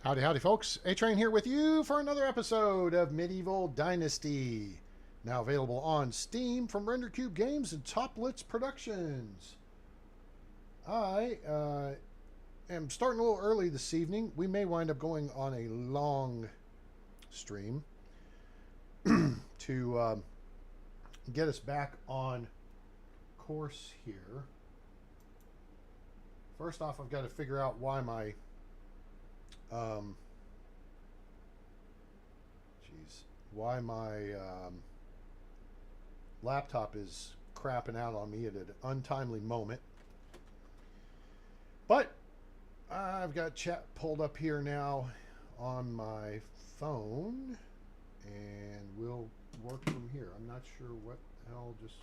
Howdy, howdy, folks. A-Train here with you for another episode of Medieval Dynasty. Now available on Steam from RenderCube Games and Toplitz Productions. I am starting a little early this evening. We may wind up going on a long stream to get us back on course here. First off, I've got to figure out why my laptop is crapping out on me at an untimely moment. But I've got chat pulled up here now on my phone, and we'll work from here. I'm not sure what the hell just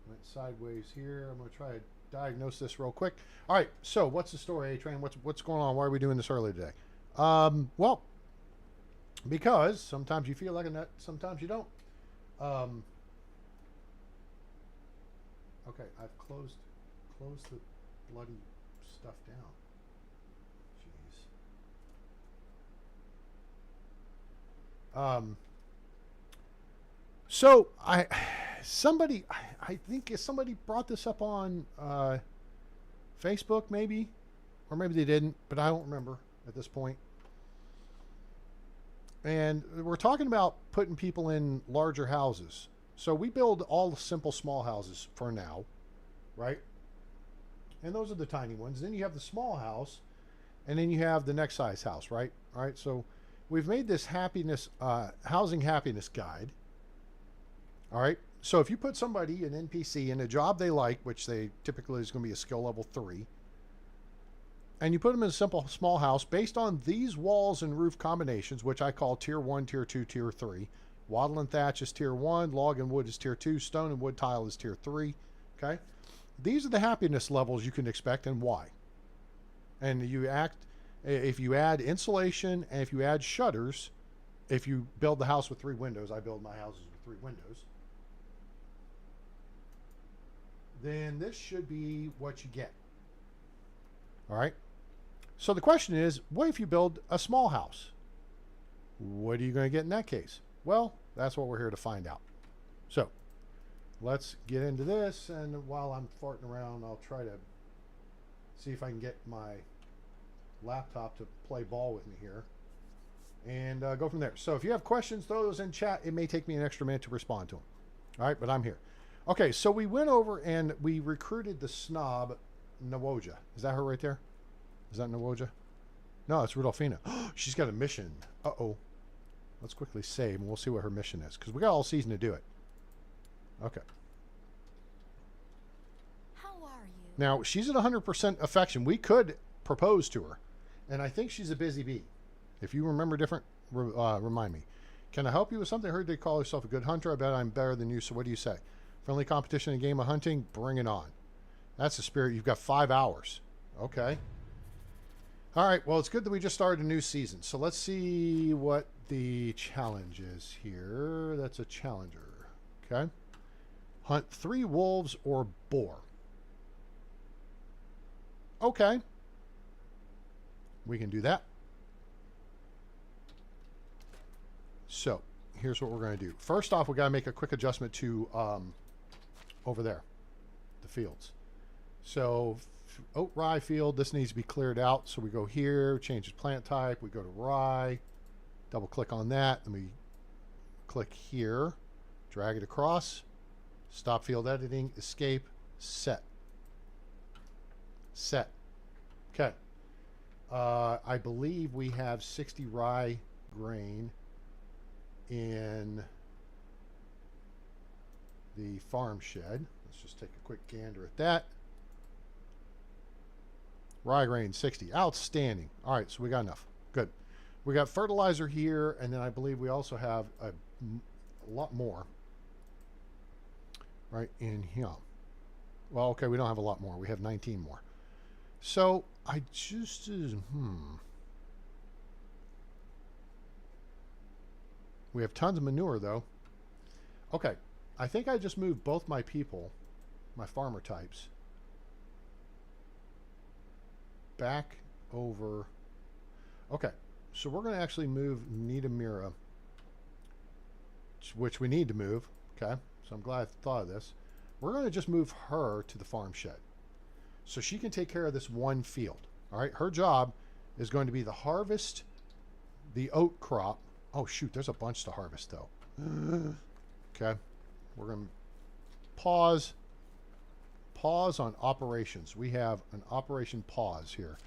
went sideways here. I'm going to try to diagnose this real quick. All right, so what's the story, A-Train? What's going on? Why are we doing this early today? Well, because sometimes you feel like a nut, sometimes you don't. Okay, I've closed the bloody stuff down. Jeez. So I think somebody brought this up on Facebook, maybe, or maybe they didn't, but I don't remember at this point. And we're talking about putting people in larger houses. So we build all simple small houses for now, right? And those are the tiny ones. Then you have the small house, and then you have the next size house, right? All right. So we've made this housing happiness guide. All right. So if you put somebody, an NPC, in a job they like, which they typically is going to be a skill level 3, and you put them in a simple small house based on these walls and roof combinations, which I call tier 1, tier 2, tier 3. Wattle and thatch is tier 1, log and wood is tier 2, stone and wood tile is tier 3. Okay? These are the happiness levels you can expect and why. And if you add insulation and if you add shutters, if you build the house with 3 windows, I build my houses with 3 windows, then this should be what you get. All right? So the question is, what if you build a small house? What are you going to get in that case? Well, that's what we're here to find out. So let's get into this, and while I'm farting around, I'll try to see if I can get my laptop to play ball with me here and go from there. So if you have questions, throw those in chat. It may take me an extra minute to respond to them. All right, but I'm here. Okay, so we went over and we recruited the snob Nawoja. Is that her right there? Is that Nawoja? No, it's Rudolphina. She's got a mission. Uh-oh. Let's quickly save, and we'll see what her mission is, because we got all season to do it. Okay. How are you? Now, she's at 100% affection. We could propose to her, and I think she's a busy bee. If you remember different, remind me. Can I help you with something? I heard they call yourself a good hunter. I bet I'm better than you, so what do you say? Friendly competition in a game of hunting? Bring it on. That's the spirit. You've got 5 hours. Okay. All right. Well, it's good that we just started a new season. So let's see what the challenge is here. That's a challenger. Okay. Hunt 3 wolves or boar. Okay. We can do that. So here's what we're going to do. First off, we got to make a quick adjustment to over there, the fields. So oat rye field, this needs to be cleared out. So we go here, change the plant type. We go to rye, double click on that. Then we click here, drag it across, stop field editing, escape, set. Set. Okay. I believe we have 60 rye grain in the farm shed. Let's just take a quick gander at that. Rye grain 60. Outstanding. All right, so we got enough. Good. We got fertilizer here, and then I believe we also have a lot more right in here. Well, okay, we don't have a lot more. We have 19 more. So I just we have tons of manure though. Okay, I think I just moved both my people, my farmer types, back over. Okay, so we're going to actually move Nidamira, which we need to move. Okay, so I'm glad I thought of this. We're going to just move her to the farm shed so she can take care of this one field. All right, her job is going to be to harvest the oat crop. Oh, shoot, there's a bunch to harvest, though. Okay, we're going to pause on operations. We have an operation pause here.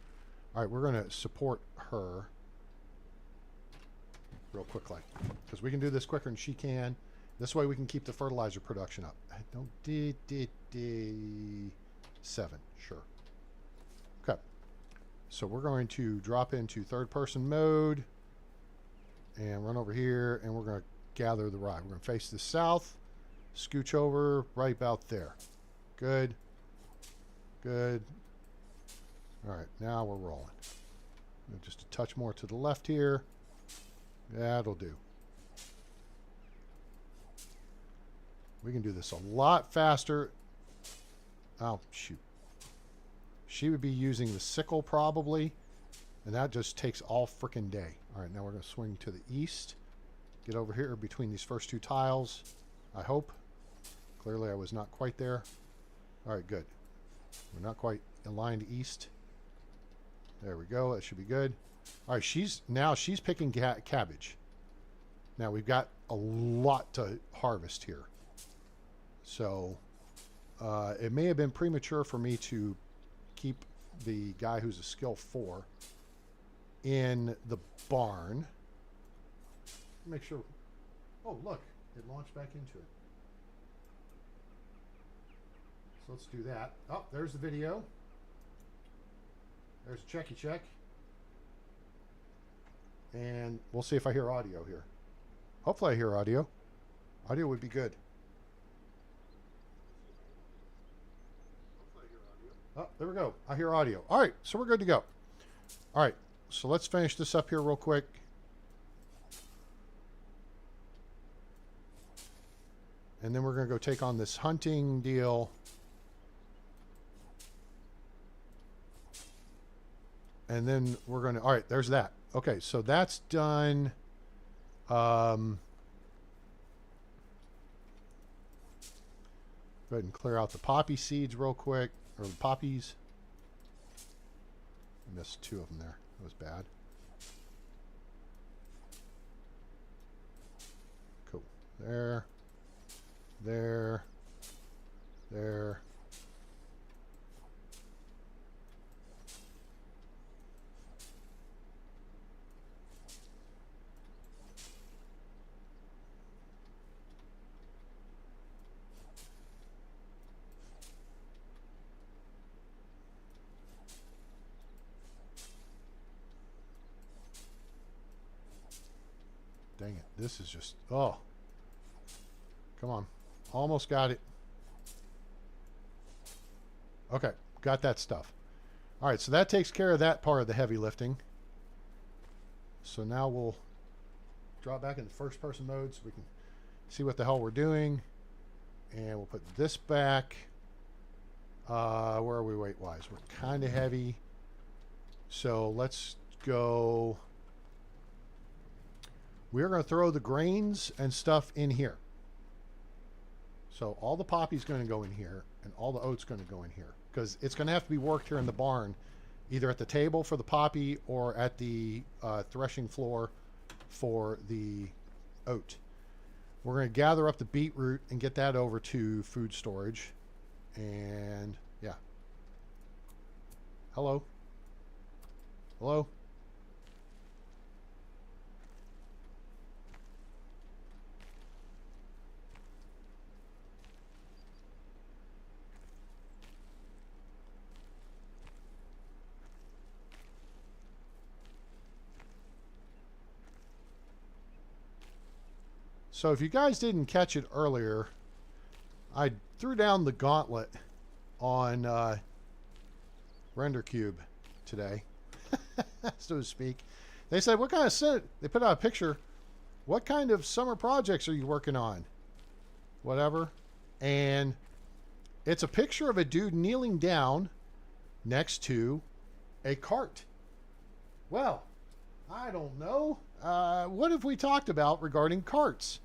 All right, we're going to support her real quickly because we can do this quicker than she can. This way we can keep the fertilizer production up. No, 7, sure. Okay, so we're going to drop into third-person mode and run over here, and we're going to gather the rye. We're going to face the south, scooch over right about there. Good. Good. All right, now we're rolling. Just a touch more to the left here. That'll do. We can do this a lot faster. Oh, shoot. She would be using the sickle probably, and that just takes all frickin' day. All right, now we're going to swing to the east. Get over here between these first 2 tiles, I hope. Clearly I was not quite there. All right, good. We're not quite aligned east. There we go. That should be good. All right, she's picking cabbage. Now we've got a lot to harvest here. So it may have been premature for me to keep the guy who's a skill 4 in the barn. Make sure. Oh, look. It launched back into it. So let's do that. Oh, there's the video. There's a checky check. And we'll see if I hear audio here. Hopefully I hear audio. Audio would be good. Oh, there we go. I hear audio. All right, so we're good to go. All right, so let's finish this up here real quick. And then we're going to go take on this hunting deal. And then we're going to... All right, there's that. Okay, so that's done. Go ahead and clear out the poppy seeds real quick. Or the poppies. I missed 2 of them there. That was bad. Cool. There. There. There. Dang it. This is just... Oh. Come on. Almost got it. Okay. Got that stuff. All right. So that takes care of that part of the heavy lifting. So now we'll drop back into first person mode so we can see what the hell we're doing. And we'll put this back. Where are we weight-wise? We're kind of heavy. So let's go... We're going to throw the grains and stuff in here. So all the poppy's going to go in here, and all the oat's going to go in here. Because it's going to have to be worked here in the barn, either at the table for the poppy or at the threshing floor for the oat. We're going to gather up the beetroot and get that over to food storage. And, yeah. Hello? Hello? So if you guys didn't catch it earlier, I threw down the gauntlet on RenderCube today, so to speak. They said, what kind of... They put out a picture. What kind of summer projects are you working on? Whatever. And it's a picture of a dude kneeling down next to a cart. Well, I don't know. What have we talked about regarding carts?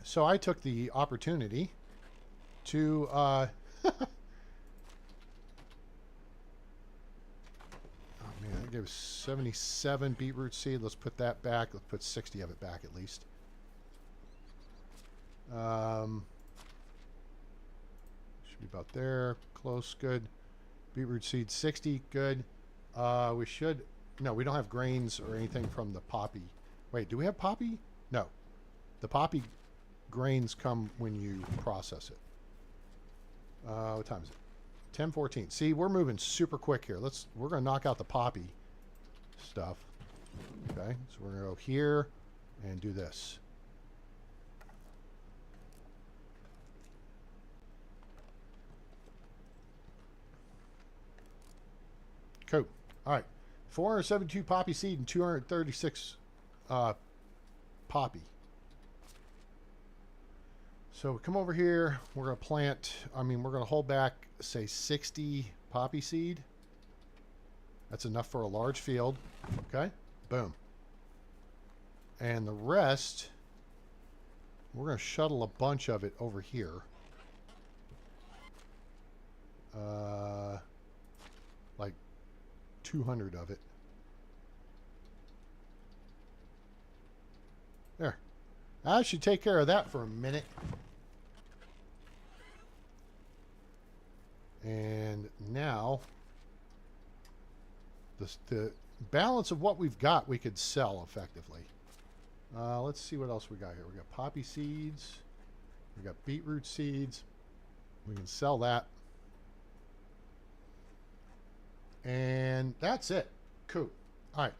So I took the opportunity to oh man, I gave 77 beetroot seed. Let's put that back. Let's put 60 of it back at least. Should be about there. Close, good. Beetroot seed 60, good. We should, no, we don't have grains or anything from the poppy. Wait, do we have poppy? No. The poppy grains come when you process it. What time is it? 10:14. See, we're moving super quick here. We're gonna knock out the poppy stuff. Okay, so we're gonna go here and do this. Cool. All right, 472 poppy seed and 236 poppy. So we come over here, we're going to plant, we're going to hold back, say 60 poppy seed. That's enough for a large field. Okay, boom. And the rest, we're going to shuttle a bunch of it over here. Like 200 of it. There. I should take care of that for a minute. And now, the balance of what we've got, we could sell effectively. Let's see what else we got here. We got poppy seeds. We got beetroot seeds. We can sell that. And that's it. Cool. All right.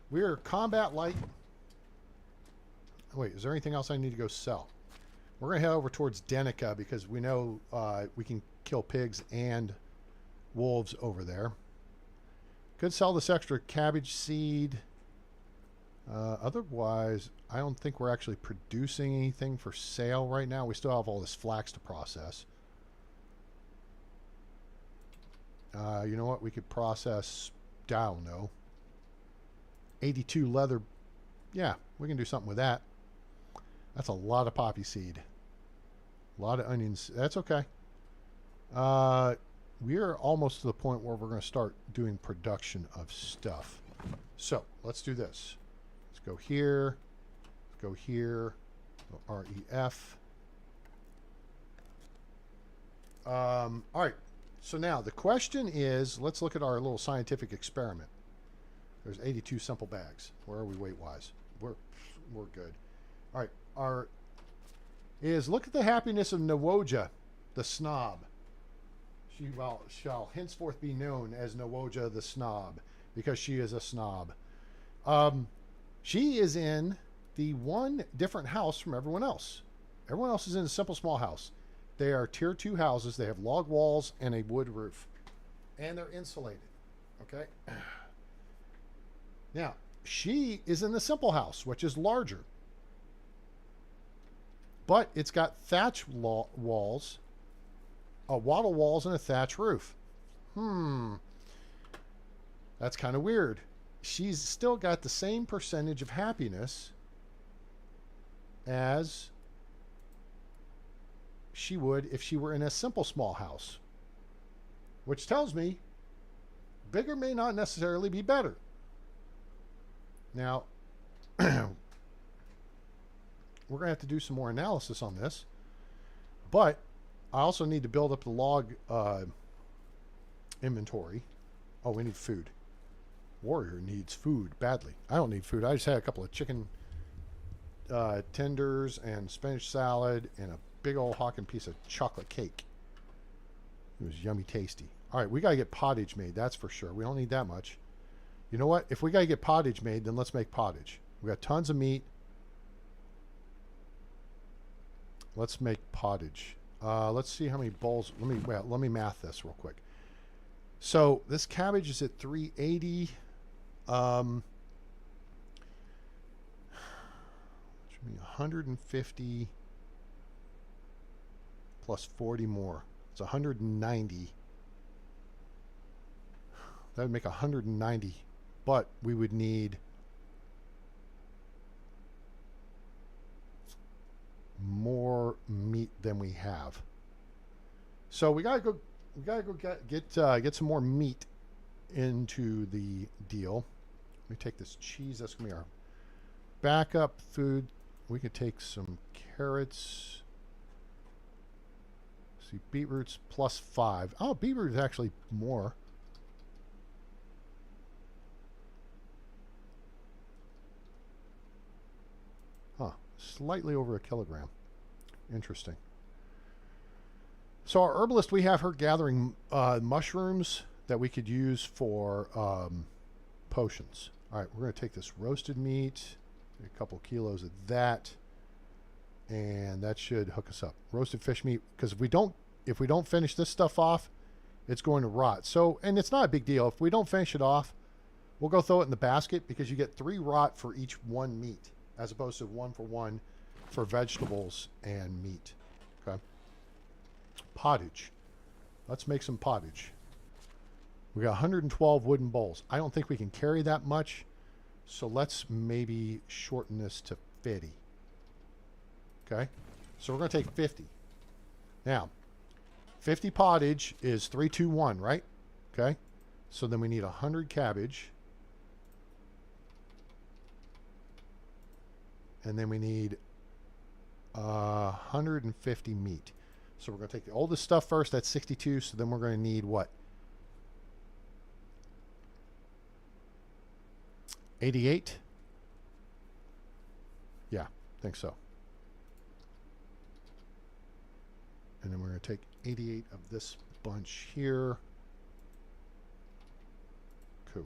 We're combat light. Wait, is there anything else I need to go sell? We're going to head over towards Denica because we know we can kill pigs and wolves over there. Could sell this extra cabbage seed. Otherwise, I don't think we're actually producing anything for sale right now. We still have all this flax to process. You know what? We could process, I don't know, 82 leather. Yeah, we can do something with that. That's a lot of poppy seed. A lot of onions. That's okay. We're almost to the point where we're going to start doing production of stuff. So let's do this. Let's go here. Let's go here. Go REF. All right. So now the question is, let's look at our little scientific experiment. There's 82 simple bags. Where are we weight-wise? We're good. All right. Look at the happiness of Nawoja, the snob. She shall henceforth be known as Nawoja the snob because she is a snob. She is in the one different house from everyone else. Everyone else is in a simple small house. They are tier 2 houses. They have log walls and a wood roof. And they're insulated. Okay? Now, she is in the simple house, which is larger. But it's got thatch walls, wattle walls, and a thatch roof. That's kind of weird. She's still got the same percentage of happiness as she would if she were in a simple small house. Which tells me bigger may not necessarily be better. Now, we're going to have to do some more analysis on this. But I also need to build up the log inventory. Oh, we need food. Warrior needs food badly. I don't need food. I just had a couple of chicken tenders and spinach salad and a big old hawking piece of chocolate cake. It was yummy tasty. All right, we got to get pottage made. That's for sure. We don't need that much. You know what? If we got to get pottage made, then let's make pottage. We got tons of meat. Let's make pottage. Let's see how many bowls. Let me math this real quick. So this cabbage is at 380. Which would be 150 plus 40 more. It's 190. That would make 190 but we would need more meat than we have. So we gotta go get some more meat into the deal. Let me take this cheese. That's gonna be our backup food. We could take some carrots. See, beetroot's +5. Oh, beetroot is actually more. Huh, slightly over a kilogram. Interesting. So our herbalist, we have her gathering mushrooms that we could use for potions. All right, we're going to take this roasted meat, a couple kilos of that, and that should hook us up. Roasted fish meat, because if we don't finish this stuff off, it's going to rot. So, and it's not a big deal. If we don't finish it off, we'll go throw it in the basket, because you get 3 rot for each 1 meat, as opposed to 1 for 1 for vegetables and meat. Okay. Pottage. Let's make some pottage. We got 112 wooden bowls. I don't think we can carry that much, so let's maybe shorten this to 50. Okay, so we're going to take 50. Now, 50 pottage is 321, right? Okay, so then we need 100 cabbage, and then we need 150 meat. So we're going to take the oldest stuff first. That's 62. So then we're going to need what? 88? Yeah, I think so. And then we're going to take 88 of this bunch here. Cool.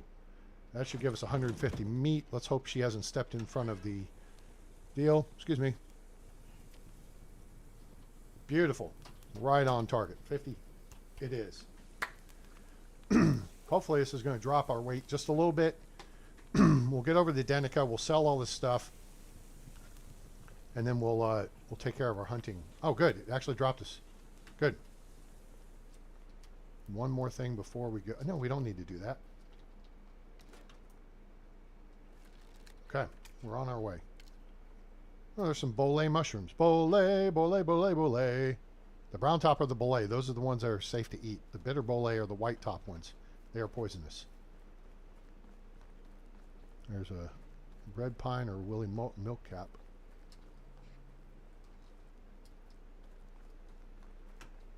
That should give us 150 meat. Let's hope she hasn't stepped in front of the deal. Excuse me. Beautiful. Right on target. 50 it is. Hopefully this is going to drop our weight just a little bit. We'll get over to Denica. We'll sell all this stuff. And then we'll take care of our hunting. Oh, good. It actually dropped us. Good. One more thing before we go. No, we don't need to do that. Okay. We're on our way. Oh, there's some bolé mushrooms. Bolé, bolé, bolé, bolé. The brown top are the bolé. Those are the ones that are safe to eat. The bitter bolé are the white top ones. They are poisonous. There's a red pine or woolly milk cap.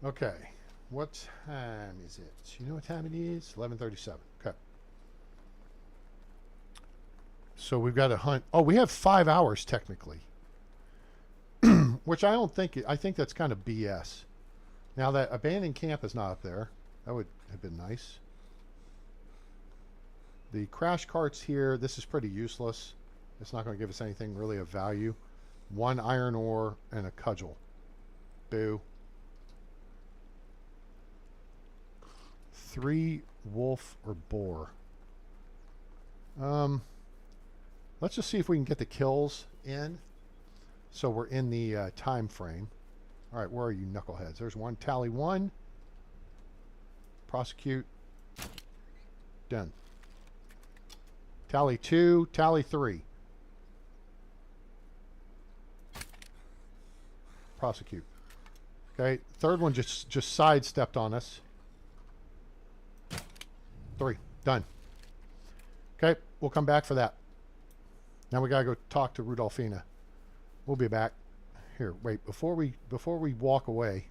Okay. What time is it? You know what time it is? 11:37. Okay. So we've got to hunt. Oh, we have 5 hours technically. Which I don't think, I think that's kind of BS. Now that abandoned camp is not up there. That would have been nice. The crash carts here, this is pretty useless. It's not going to give us anything really of value. 1 iron ore and a cudgel. Boo. 3 wolf or boar. Let's just see if we can get the kills in. So we're in the time frame. All right, where are you knuckleheads? There's one. Tally 1. Prosecute. Done. Tally 2. Tally 3. Prosecute. Okay, third one just sidestepped on us. 3. Done. Okay, we'll come back for that. Now we gotta go talk to Rudolphina. We'll be back. Here, wait, before we walk away,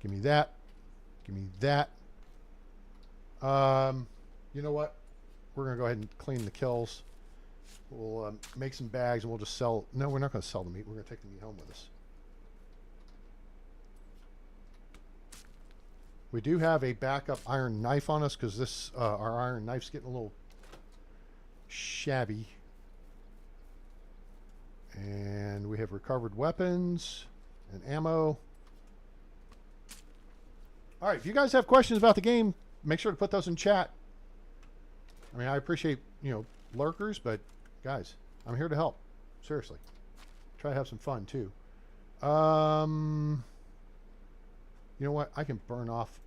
give me that. Give me that. You know what? We're gonna go ahead and clean the kills. We'll make some bags and we'll just sell. No, we're not gonna sell the meat. We're gonna take the meat home with us. We do have a backup iron knife on us because this our iron knife's getting a little shabby. And we have recovered weapons and ammo. All right, if you guys have questions about the game, make sure to put those in chat. I mean, I appreciate, lurkers, but guys, I'm here to help. Seriously. Try to have some fun too. You know what? I can burn off.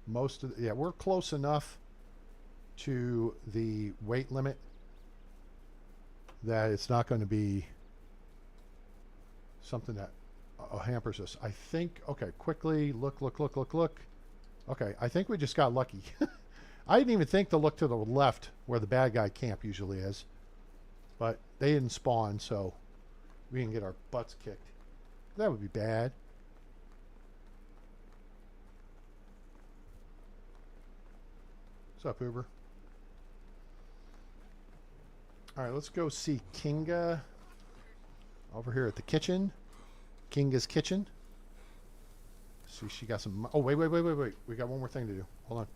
most of the, yeah, we're close enough to the weight limit that it's not going to be something that hampers us. I think, okay, quickly look. Okay, I think we just got lucky. I didn't even think to look to the left where the bad guy camp usually is. But they didn't spawn, so we can get our butts kicked. That would be bad. What's up, Uber? All right, let's go see Kinga over here at the kitchen. Kinga's kitchen. See, she got some... Oh, wait. We got one more thing to do. Hold on.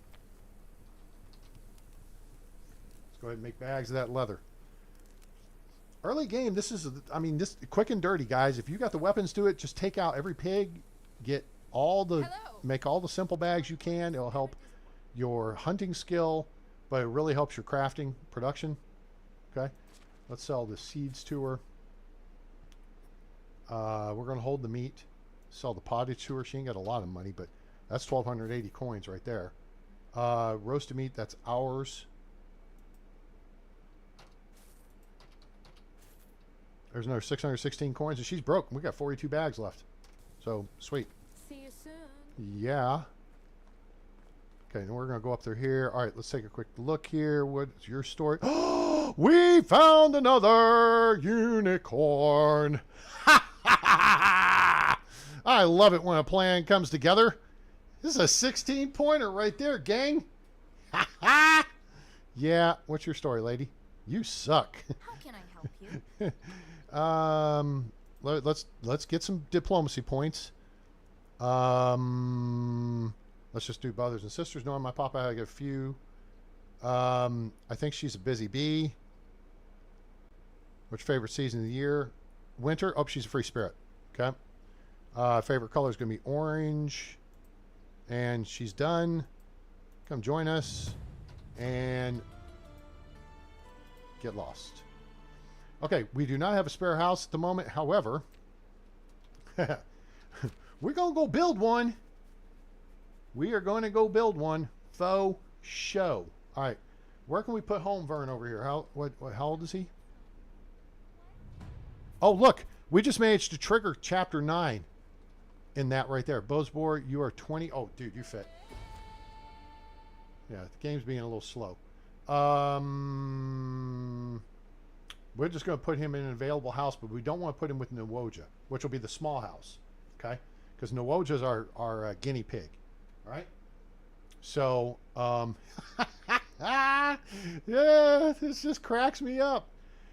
Let's go ahead and make bags of that leather. Early game, this is... I mean, this quick and dirty, guys. If you got the weapons to it, just take out every pig. Get all the... Hello. Make all the simple bags you can. It'll help your hunting skill, but it really helps your crafting production. Okay? Let's sell the seeds to her. We're going to hold the meat. Sell the pottage to her. She ain't got a lot of money, but that's 1,280 coins right there. Roasted meat, that's ours. There's another 616 coins, and she's broke. We got 42 bags left. So, sweet. See you soon. Yeah. Okay, and we're going to go up through here. All right, let's take a quick look here. What's your story? Oh, we found another unicorn. I love it when a plan comes together. This is a 16-pointer right there, gang. Yeah, what's your story, lady? You suck. How can I help you? Let's get some diplomacy points. Let's just do brothers and sisters. Knowing my papa, I get a few. I think she's a busy bee. Which favorite season of the year? Winter. Oh, she's a free spirit. Okay. Favorite color is going to be orange. And she's done. Come join us. And get lost. Okay, we do not have a spare house at the moment. However, we're going to go build one. We are going to go build one. Faux show. All right. Where can we put home Vern over here? How old is he? Oh, look. We just managed to trigger chapter 9 in that right there. Bosbor, you are 20. Oh, dude, you fit. Yeah, the game's being a little slow. We're just going to put him in an available house, but we don't want to put him with Nawoja, which will be the small house. Okay? Because Nawoja's our guinea pig. All right? So, yeah, this just cracks me up.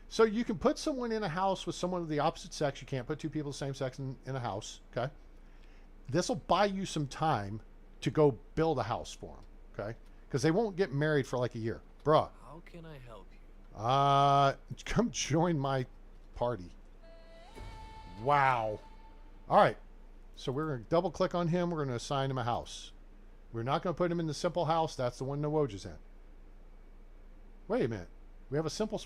So you can put someone in a house with someone of the opposite sex. You can't put two people of the same sex in a house. Okay? This will buy you some time to go build a house for them. Okay? Because they won't get married for like a year. Bruh. How can I help you? Come join my party. Wow. All right. So we're going to double click on him. We're going to assign him a house. We're not going to put him in the simple house. That's the one Nawoja's in. Wait a minute. We have a simple...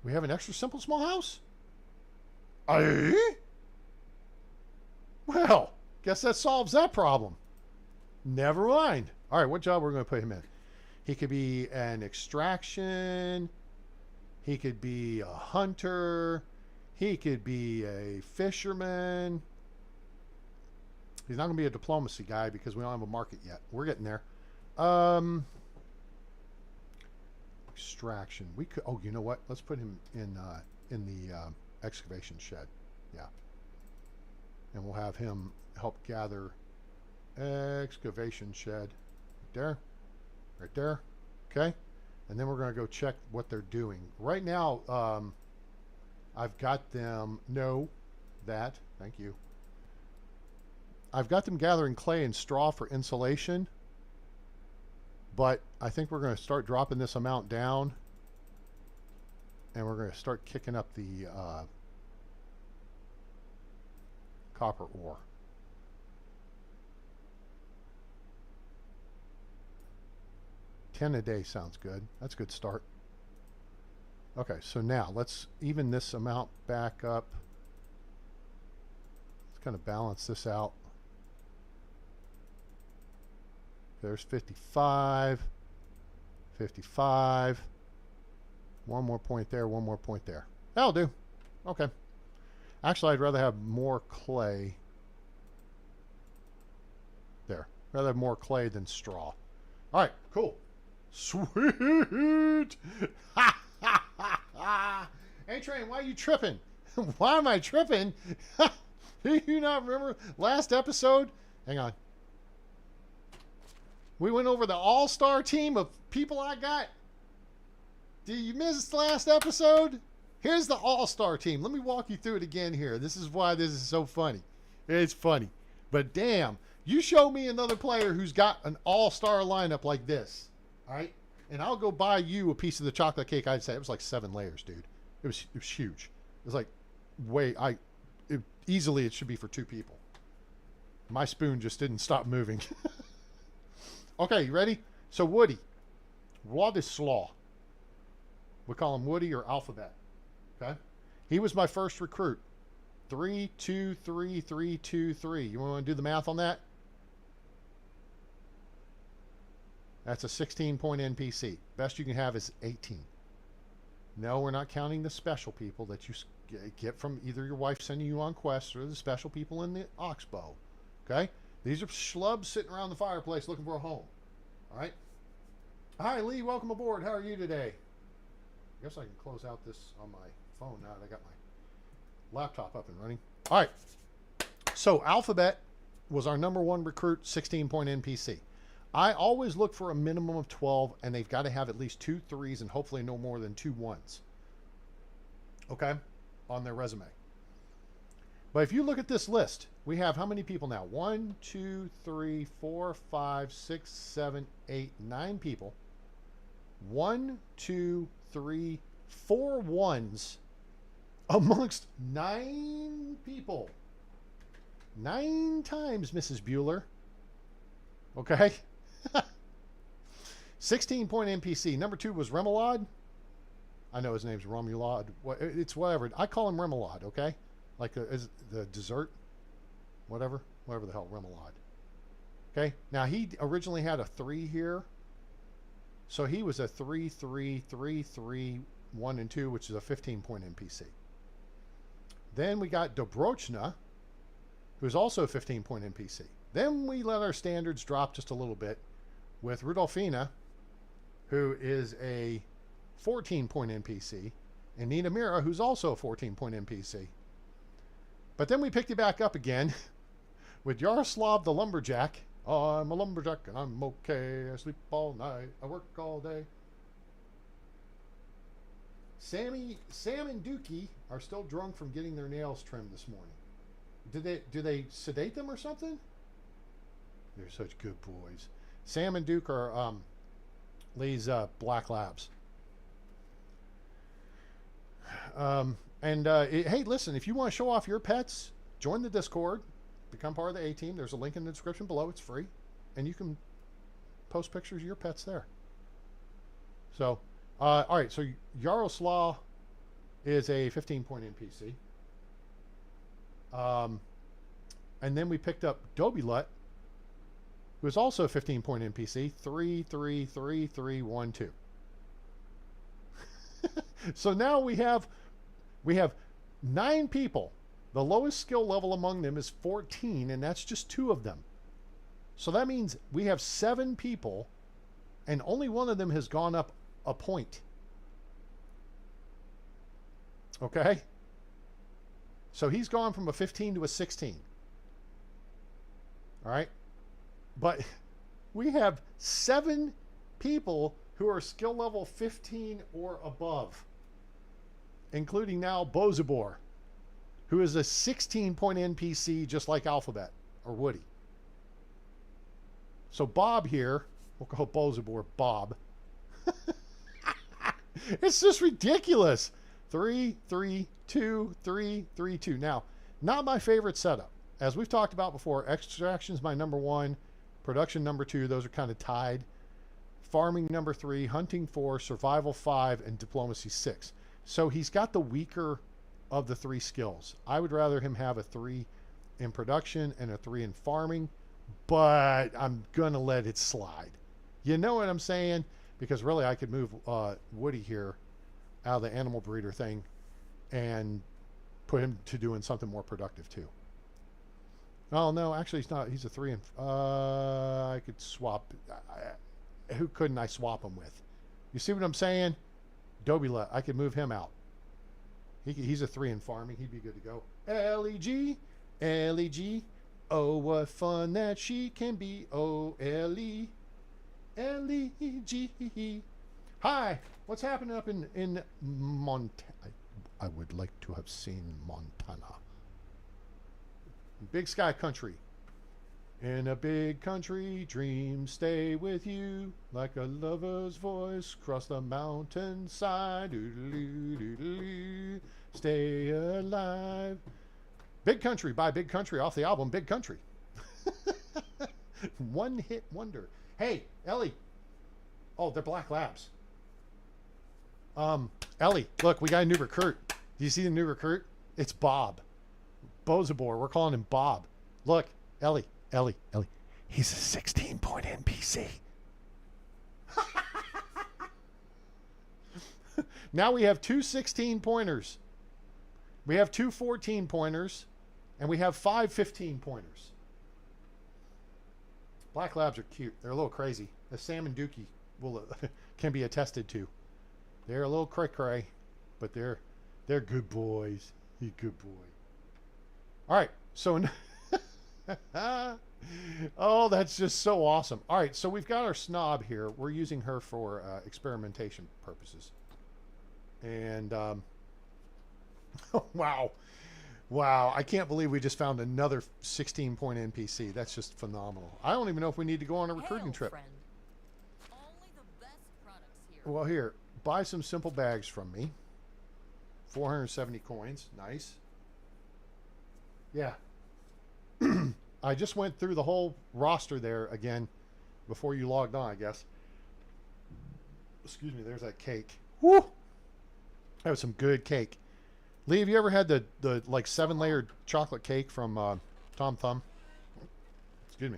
We have an extra simple small house? Aye? Well, guess that solves that problem. Never mind. All right, what job we're going to put him in? He could be an extraction. He could be a hunter. He could be a fisherman. He's not going to be a diplomacy guy because we don't have a market yet. We're getting there. Extraction. We could. Oh, you know what? Let's put him in the excavation shed. Yeah. And we'll have him help gather. Excavation shed. Right there. Right there. Okay. And then we're going to go check what they're doing. Right now, I've got them. No, that. Thank you. I've got them gathering clay and straw for insulation. But I think we're going to start dropping this amount down. And we're going to start kicking up the copper ore. $10 a day sounds good. That's a good start. Okay, so now let's even this amount back up. Let's kind of balance this out. There's 55. 55. One more point there, one more point there. That'll do. Okay. Actually, I'd rather have more clay. There. Rather have more clay than straw. All right, cool. Sweet. Hey, Train, why are you tripping? Why am I tripping? Do you not remember last episode? Hang on. We went over the all-star team of people I got. Did you miss the last episode? Here's the all-star team. Let me walk you through it again here. This is why this is so funny. It's funny. But damn, you show me another player who's got an all-star lineup like this. All right? And I'll go buy you a piece of the chocolate cake. I'd say it was like 7 layers, dude. It was huge. It was like easily it should be for 2 people. My spoon just didn't stop moving. Okay, you ready? So Woody. Wladislaw. We call him Woody or Alphabet. Okay? He was my first recruit. 3, 2, 3, 3, 2, 3. You want to do the math on that? That's a 16-point NPC. Best you can have is 18. No, we're not counting the special people that you get from either your wife sending you on quests or the special people in the Oxbow. Okay? These are schlubs sitting around the fireplace looking for a home. All right? Hi, Lee. Welcome aboard. How are you today? I guess I can close out this on my phone now that I got my laptop up and running. All right. So Alphabet was our #1 recruit, 16-point NPC. I always look for a minimum of 12, and they've got to have at least 2 3s and hopefully no more than 2 1s. Okay? On their resume. But if you look at this list, we have how many people now? 1, 2, 3, 4, 5, 6, 7, 8, 9 people. 1, 2, 3, 4 1s amongst 9 people. 9 times, Mrs. Bueller. Okay? 16-point NPC. #2 was Remoulade. I know his name's Romulad. It's whatever. I call him Remoulade, okay? Like is the dessert, whatever the hell, Remoulade. Okay, now he originally had a 3 here, so he was a 3, 3, 3, 3, 1, and 2, which is a 15-point NPC. Then we got Dobrochna, who's also a 15-point NPC. Then we let our standards drop just a little bit with Rudolfina, who is a 14-point NPC, and Nina Mira, who's also a 14-point NPC. But then we picked it back up again with Yaroslav the Lumberjack. Oh, I'm a lumberjack and I'm okay. I sleep all night. I work all day. Sam and Dookie are still drunk from getting their nails trimmed this morning. Do they sedate them or something? They're such good boys. Sam and Duke are Lee's black labs. Hey, listen, if you want to show off your pets, join the Discord, become part of the A-Team. There's a link in the description below. It's free. And you can post pictures of your pets there. So, all right. So, Yaroslav is a 15-point NPC. And then we picked up Dobilut, who is also a 15-point NPC. 3, 3, 3, 3, 1, 2. So now we have 9 people. The lowest skill level among them is 14, and that's just 2 of them. So that means we have 7 people, and only one of them has gone up a point. Okay? So he's gone from a 15 to a 16. All right? But we have 7 people who are skill level 15 or above, including now Bozabor, who is a 16-point NPC just like Alphabet or Woody. So Bob here, we'll call Bozabor Bob. It's just ridiculous. 3, 3, 2, 3, 3, 2. Now, not my favorite setup. As we've talked about before, Extraction's my #1, Production #2. Those are kind of tied. Farming #3, Hunting 4, Survival 5, and Diplomacy 6. So he's got the weaker of the 3 skills. I would rather him have a 3 in production and a 3 in farming, but I'm going to let it slide. You know what I'm saying? Because really I could move Woody here out of the animal breeder thing and put him to doing something more productive too. Oh no, actually he's not. He's a 3 and I could swap. Who couldn't I swap him with? You see what I'm saying? Dobila, I could move him out. He's a 3 in farming. He'd be good to go. L-E-G, L-E-G. Oh, what fun that she can be. Oh, L-E, L-E-G. Hi, what's happening up in Montana? I would like to have seen Montana. Big sky country. In a big country, dreams stay with you like a lover's voice across the mountainside. Doodaloo, doodaloo, stay alive. Big Country by Big Country off the album Big Country. One hit wonder. Hey, Ellie. Oh, they're black labs. Ellie, look, we got a new recruit. Do you see the new recruit? It's Bob. Bozabor. We're calling him Bob. Look, Ellie. He's a 16-point NPC. Now we have two 16-pointers. We have two 14-pointers. And we have 5 15-pointers. Black labs are cute. They're a little crazy. The Sam and Dookie will can be attested to. They're a little cray-cray, but they're good boys. He's a good boy. All right, so oh, that's just so awesome. All right, so we've got our snob here. We're using her for experimentation purposes. And wow, I can't believe we just found another 16-point NPC. That's just phenomenal. I don't even know if we need to go on a recruiting trip. Friend. Only the best products here. Well, here, buy some simple bags from me. 470 coins. Nice. Yeah. I just went through the whole roster there again before you logged on, I guess. Excuse me, there's that cake. Woo! That was some good cake. Lee, have you ever had the like 7-layered chocolate cake from Tom Thumb? Excuse me.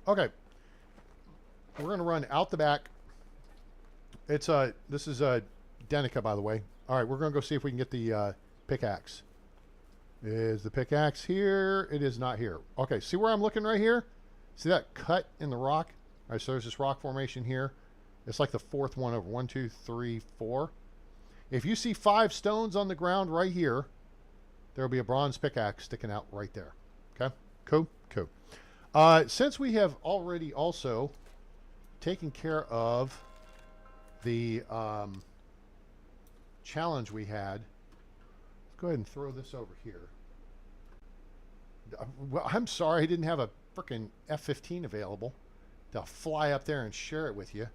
Okay. We're going to run out the back. It's this is Denica, by the way. All right, we're going to go see if we can get the pickaxe. Is the pickaxe here? It is not here. Okay, see where I'm looking right here? See that cut in the rock? All right, so there's this rock formation here. It's like the fourth one over. 1, 2, 3, 4. If you see 5 stones on the ground right here, there'll be a bronze pickaxe sticking out right there. Okay? Cool? Cool. Since we have already also taken care of the challenge we had, let's go ahead and throw this over here. Well, I'm sorry I didn't have a frickin' F-15 available to fly up there and share it with you.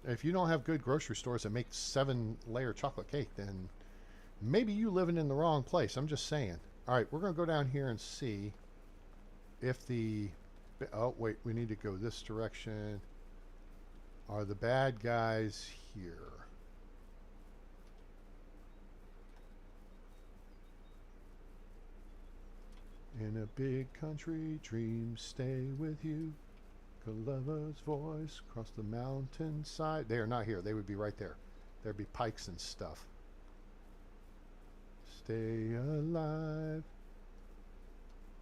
If you don't have good grocery stores that make 7-layer chocolate cake, then maybe you living in the wrong place. I'm just saying. All right, we're going to go down here and see if the... Oh, wait, we need to go this direction. Are the bad guys here? In a big country, dreams stay with you. A lover's voice across the mountainside. They are not here. They would be right there. There'd be pikes and stuff. Stay alive.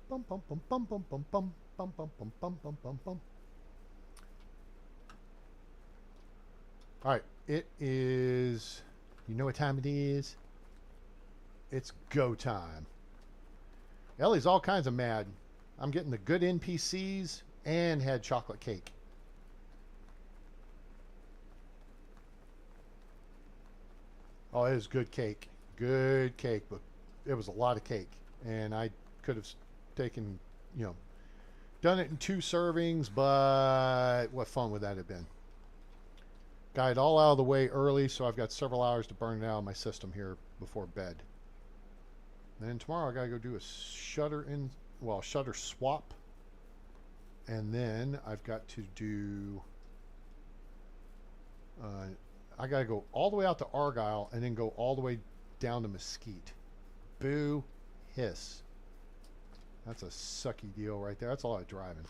Bum bum bum bum bum bum bum bum bum bum bum bum bum bum. All right, it is. You know what time it is? It's go time. Ellie's all kinds of mad. I'm getting the good NPCs and had chocolate cake. Oh, it was good cake. Good cake, but it was a lot of cake. And I could have taken, you know, done it in 2 servings, but what fun would that have been? Got it all out of the way early, so I've got several hours to burn it out of my system here before bed. And then tomorrow I gotta go do a shutter swap. And then I've got to do, I got to go all the way out to Argyle and then go all the way down to Mesquite. Boo. Hiss. That's a sucky deal right there. That's a lot of driving.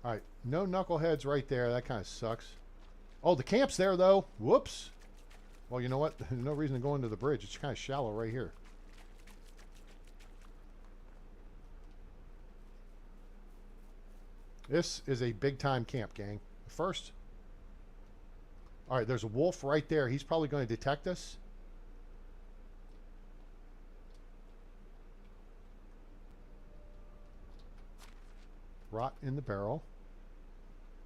All right. No knuckleheads right there. That kind of sucks. Oh, the camp's there, though. Whoops. Well, you know what? There's no reason to go into the bridge. It's kind of shallow right here. This is a big-time camp, gang. First. All right, there's a wolf right there. He's probably going to detect us. Rot in the barrel.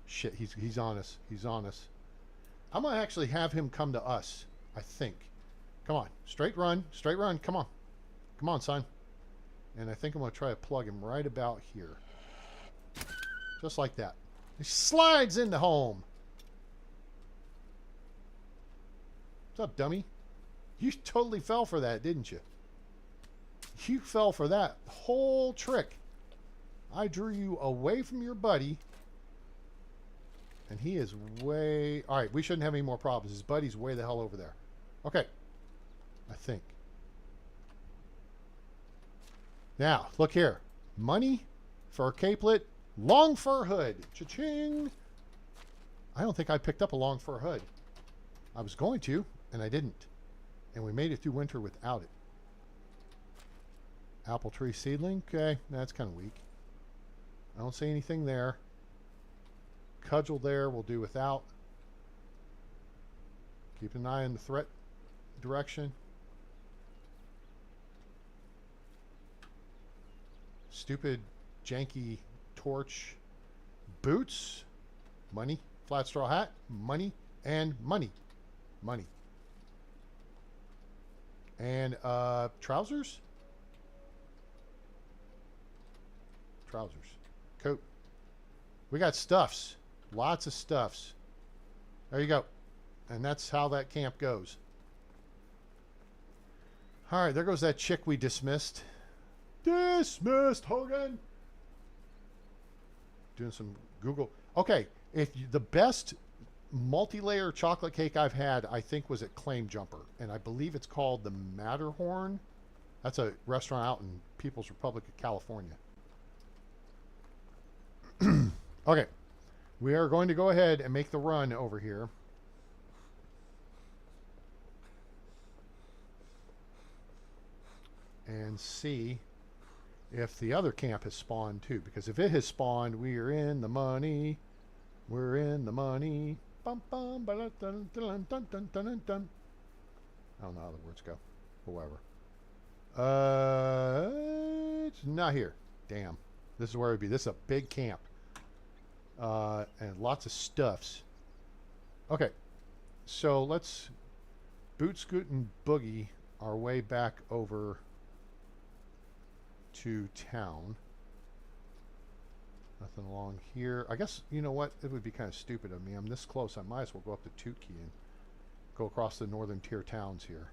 Shit, he's on us. He's on us. I'm going to actually have him come to us, I think. Come on. Straight run. Straight run. Come on. Come on, son. And I think I'm going to try to plug him right about here. Just like that. He slides into home. What's up, dummy? You totally fell for that, didn't you? You fell for that whole trick. I drew you away from your buddy. And he is way... All right, we shouldn't have any more problems. His buddy's way the hell over there. Okay. I think. Now, look here. Money, fur capelet, long fur hood. Cha-ching. I don't think I picked up a long fur hood. I was going to, and I didn't. And we made it through winter without it. Apple tree seedling. Okay, that's kind of weak. I don't see anything there. Cudgel there we'll do without. Keep an eye on the threat direction. Stupid, janky torch. Boots. Money. Flat straw hat. Money. And money. Money. And trousers? Trousers. Coat. We got stuffs. Lots of stuffs. There you go. And that's how that camp goes. All right, there goes that chick we dismissed. Dismissed, Hogan. Doing some Google. Okay, if you, the best multi-layer chocolate cake I've had, I think, was at Claim Jumper. And I believe it's called the Matterhorn. That's a restaurant out in People's Republic of California. Okay. We are going to go ahead and make the run over here. And see if the other camp has spawned too. Because if it has spawned, we are in the money. We're in the money. Bum, bum, ba, dun, dun, dun, dun, dun, dun, dun. I don't know how the words go. Whoever. It's not here. Damn. This is where it would be. This is a big camp. And lots of stuffs. Okay. So let's boot, scoot, and boogie our way back over to town. Nothing along here. I guess, you know what? It would be kind of stupid of me. I'm this close. I might as well go up to Tootkey and go across the northern tier towns here.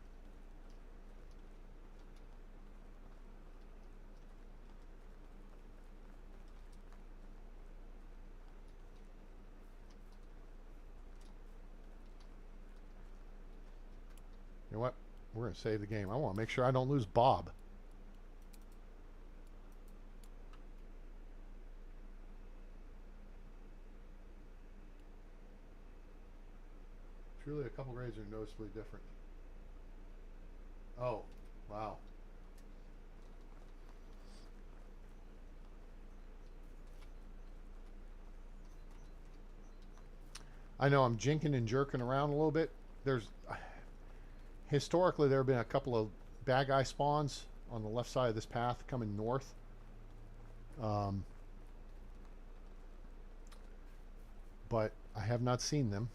You know what? We're going to save the game. I want to make sure I don't lose Bob. Truly, a couple grades are noticeably different. Oh, wow. I know I'm jinking and jerking around a little bit. There's... Historically, there have been a couple of bad guy spawns on the left side of this path coming north. But I have not seen them.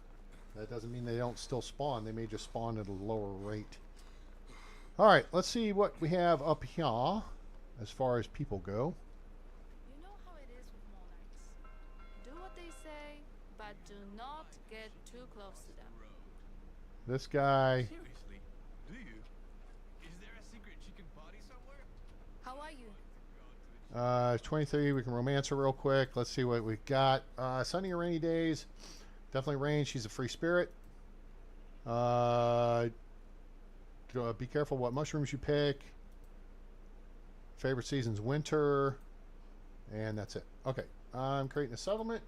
That doesn't mean they don't still spawn. They may just spawn at a lower rate. Alright, let's see what we have up here as far as people go. You know how it is with monarchs. Do what they say, but do not get too close to them. This guy... Seriously? Do you? Is there a secret chicken party somewhere? How are you? 23, we can romance her real quick. Let's see what we've got. Sunny or rainy days. Definitely rain. She's a free spirit. Be careful what mushrooms you pick. Favorite season's winter. And that's it. Okay. I'm creating a settlement.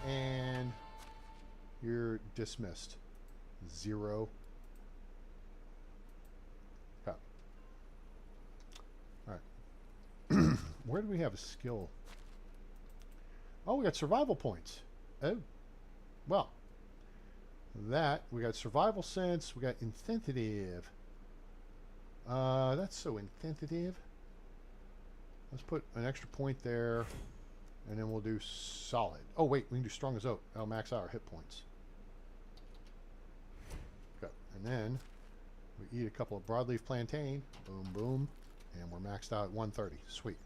And you're dismissed. 0. Okay. All right. Where do we have a skill? Oh, we got survival points. Oh. Well. That. We got survival sense. We got incentive. That's so incentive. Let's put an extra point there. And then we'll do solid. Oh, wait. We can do strong as oak. That'll max out our hit points. Okay. And then we eat a couple of broadleaf plantain. Boom, boom. And we're maxed out at 130. Sweet.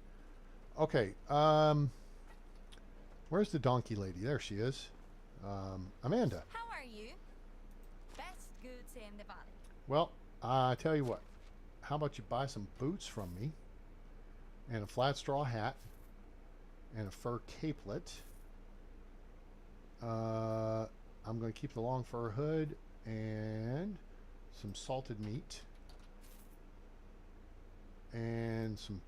Okay. Where's the donkey lady? There she is. Amanda. How are you? Best goods in the valley. Well, I tell you what. How about you buy some boots from me? And a flat straw hat. And a fur capelet. I'm going to keep the long fur hood. And some salted meat. And some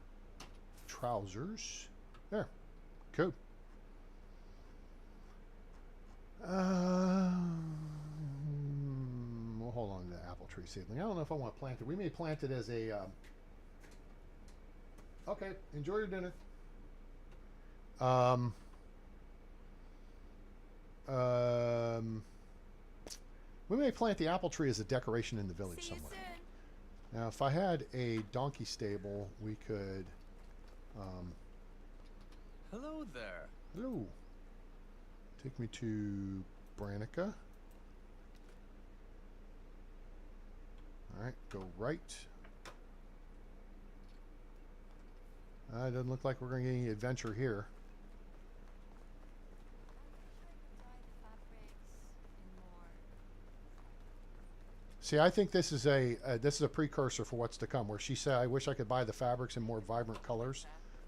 trousers. There. Cool. We'll hold on to the apple tree seedling. I don't know if I want to plant it. We may plant it as a... Okay, enjoy your dinner. We may plant the apple tree as a decoration in the village See you somewhere. soon. Now, if I had a donkey stable, we could... Hello there. Hello. Take me to Branica. Alright, go right. It doesn't look like we're going to get any adventure here. See, I think this is a precursor for what's to come. Where she said, "I wish I could buy the fabrics in more vibrant colors."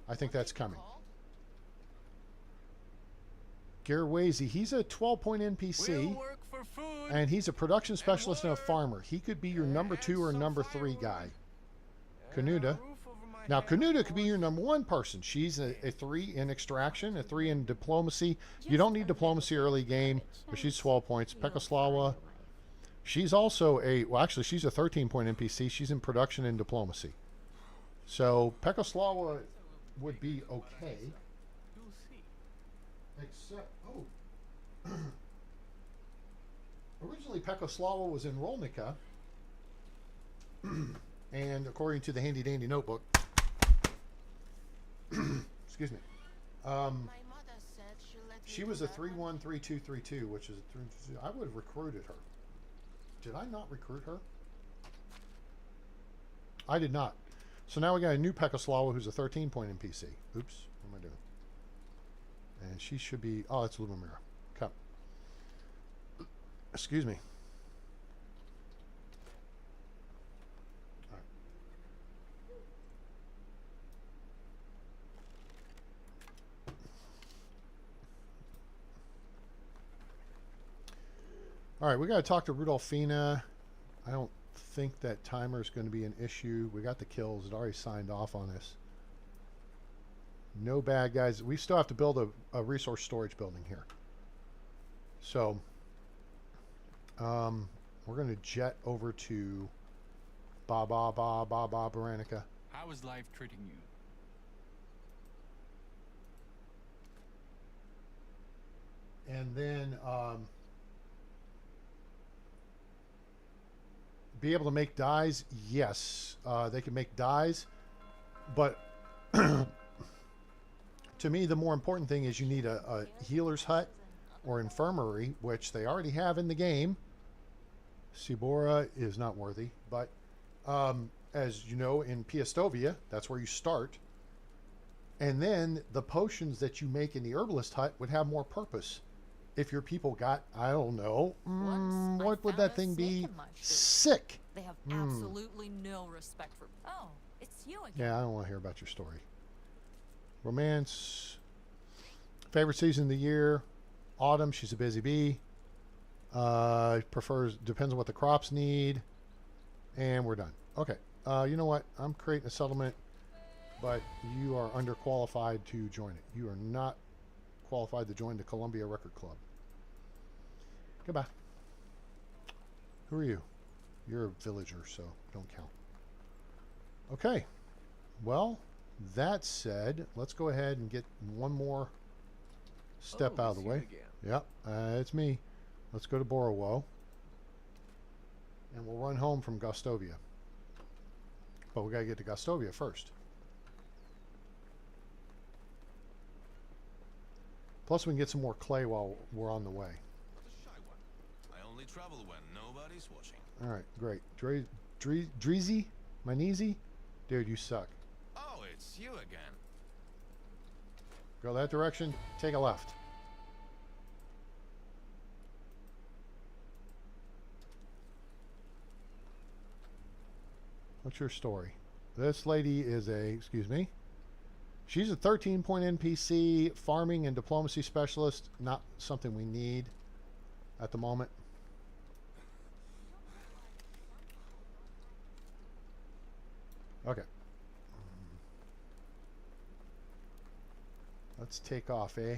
I think that's coming. Gerwazy, he's a 12-point NPC, We'll work for food. and he's a production specialist and a farmer. He could be your number 2 or number 3 guy. Canuta. Now, Canuta could be your number 1 person. She's a 3 in extraction, a 3 in diplomacy. You don't need diplomacy early game, but she's 12 points. Pekoslawa, she's also well, actually, she's a 13-point NPC. She's in production and diplomacy. So, Pekoslawa would be okay. You'll see. Except, originally Pekoslawa was in Rolnica, and according to the handy dandy notebook, excuse me, My mother said she'll let she me was do a that 3-1-3-2-3-2, which is a 3. I would have recruited her. Did I not recruit her? I did not. So now we got a new Pekoslawa who's a 13-point NPC. Oops, what am I doing? And she should be... Oh, it's Lumamira. Come. Excuse me. All right. All right, we got to talk to Rudolfina. I don't think that timer is going to be an issue. We got the kills. It already signed off on this. No bad guys. We still have to build a resource storage building here. So, we're going to jet over to Baranica. How is life treating you? And then be able to make dyes. Yes, they can make dyes, but to me the more important thing is you need a healer's hut or infirmary, which they already have in the game. Sibora is not worthy, but as you know, in Piastovia, that's where you start. And then the potions that you make in the herbalist hut would have more purpose. If your people got, I don't know, Once I what would found that a thing be? snake in my shoe. Sick. They have absolutely no respect for. Oh, it's you again. Yeah, I don't want to hear about your story. Romance. Favorite season of the year. Autumn. She's a busy bee. Depends on what the crops need. And we're done. Okay. You know what? I'm creating a settlement, but you are underqualified to join it. You are not qualified to join the Columbia Record Club. Goodbye. Who are you? You're a villager, so don't count. Okay. Well, that said, let's go ahead and get one more step out of the way. Yep, it's me. Let's go to Borowo. And we'll run home from Gustovia. But we got to get to Gustovia first. Plus, we can get some more clay while we're on the way. The shy one. I only travel when nobody's watching. All right, great. Dreezy? Maneezy? Dude, you suck. Oh, it's you again. Go that direction, take a left. What's your story? This lady is excuse me, she's a 13-point NPC, farming and diplomacy specialist. Not something we need at the moment. Okay. Let's take off, eh?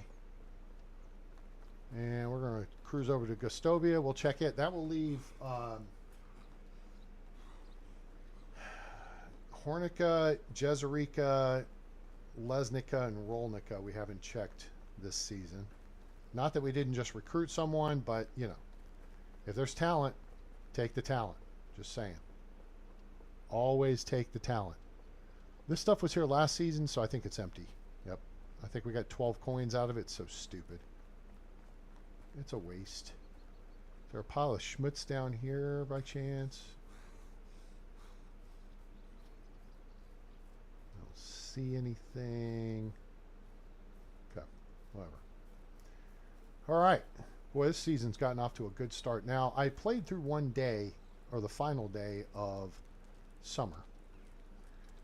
And we're going to cruise over to Gustovia. We'll check it. That will leave Hornica, Jezerica, Lesnica, and Rolnica we haven't checked this season. Not that we didn't just recruit someone, but, you know, if there's talent, take the talent. Just saying. Always take the talent. This stuff was here last season, so I think it's empty. Yep. I think we got 12 coins out of it. So stupid. It's a waste. Is there a pile of schmutz down here by chance? I don't see anything. Okay. Whatever. All right. Boy, this season's gotten off to a good start. Now, I played through one day, or the final day of summer.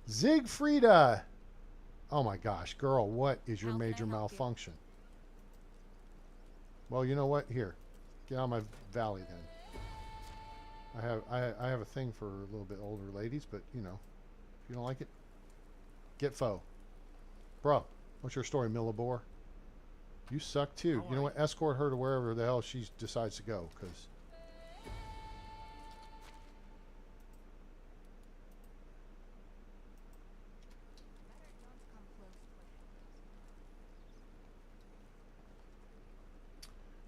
Siegfrieda! Oh my gosh, girl, what is your major malfunction? Well, you know what? Here, get out of my valley then. I have a thing for a little bit older ladies, but you know, if you don't like it, get foe. Bro, what's your story, Millibor? You suck too. You know what? Escort her to wherever the hell she decides to go, because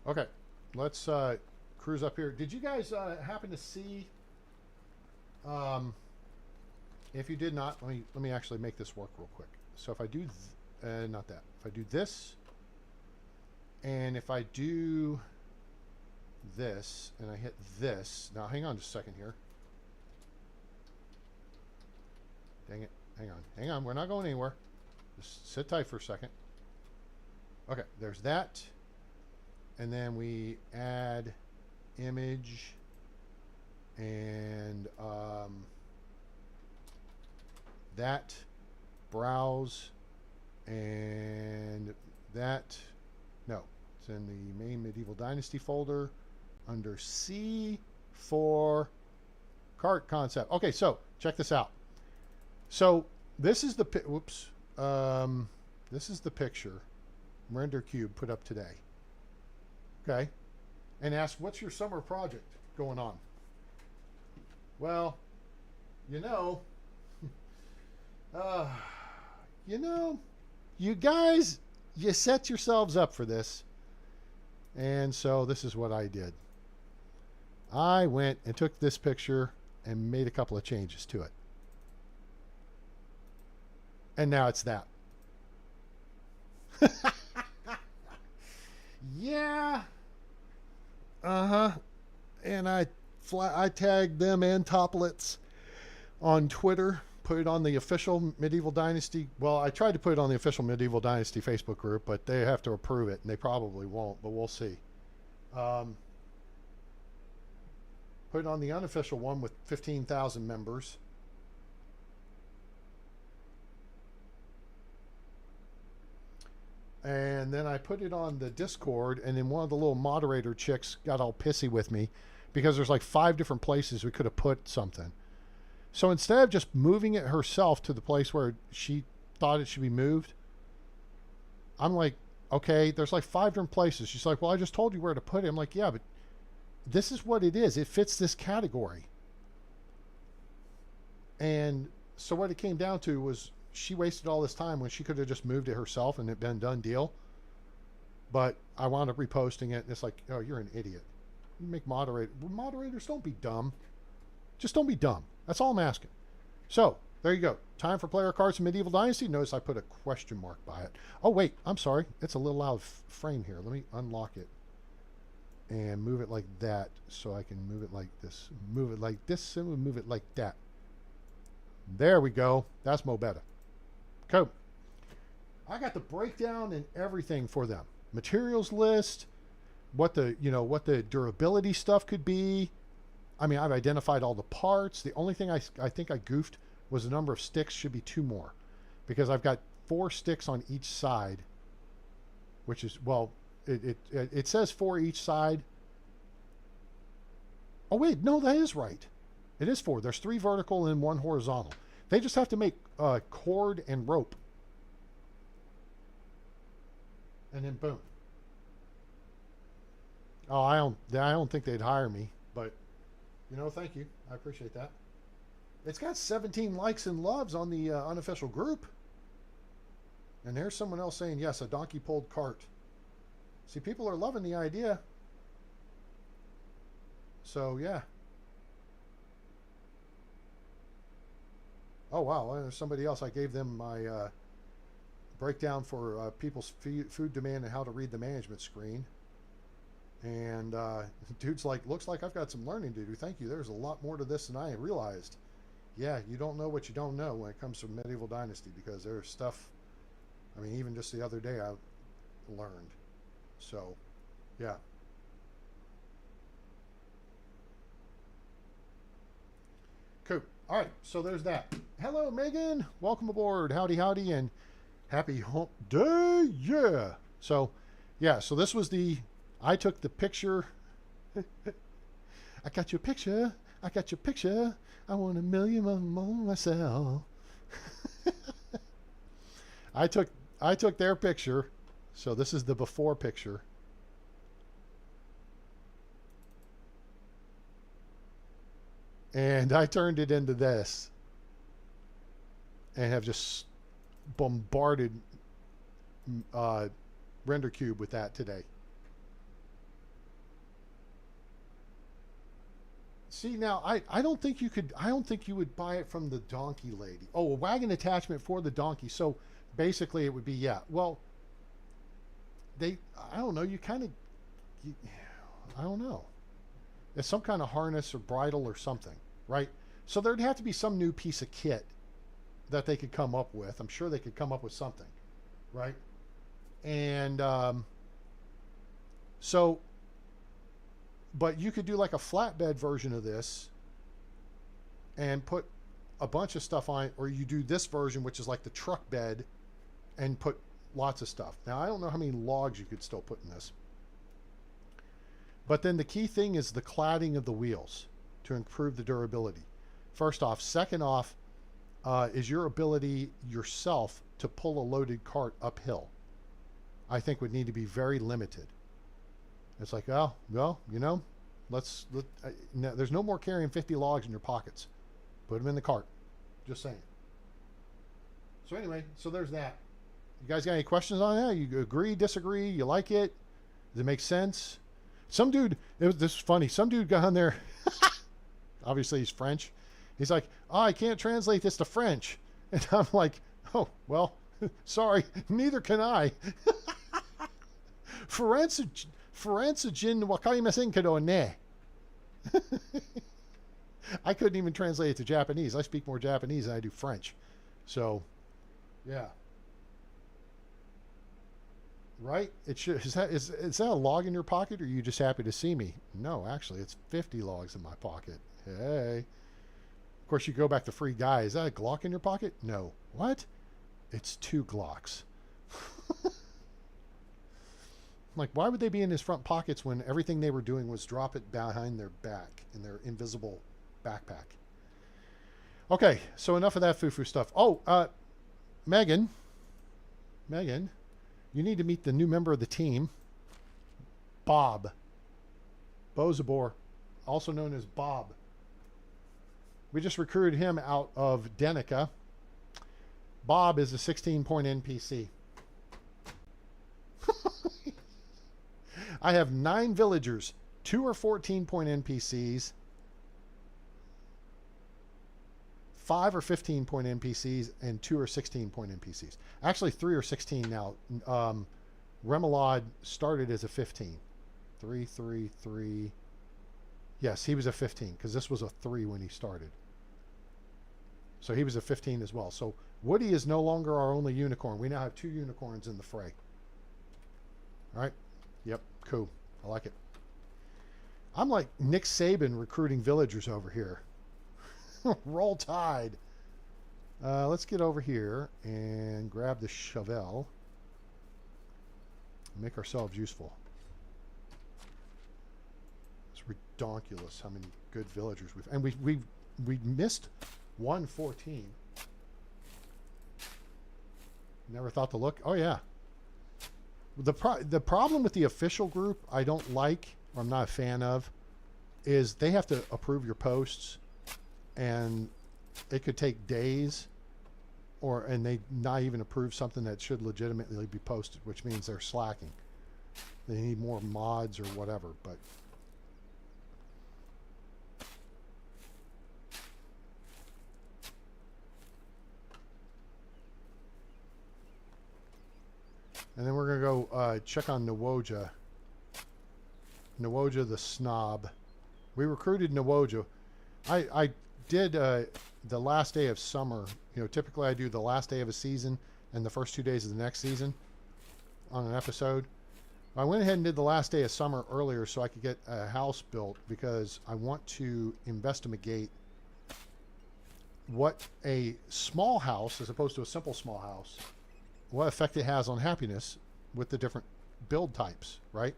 okay, let's cruise up here. Did you guys happen to see? If you did not, let me actually make this work real quick. So if I do, not that. If I do this, and if I do this, and I hit this. Now, hang on just a second here. Dang it! Hang on. We're not going anywhere. Just sit tight for a second. Okay, there's that. And then we add image and that, browse, and that, no, it's in the main Medieval Dynasty folder under C for cart concept. Okay, so check this out. So this is the this is the picture Render Cube put up today. Okay, and ask, what's your summer project going on? Well, you know, you guys, you set yourselves up for this. And so this is what I did. I went and took this picture and made a couple of changes to it. And now it's that. Yeah. Uh-huh. And I tagged them and Toplets on Twitter, put it on the official Medieval Dynasty. Well, I tried to put it on the official Medieval Dynasty Facebook group, but they have to approve it, and they probably won't, but we'll see. Put it on the unofficial one with 15,000 members. And then I put it on the Discord, and then one of the little moderator chicks got all pissy with me because there's like 5 different places we could have put something. So instead of just moving it herself to the place where she thought it should be moved, I'm like, okay, there's like 5 different places. She's like, well, I just told you where to put it. I'm like, yeah, but this is what it is. It fits this category. And so what it came down to was she wasted all this time when she could have just moved it herself and it been done deal. But I wound up reposting it, and it's like, oh, you're an idiot. You make moderators, don't be dumb. Just don't be dumb. That's all I'm asking. So there you go. Time for player cards in Medieval Dynasty. Notice I put a question mark by it. Oh wait, I'm sorry. It's a little out of frame here. Let me unlock it and move it like that, so I can move it like this. Move it like this, and we'll move it like that. There we go. That's mo better. Cool. I got the breakdown and everything for them. Materials list, what the durability stuff could be. I mean, I've identified all the parts. The only thing I think I goofed was the number of sticks. Should be 2 more, because I've got 4 sticks on each side, which is, well, it says 4 each side. Oh wait, no, that is right. It is 4. There's 3 vertical and 1 horizontal. They just have to make cord and rope. And then boom. Oh, I don't think they'd hire me, but thank you. I appreciate that. It's got 17 likes and loves on the unofficial group. And there's someone else saying, yes, a donkey pulled cart. See, people are loving the idea. So, yeah. Oh, wow. There's somebody else. I gave them my breakdown for people's food demand and how to read the management screen. And dude's like, looks like I've got some learning to do. Thank you. There's a lot more to this than I realized. Yeah, you don't know what you don't know when it comes to Medieval Dynasty, because there's stuff, I mean, even just the other day I learned. So, yeah. Cool. All right, so there's that. Hello, Megan. Welcome aboard. Howdy, howdy, and happy hump day. Yeah. So, yeah, so this was I took the picture. I got your picture. I got your picture. I want a million of them on myself. I took their picture. So this is the before picture. And I turned it into this. And have just bombarded RenderCube with that today. See, now I don't think you would buy it from the donkey lady. Oh, a wagon attachment for the donkey. So basically it would be, yeah. Well, I don't know, I don't know. It's some kind of harness or bridle or something, right? So there'd have to be some new piece of kit that they could come up with. I'm sure they could come up with something, right? And but you could do like a flatbed version of this and put a bunch of stuff on it, or you do this version, which is like the truck bed, and put lots of stuff. Now, I don't know how many logs you could still put in this. But then the key thing is the cladding of the wheels to improve the durability. First off. Second off is your ability yourself to pull a loaded cart uphill. I think would need to be very limited. It's like, oh, well, there's no more carrying 50 logs in your pockets. Put them in the cart. Just saying. So anyway, so there's that. You guys got any questions on that? You agree, disagree? You like it? Does it make sense? Some dude, this is funny. Some dude got on there. Obviously, he's French. He's like, oh, I can't translate this to French. And I'm like, oh, well, sorry, neither can I. Forensigen wakarimasen kedo ne. I couldn't even translate it to Japanese. I speak more Japanese than I do French. So, yeah. Right? Is that a log in your pocket, or are you just happy to see me? No, actually, it's 50 logs in my pocket. Hey. Of course, you go back to free guy. Is that a Glock in your pocket? No. What? It's 2 Glocks. Like, why would they be in his front pockets when everything they were doing was drop it behind their back in their invisible backpack? Okay, so enough of that foo-foo stuff. Oh, Megan, you need to meet the new member of the team, Bob. Bozabor, also known as Bob. We just recruited him out of Denica. Bob is a 16-point NPC. I have 9 villagers. 2 are 14-point NPCs. 5 are 15-point NPCs, and 2 are 16-point NPCs. Actually, 3 are 16 now. Remoulade started as a 15. 3, 3, 3. Yes, he was a 15 because this was a 3 when he started. So he was a 15 as well. So Woody is no longer our only unicorn. We now have 2 unicorns in the fray. All right. Yep. Cool. I like it. I'm like Nick Saban recruiting villagers over here. Roll Tide. Let's get over here and grab the shovel. Make ourselves useful. It's redonkulous how many good villagers we've... And we missed 114. Never thought to look. Oh, yeah. The problem with the official group I don't like, or I'm not a fan of, is they have to approve your posts, and it could take days, and they not even approve something that should legitimately be posted, which means they're slacking. They need more mods or whatever, but... And then we're going to go check on Nawoja. Nawoja the snob. We recruited Nawoja. I did the last day of summer. You know, typically I do the last day of a season and the first 2 days of the next season on an episode. I went ahead and did the last day of summer earlier so I could get a house built because I want to investigate what a small house, as opposed to a simple small house, what effect it has on happiness with the different build types, right?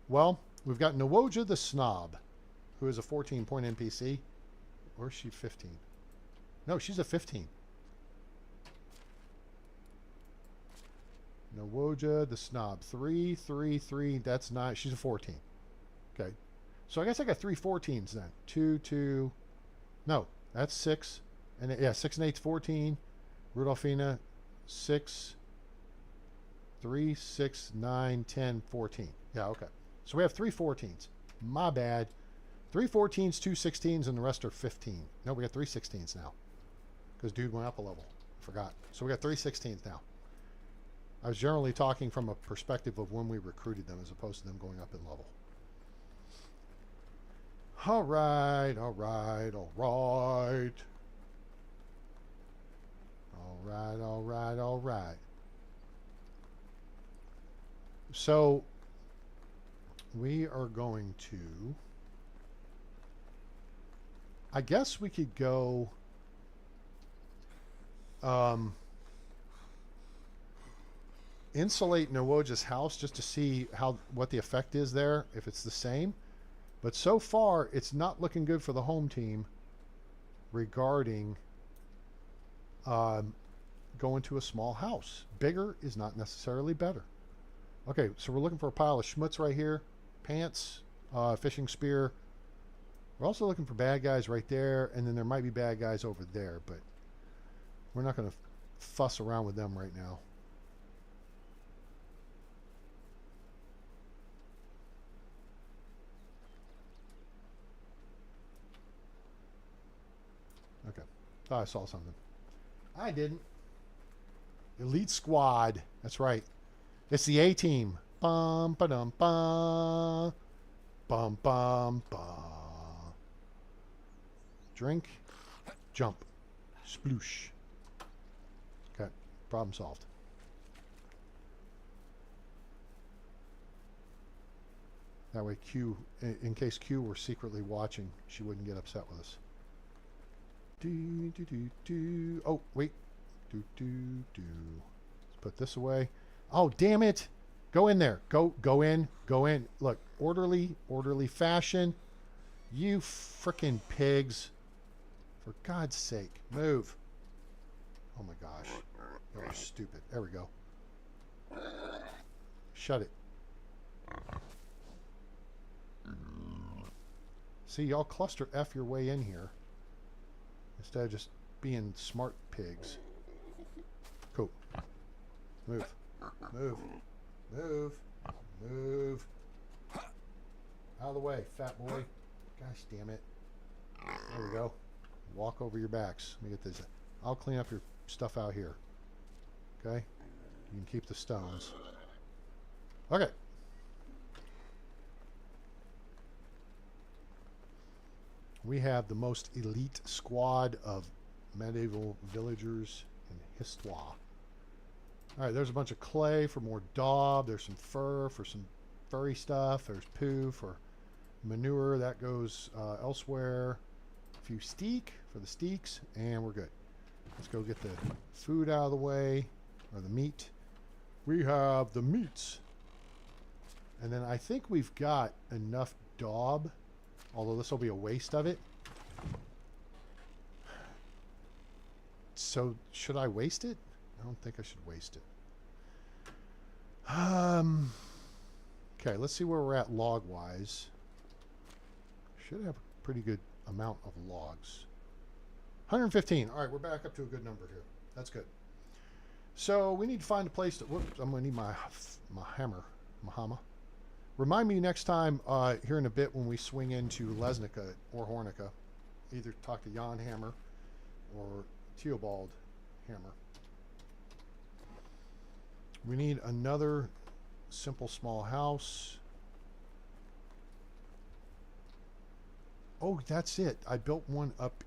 Well, we've got Nawoja the snob, who is a 14-point NPC. Or is she 15? No, she's a 15. Nawoja the snob. 3, 3, 3. That's 9. She's a 14. Okay. So I guess I got 3 14s then. 2, 2. No, that's 6. And yeah, 6 and 8's 14. Rudolphina, 6, 3, 6, 9, 10, 14. Yeah, okay. So we have 3 14s. My bad. 3 14s, 2 16s, and the rest are 15. No, we got 3 16s now. Because dude went up a level. Forgot. So we got 3 16s now. I was generally talking from a perspective of when we recruited them as opposed to them going up in level. All right, all right, all right. All right, all right, all right. So we are going to... I guess we could go... insulate Nawoja's house just to see what the effect is there, if it's the same. But so far, it's not looking good for the home team regarding going to a small house. Bigger is not necessarily better. Okay, so we're looking for a pile of schmutz right here. Pants, fishing spear. We're also looking for bad guys right there, and then there might be bad guys over there, but we're not going to fuss around with them right now. Okay. Thought I saw something. I didn't. Elite Squad. That's right. It's the A-Team. Bum, ba-dum, bum. Bum, bum, bum. Drink. Jump. Sploosh. Okay. Problem solved. That way Q, in case Q were secretly watching, she wouldn't get upset with us. Do, do, do, do. Oh, wait. Do, do, do. Let's put this away. Oh, damn it. Go in there. Go in. Go in. Look, orderly fashion. You frickin' pigs. For God's sake, move. Oh my gosh. That was stupid. There we go. Shut it. See, y'all cluster F your way in here instead of just being smart pigs. Cool. Move. Move. Move. Move. Out of the way, fat boy. Gosh damn it. There we go. Walk over your backs. Let me get this. I'll clean up your stuff out here. Okay? You can keep the stones. Okay. We have the most elite squad of medieval villagers in histoire. Alright, there's a bunch of clay for more daub. There's some fur for some furry stuff. There's poo for manure. That goes elsewhere. A few steak for the steaks. And we're good. Let's go get the food out of the way. Or the meat. We have the meats. And then I think we've got enough daub. Although this will be a waste of it. So, should I waste it? I don't think I should waste it. Okay, let's see where we're at log-wise. Should have a pretty good amount of logs. 115. All right, we're back up to a good number here. That's good. So, we need to find a place to... Whoops, I'm going to need my hammer. My hammer. Remind me next time here in a bit when we swing into Lesnica or Hornica. Either talk to Jan Hammer or Theobald Hammer. We need another simple small house. Oh, that's it. I built one up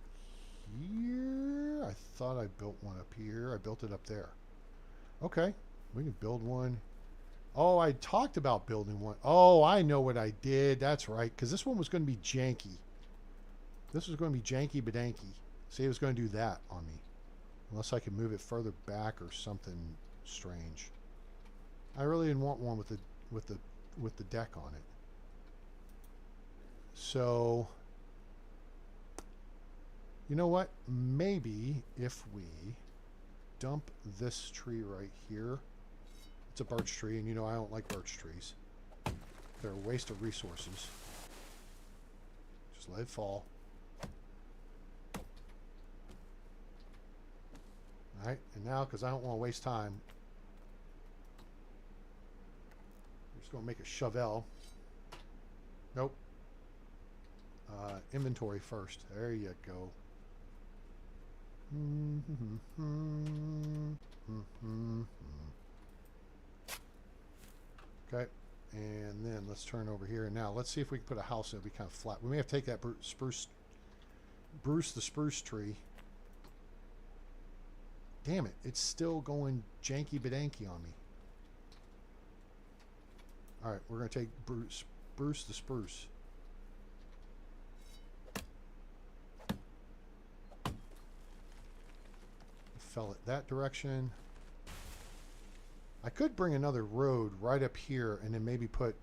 here. I thought I built one up here. I built it up there. Okay. We can build one. Oh, I talked about building one. Oh, I know what I did. That's right. Because this one was going to be janky. This was going to be janky badanky. See, it was going to do that on me. Unless I could move it further back or something strange. I really didn't want one with the deck on it. So, you know what? Maybe if we dump this tree right here. It's a birch tree, and you know I don't like birch trees. They're a waste of resources. Just let it fall. Alright, and now, because I don't want to waste time, I'm just going to make a shovel. Nope. Inventory first. There you go. Okay, and then let's turn over here. Now, let's see if we can put a house that'll be kind of flat. We may have to take that Bruce the spruce tree. Damn it, it's still going janky badanky on me. Alright, we're going to take Bruce the spruce. Fell it that direction. I could bring another road right up here and then maybe put...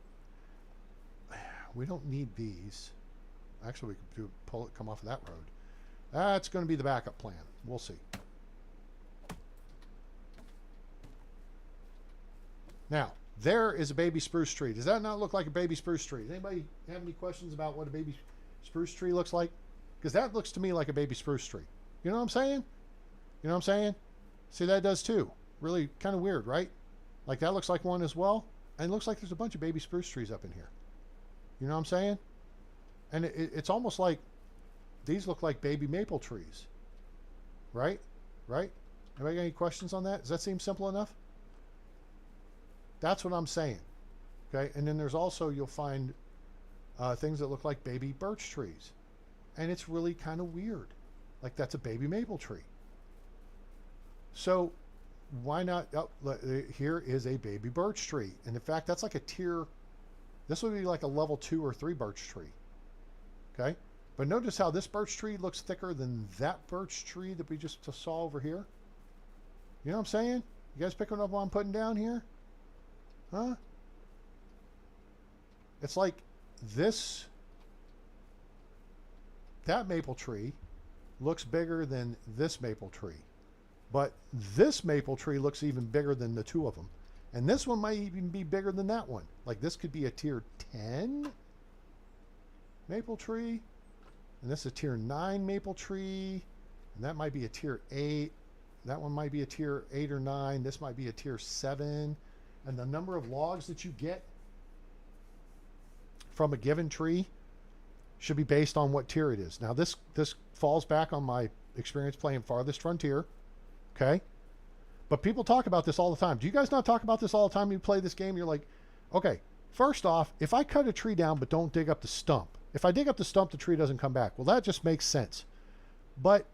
We don't need these. Actually, we could pull it, come off of that road. That's going to be the backup plan. We'll see. Now, there is a baby spruce tree. Does that not look like a baby spruce tree? Does anybody have any questions about what a baby spruce tree looks like? Because that looks to me like a baby spruce tree. You know what I'm saying? You know what I'm saying? See, that does too. Really kind of weird, right? Like that looks like one as well. And it looks like there's a bunch of baby spruce trees up in here. You know what I'm saying? And it's almost like these look like baby maple trees. Right? Right? Anybody got any questions on that? Does that seem simple enough? That's what I'm saying. Okay? And then there's also, you'll find things that look like baby birch trees. And it's really kind of weird. Like that's a baby maple tree. So why not? Oh, here is a baby birch tree. And in fact, that's like a tier. This would be like a level 2 or 3 birch tree. Okay. But notice how this birch tree looks thicker than that birch tree that we just saw over here. You know what I'm saying? You guys picking up what I'm putting down here? Huh? It's like this, that maple tree looks bigger than this maple tree. But this maple tree looks even bigger than the two of them. And this one might even be bigger than that one. Like this could be a tier 10 maple tree. And this is a tier 9 maple tree. And that might be a tier 8. That one might be a tier 8 or 9. This might be a tier 7. And the number of logs that you get from a given tree should be based on what tier it is. Now this falls back on my experience playing Farthest Frontier. Okay? But people talk about this all the time. Do you guys not talk about this all the time when you play this game? You're like, okay, first off, if I cut a tree down but don't dig up the stump, if I dig up the stump, the tree doesn't come back. Well, that just makes sense. But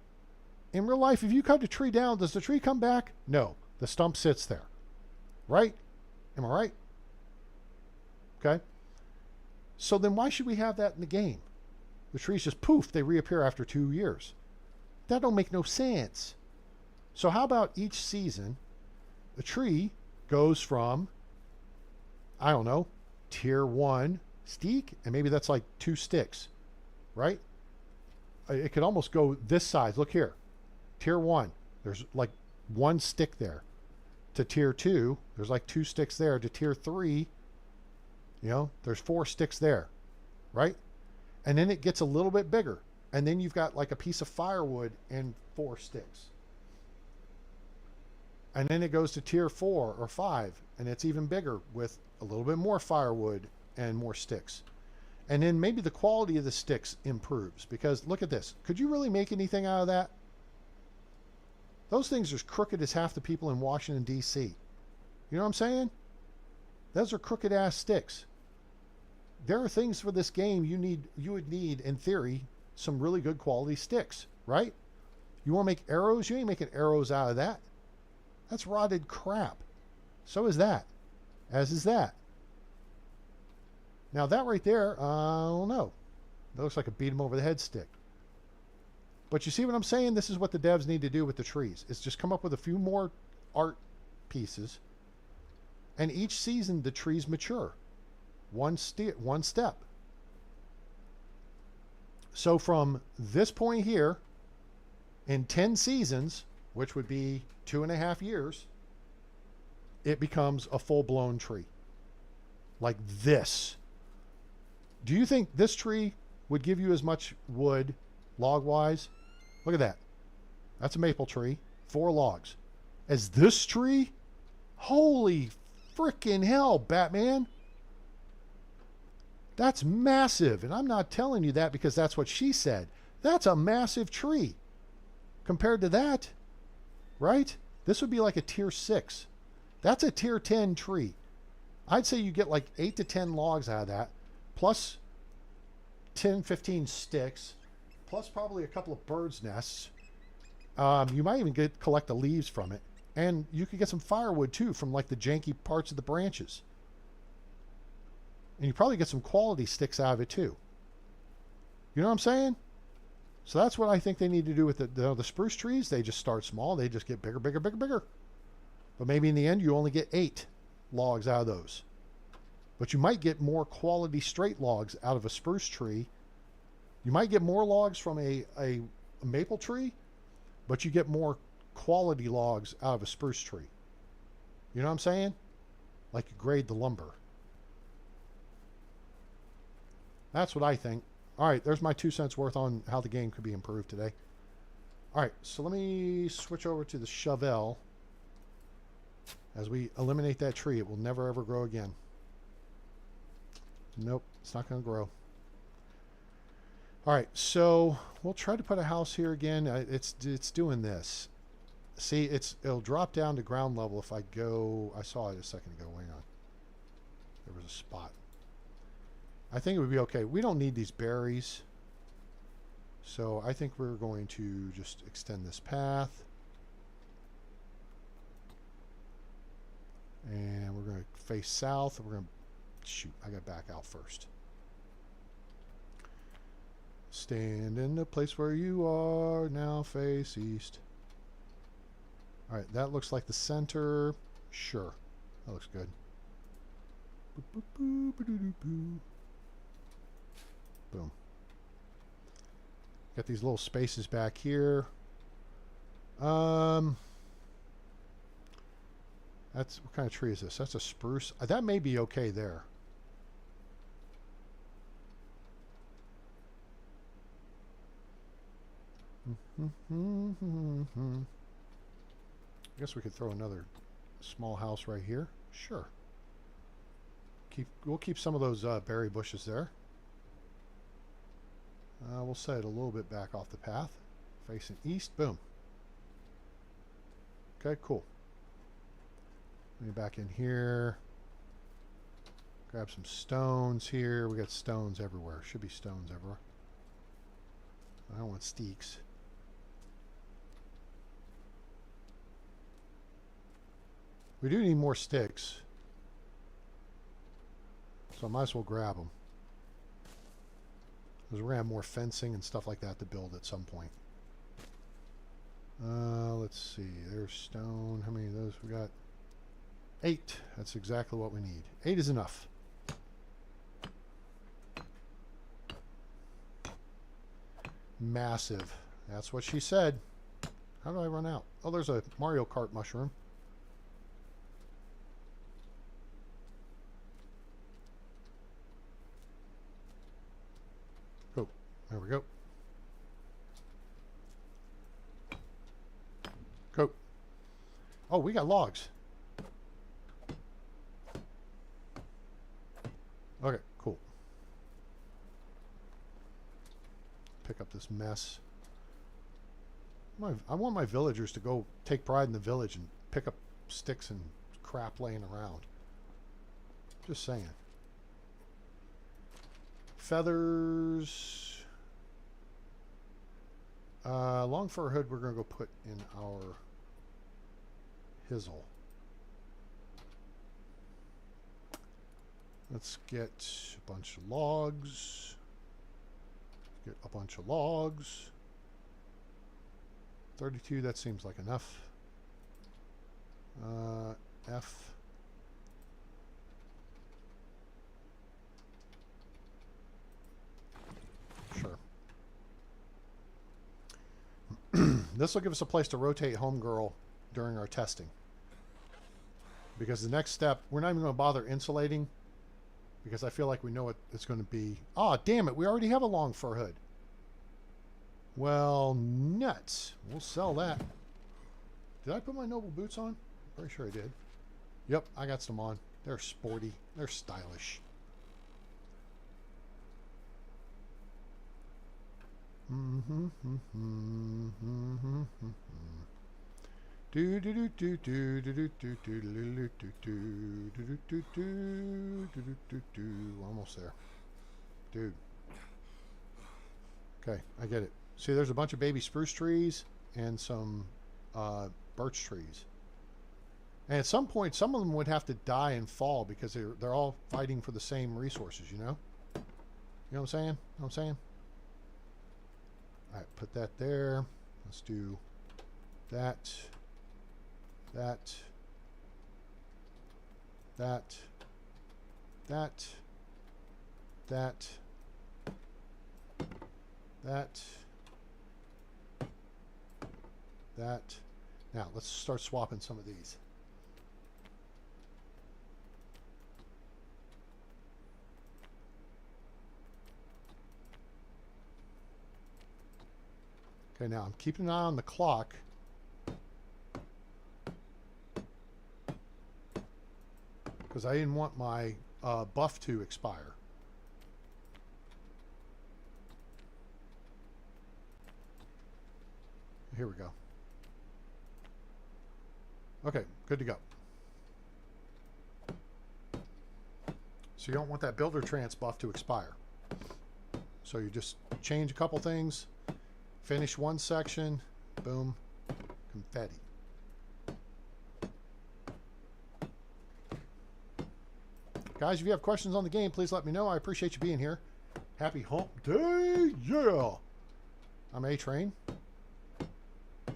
in real life, if you cut a tree down, does the tree come back? No. The stump sits there. Right? Am I right? Okay? So then why should we have that in the game? The trees just poof, they reappear after 2 years. That don't make no sense. So how about each season, the tree goes from, I don't know, tier 1 steak, and maybe that's like 2 sticks, right? It could almost go this size. Look here. Tier 1, there's like 1 stick there. To tier 2, there's like 2 sticks there. To tier 3, you know, there's 4 sticks there, right? And then it gets a little bit bigger. And then you've got like a piece of firewood and 4 sticks. And then it goes to tier 4 or 5, and it's even bigger with a little bit more firewood and more sticks. And then maybe the quality of the sticks improves, because look at this. Could you really make anything out of that? Those things are as crooked as half the people in Washington, D.C. You know what I'm saying? Those are crooked ass sticks. There are things for this game you would need, in theory, some really good quality sticks, right? You want to make arrows? You ain't making arrows out of that. That's rotted crap. So is that. As is that. Now that right there, I don't know. That looks like a beat 'em over the head stick. But you see what I'm saying? This is what the devs need to do with the trees. Is just come up with a few more art pieces. And each season the trees mature. One step. So from this point here, in 10 seasons, which would be 2.5 years, it becomes a full-blown tree. Like this. Do you think this tree would give you as much wood, log-wise? Look at that. That's a maple tree. 4 logs. As this tree? Holy frickin' hell, Batman. That's massive. And I'm not telling you that because that's what she said. That's a massive tree. Compared to that, right? This would be like a tier 6. That's a tier 10 tree. I'd say you get like 8 to 10 logs out of that, plus 10, 15 sticks, plus probably a couple of birds' nests. You might even collect the leaves from it. And you could get some firewood too from like the janky parts of the branches. And you probably get some quality sticks out of it too. You know what I'm saying? So that's what I think they need to do with the spruce trees. They just start small. They just get bigger, bigger, bigger, bigger. But maybe in the end you only get 8 logs out of those. But you might get more quality straight logs out of a spruce tree. You might get more logs from a maple tree, but you get more quality logs out of a spruce tree. You know what I'm saying? Like you grade the lumber. That's what I think. All right, there's my 2 cents worth on how the game could be improved today. All right, so let me switch over to the shovel. As we eliminate that tree, it will never ever grow again. Nope, it's not going to grow. All right, so we'll try to put a house here again. It's doing this. See, it'll drop down to ground level if I go. I saw it a second ago. Hang on. There was a spot. I think it would be okay. We don't need these berries. So I think we're going to just extend this path. And we're going to face south. We're going to shoot. I got to back out first. Stand in the place where you are. Now face east. All right, that looks like the center. Sure. That looks good. Boom. Got these little spaces back here. That's, what kind of tree is this? That's a spruce. That may be okay there. I guess we could throw another small house right here. Sure. We'll keep some of those berry bushes there. We'll set it a little bit back off the path, facing east. Boom. Okay, cool. Let me back in here. Grab some stones here. We got stones everywhere. Should be stones everywhere. I don't want steaks. We do need more sticks, so I might as well grab them. Because we're going to have more fencing and stuff like that to build at some point. Let's see. There's stone. How many of those we got? 8. That's exactly what we need. 8 is enough. Massive. That's what she said. How do I run out? Oh, there's a Mario Kart mushroom. Oh, there we go. Go. Oh, we got logs. Okay, cool. Pick up this mess. I want my villagers to go take pride in the village and pick up sticks and crap laying around. Just saying. Feathers. Long fur hood we're going to go put in our hizzle. Let's get a bunch of logs. Get a bunch of logs. 32, that seems like enough. F. Sure. This will give us a place to rotate homegirl during our testing. Because the next step, we're not even going to bother insulating. Because I feel like we know what it's going to be. Ah, damn it. We already have a long fur hood. Well, nuts. We'll sell that. Did I put my noble boots on? Pretty sure I did. Yep, I got some on. They're sporty. They're stylish. Do do do do do do do do do do do do do do do do do. Almost there, dude. Okay, I get it. See, there's a bunch of baby spruce trees and some birch trees. And at some point, some of them would have to die and fall because they're all fighting for the same resources. You know. You know what I'm saying? You know what I'm saying? All right, put that there. Let's do that. That, that, that, that, that, that. Now, let's start swapping some of these. Okay, now I'm keeping an eye on the clock. Because I didn't want my buff to expire. Here we go. Okay, good to go. So you don't want that builder trance buff to expire. So you just change a couple things, finish one section, boom, confetti. Guys, if you have questions on the game, please let me know. I appreciate you being here. Happy Hump Day, yeah! I'm A-Train.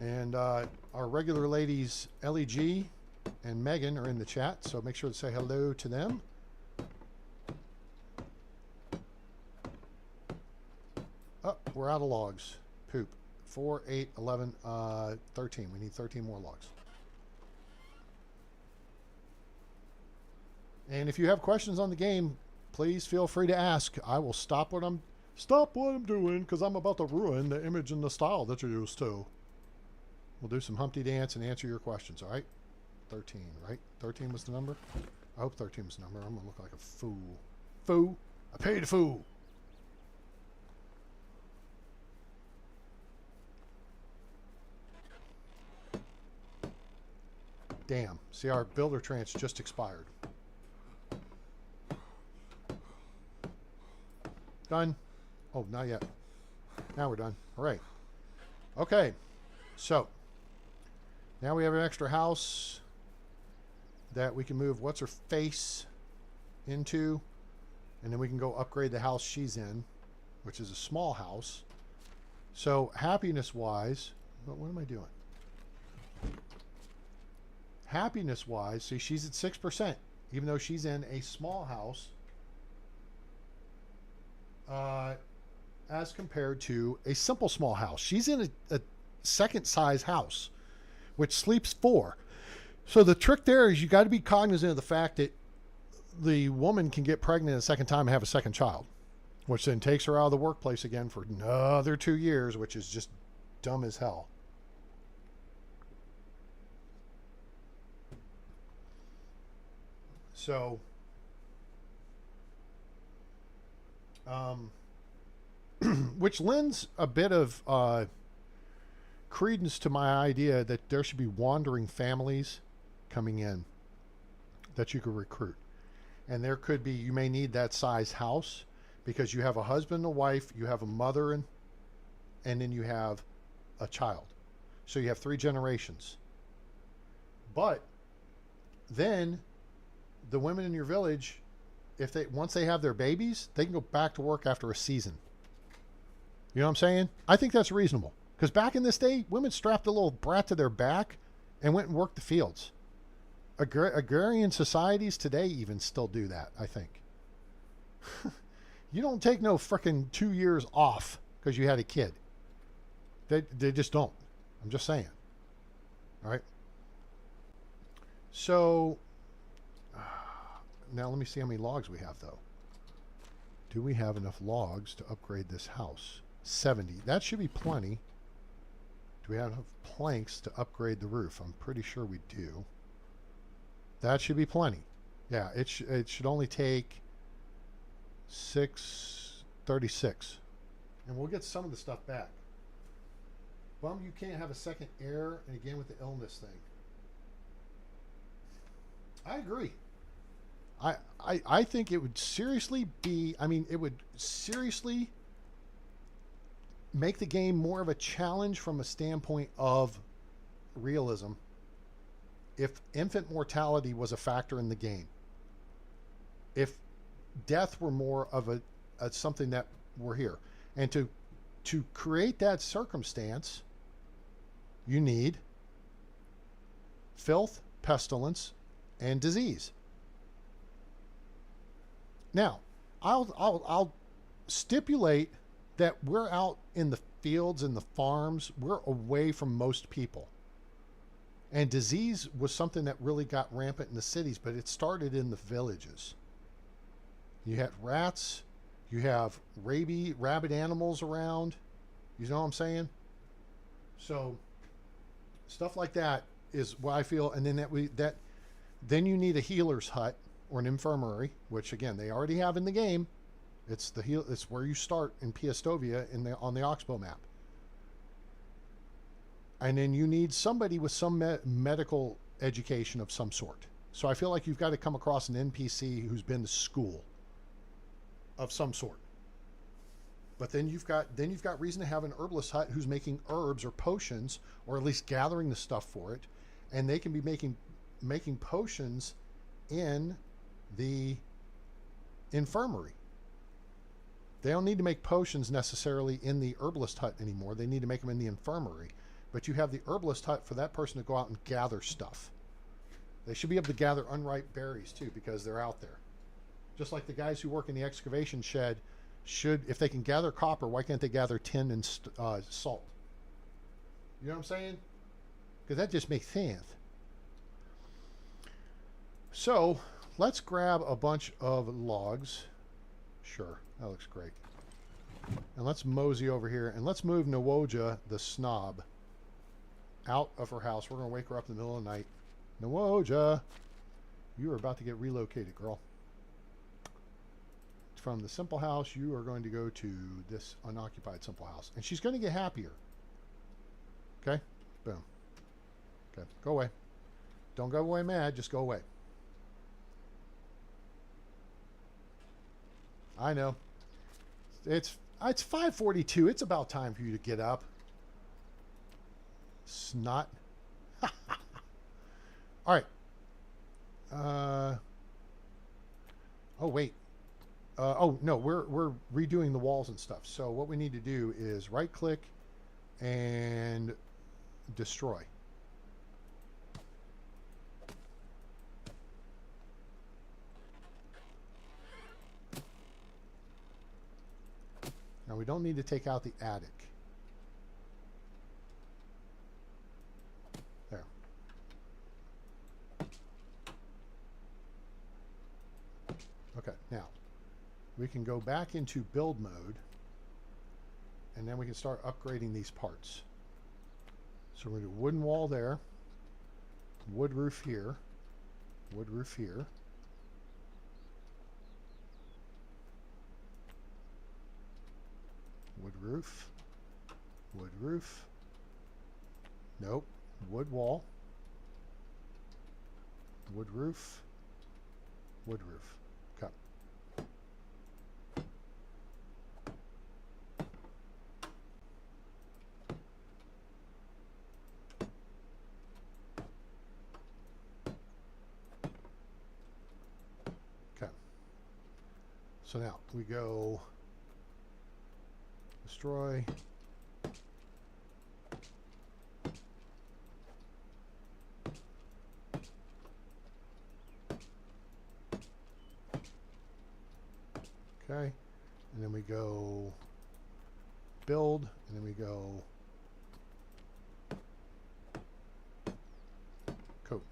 And our regular ladies, Ellie G and Megan, are in the chat, so make sure to say hello to them. Oh, we're out of logs. poop. 4, 8, 11, 13. We need 13 more logs. And if you have questions on the game, please feel free to ask. I will stop what I'm doing because I'm about to ruin the image and the style that you're used to. We'll do some Humpty Dance and answer your questions, all right? 13, right? 13 was the number? I hope 13 was the number. I'm going to look like a fool. Fool? I paid a fool. Damn. See, our builder trance just expired. Done. Oh, not yet. Now we're done. All right. Okay. So, now we have an extra house that we can move what's her face into, and then we can go upgrade the house she's in, which is a small house. So, happiness-wise, what am I doing? Happiness-wise, see, she's at 6%, even though she's in a small house, as compared to a simple small house. She's in a second size house, which sleeps 4. So the trick there is you got to be cognizant of the fact that the woman can get pregnant a second time and have a second child, which then takes her out of the workplace again for another 2 years, which is just dumb as hell. So, which lends a bit of credence to my idea that there should be wandering families coming in that you could recruit. And there could be, you may need that size house because you have a husband, a wife, you have a mother, and then you have a child. So you have 3 generations. But then the women in your village, if they once they have their babies, they can go back to work after a season. You know what I'm saying? I think that's reasonable. Because back in this day, women strapped a little brat to their back and went and worked the fields. Agrarian societies today even still do that, I think. You don't take no frickin' 2 years off because you had a kid. They just don't. I'm just saying. All right? So, now let me see how many logs we have, though. Do we have enough logs to upgrade this house? 70. That should be plenty. Do we have enough planks to upgrade the roof? I'm pretty sure we do. That should be plenty. Yeah, it should only take 636. And we'll get some of the stuff back. Bum, you can't have a second heir, and again with the illness thing. I agree. I think it would seriously be, I mean, it would seriously make the game more of a challenge from a standpoint of realism if infant mortality was a factor in the game. If death were more of a something that were here. And to create that circumstance, you need filth, pestilence, and disease. Now, I'll stipulate that we're out in the fields and the farms. We're away from most people. And disease was something that really got rampant in the cities, but it started in the villages. You had rats, you have rabid animals around. You know what I'm saying? So stuff like that is what I feel. And then then you need a healer's hut or an infirmary, which again they already have in the game. It's where you start in Piastovia on the Oxbow map. And then you need somebody with some medical education of some sort. So I feel like you've got to come across an NPC who's been to school of some sort. But then you've got reason to have an herbalist hut who's making herbs or potions, or at least gathering the stuff for it, and they can be making potions in the infirmary. They don't need to make potions necessarily in the herbalist hut anymore. They need to make them in the infirmary. But you have the herbalist hut for that person to go out and gather stuff. They should be able to gather unripe berries too, because they're out there. Just like the guys who work in the excavation shed if they can gather copper, why can't they gather tin and salt? You know what I'm saying? Because that just makes sense. So let's grab a bunch of logs. Sure, that looks great. And let's mosey over here and let's move Nawoja, the snob, out of her house. We're going to wake her up in the middle of the night. Nawoja, you are about to get relocated, girl. From the simple house, you are going to go to this unoccupied simple house. And she's going to get happier. Okay? Boom. Okay, go away. Don't go away mad, just go away. I know. It's 5:42. It's about time for you to get up. Snot. All right. Oh wait. Oh no, we're redoing the walls and stuff. So what we need to do is right click and destroy. Now we don't need to take out the attic. There. Okay, now we can go back into build mode and then we can start upgrading these parts. So we're going to do wooden wall there, wood roof here, wood roof here. Wood roof, wood roof, nope, wood wall, wood roof, wood roof. Okay. Okay. So now we go destroy. Okay, and then we go build, and then we go coat.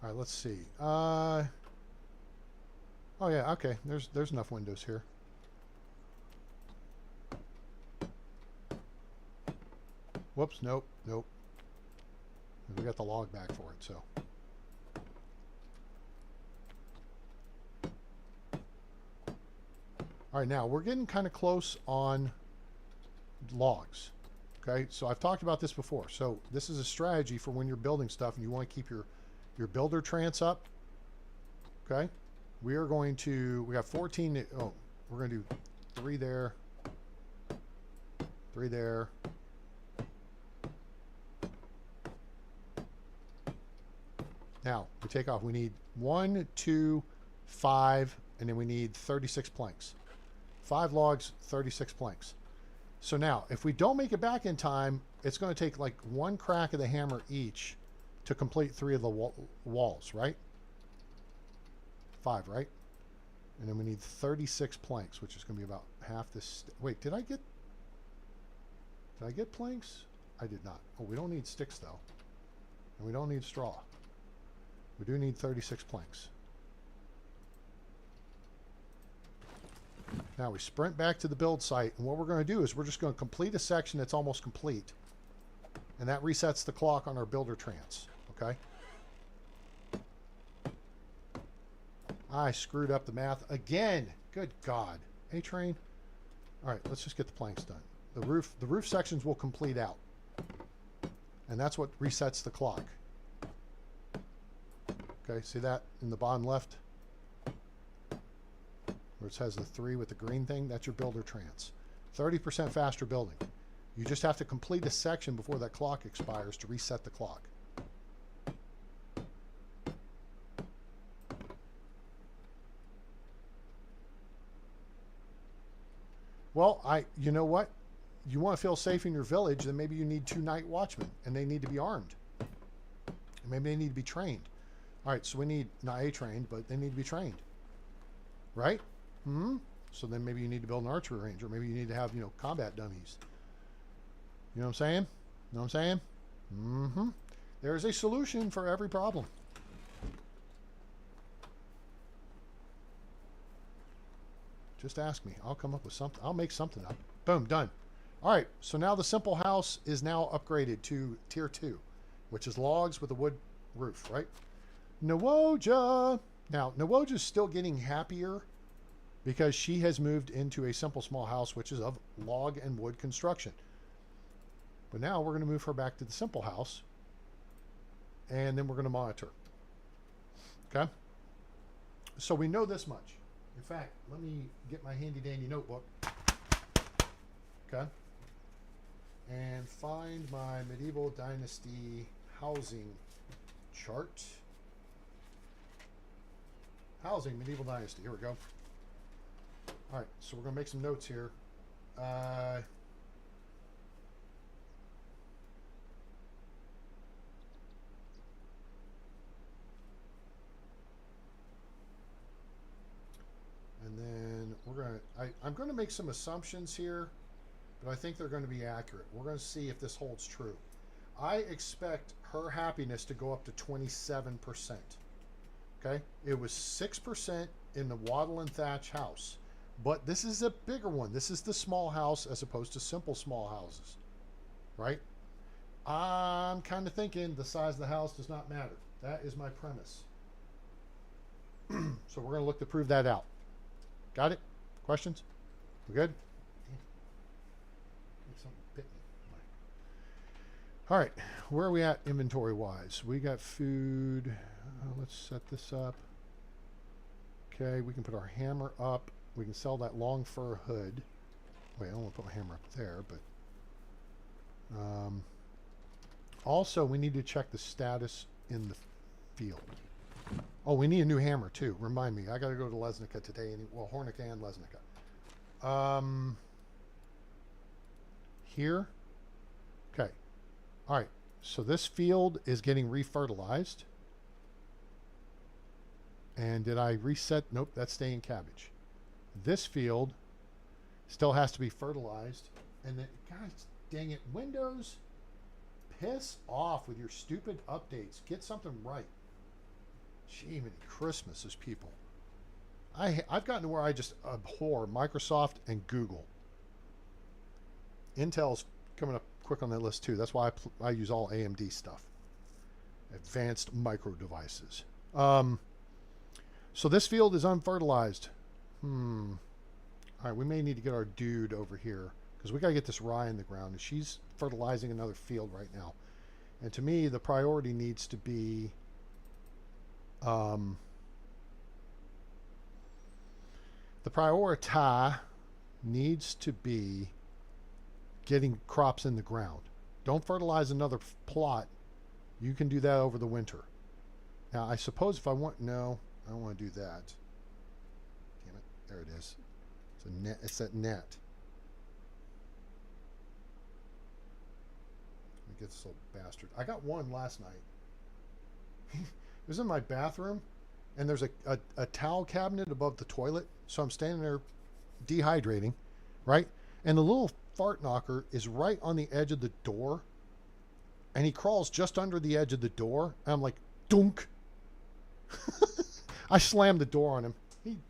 All right, let's see. Oh yeah, okay. There's enough windows here. Whoops, nope. We got the log back for it, so. All right, now we're getting kind of close on logs. Okay, so I've talked about this before. So this is a strategy for when you're building stuff and you want to keep your builder trance up. Okay. We are going to, we got 14, oh, we're going to do 3 there, 3 there. Now, we take off, we need 1, 2, 5, and then we need 36 planks. 5 logs, 36 planks. So now, if we don't make it back in time, it's going to take like 1 crack of the hammer each to complete 3 of the walls, right? 5, right? And then we need 36 planks, which is going to be about half this. Wait, did I get planks? I did not. Oh, we don't need sticks though. And we don't need straw. We do need 36 planks. Now we sprint back to the build site, and what we're going to do is we're just going to complete a section that's almost complete. And that resets the clock on our builder trance, okay? I screwed up the math again. Good God. A-train. All right, let's just get the planks done. The roof sections will complete out. And that's what resets the clock. Okay, see that in the bottom left? Where it says the 3 with the green thing? That's your builder trance. 30% faster building. You just have to complete a section before that clock expires to reset the clock. Well, you know what? You want to feel safe in your village, then maybe you need 2 night watchmen, and they need to be armed. And maybe they need to be trained. All right, so we need not A-trained, but they need to be trained, right? Hmm. So then maybe you need to build an archery range, or maybe you need to have, you know, combat dummies. You know what I'm saying? You know what I'm saying? Mm-hmm. There's a solution for every problem. Just ask me. I'll come up with something. I'll make something up. Boom, done. All right, so now the simple house is now upgraded to tier 2, which is logs with a wood roof, right? Nawoja. Now, Nawoja's still getting happier because she has moved into a simple small house, which is of log and wood construction. But now we're going to move her back to the simple house, and then we're going to monitor. Okay? So we know this much. In fact, let me get my handy dandy notebook. Okay? And find my medieval dynasty housing chart. Housing, medieval dynasty. Here we go. All right, so we're going to make some notes here. And then we're going to, I'm going to make some assumptions here, but I think they're going to be accurate. We're going to see if this holds true. I expect her happiness to go up to 27%. Okay? It was 6% in the wattle and thatch house, but this is a bigger one. This is the small house as opposed to simple small houses, right? I'm kind of thinking the size of the house does not matter. That is my premise. So we're going to look to prove that out. Got it? Questions? We good? Something bit me. All right, where are we at inventory wise? We got food. Let's set this up. Okay, we can put our hammer up. We can sell that long fur hood. Wait, I don't want to put my hammer up there, but also we need to check the status in the field. Oh, we need a new hammer too. Remind me, I got to go to Lesnica today. Well, Hornica and Lesnica. Here. Okay. All right. So this field is getting refertilized. And did I reset? Nope, that's staying cabbage. This field still has to be fertilized. And then, guys, dang it, Windows, piss off with your stupid updates. Get something right. Gee, many Christmases, people. I've gotten to where I just abhor Microsoft and Google. Intel's coming up quick on that list too. That's why I use all AMD stuff. Advanced micro devices. So this field is unfertilized. All right, we may need to get our dude over here because we got to get this rye in the ground. And she's fertilizing another field right now. And to me, the priority needs to be the priority needs to be getting crops in the ground. Don't fertilize another plot. You can do that over the winter. Now, I suppose if I want, no, I don't want to do that. Damn it, there it is. It's a net. It's that net. Let me get this little bastard. I got one last night. It was in my bathroom, and there's a towel cabinet above the toilet. So I'm standing there dehydrating, right? And the little fart knocker is right on the edge of the door. And he crawls just under the edge of the door. And I'm like, dunk. I slammed the door on him.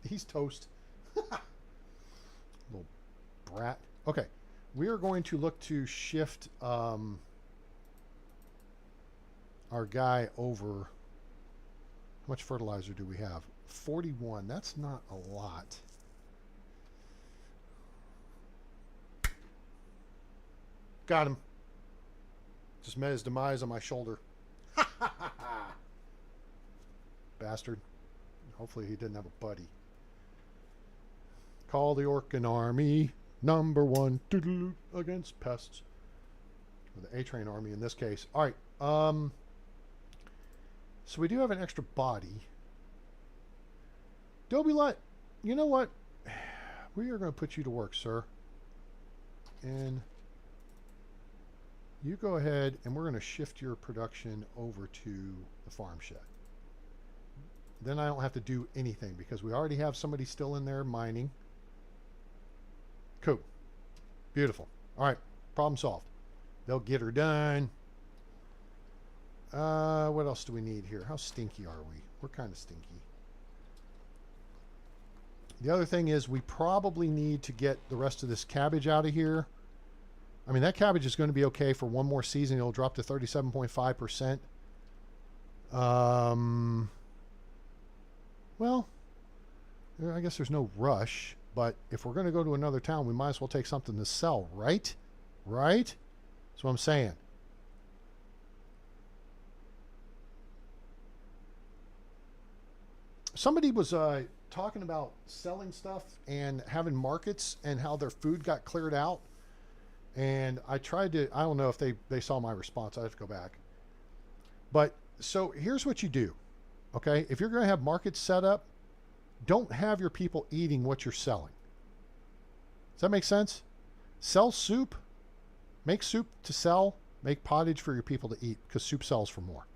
He's toast. Little brat. Okay. We are going to look to shift our guy over. How much fertilizer do we have? 41. That's not a lot. Got him. Just met his demise on my shoulder. Bastard. Hopefully he didn't have a buddy. Call the Orcan army. #1 against pests. Or the A-Train army in this case. All right. So we do have an extra body. Dobilot, you know what? We are going to put you to work, sir. And you go ahead and we're going to shift your production over to the farm shed. then I don't have to do anything because we already have somebody still in there mining. Cool. Beautiful. All right. Problem solved. They'll get her done. What else do we need here? How stinky are we? We're kind of stinky. The other thing is we probably need to get the rest of this cabbage out of here. I mean, that cabbage is going to be okay for one more season. It'll drop to 37.5%. Well, I guess there's no rush, but if we're going to go to another town, we might as well take something to sell, right? Right? That's what I'm saying. Somebody was talking about selling stuff and having markets and how their food got cleared out. And I tried to, I don't know if they saw my response. I have to go back. But so here's what you do. Okay. If you're going to have markets set up, don't have your people eating what you're selling. Does that make sense? Sell soup, make soup to sell, make pottage for your people to eat because soup sells for more.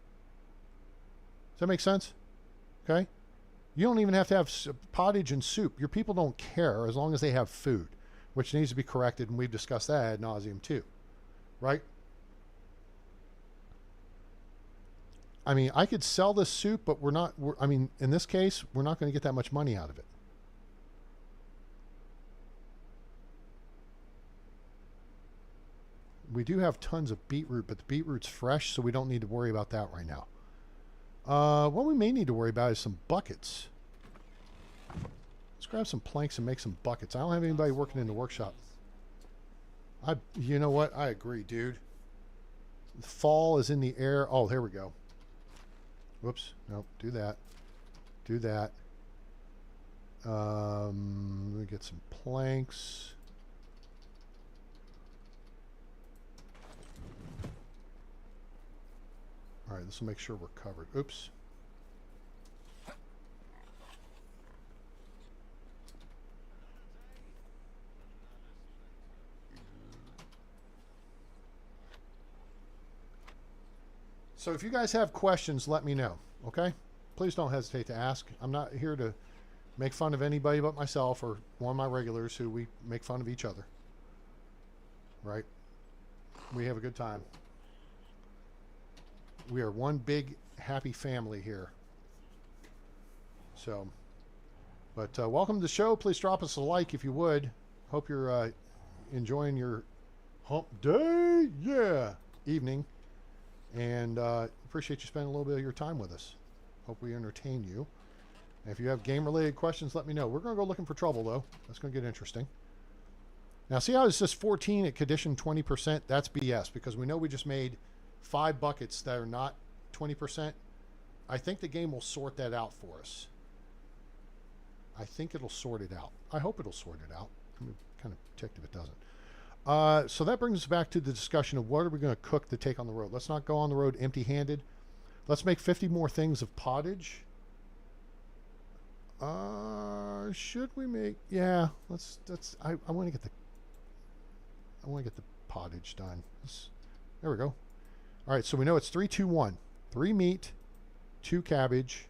Does that make sense? Okay. You don't even have to have pottage and soup. Your people don't care as long as they have food, which needs to be corrected, and we've discussed that ad nauseum too, right? I mean, I could sell this soup, but I mean, in this case, we're not going to get that much money out of it. We do have tons of beetroot, but the beetroot's fresh, so we don't need to worry about that right now. What we may need to worry about is some buckets. Let's grab some planks and make some buckets. I don't have anybody working in the workshop. You know what? I agree, dude. Fall is in the air. Oh, there we go. Whoops. Nope. Do that. Do that. Let me get some planks. All right, this will make sure we're covered. Oops. So if you guys have questions, let me know, okay? Please don't hesitate to ask. I'm not here to make fun of anybody but myself or one of my regulars who we make fun of each other, right? We have a good time. We are one big happy family here. So, but welcome to the show. Please drop us a like if you would. Hope you're enjoying your hump day, evening. And appreciate you spending a little bit of your time with us. Hope we entertain you. And if you have game-related questions, let me know. We're going to go looking for trouble, though. That's going to get interesting. Now, see how it says 14 at condition 20%? That's BS, because we know we just made 5 buckets that are not 20%. I think the game will sort that out for us. I think it'll sort it out. I hope it'll sort it out. I'm kind of ticked if it doesn't. So that brings us back to the discussion of what are we going to cook to take on the road. Let's not go on the road empty-handed. Let's make 50 more things of pottage. Should we make? Yeah. I want to get the pottage done. There we go. All right. So we know it's 3, 2, 1. 3 meat, 2 cabbage,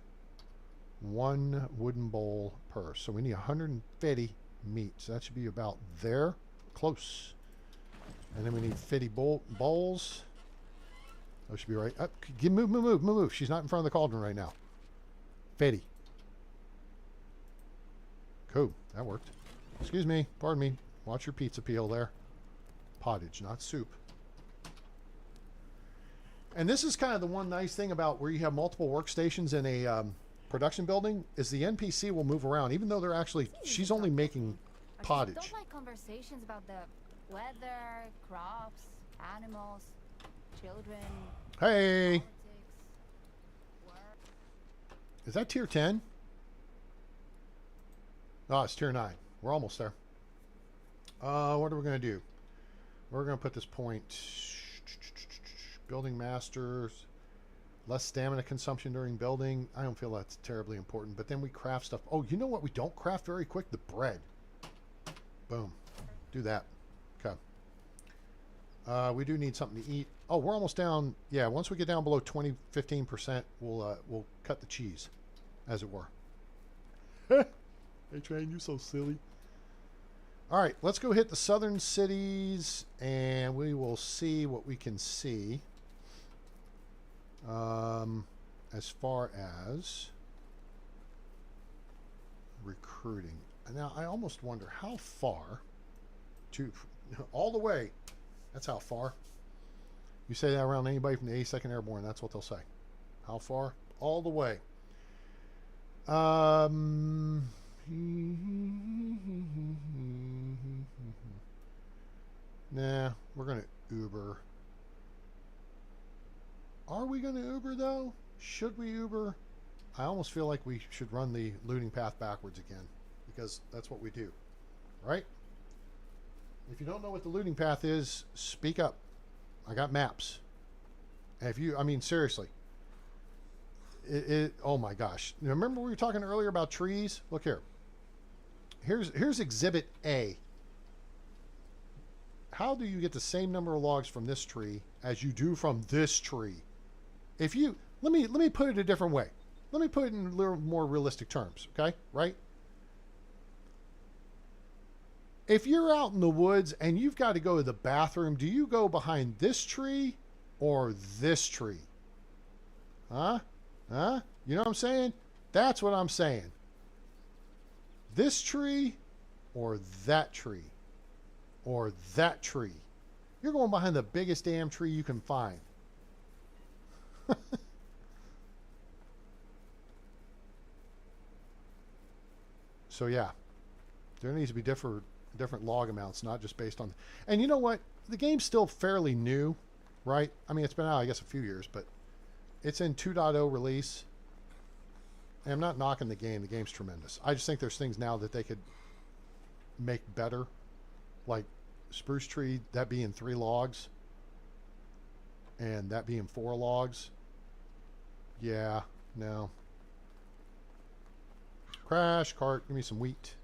1 wooden bowl per. So we need 150 meat. So that should be about there. Close. And then we need 50 bowls. That should be right. Up. Move. She's not in front of the cauldron right now. 50. Cool. That worked. Excuse me. Pardon me. Watch your pizza peel there. Pottage, not soup. And this is kind of the one nice thing about where you have multiple workstations in a production building is the NPC will move around, even though they're actually, she's only making pottage. Don't like conversations about the weather, crops, animals, children. Hey! Politics, work. Is that tier 10? Oh, it's tier 9. We're almost there. What are we going to do? We're going to put this point. Building masters. Less stamina consumption during building. I don't feel that's terribly important. But then we craft stuff. Oh, you know what we don't craft very quick? The bread. Boom. Do that. Okay. We do need something to eat. Oh, we're almost down. Yeah, once we get down below 15%, we'll cut the cheese. as it were. Hey, Train, you so silly. All right, let's go hit the southern cities, and we will see what we can see. As far as recruiting. Now, I almost wonder how far to... All the way. That's how far. You say that around anybody from the 82nd Airborne, that's what they'll say. How far? All the way. Nah, we're going to Uber. Are we going to Uber, though? Should we Uber? I almost feel like we should run the looting path backwards again, because that's what we do, right? If you don't know what the looting path is, speak up. I got maps. And if you, I mean, seriously. Oh my gosh. Remember we were talking earlier about trees? Look here. Here's Exhibit A. How do you get the same number of logs from this tree as you do from this tree? If you, let me put it a different way. Let me put it in a little more realistic terms, okay? Right? If you're out in the woods and you've got to go to the bathroom, do you go behind this tree or this tree? Huh? Huh? You know what I'm saying? That's what I'm saying. This tree or that tree or that tree. You're going behind the biggest damn tree you can find. So yeah, there needs to be different log amounts, not just based on... And you know what? The game's still fairly new, right? I mean, it's been out, I guess, a few years, but it's in 2.0 release. And I'm not knocking the game. The game's tremendous. I just think there's things now that they could make better. Like spruce tree, that being 3 logs. And that being 4 logs. Yeah, no. Crash cart, give me some wheat.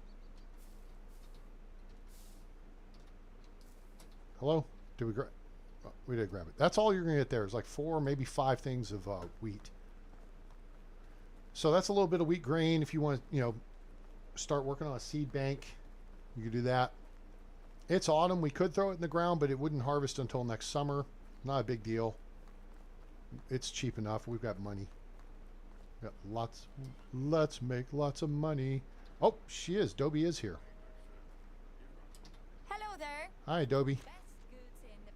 Hello? Did we grab? Oh, we did grab it. That's all you're gonna get there. Is like 4, maybe 5 things of wheat. So that's a little bit of wheat grain. If you want to, you know, start working on a seed bank, you could do that. It's autumn. We could throw it in the ground, but it wouldn't harvest until next summer. Not a big deal. It's cheap enough. We've got money. Got lots. Let's make lots of money. Oh, she is. Dobie is here. Hello there. Hi, Dobie. Best goods in the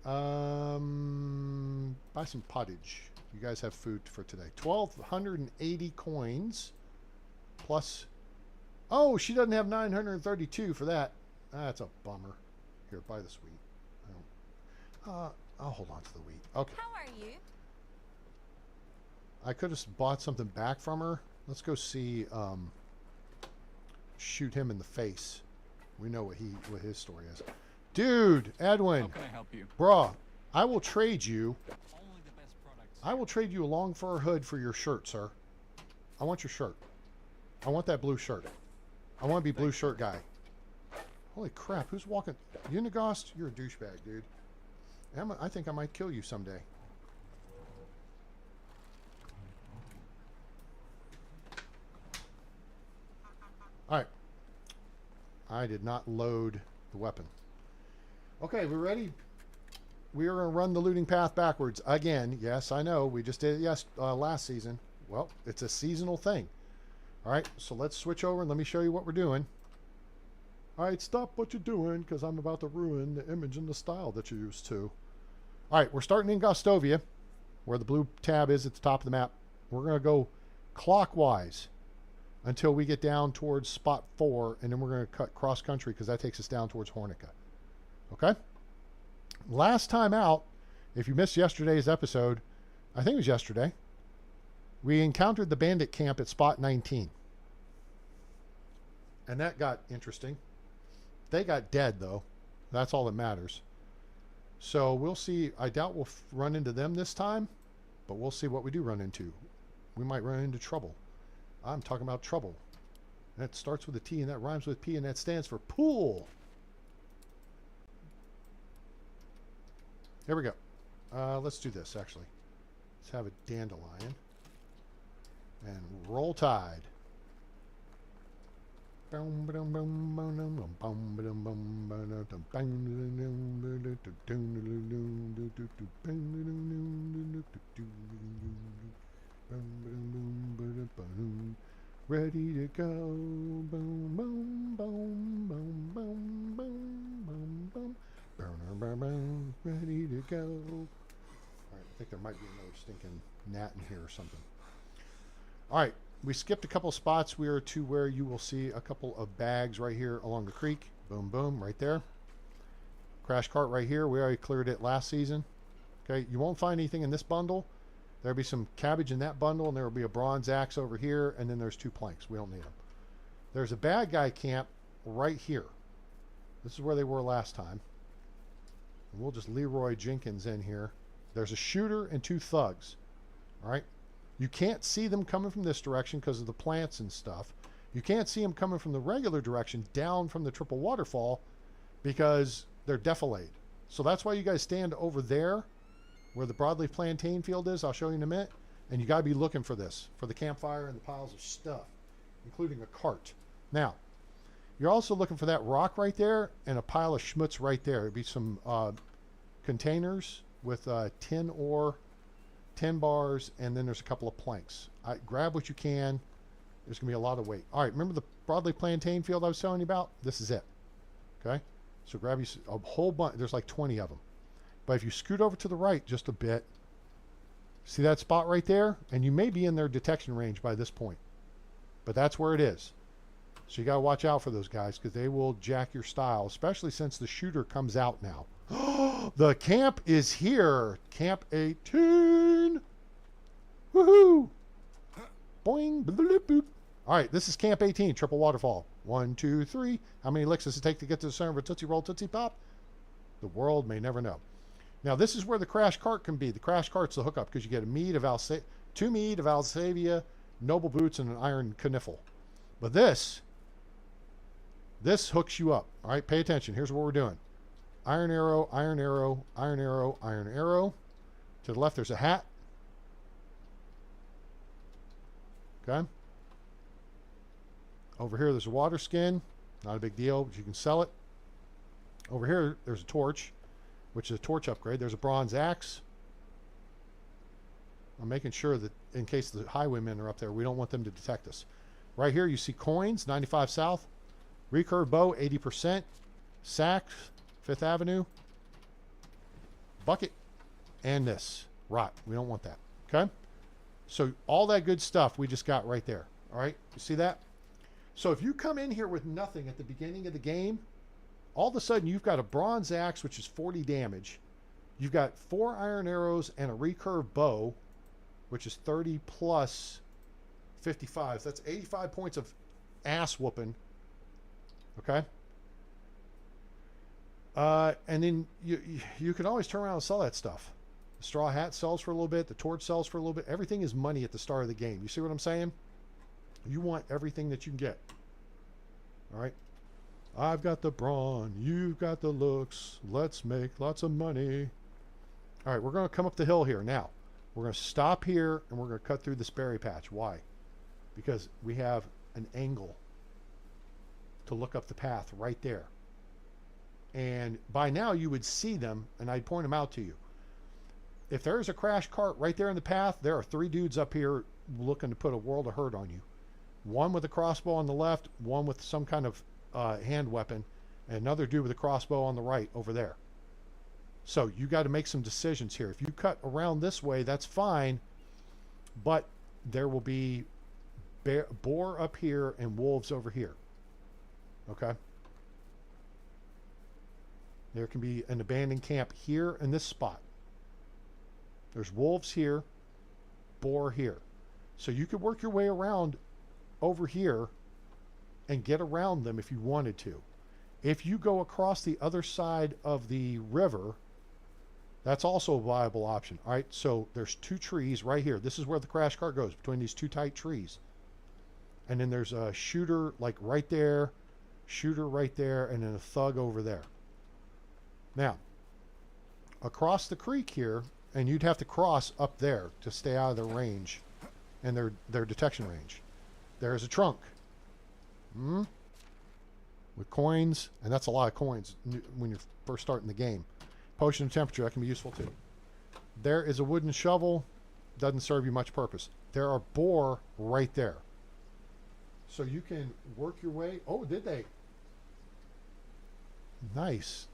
bottom. Buy some pottage. You guys have food for today. 1,280 coins. Plus... Oh, she doesn't have 932 for that. That's a bummer. Here, buy the sweet. I'll hold on to the wheat. Okay. How are you? I could have bought something back from her. Let's go see... shoot him in the face. We know what his story is. Dude, Edwin. How can I help you? Bruh, I will trade you... Only the best products. I will trade you a long fur hood for your shirt, sir. I want your shirt. I want that blue shirt. I want to be blue shirt guy. Holy crap, who's walking? Unigost, you're a douchebag, dude. I think I might kill you someday. Alright. I did not load the weapon. Okay, we ready? We are going to run the looting path backwards again. Yes, I know. We just did it last season. Well, it's a seasonal thing. Alright, so let's switch over and let me show you what we're doing. Alright, stop what you're doing because I'm about to ruin the image and the style that you're used to. Alright, we're starting in Gostovia, where the blue tab is at the top of the map. We're going to go clockwise until we get down towards spot 4, and then we're going to cut cross country because that takes us down towards Hornica. Okay? Last time out, if you missed yesterday's episode, I think it was yesterday, we encountered the bandit camp at spot 19. And that got interesting. They got dead, though. That's all that matters. So we'll see. I doubt we'll run into them this time, but we'll see what we do run into. We might run into trouble. I'm talking about trouble. That starts with a T and that rhymes with P and that stands for pool. Here we go. Let's do this, actually. Let's have a dandelion. And roll tide. Ready to go. Boom, boom, boom, boom, boom, boom, boom, boom. Ready to go. All right, I think there might be another stinking gnat in here or something. All right, we skipped a couple spots. We are to where you will see a couple of bags right here along the creek. Boom, boom, right there. Crash cart right here. We already cleared it last season. Okay, you won't find anything in this bundle. There'll be some cabbage in that bundle, and there will be a bronze axe over here, and then there's 2 planks. We don't need them. There's a bad guy camp right here. This is where they were last time. And we'll just Leroy Jenkins in here. There's a shooter and 2 thugs. All right. You can't see them coming from this direction because of the plants and stuff. You can't see them coming from the regular direction down from the triple waterfall because they're defilade. So that's why you guys stand over there where the broadleaf plantain field is. I'll show you in a minute. And you got to be looking for this, for the campfire and the piles of stuff, including a cart. Now, you're also looking for that rock right there and a pile of schmutz right there. It'd be some containers with tin ore, 10 bars, and then there's a couple of planks. Grab what you can. There's going to be a lot of weight. All right, remember the broadleaf plantain field I was telling you about? This is it. Okay? So grab you a whole bunch. There's like 20 of them. But if you scoot over to the right just a bit, see that spot right there? And you may be in their detection range by this point. But that's where it is. So you got to watch out for those guys because they will jack your style, especially since the shooter comes out now. The camp is here. Camp 18. Woohoo. Boing. Bloop, boop. All right, this is Camp 18, triple waterfall. 1, 2, 3. How many licks does it take to get to the center of a Tootsie Roll Tootsie Pop? The world may never know. Now, this is where the crash cart can be. The crash cart's the hookup because you get a mead of 2 mead of Alsavia, noble boots, and an iron kniffle. But this hooks you up. All right, pay attention. Here's what we're doing. Iron arrow, iron arrow, iron arrow, iron arrow. To the left, there's a hat. Okay. Over here, there's a water skin. Not a big deal, but you can sell it. Over here, there's a torch, which is a torch upgrade. There's a bronze axe. I'm making sure that in case the highwaymen are up there, we don't want them to detect us. Right here, you see coins, 95 South. Recurve bow, 80%. Sacks, 5th Avenue. Bucket. And this. Rot. We don't want that. Okay? So all that good stuff we just got right there. All right? You see that? So if you come in here with nothing at the beginning of the game, all of a sudden you've got a bronze axe, which is 40 damage. You've got 4 iron arrows and a recurve bow, which is 30 plus 55. So that's 85 points of ass whooping. Okay? And then you can always turn around and sell that stuff. The straw hat sells for a little bit. The torch sells for a little bit. Everything is money at the start of the game. You see what I'm saying? You want everything that you can get. All right? I've got the brawn. You've got the looks. Let's make lots of money. All right, we're going to come up the hill here. Now, we're going to stop here, and we're going to cut through this berry patch. Why? Because we have an angle to look up the path right there. And by now, you would see them, and I'd point them out to you. If there's a crash cart right there in the path, there are 3 dudes up here looking to put a world of hurt on you. One with a crossbow on the left, one with some kind of hand weapon, and another dude with a crossbow on the right over there. So you got to make some decisions here. If you cut around this way, that's fine, but there will be boar up here and wolves over here. Okay? There can be an abandoned camp here in this spot. There's wolves here, boar here. So you could work your way around over here and get around them if you wanted to. If you go across the other side of the river, that's also a viable option. All right, so there's 2 trees right here. This is where the crash cart goes, between these 2 tight trees. And then there's a shooter like right there, shooter right there, and then a thug over there. Now, across the creek here, and you'd have to cross up there to stay out of their range. and their detection range. There's a trunk. With coins, and that's a lot of coins when you're first starting the game. Potion of temperature, that can be useful too. There is a wooden shovel. Doesn't serve you much purpose. There are boar right there. So you can work your way. Oh, did they? Nice.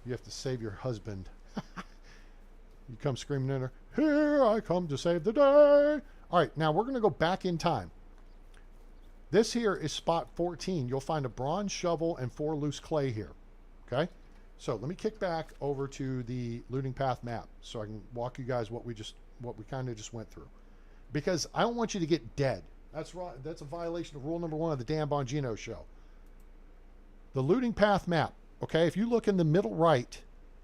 You have to save your husband. You come screaming in her, "Here I come to save the day." All right, now we're going to go back in time. This here is spot 14. You'll find a bronze shovel and 4 loose clay here. Okay? So let me kick back over to the looting path map so I can walk you guys what we kind of just went through. Because I don't want you to get dead. That's right. That's a violation of rule number 1 of the Dan Bongino show. The looting path map. Okay, if you look in the middle right,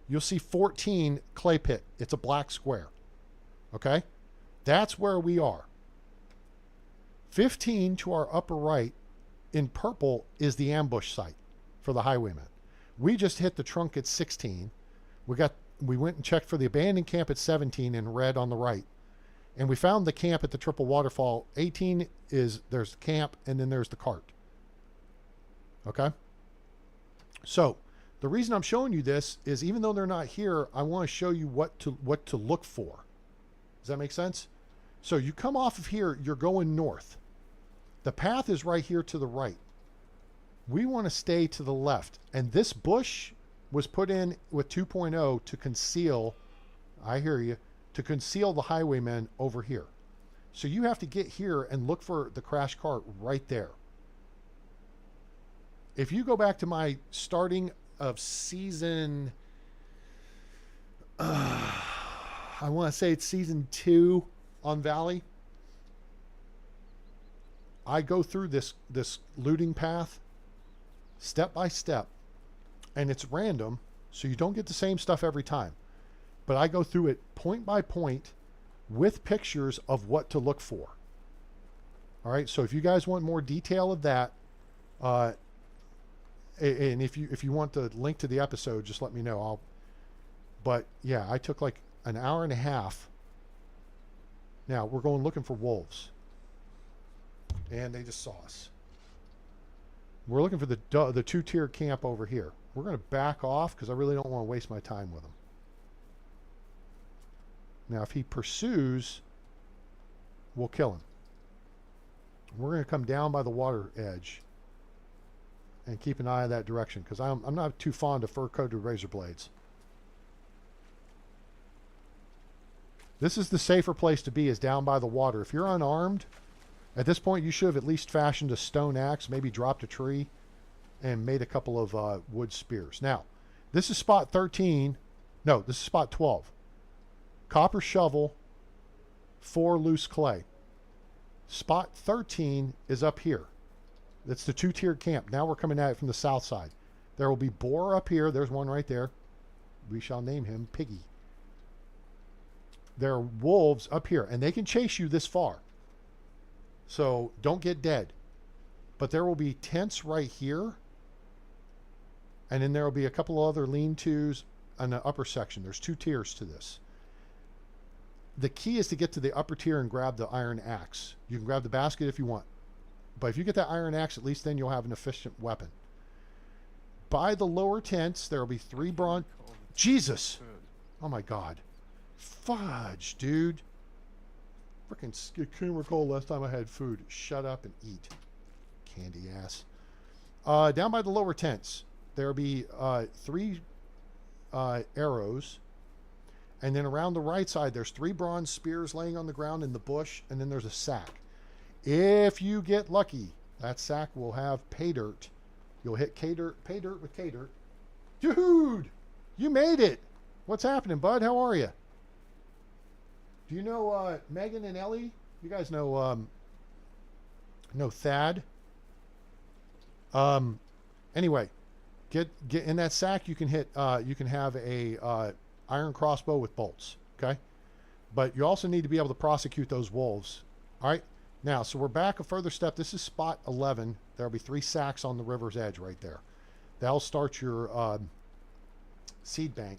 you'll see 14 clay pit. It's a black square. Okay? That's where we are. 15 to our upper right in purple is the ambush site for the highwaymen. We just hit the trunk at 16. We went and checked for the abandoned camp at 17 in red on the right. And we found the camp at the triple waterfall. 18 is there's the camp and then there's the cart. Okay? So the reason I'm showing you this is even though they're not here, I want to show you what to look for. Does that make sense? So you come off of here, you're going north. The path is right here to the right. We want to stay to the left. And this bush was put in with 2.0 to conceal, I hear you, to conceal the highwaymen over here. So you have to get here and look for the crash cart right there. If you go back to my starting of season, I want to say it's season 2 on Valley. I go through this looting path step by step, and it's random, so you don't get the same stuff every time. But I go through it point by point with pictures of what to look for. All right, so if you guys want more detail of that, and if you want the link to the episode, just let me know. But yeah, I took like an hour and a half. Now we're going looking for wolves, and they just saw us. We're looking for the 2-tier camp over here. We're going to back off because I really don't want to waste my time with them. Now, if he pursues, we'll kill him. We're going to come down by the water edge and keep an eye on that direction because I'm not too fond of fur-coated razor blades. This is the safer place to be, is down by the water. If you're unarmed, at this point you should have at least fashioned a stone axe, maybe dropped a tree, and made a couple of wood spears. Now, this is spot 13. No, this is spot 12. Copper shovel, 4 loose clay. Spot 13 is up here. That's the 2-tiered camp. Now we're coming at it from the south side. There will be boar up here. There's one right there. We shall name him Piggy. There are wolves up here, and they can chase you this far. So don't get dead. But there will be tents right here. And then there will be a couple of other lean-tos on the upper section. There's 2 tiers to this. The key is to get to the upper tier and grab the iron axe. You can grab the basket if you want. But if you get that iron axe, at least then you'll have an efficient weapon. By the lower tents, there will be 3 bronze... Jesus! Oh my God. Fudge, dude. Frickin' couldn't recall last time I had food. Shut up and eat. Candy ass. Down by the lower tents, there will be 3 arrows. And then around the right side, there's 3 bronze spears laying on the ground in the bush, and then there's a sack. If you get lucky, that sack will have pay dirt. You'll hit pay dirt with K dirt. Dude, you made it. What's happening, bud? How are you? Do you know Megan and Ellie? You guys know Thad. Anyway, get in that sack. You can hit. You can have a iron crossbow with bolts. Okay, but you also need to be able to prosecute those wolves. All right. Now, so we're back a further step. This is spot 11. There'll be 3 sacks on the river's edge right there. That'll start your seed bank.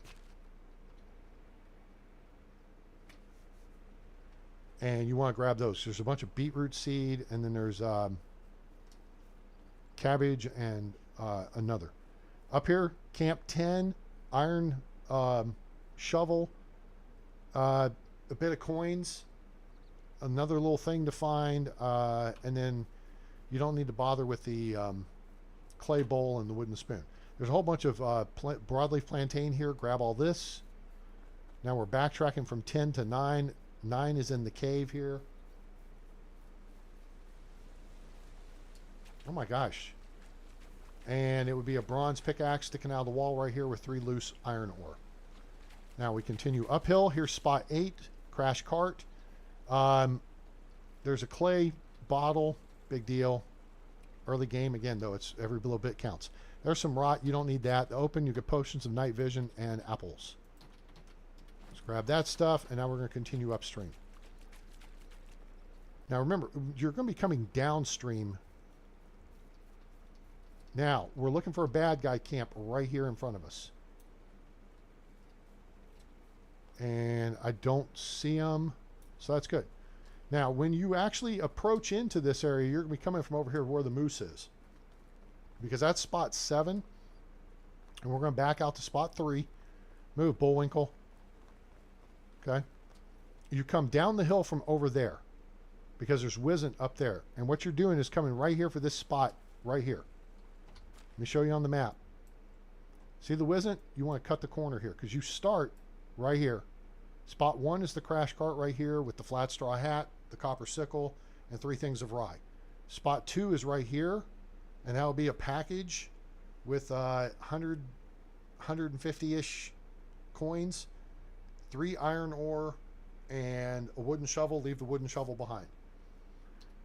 And you want to grab those. There's a bunch of beetroot seed, and then there's cabbage and another. Up here, Camp 10, iron shovel, a bit of coins, another little thing to find, and then you don't need to bother with the clay bowl and the wooden spoon. There's a whole bunch of broadleaf plantain here. Grab all this. Now we're backtracking from 10 to 9. 9 is in the cave here. Oh my gosh. And it would be a bronze pickaxe sticking out of the wall right here with 3 loose iron ore. Now we continue uphill. Here's spot 8, crash cart. There's a clay bottle, big deal. Early game again, though, it's every little bit counts. There's some rot, you don't need that. The open, you get potions of night vision and apples. Let's grab that stuff, and now we're going to continue upstream. Now remember, you're going to be coming downstream. Now, we're looking for a bad guy camp right here in front of us. And I don't see him, so that's good. Now, when you actually approach into this area, you're going to be coming from over here where the moose is. Because that's spot 7. And we're going to back out to spot 3. Move, Bullwinkle. Okay. You come down the hill from over there. Because there's Wizzent up there. And what you're doing is coming right here for this spot right here. Let me show you on the map. See the Wizzent? You want to cut the corner here. Because you start right here. Spot 1 is the crash cart right here with the flat straw hat, the copper sickle, and 3 things of rye. Spot 2 is right here, and that'll be a package with 150-ish coins, 3 iron ore, and a wooden shovel. Leave the wooden shovel behind.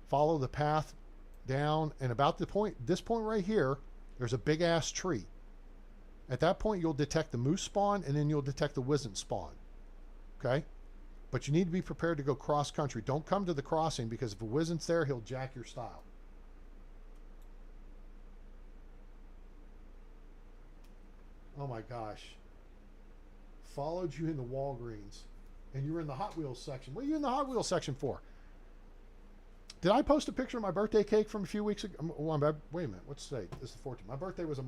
Follow the path down, and about this point right here, there's a big-ass tree. At that point, you'll detect the moose spawn, and then you'll detect the Wizzent spawn. Okay? But you need to be prepared to go cross-country. Don't come to the crossing, because if a Wizzent's there, he'll jack your style. Oh my gosh. Followed you in the Walgreens. And you were in the Hot Wheels section. What are you in the Hot Wheels section for? Did I post a picture of my birthday cake from a few weeks ago? Wait a minute. What's today? This is the 14th. My birthday was a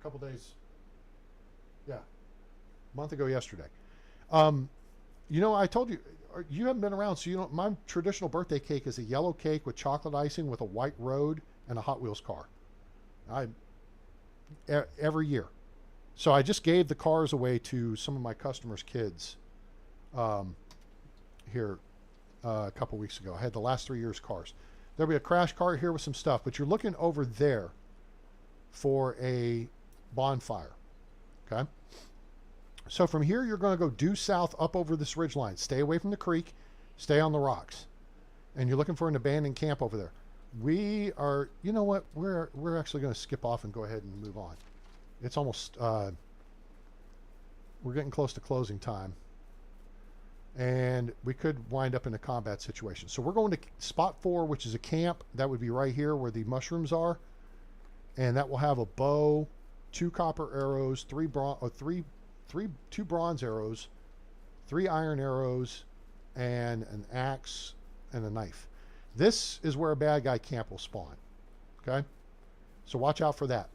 couple days. Yeah. A month ago yesterday. You know, I told you, you haven't been around, so you don't. My traditional birthday cake is a yellow cake with chocolate icing with a white road and a Hot Wheels car. Every year. So I just gave the cars away to some of my customers' kids here a couple weeks ago. I had the last 3 years' cars. There'll be a crash cart here with some stuff, but you're looking over there for a bonfire. Okay? So from here, you're going to go due south up over this ridge line. Stay away from the creek. Stay on the rocks. And you're looking for an abandoned camp over there. We are, you know what? We're actually going to skip off and go ahead and move on. It's almost, we're getting close to closing time. And we could wind up in a combat situation. So we're going to spot 4, which is a camp. That would be right here where the mushrooms are. And that will have a bow, 2 copper arrows, 2 bronze arrows, 3 iron arrows, and an axe and a knife. This is where a bad guy camp will spawn. Okay? So watch out for that.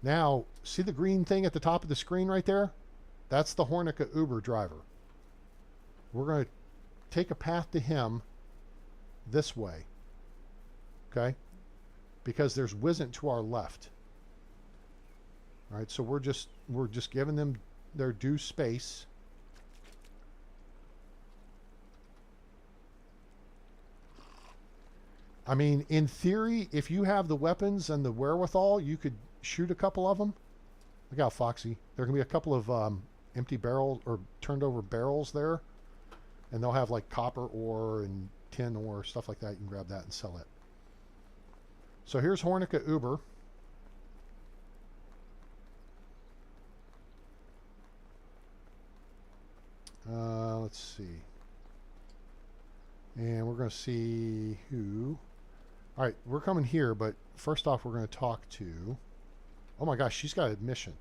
Now, see the green thing at the top of the screen right there? That's the Hornica Uber driver. We're going to take a path to him this way. Okay? Because there's Wizzent to our left. All right, so we're just giving them their due space. I mean, in theory, if you have the weapons and the wherewithal, you could shoot a couple of them. Look how foxy. There can be a couple of empty barrels or turned over barrels there. And they'll have like copper ore and tin ore, stuff like that. You can grab that and sell it. So here's Hornica Uber. Let's see. And we're going to see who. All right, we're coming here, but first off, we're going to talk to. Oh my gosh, she's got a mission.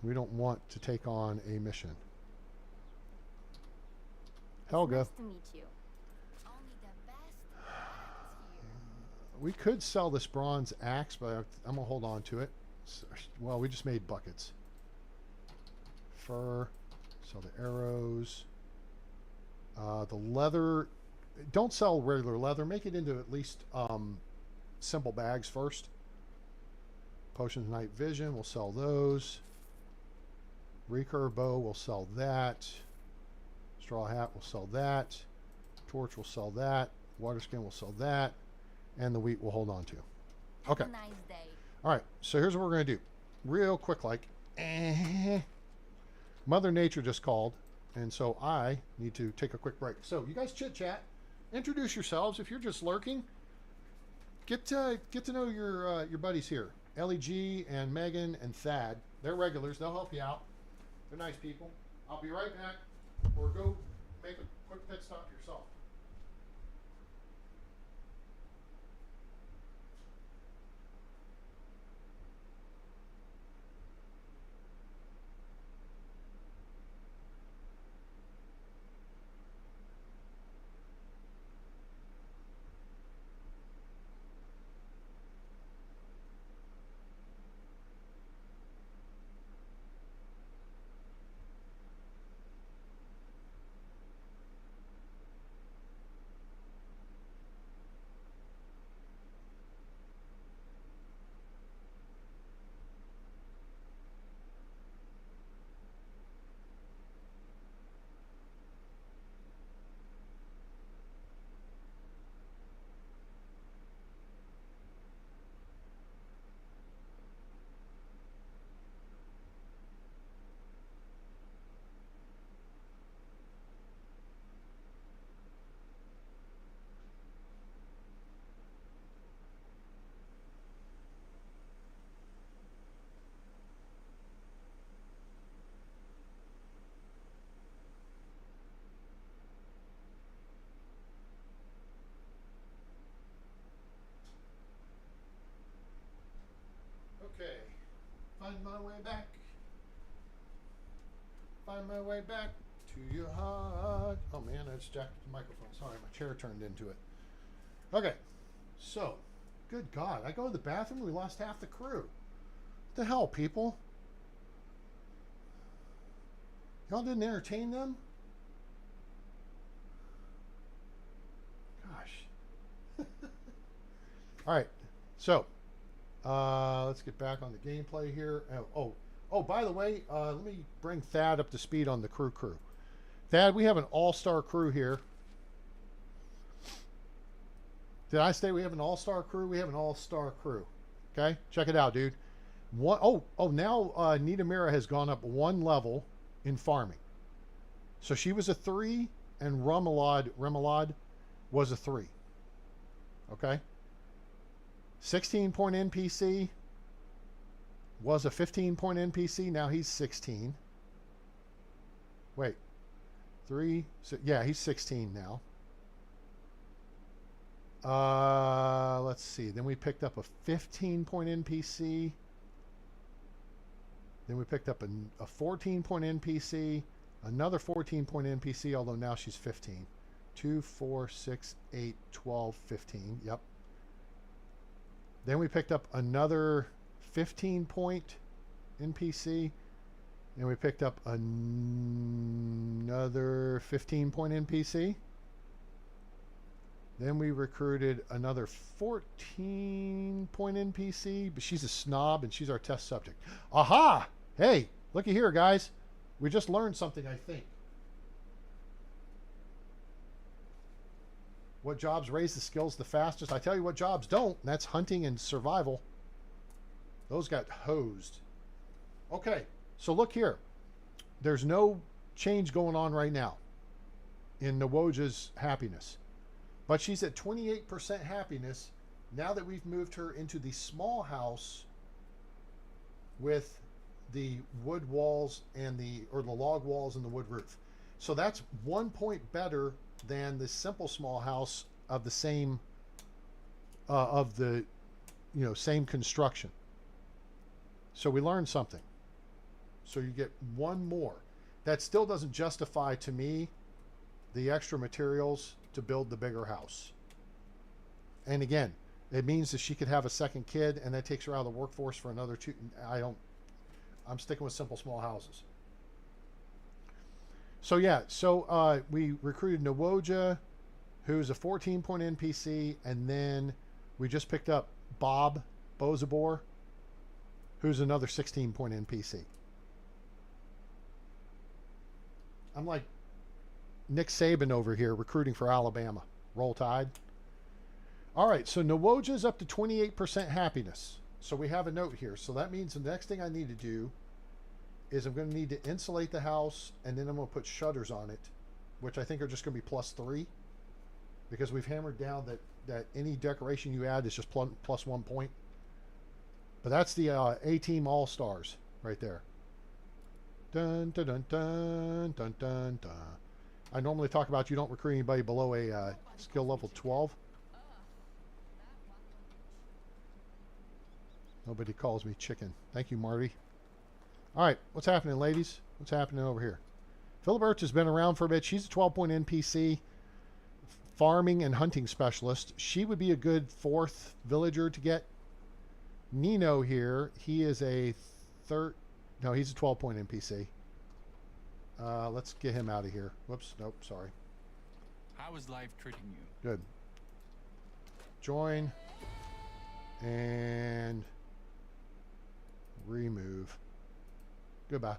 We don't want to take on a mission. Helga. Nice to meet you. Only the best products here. We could sell this bronze axe, but I'm gonna hold on to it. Well, we just made buckets. Fur. Sell the arrows. The leather. Don't sell regular leather. Make it into at least simple bags first. Potions night vision. We'll sell those. Recurve bow. We'll sell that. Straw hat. We'll sell that. Torch. We'll sell that. Water skin. We'll sell that. And the wheat we'll hold on to. Okay. Have a nice day. All right. So here's what we're going to do. Real quick, like. Mother Nature just called. And so I need to take a quick break. So you guys chit chat. Introduce yourselves. If you're just lurking, get to know your buddies here. LEG and Megan and Thad. They're regulars. They'll help you out. They're nice people. I'll be right back. Or go make a quick pit stop yourself. Okay, find my way back. Find my way back to your heart. Oh man, I just jacked the microphone. Sorry, my chair turned into it. Okay, so, good God, I go to the bathroom, we lost half the crew. What the hell, people? Y'all didn't entertain them? Gosh. All right, so. Let's get back on the gameplay here. Oh, by the way, let me bring Thad up to speed on the crew. Thad, we have an all-star crew here. Did I say we have an all-star crew? We have an all-star crew. Okay, check it out, dude. Now Nidamira has gone up one level in farming. So she was a 3, and Remoulade was a 3. Okay. 16-point NPC was a 15-point NPC. Now he's 16. Wait. 3. So, yeah, he's 16 now. Let's see. Then we picked up a 15-point NPC. Then we picked up a 14-point NPC. Another 14-point NPC, although now she's 15. 2, 4, 6, 8, 12, 15. Yep. Then we picked up another 15-point NPC. And we picked up another 15-point NPC. Then we recruited another 14-point NPC. But she's a snob and she's our test subject. Aha! Hey, looky here, guys. We just learned something, I think. What jobs raise the skills the fastest? I tell you what jobs don't, and that's hunting and survival. Those got hosed. Okay, so look here. There's no change going on right now in Nawoja's happiness. But she's at 28% happiness now that we've moved her into the small house with the wood walls and the log walls and the wood roof. So that's 1 point better than the simple small house of the same same construction. So we learned something. So you get one more. That still doesn't justify to me the extra materials to build the bigger house. And again, it means that she could have a second kid, and that takes her out of the workforce for another 2. I'm sticking with simple small houses. So yeah, we recruited Nawoja, who's a 14-point NPC, and then we just picked up Bob Bozabor, who's another 16-point NPC. I'm like Nick Saban over here recruiting for Alabama. Roll Tide. All right, so Nawoja's up to 28% happiness. So we have a note here. So that means the next thing I need to do is I'm going to need to insulate the house, and then I'm going to put shutters on it, which I think are just going to be +3, because we've hammered down that any decoration you add is just +1 point. But that's the A-Team All-Stars right there. Dun, dun, dun, dun, dun, dun, dun. I normally talk about you don't recruit anybody below a skill level 12. Nobody calls me chicken. Thank you, Marty. All right, what's happening, ladies? What's happening over here? Philibert has been around for a bit. She's a 12-point NPC, farming and hunting specialist. She would be a good 4th villager to get. Nino here, he is a he's a 12-point NPC. Let's get him out of here. Whoops, nope, sorry. How is life treating you? Good. Join and remove. Goodbye.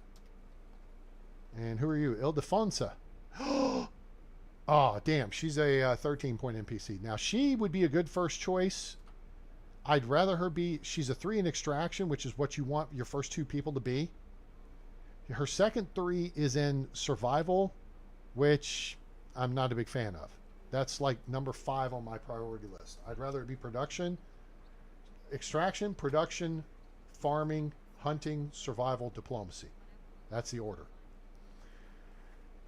And who are you? Ildefonsa. Oh, damn. She's a 13-point NPC. Now, she would be a good first choice. I'd rather her be... She's a 3 in extraction, which is what you want your first 2 people to be. Her second 3 is in survival, which I'm not a big fan of. That's like number 5 on my priority list. I'd rather it be production, extraction, production, farming, hunting, survival, diplomacy. That's the order.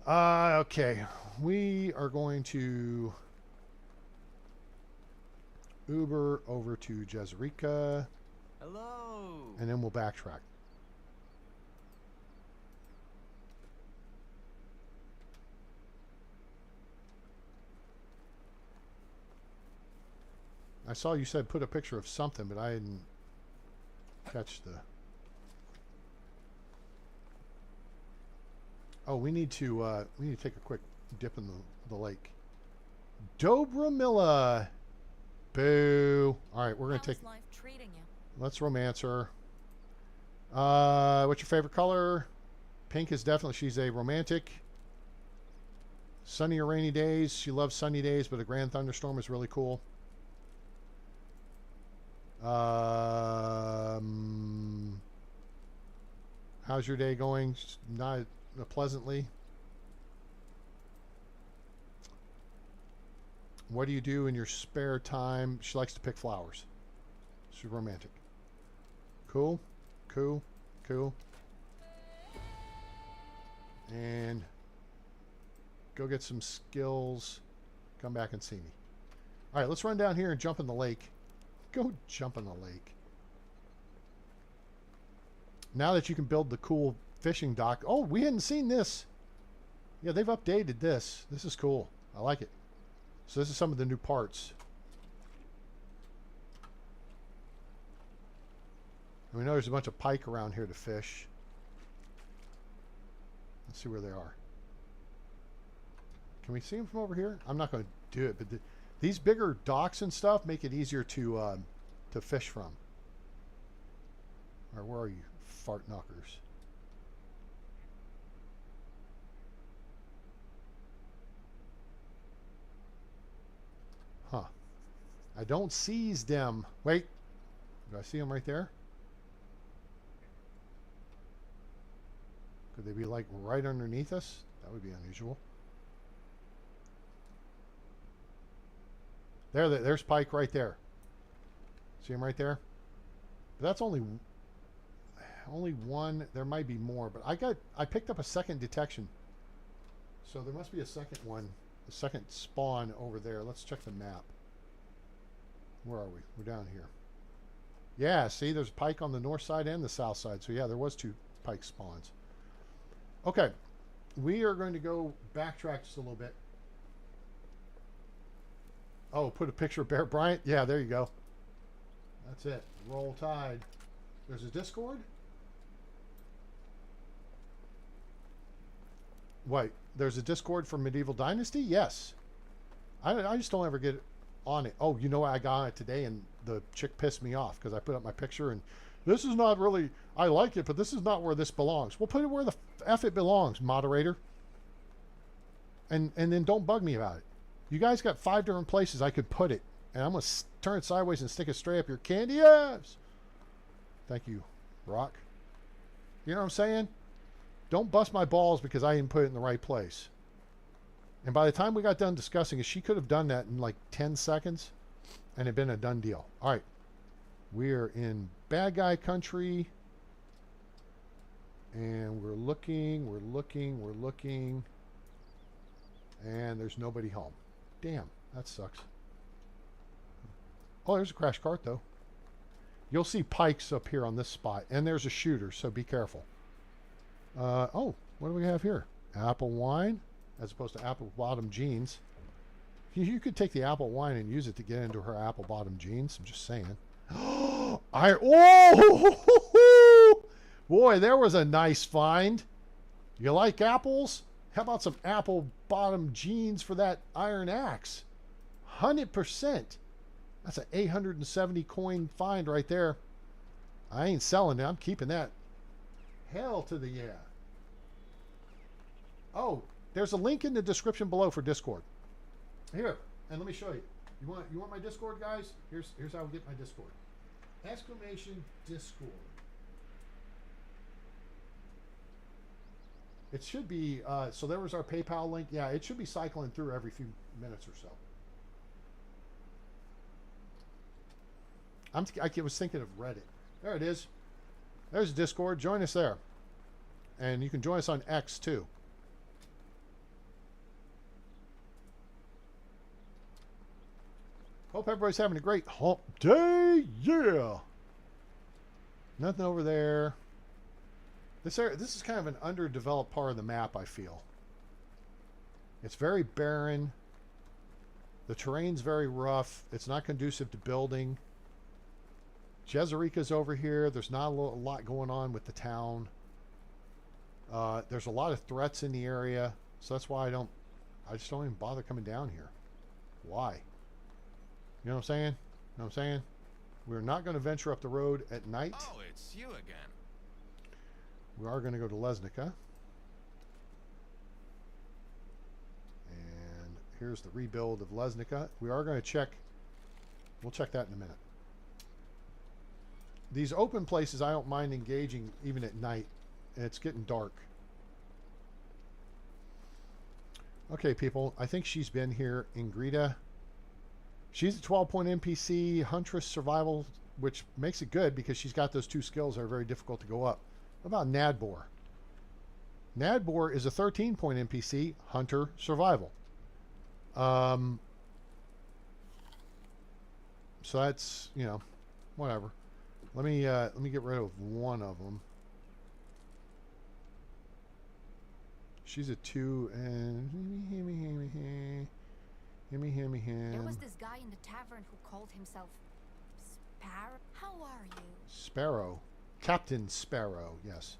Okay. We are going to Uber over to Jezreka. Hello. And then we'll backtrack. I saw you said put a picture of something, but I didn't catch the... Oh, we need to take a quick dip in the lake. Dobramilla. Boo. All right, we're going to take... How's life treating you? Let's romance her. What's your favorite color? Pink is definitely... She's a romantic. Sunny or rainy days. She loves sunny days, but a grand thunderstorm is really cool. How's your day going? Not pleasantly. What do you do in your spare time? She likes to pick flowers. She's romantic. Cool. Cool. Cool. And go get some skills. Come back and see me. All right, let's run down here and jump in the lake. Go jump in the lake. Now that you can build the cool fishing dock. Oh, we hadn't seen this. Yeah, they've updated this. This is cool. I like it. So this is some of the new parts. And we know there's a bunch of pike around here to fish. Let's see where they are. Can we see them from over here? I'm not going to do it, but these bigger docks and stuff make it easier to fish from. All right, where are you, fart knockers? Huh. I don't seize them. Wait. Do I see them right there? Could they be like right underneath us? That would be unusual. There's pike right there. See him right there? But that's only one. There might be more, but I picked up a second detection. So there must be a second one, a second spawn over there. Let's check the map. Where are we? We're down here. Yeah, see, there's pike on the north side and the south side. So yeah, there was 2 pike spawns. Okay, we are going to go backtrack just a little bit. Oh, put a picture of Bear Bryant? Yeah, there you go. That's it. Roll Tide. There's a Discord? Wait, there's a Discord for Medieval Dynasty? Yes. I just don't ever get on it. Oh, you know what? I got on it today and the chick pissed me off because I put up my picture and this is not really, I like it, but this is not where this belongs. Well, put it where the F it belongs, moderator. And then don't bug me about it. You guys got 5 different places I could put it. And I'm going to turn it sideways and stick it straight up your candy ass. Thank you, Rock. You know what I'm saying? Don't bust my balls because I didn't put it in the right place. And by the time we got done discussing it, she could have done that in like 10 seconds and it'd been a done deal. All right. We're in bad guy country. And we're looking. And there's nobody home. Damn, that sucks. Oh, there's a crash cart, though. You'll see pikes up here on this spot. And there's a shooter, so be careful. Oh, what do we have here? Apple wine, as opposed to apple bottom jeans. You could take the apple wine and use it to get into her apple bottom jeans. I'm just saying. Oh, boy, there was a nice find. You like apples? How about some apple bottom jeans for that iron axe? 100%. That's an 870 coin find right there. I ain't selling it. I'm keeping that. Hell to the yeah. Oh, there's a link in the description below for Discord. Here, and let me show you. You want my Discord, guys? Here's how we get my Discord. Exclamation Discord. It should be, so there was our PayPal link. Yeah, it should be cycling through every few minutes or so. I was thinking of Reddit. There it is. There's Discord. Join us there. And you can join us on X too. Hope everybody's having a great hump day. Yeah. Nothing over there. This area, this is kind of an underdeveloped part of the map, I feel. It's very barren. The terrain's very rough. It's not conducive to building. Jezerica's over here. There's not a lot going on with the town. There's a lot of threats in the area. So that's why I just don't even bother coming down here. Why? You know what I'm saying? You know what I'm saying? We're not going to venture up the road at night. Oh, it's you again. We are going to go to Lesnica. And here's the rebuild of Lesnica. We are going to check. We'll check that in a minute. These open places, I don't mind engaging even at night. It's getting dark. Okay, people. I think she's been here. Ingrida. She's a 12-point NPC, Huntress Survival, which makes it good because she's got those 2 skills that are very difficult to go up. What about Nadbor? Nadbor is a 13-point NPC, Hunter Survival. So that's, you know, whatever. Let me get rid of one of them. She's a 2 and There was this guy in the tavern who called himself Sparrow. How are you? Sparrow. Captain Sparrow, yes.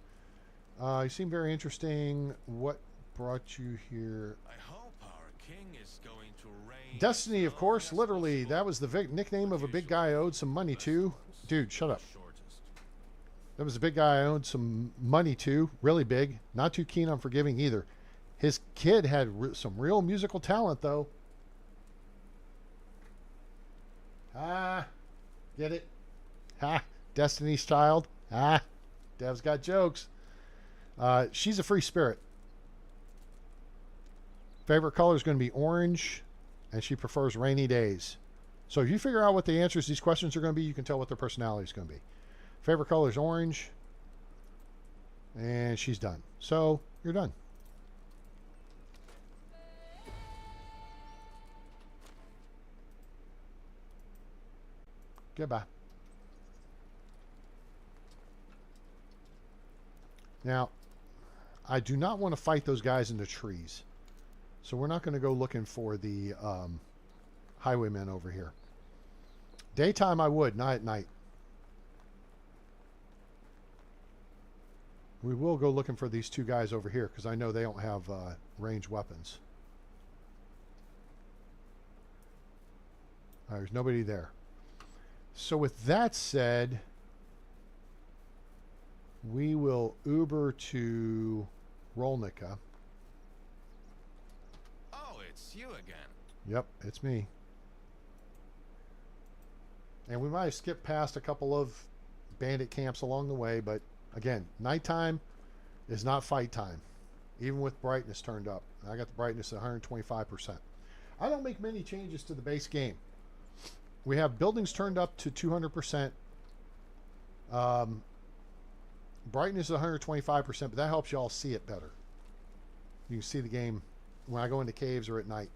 You seem very interesting. What brought you here? I hope our king is going to reign. Destiny, of course. Literally, that was the nickname of a big guy I owed some money to. Dude, shut up. That was a big guy I owed some money to. Really big. Not too keen on forgiving either. His kid had some real musical talent, though. Ah, get it? Ha, Destiny's Child. Ah, Dev's got jokes. She's a free spirit. Favorite color is going to be orange, and she prefers rainy days. So if you figure out what the answers to these questions are going to be, you can tell what their personality is going to be. Favorite color is orange, and she's done. So you're done. Goodbye. Now, I do not want to fight those guys in the trees. So we're not going to go looking for the highwaymen over here. Daytime I would, not at night. We will go looking for these two guys over here because I know they don't have ranged weapons. All right, there's nobody there. So with that said, we will Uber to Rolnica. Oh, it's you again. Yep, it's me. And we might have skipped past a couple of bandit camps along the way, but again, nighttime is not fight time, even with brightness turned up. I got the brightness at 125%. I don't make many changes to the base game. We have buildings turned up to 200%. Brightness is 125%, but that helps y'all see it better. You can see the game when I go into caves or at night.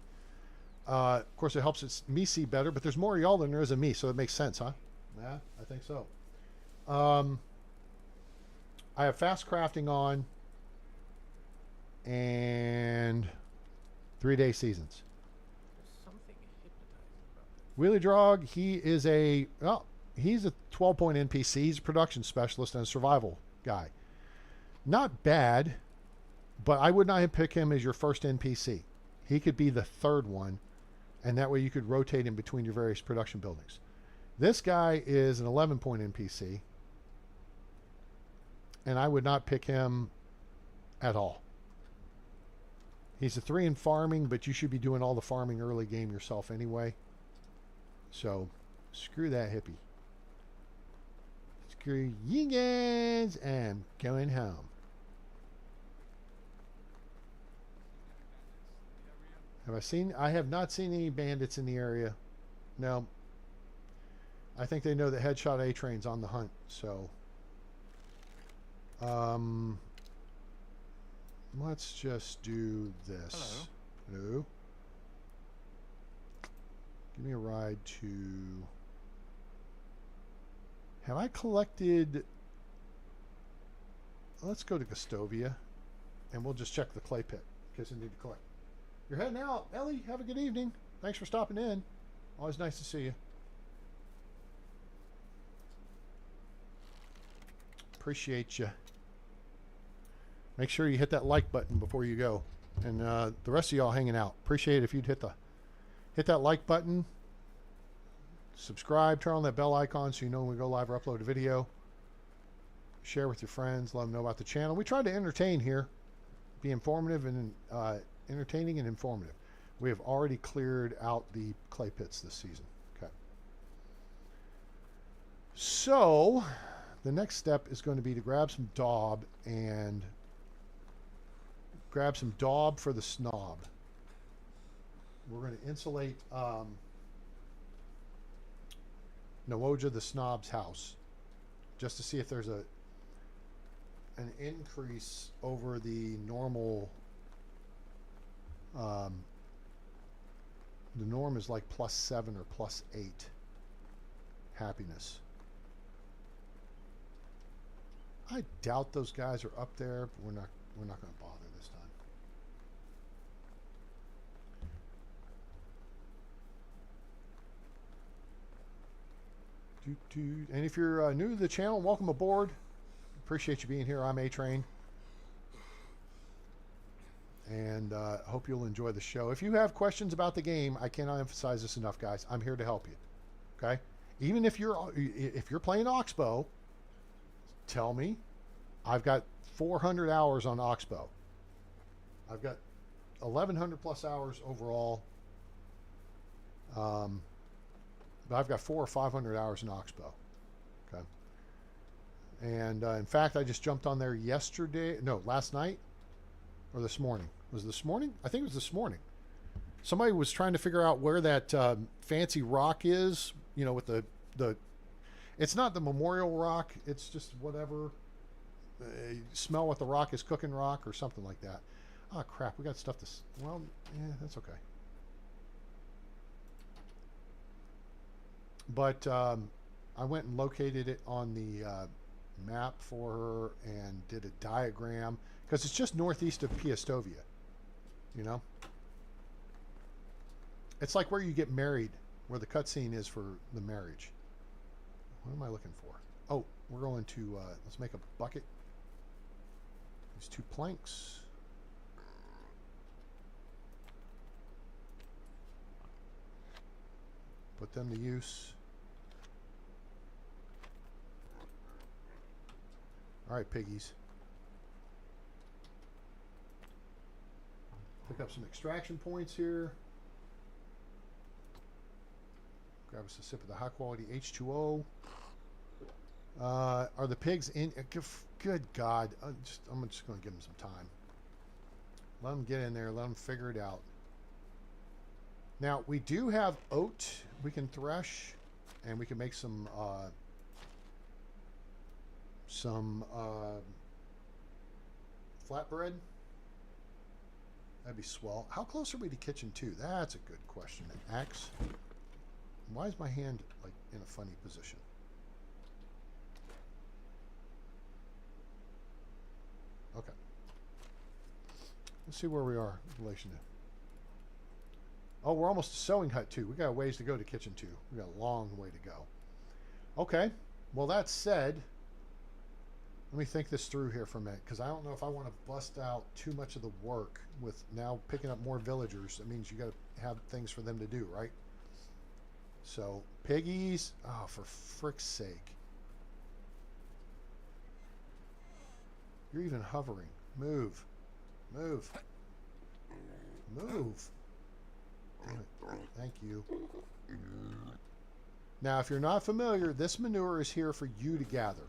Of course, it helps me see better, but there's more of y'all than there is of me, so it makes sense, huh? Yeah, I think so. I have fast crafting on and 3-day seasons. There's something hypnotizing about that. Wheelie Drog, he's a 12-point NPC. He's a production specialist and a survival guy. Not bad, but I would not pick him as your first NPC. He could be the third one, and that way you could rotate him between your various production buildings. This guy is an 11-point NPC, and I would not pick him at all. He's a 3 in farming, but you should be doing all the farming early game yourself anyway. So, screw that hippie. Screw you guys. I'm going home. I have not seen any bandits in the area. No. I think they know that Headshot A-Train's on the hunt, so. Let's just do this. Hello. Give me a ride to... Have I collected... Let's go to Gustovia, and we'll just check the clay pit in case I need to collect. You're heading out. Ellie, have a good evening. Thanks for stopping in. Always nice to see you. Appreciate you. Make sure you hit that like button before you go. And the rest of y'all hanging out. Appreciate it if you'd hit that like button. Subscribe. Turn on that bell icon so you know when we go live or upload a video. Share with your friends. Let them know about the channel. We try to entertain here. Be informative and entertaining and informative. We have already cleared out the clay pits this season. Okay. So the next step is going to be to grab some daub and grab some daub for the snob. We're going to insulate Nawoja the snob's house just to see if there's an increase over the normal. The norm is like +7 or +8 happiness. I doubt those guys are up there, but we're not going to bother this time. And if you're new to the channel, welcome aboard. Appreciate you being here. I'm A-Train. And hope you'll enjoy the show. If you have questions about the game, I cannot emphasize this enough, guys. I'm here to help you. Okay? Even if you're playing Oxbow, tell me. I've got 400 hours on Oxbow. I've got 1,100 plus hours overall. But I've got 400 or 500 hours in Oxbow. Okay? And in fact, I just jumped on there last night or this morning. Was it this morning? I think it was this morning. Somebody was trying to figure out where that fancy rock is, you know, with the it's not the memorial rock, it's just whatever. Smell what the rock is, cooking rock or something like that. Oh crap, we got stuff to, well, yeah, that's okay. But I went and located it on the map for her and did a diagram because it's just northeast of Piastovia, you know. It's like where you get married, where the cutscene is for the marriage. What am I looking for? Oh, we're going to, let's make a bucket. These 2 planks. Put them to use. All right, piggies. Pick up some extraction points here. Grab us a sip of the high quality H2O. Are the pigs in? Good God. I'm just going to give them some time. Let them get in there. Let them figure it out. Now, we do have oat we can thresh. And we can make some flatbread. That'd be swell. How close are we to kitchen 2? That's a good question. An axe. Why is my hand like in a funny position? Okay. Let's see where we are in relation to. Oh, we're almost to sewing hut 2. We got a ways to go to kitchen 2. We got a long way to go. Okay. Well, that said, let me think this through here for a minute, because I don't know if I want to bust out too much of the work with now picking up more villagers. That means you got to have things for them to do, right? So, piggies. Oh, for frick's sake. You're even hovering. Move. Move. Move. Damn it. Thank you. Now, if you're not familiar, this manure is here for you to gather.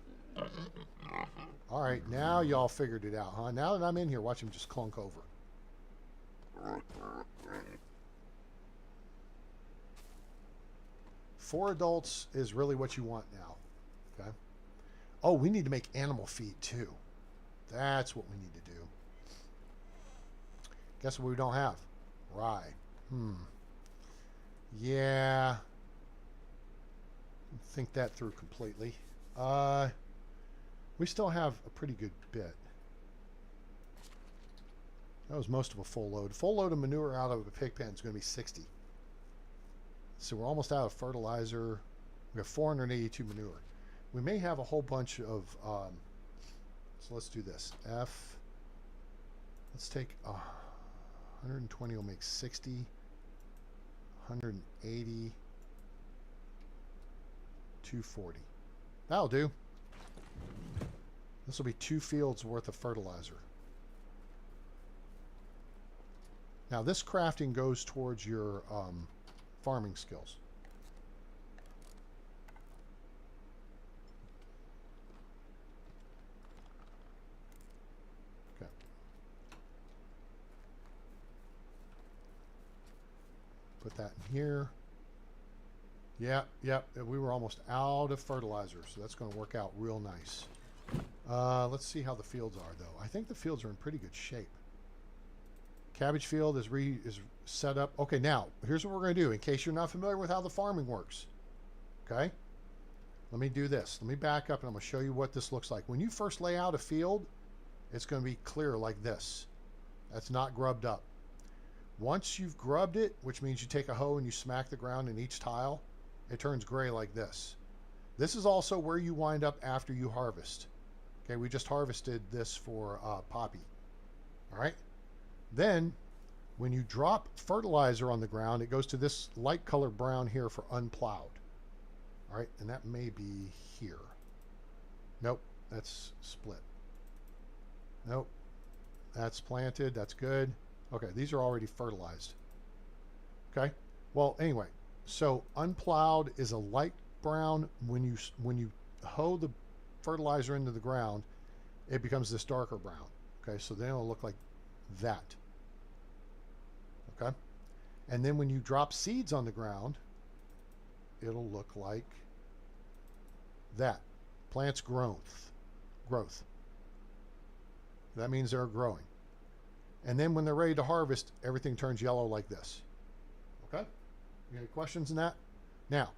All right, now y'all figured it out, huh? Now that I'm in here, watch him just clunk over. 4 adults is really what you want now. Okay. Oh, we need to make animal feed too. That's what we need to do. Guess what we don't have? Rye. Yeah. Think that through completely. We still have a pretty good bit. That was most of a full load. Full load of manure out of a pig pen is going to be 60. So we're almost out of fertilizer. We have 482 manure. We may have a whole bunch of... so let's do this. Let's take 120 will make 60. 180. 240. That'll do. This will be 2 fields worth of fertilizer. Now this crafting goes towards your farming skills. Okay. Put that in here. Yeah, we were almost out of fertilizer, so that's going to work out real nice. Let's see how the fields are, though. I think the fields are in pretty good shape. Cabbage field is set up. Okay, now, here's what we're going to do, in case you're not familiar with how the farming works. Okay? Let me do this. Let me back up, and I'm going to show you what this looks like. When you first lay out a field, it's going to be clear like this. That's not grubbed up. Once you've grubbed it, which means you take a hoe and you smack the ground in each tile, it turns gray like this. This is also where you wind up after you harvest. Okay, we just harvested this for poppy. All right. Then, when you drop fertilizer on the ground, it goes to this light color brown here for unplowed. All right, and that may be here. Nope, that's split. Nope, that's planted. That's good. Okay, these are already fertilized. Okay. Well, anyway, so unplowed is a light brown. When you hoe the fertilizer into the ground, it becomes this darker brown. Okay, so then it'll look like that. Okay, and then when you drop seeds on the ground, it'll look like that. Plants growth. That means they're growing. And then when they're ready to harvest, everything turns yellow like this. Okay? You got any questions on that? Now,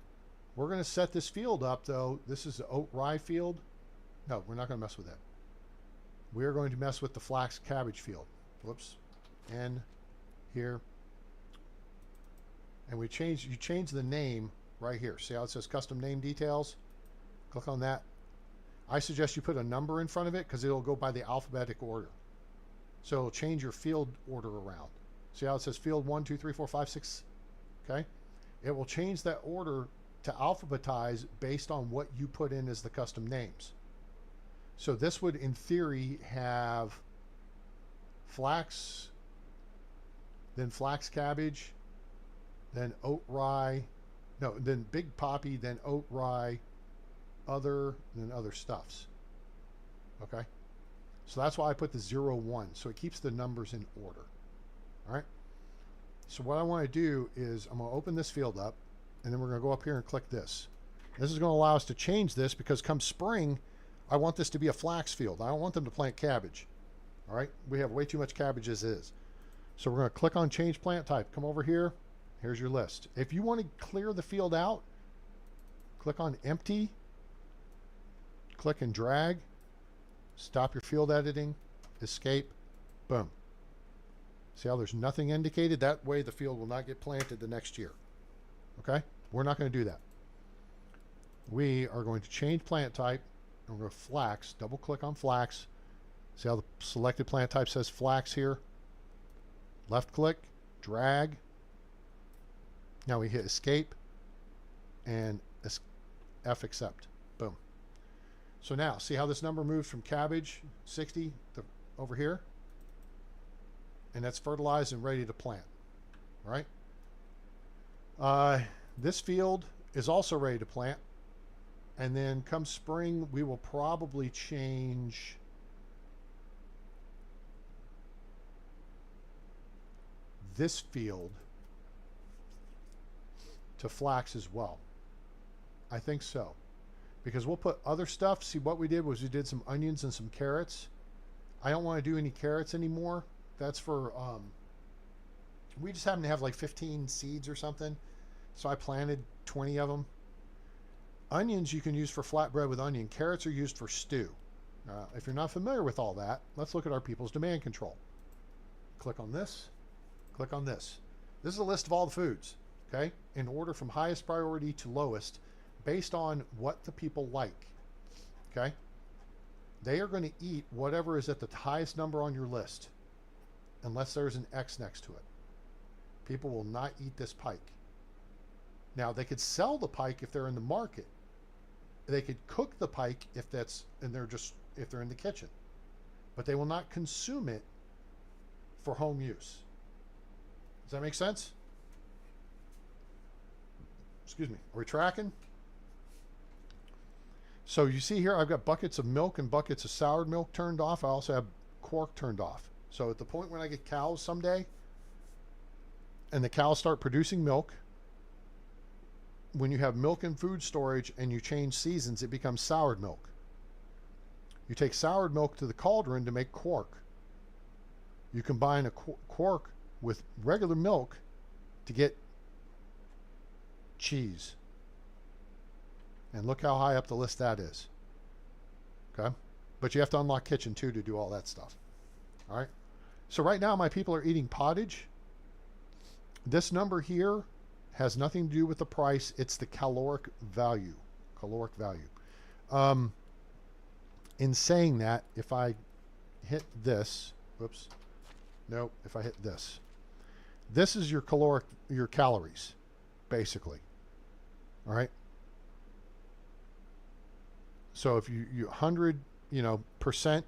we're going to set this field up, though. This is the oat rye field. No, we're not going to mess with that. We're going to mess with the flax cabbage field. Whoops. And here. and you change the name right here. See how it says custom name details? Click on that. I suggest you put a number in front of it because it'll go by the alphabetic order. So it'll change your field order around. See how it says field 1, 2, 3, 4, 5, 6? Okay? It will change that order to alphabetize based on what you put in as the custom names. So this would, in theory, have flax, then flax cabbage, then oat rye, no, then big poppy, then oat rye, then other stuffs. Okay? So that's why I put the 0, 1. So it keeps the numbers in order. All right? So what I want to do is I'm going to open this field up, and then we're going to go up here and click this. This is going to allow us to change this because come spring, I want this to be a flax field. I don't want them to plant cabbage. All right? We have way too much cabbage as is. So we're going to click on change plant type. Come over here. Here's your list. If you want to clear the field out, click on empty, click and drag, stop your field editing, escape, boom. See how there's nothing indicated? That way the field will not get planted the next year. Okay? We're not going to do that. We are going to change plant type, and we're going to flax, double click on flax. See how the selected plant type says flax here? Left click, drag. Now we hit escape and F accept. Boom. So now, see how this number moves from cabbage 60 to over here? And that's fertilized and ready to plant. All right? This field is also ready to plant. And then come spring, we will probably change this field to flax as well. I think so. Because we'll put other stuff. See, what we did was we did some onions and some carrots. I don't want to do any carrots anymore. That's for, we just happen to have like 15 seeds or something. So I planted 20 of them. Onions you can use for flatbread with onion. Carrots are used for stew. If you're not familiar with all that, let's look at our people's demand control. Click on this. Click on this. This is a list of all the foods, okay, in order from highest priority to lowest based on what the people like, okay? They are going to eat whatever is at the highest number on your list unless there's an X next to it. People will not eat this pike. Now, they could sell the pike if they're in the market. They could cook the pike if they're in the kitchen. But they will not consume it for home use. Does that make sense? Excuse me. Are we tracking? So you see here, I've got buckets of milk and buckets of soured milk turned off. I also have quark turned off. So at the point when I get cows someday, and the cows start producing milk, when you have milk in food storage and you change seasons, it becomes soured milk. You take soured milk to the cauldron to make quark. You combine a quark with regular milk to get cheese. And look how high up the list that is. Okay? But you have to unlock kitchen too to do all that stuff. All right? So right now my people are eating pottage. This number here has nothing to do with the price. It's the caloric value. Caloric value. In saying that, if I hit this, whoops, nope, if I hit this, this is your calories, basically. All right. So if you 100, percent,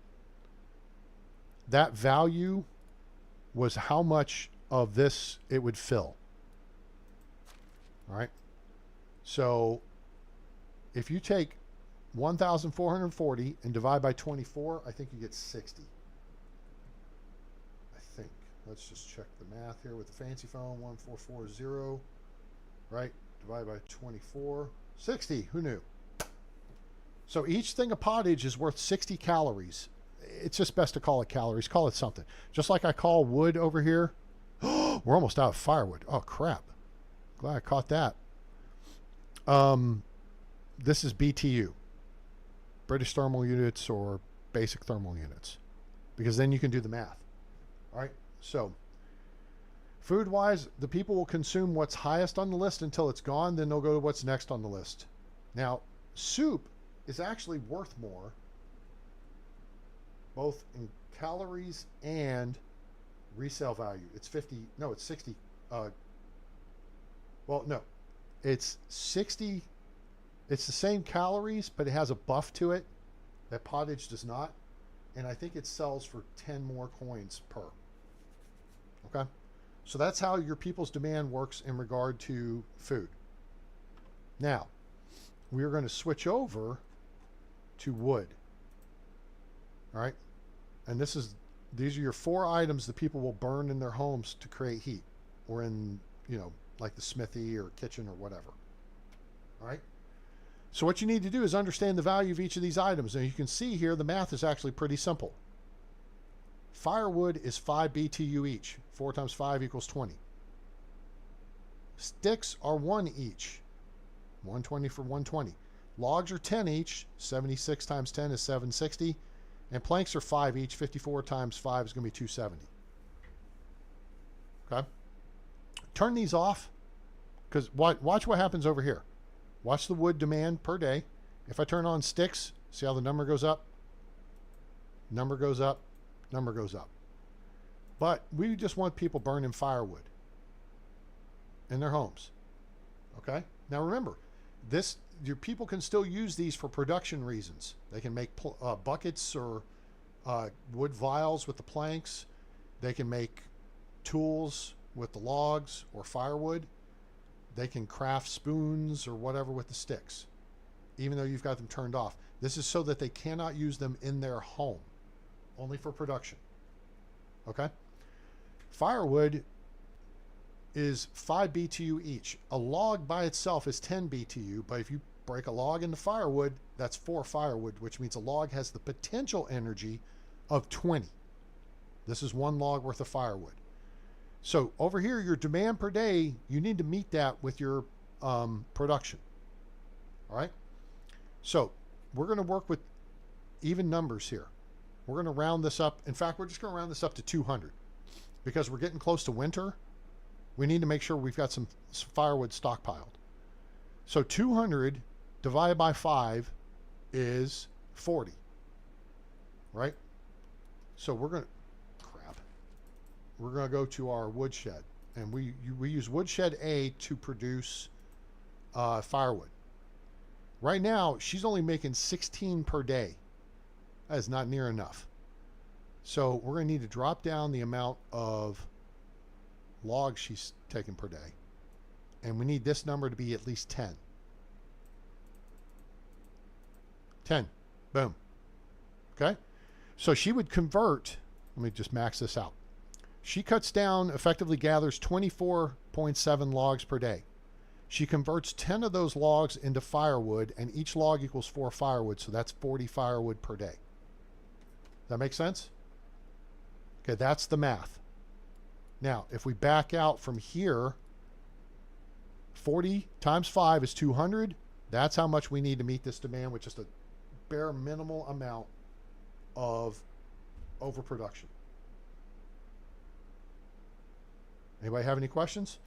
that value was how much of this it would fill. All right. So if you take 1,440 and divide by 24, I think you get 60. I think. Let's just check the math here with the fancy phone. 1440, right? Divided by 24. 60. Who knew? So each thing of pottage is worth 60 calories. It's just best to call it calories. Call it something. Just like I call wood over here. We're almost out of firewood. Oh, crap. Glad I caught that. This is BTU. British thermal units or basic thermal units. Because then you can do the math. All right. So Food wise, the people will consume what's highest on the list until it's gone, then they'll go to what's next on the list. Now, soup is actually worth more, both in calories and resale value. It's 50, no, it's 60. Well, no, it's 60. It's the same calories, but it has a buff to it that pottage does not. And I think it sells for 10 more coins per. Okay? So that's how your people's demand works in regard to food. Now, we are going to switch over to wood. All right? And these are your 4 items that people will burn in their homes to create heat, or in, like the smithy or kitchen or whatever. All right? So what you need to do is understand the value of each of these items. And you can see here the math is actually pretty simple. Firewood is 5 BTU each. 4 times 5 equals 20. Sticks are 1 each. 120 for 120. Logs are 10 each. 76 times 10 is 760. And planks are 5 each. 54 times 5 is going to be 270. Okay? Turn these off, because watch what happens over here. Watch the wood demand per day. If I turn on sticks, see how the number goes up? Number goes up. Number goes up. But we just want people burning firewood in their homes. Okay? Now remember, your people can still use these for production reasons. They can make buckets or wood vials with the planks. They can make tools with the logs or firewood. They can craft spoons or whatever with the sticks, even though you've got them turned off. This is so that they cannot use them in their home, only for production. Okay? Firewood is 5 BTU each. A log by itself is 10 BTU, but if you break a log into firewood, that's 4 firewood, which means a log has the potential energy of 20. This is 1 log worth of firewood. So over here, your demand per day, you need to meet that with your production. All right? So we're going to work with even numbers here. We're going to round this up. In fact, we're just going to round this up to 200 because we're getting close to winter. We need to make sure we've got some firewood stockpiled. So 200 divided by 5 is 40. Right? So we're going to go to our woodshed, and we use woodshed A to produce firewood. Right now, she's only making 16 per day. That is not near enough. So we're going to need to drop down the amount of logs she's taking per day, and we need this number to be at least 10. 10. Boom. Okay? So she would convert, let me just max this out. She cuts down, effectively gathers 24.7 logs per day. She converts 10 of those logs into firewood, and each log equals 4 firewood, so that's 40 firewood per day. Does that make sense? Okay, that's the math. Now, if we back out from here, 40 times 5 is 200. That's how much we need to meet this demand with just a bare minimal amount of overproduction. Anybody have any questions?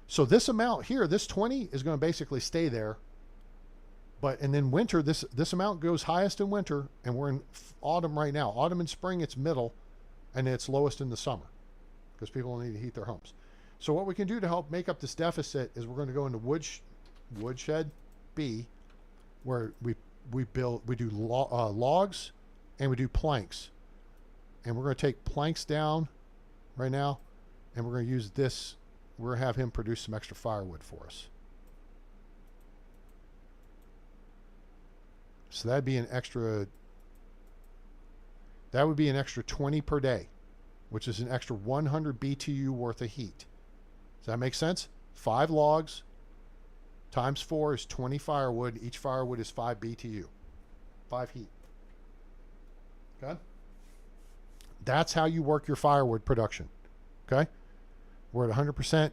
So this amount here, this 20 is going to basically stay there. And then winter, this amount goes highest in winter, and we're in autumn right now. Autumn and spring, it's middle, and it's lowest in the summer because people need to heat their homes. So what we can do to help make up this deficit is we're going to go into woodshed B, where we do logs and we do planks. And we're going to take planks down right now, and we're going to use this. We're going to have him produce some extra firewood for us. So that would be an extra 20 per day, which is an extra 100 BTU worth of heat. Does that make sense? 5 logs times 4 is 20 firewood. Each firewood is 5 BTU. 5 heat. Okay? That's how you work your firewood production. Okay? We're at 100%.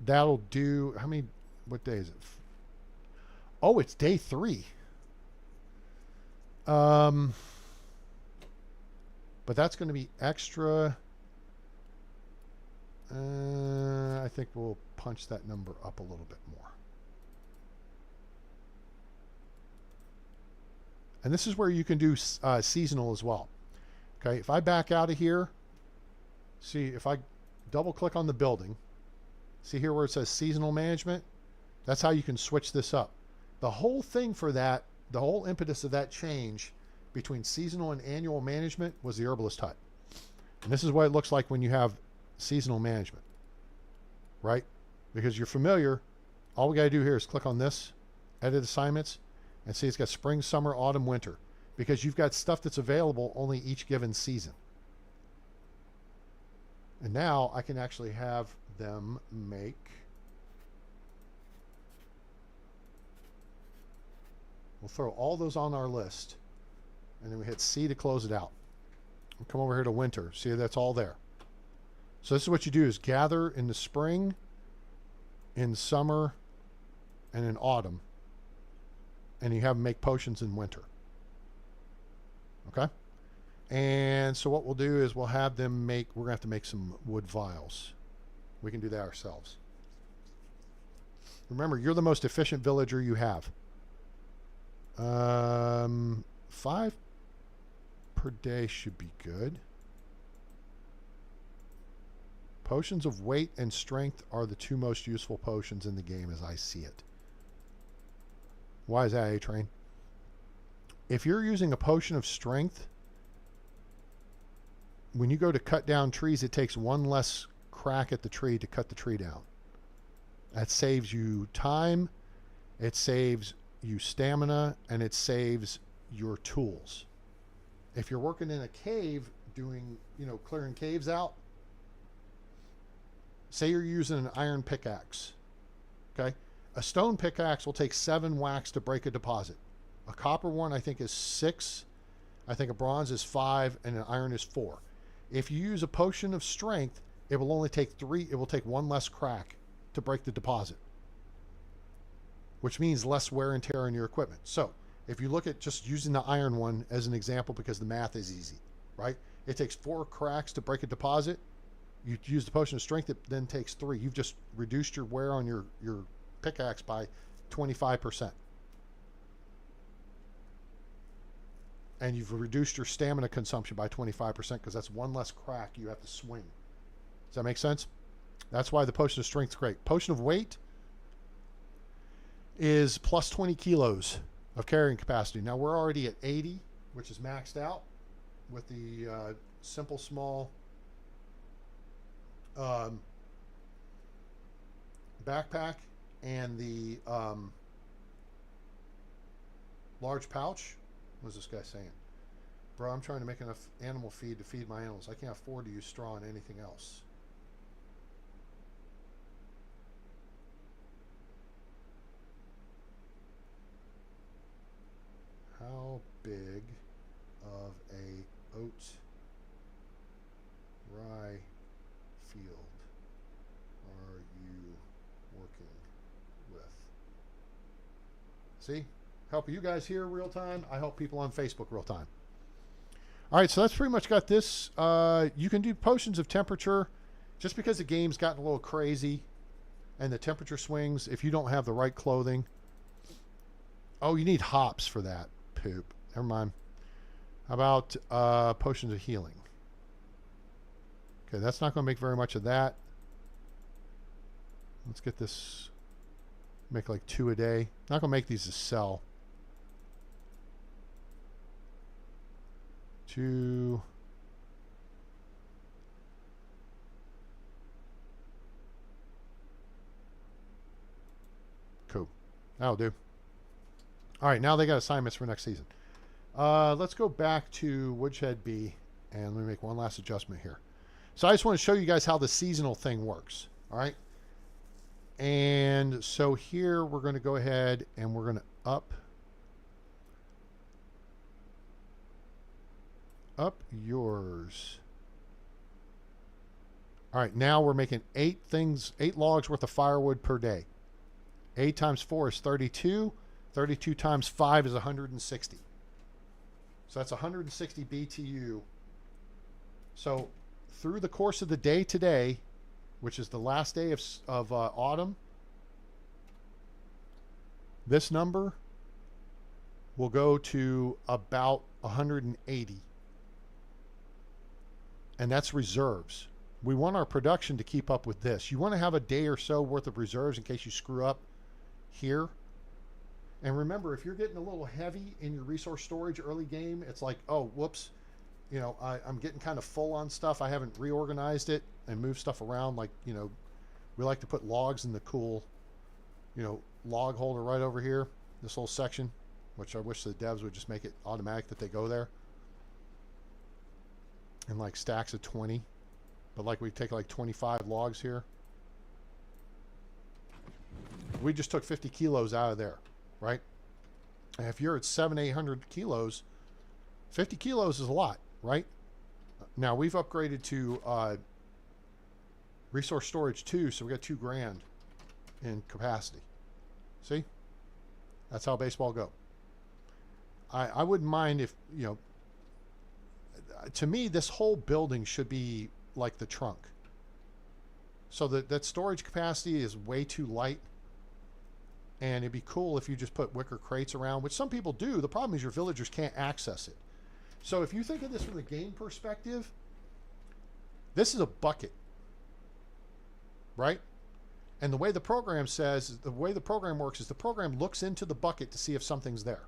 That'll do, what day is it? Oh, it's day 3. But that's going to be extra. I think we'll punch that number up a little bit more. And this is where you can do seasonal as well. Okay, if I back out of here, see if I double click on the building, see here where it says seasonal management, that's how you can switch this up. The whole thing for that, the whole impetus of that change between seasonal and annual management was the herbalist hut. And this is what it looks like when you have seasonal management, right? Because you're familiar, all we got to do here is click on this, edit assignments, and see it's got spring, summer, autumn, winter, because you've got stuff that's available only each given season. And now I can actually have them make we'll throw all those on our list, and then we hit C to close it out. We'll come over here to winter. See, that's all there. So this is what you do, is gather in the spring, in summer, and in autumn. And you have them make potions in winter. Okay? And so what we'll do is we'll have them make, we're going to have to make some wood vials. We can do that ourselves. Remember, you're the most efficient villager you have. 5 per day should be good. Potions of weight and strength are the two most useful potions in the game as I see it. Why is that, A-Train? If you're using a potion of strength, when you go to cut down trees, it takes one less crack at the tree to cut the tree down. That saves you time, it saves you stamina, and it saves your tools. If you're working in a cave doing, clearing caves out, say you're using an iron pickaxe, okay? A stone pickaxe will take 7 whacks to break a deposit. A copper one, I think, is 6. I think a bronze is 5, and an iron is 4. If you use a potion of strength, it will only take 3. It will take 1 less crack to break the deposit, which means less wear and tear on your equipment. So if you look at just using the iron one as an example, because the math is easy, right? It takes 4 cracks to break a deposit. You use the potion of strength, it then takes 3. You've just reduced your wear on your pickaxe by 25%. And you've reduced your stamina consumption by 25% because that's 1 less crack you have to swing. Does that make sense? That's why the potion of strength is great. Potion of weight is plus 20 kilos of carrying capacity. Now we're already at 80, which is maxed out with the simple small backpack and the large pouch. What is this guy saying? Bro, I'm trying to make enough animal feed to feed my animals. I can't afford to use straw and anything else. How big of a oat rye field are you working with? See? Help you guys here real time. I help people on Facebook real time. All right, so that's pretty much got this. You can do potions of temperature. Just because the game's gotten a little crazy and the temperature swings, if you don't have the right clothing. Oh, you need hops for that. Poop. Never mind. How about potions of healing? Okay, that's not going to make very much of that. Let's get this. Make like 2 a day. Not going to make these to sell. 2. Cool. That'll do. All right, now they got assignments for next season. Let's go back to Woodshed B, and let me make one last adjustment here. So I just want to show you guys how the seasonal thing works. All right. And so here we're going to go ahead and we're going to up yours. All right, now we're making 8 logs worth of firewood per day. 8 times 4 is 32. 32 times 5 is 160. So that's 160 BTU. So through the course of the day today, which is the last day of autumn, this number will go to about 180. And that's reserves. We want our production to keep up with this. You want to have a day or so worth of reserves in case you screw up here. And remember, if you're getting a little heavy in your resource storage early game, it's like, oh, whoops, you know, I'm getting kind of full on stuff. I haven't reorganized it and moved stuff around. Like, you know, we like to put logs in the cool, you know, log holder right over here, this whole section, which I wish the devs would just make it automatic that they go there. And like stacks of 20. But like we take like 25 logs here. We just took 50 kilos out of there, right? And if you're at 800 kilos, 50 kilos is a lot, right? Now we've upgraded to resource storage 2, so we got 2 grand in capacity. See? That's how baseball go. I wouldn't mind if, you know, to me, this whole building should be like the trunk. So that storage capacity is way too light. And it'd be cool if you just put wicker crates around, which some people do. The problem is your villagers can't access it. So if you think of this from the game perspective, this is a bucket, right? And the way the program says, the way the program works is the program looks into the bucket to see if something's there.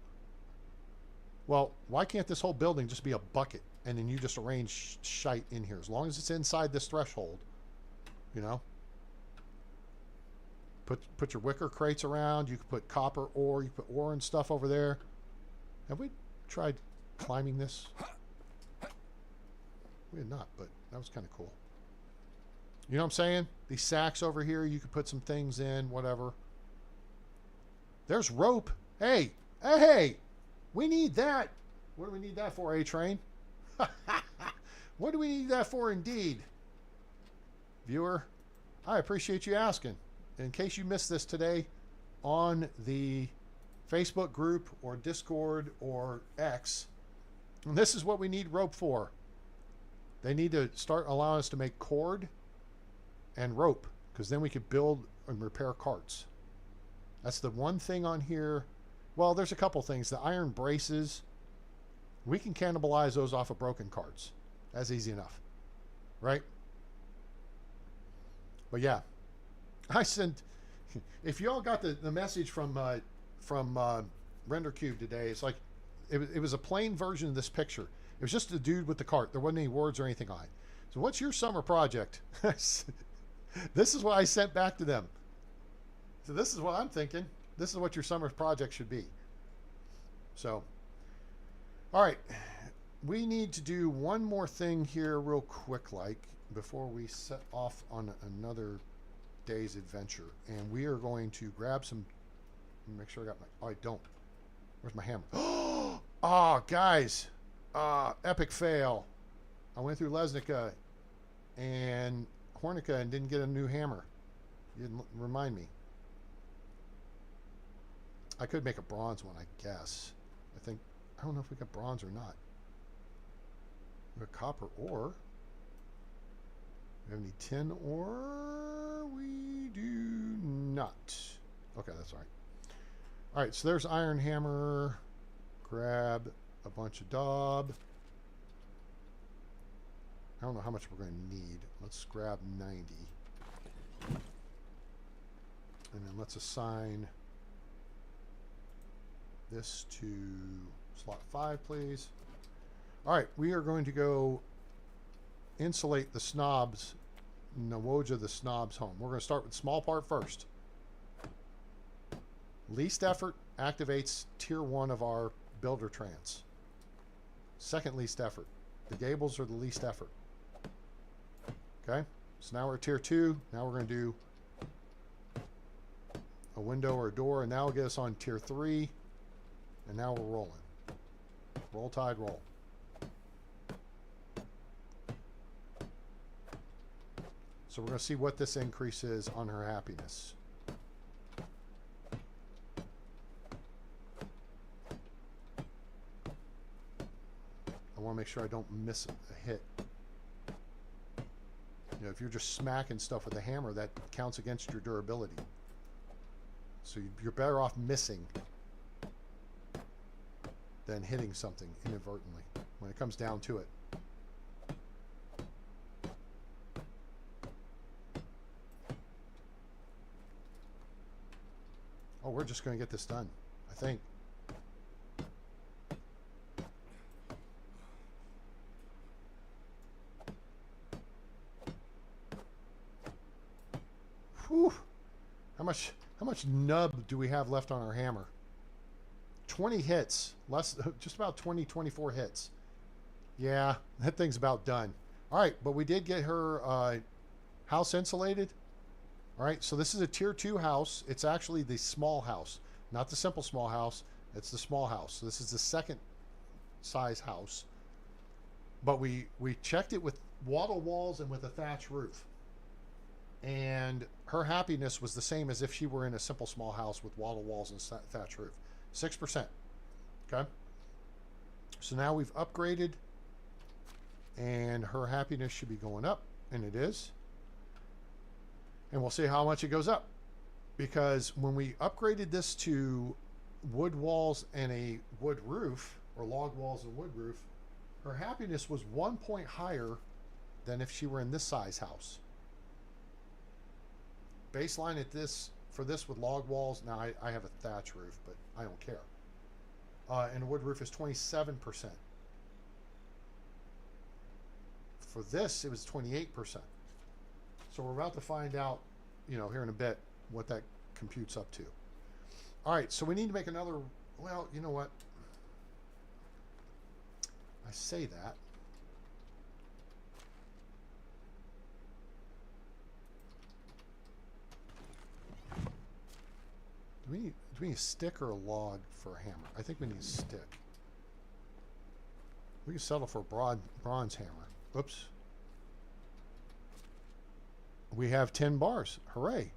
Well, why can't this whole building just be a bucket? And then you just arrange shite in here. As long as it's inside this threshold, you know. Put your wicker crates around. You can put copper ore. You can put ore and stuff over there. Have we tried climbing this? We had not, but that was kind of cool. You know what I'm saying? These sacks over here, you could put some things in, whatever. There's rope. Hey, hey, hey. We need that. What do we need that for, A-Train? What do we need that for indeed? Viewer, I appreciate you asking. In case you missed this today on the Facebook group or Discord or X, and this is what we need rope for. They need to start allowing us to make cord and rope, because then we could build and repair carts. That's the one thing on here. Well, there's a couple things. The iron braces, we can cannibalize those off of broken carts. That's easy enough, right? But yeah, I sent. If y'all got the message from RenderCube today, it's like it was a plain version of this picture. It was just a dude with the cart. There wasn't any words or anything on it. So, what's your summer project? This is what I sent back to them. So this is what I'm thinking. This is what your summer project should be. So, all right. We need to do one more thing here real quick, like, before we set off on another day's adventure. And we are going to grab some, make sure I got my, oh, I don't. Where's my hammer? Oh, guys. Epic fail. I went through Lesnica and Hornica and didn't get a new hammer. You didn't remind me. I could make a bronze one, I guess. I don't know if we got bronze or not. We have copper ore. We have any tin ore? We do not. Okay, that's all right. All right, so there's iron hammer. Grab a bunch of daub. I don't know how much we're going to need. Let's grab 90. And then let's assign this to slot 5, please. All right, we are going to go insulate the snobs, Nawoja the snob's home. We're going to start with small part first. Least effort activates tier 1 of our builder trance. Second least effort. The gables are the least effort. Okay, so now we're at tier 2. Now we're going to do a window or a door, and now will get us on tier 3. And now we're rolling. Roll tide roll. So we're going to see what this increase is on her happiness. I want to make sure I don't miss a hit. You know, if you're just smacking stuff with a hammer, that counts against your durability. So you're better off missing than hitting something inadvertently when it comes down to it. Oh, we're just going to get this done, I think. Whew. How much nub do we have left on our hammer? 20 hits. Just about 24 hits. Yeah, that thing's about done. All right, but we did get her house insulated. All right, so this is a tier 2 house. It's actually the small house, not the simple small house. It's the small house. So this is the second size house. But we checked it with wattle walls and with a thatch roof. And her happiness was the same as if she were in a simple small house with wattle walls and thatch roof. 6%. Okay. So now we've upgraded, and her happiness should be going up, and it is. And we'll see how much it goes up, because when we upgraded this to wood walls and a wood roof, or log walls and wood roof, her happiness was 1 point higher than if she were in this size house. Baseline at this for this with log walls. Now I have a thatch roof, but I don't care. And a wood roof is 27%. For this, it was 28%. So we're about to find out, you know, here in a bit what that computes up to. All right, so we need to make another. Well, you know what? I say that. Do we need a stick or a log for a hammer? I think we need a stick. We can settle for a bronze hammer. Oops. We have 10 bars. Hooray.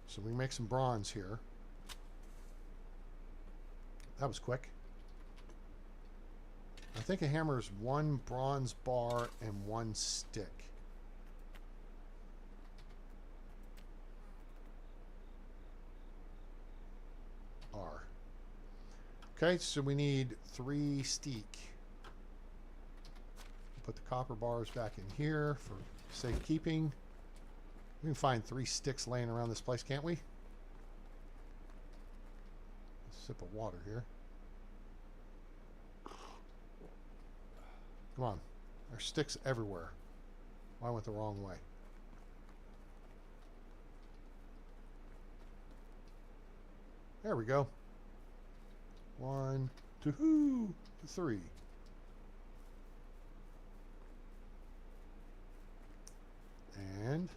So we can make some bronze here. That was quick. I think a hammer is 1 bronze bar and 1 stick. R. Okay, so we need 3 steak. Put the copper bars back in here for safekeeping. We can find 3 sticks laying around this place, can't we? A sip of water here. Come on. There's sticks everywhere. Well, I went the wrong way. There we go. 1, 2, 3. And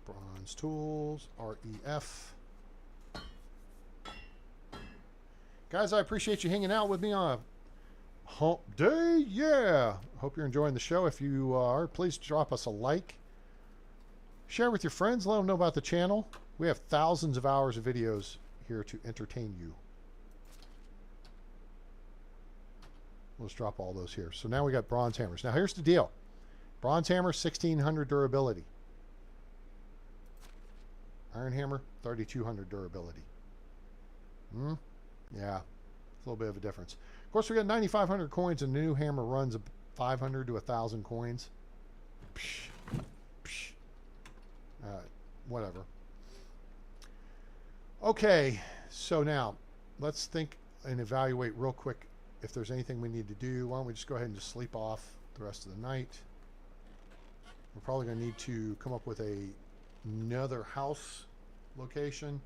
bronze tools, REF. Guys, I appreciate you hanging out with me on a hump day. Yeah. Hope you're enjoying the show. If you are, please drop us a like. Share with your friends. Let them know about the channel. We have thousands of hours of videos here to entertain you. Let's drop all those here. So now we got bronze hammers. Now here's the deal. Bronze hammer, 1600 durability. Iron hammer, 3200 durability. Yeah, it's a little bit of a difference. Of course, we got 9,500 coins, and the new hammer runs 500 to 1,000 coins. Psh, psh. Whatever. Okay, so now let's think and evaluate real quick if there's anything we need to do. Why don't we just go ahead and just sleep off the rest of the night. We're probably going to need to come up with another house location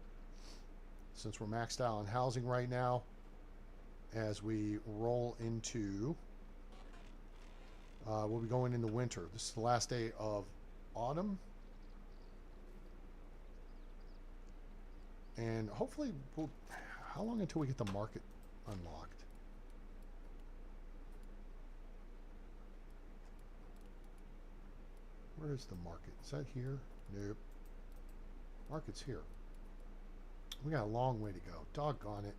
since we're maxed out on housing right now as we roll into we'll be going into winter. This is the last day of autumn, and hopefully how long until we get the market unlocked? Where is the market? Is that here? Nope. Market's here. We got a long way to go. Doggone it.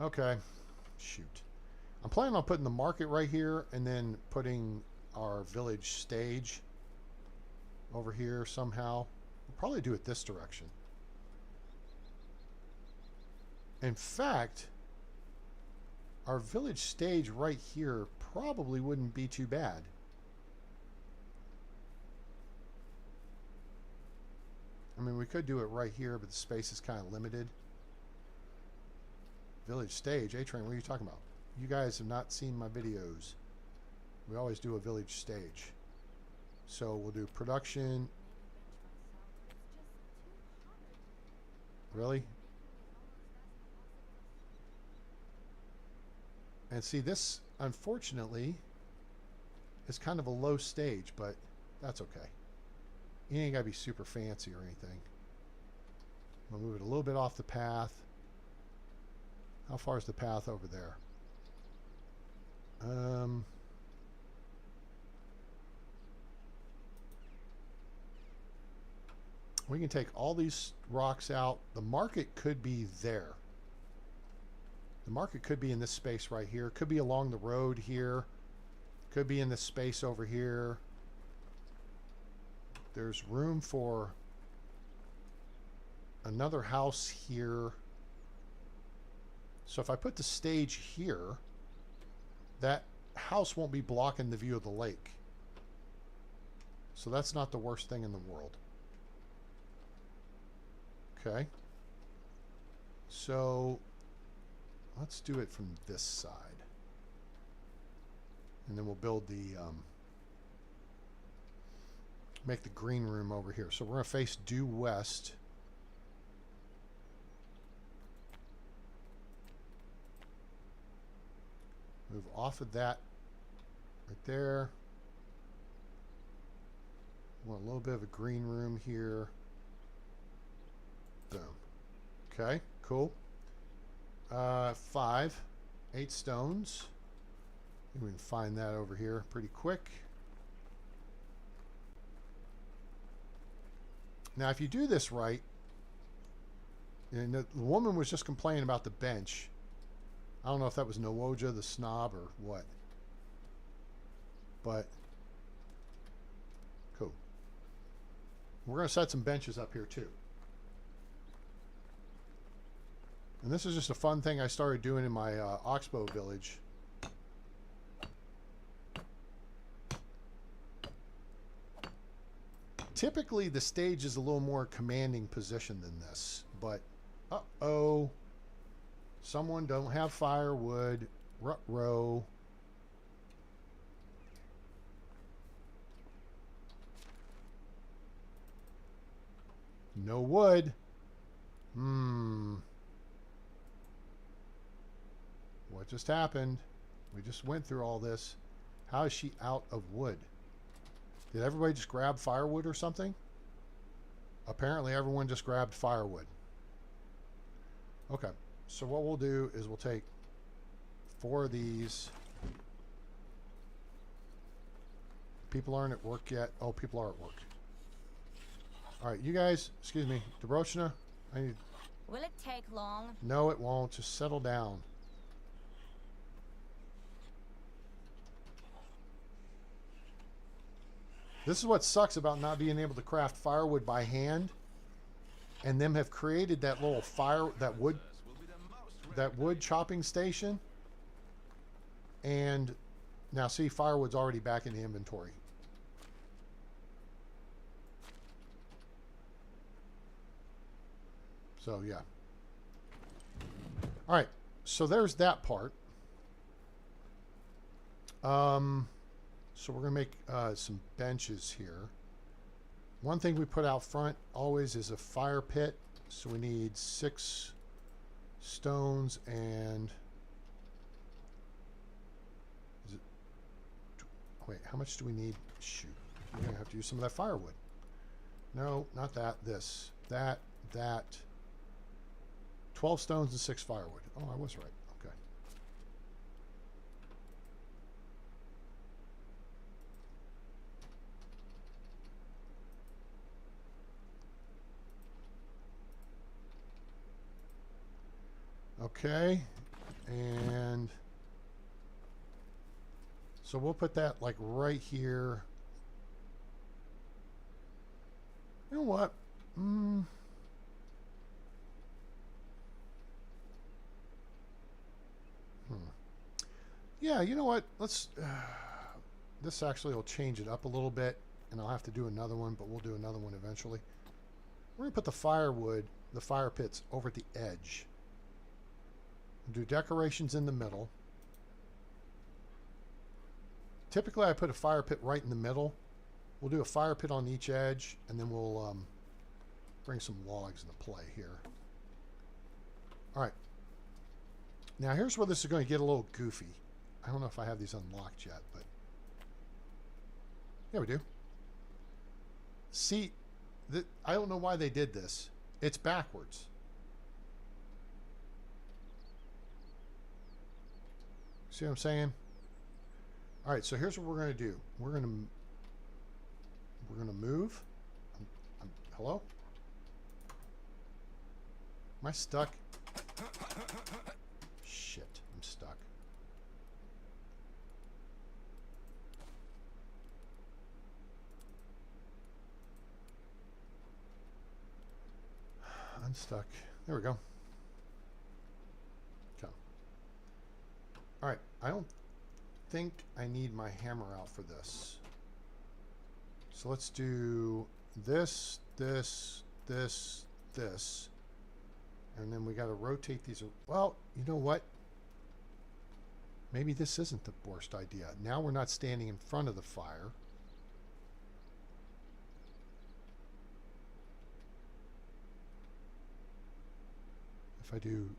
Okay. shoot. I'm planning on putting the market right here and then putting our village stage over here somehow. We'll probably do it this direction. In fact, our village stage right here probably wouldn't be too bad. I mean, we could do it right here, but the space is kind of limited. Village stage. A-Train, what are you talking about? You guys have not seen my videos. We always do a village stage. So we'll do production. Really? And see, this, unfortunately, is kind of a low stage, but that's okay. You ain't got to be super fancy or anything. We'll move it a little bit off the path. How far is the path over there? We can take all these rocks out. The market could be there. The market could be in this space right here. Could be along the road here. Could be in this space over here. There's room for another house here. So if I put the stage here, that house won't be blocking the view of the lake. So that's not the worst thing in the world. Okay. So let's do it from this side. And then we'll build the, make the green room over here. So we're going to face due west. Move off of that right there. Want a little bit of a green room here. Boom. Okay, cool. 8 stones. I think we can find that over here pretty quick. Now, if you do this right, and the woman was just complaining about the bench. I don't know if that was Nawoja, the snob, or what. But, cool. We're going to set some benches up here, too. And this is just a fun thing I started doing in my Oxbow village. Typically, the stage is a little more commanding position than this. But, uh-oh. Someone don't have firewood. Ruh-roh. No wood. What just happened? We just went through all this. How is she out of wood? Did everybody just grab firewood or something? Apparently everyone just grabbed firewood. Okay. So what we'll do is we'll take 4 of these. People aren't at work yet. Oh, people are at work. All right, you guys, excuse me, Dobrochna, I need... Will it take long? No, it won't. Just settle down. This is what sucks about not being able to craft firewood by hand, and them have created that little that wood chopping station. And now see, firewood's already back in the inventory. So yeah. All right, so there's that part. So we're gonna make some benches here. One thing we put out front always is a fire pit. So we need 6 stones and is it, wait, how much do we need? Shoot, we're gonna have to use some of that firewood. No, not that. This, that. 12 stones and 6 firewood. Oh, I was right. Okay. Okay. And so we'll put that like right here. You know what? Yeah, you know what? Let's. This actually will change it up a little bit, and I'll have to do another one, but we'll do another one eventually. We're going to put the firewood, the fire pits, over at the edge. We'll do decorations in the middle. Typically, I put a fire pit right in the middle. We'll do a fire pit on each edge, and then we'll bring some logs into play here. All right. Now, here's where this is going to get a little goofy. I don't know if I have these unlocked yet, but... yeah, we do. See, I don't know why they did this. It's backwards. See what I'm saying? All right, so here's what we're going to do. We're going to move. Hello? Am I stuck? Shit, I'm stuck. Unstuck. There we go. Okay. All right. I don't think I need my hammer out for this. So let's do this, this, this, this. And then we got to rotate these. Well, you know what? Maybe this isn't the worst idea. Now we're not standing in front of the fire. If I do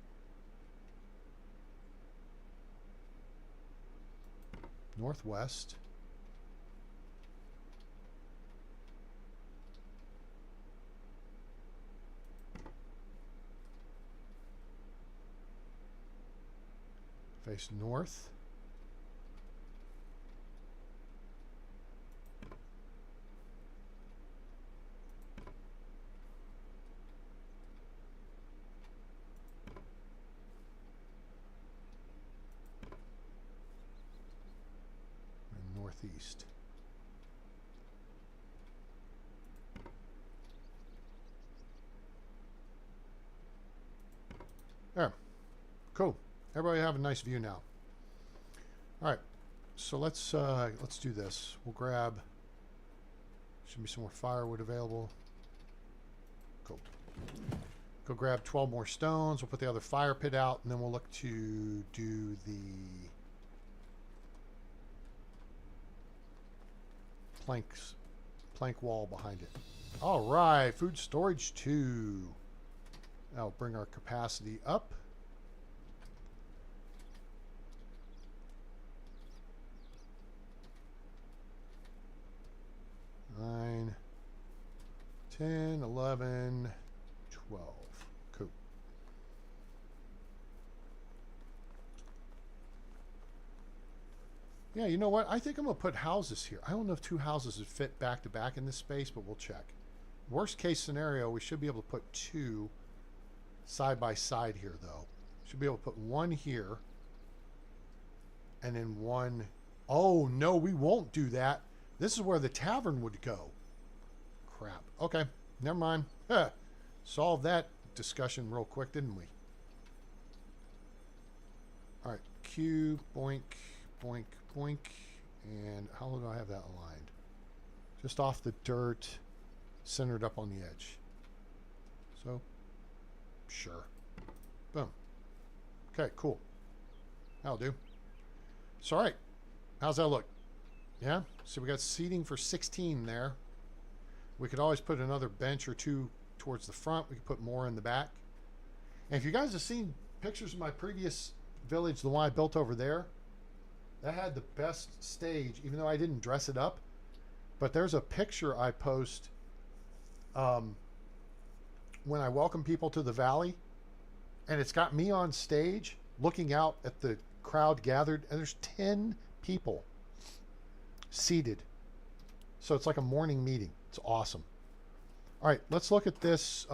northwest, face north, northeast. There. Cool. Everybody have a nice view now. All right. So let's do this. We'll grab. Should be some more firewood available. Cool. Go grab 12 more stones. We'll put the other fire pit out, and then we'll look to do the plank wall behind it. All right, food storage 2. That'll bring our capacity up. Nine, 10, 11, 12. Cool. Yeah, you know what? I think I'm going to put houses here. I don't know if 2 houses would fit back to back in this space, but we'll check. Worst case scenario, we should be able to put 2 side by side here, though. Should be able to put 1 here. And then 1... oh, no, we won't do that. This is where the tavern would go. Crap. Okay, never mind. Solved that discussion real quick, didn't we? All right, Q, boink, boink, boink. And how do I have that aligned? Just off the dirt, centered up on the edge. So, sure. Boom. Okay, cool. That'll do. So, all right. How's that look? Yeah? So we got seating for 16 there. We could always put another bench or 2 towards the front. We could put more in the back. And if you guys have seen pictures of my previous village, the one I built over there, that had the best stage, even though I didn't dress it up. But there's a picture I post when I welcome people to the valley. And it's got me on stage looking out at the crowd gathered. And there's 10 people seated. So it's like a morning meeting. It's awesome. All right, let's look at this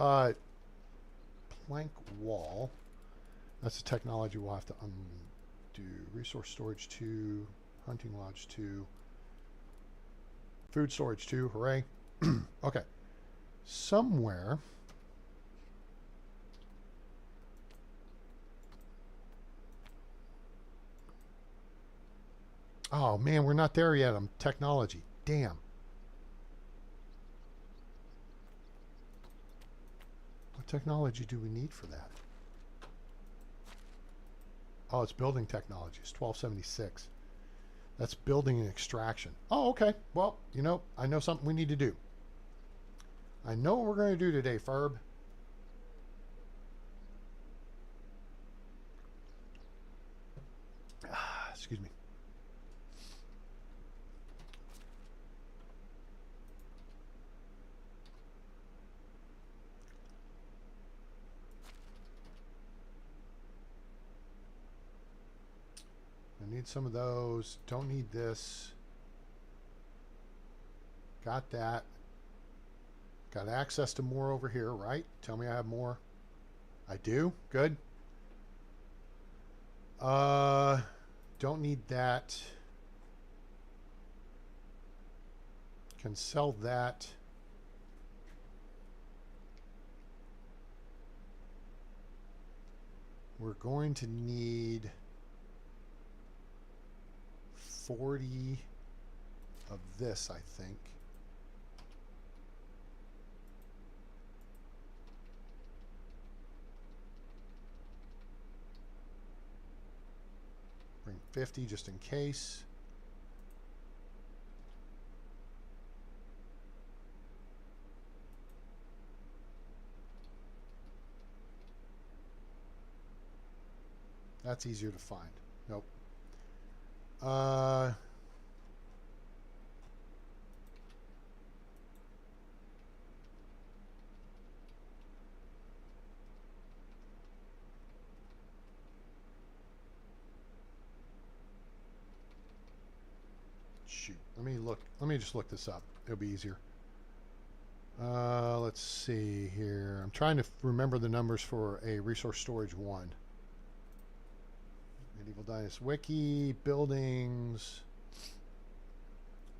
plank wall. That's the technology we'll have to undo. Resource storage 2, hunting lodge 2, food storage 2. Hooray. Okay. Somewhere. Oh man, we're not there yet. I'm technology. Damn. What technology do we need for that? Oh, it's building technology. It's 1276. That's building and extraction. Oh, okay. Well, you know, I know something we need to do. I know what we're going to do today, Ferb. Excuse me. I need some of those. Don't need this. Got that. Got access to more over here, right? Tell me I have more. I do. Good. Don't need that. Can sell that. We're going to need 40 of this, I think. Bring 50 just in case. That's easier to find. Nope. Shoot. Let me just look this up. It'll be easier. Let's see here. I'm trying to remember the numbers for a resource storage 1. Medieval Dynasty Wiki, buildings,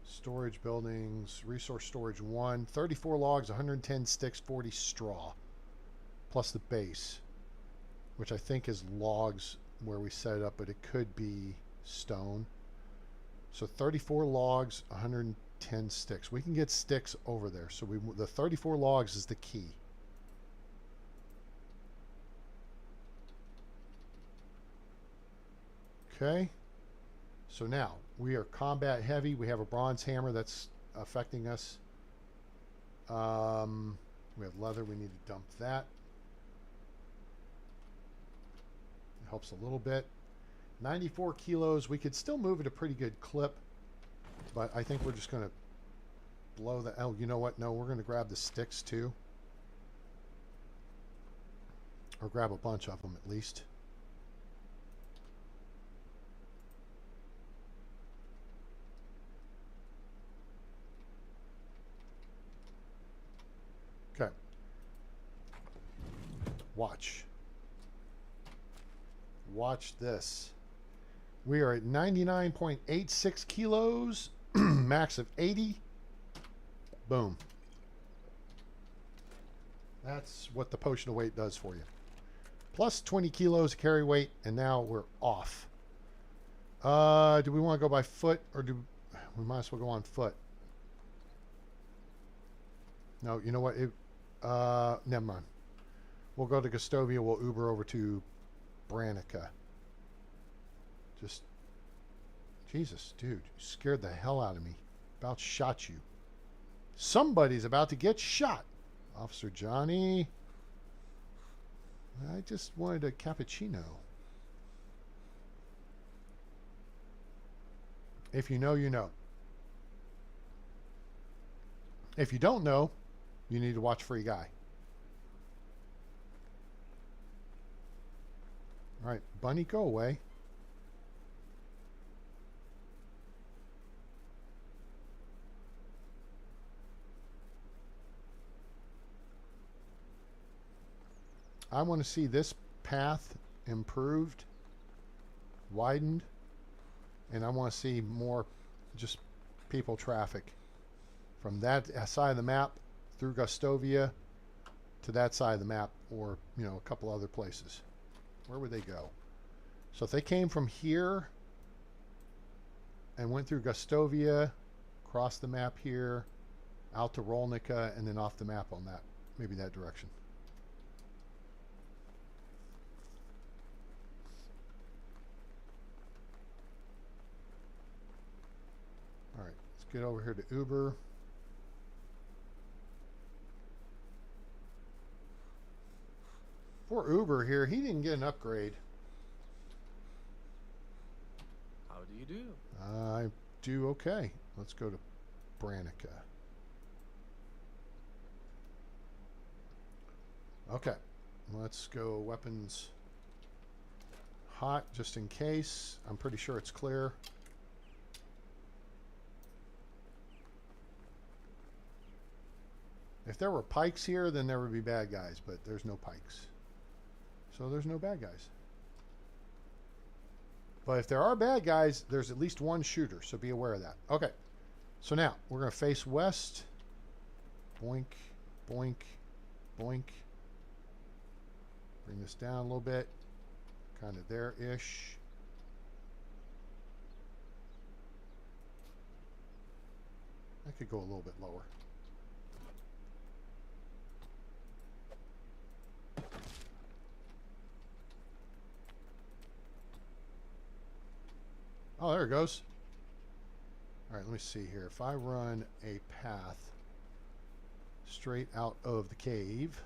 storage buildings, resource storage 1, 34 logs, 110 sticks, 40 straw, plus the base, which I think is logs where we set it up, but it could be stone. So 34 logs, 110 sticks. We can get sticks over there. So the 34 logs is the key. Okay, so now we are combat heavy. We have a bronze hammer that's affecting us. We have leather. We need to dump that. It helps a little bit. 94 kilos. We could still move at a pretty good clip, but I think we're just going to blow the... Oh, you know what? No, we're going to grab the sticks too. Or grab a bunch of them at least. Okay. Watch. Watch this. We are at 99.86 kilos. Max of 80. Boom. That's what the potion of weight does for you. Plus 20 kilos carry weight, and now we're off. Do we want to go by foot, or do we might as well go on foot? No, you know what? Never mind. We'll go to Gustovia. We'll Uber over to Branica. Just, Jesus, dude, you scared the hell out of me. About shot you. Somebody's about to get shot. Officer Johnny. I just wanted a cappuccino. If you know, you know. If you don't know, you need to watch Free Guy. All right, Bunny, go away. I want to see this path improved, widened, and I want to see more just people traffic from that side of the map through Gustovia to that side of the map, or you know, a couple other places. Where would they go? So if they came from here and went through Gustovia, crossed the map here, out to Rolnica, and then off the map on that, maybe that direction. All right, let's get over here to Uber. Poor Uber here, he didn't get an upgrade. How do you do? I do okay. Let's go to Branica. Okay, let's go weapons hot just in case. I'm pretty sure it's clear. If there were pikes here, then there would be bad guys, but there's no pikes. So there's no bad guys. But if there are bad guys, there's at least one shooter, so be aware of that. Okay, so now we're going to face west. Boink, boink, boink. Bring this down a little bit. Kind of there-ish. I could go a little bit lower. Oh, there it goes. All right, let me see here. If I run a path straight out of the cave,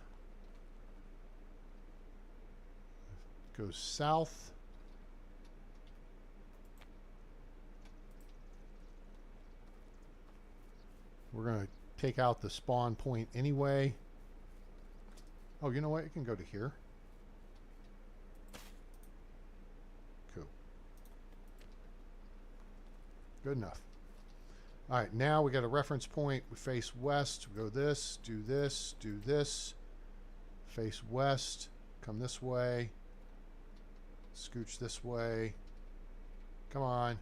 goes south. We're going to take out the spawn point anyway. Oh, you know what? It can go to here. Cool. Good enough. All right, now we got a reference point. We face west. We go this, do this, do this. Face west. Come this way. Scooch this way. Come on.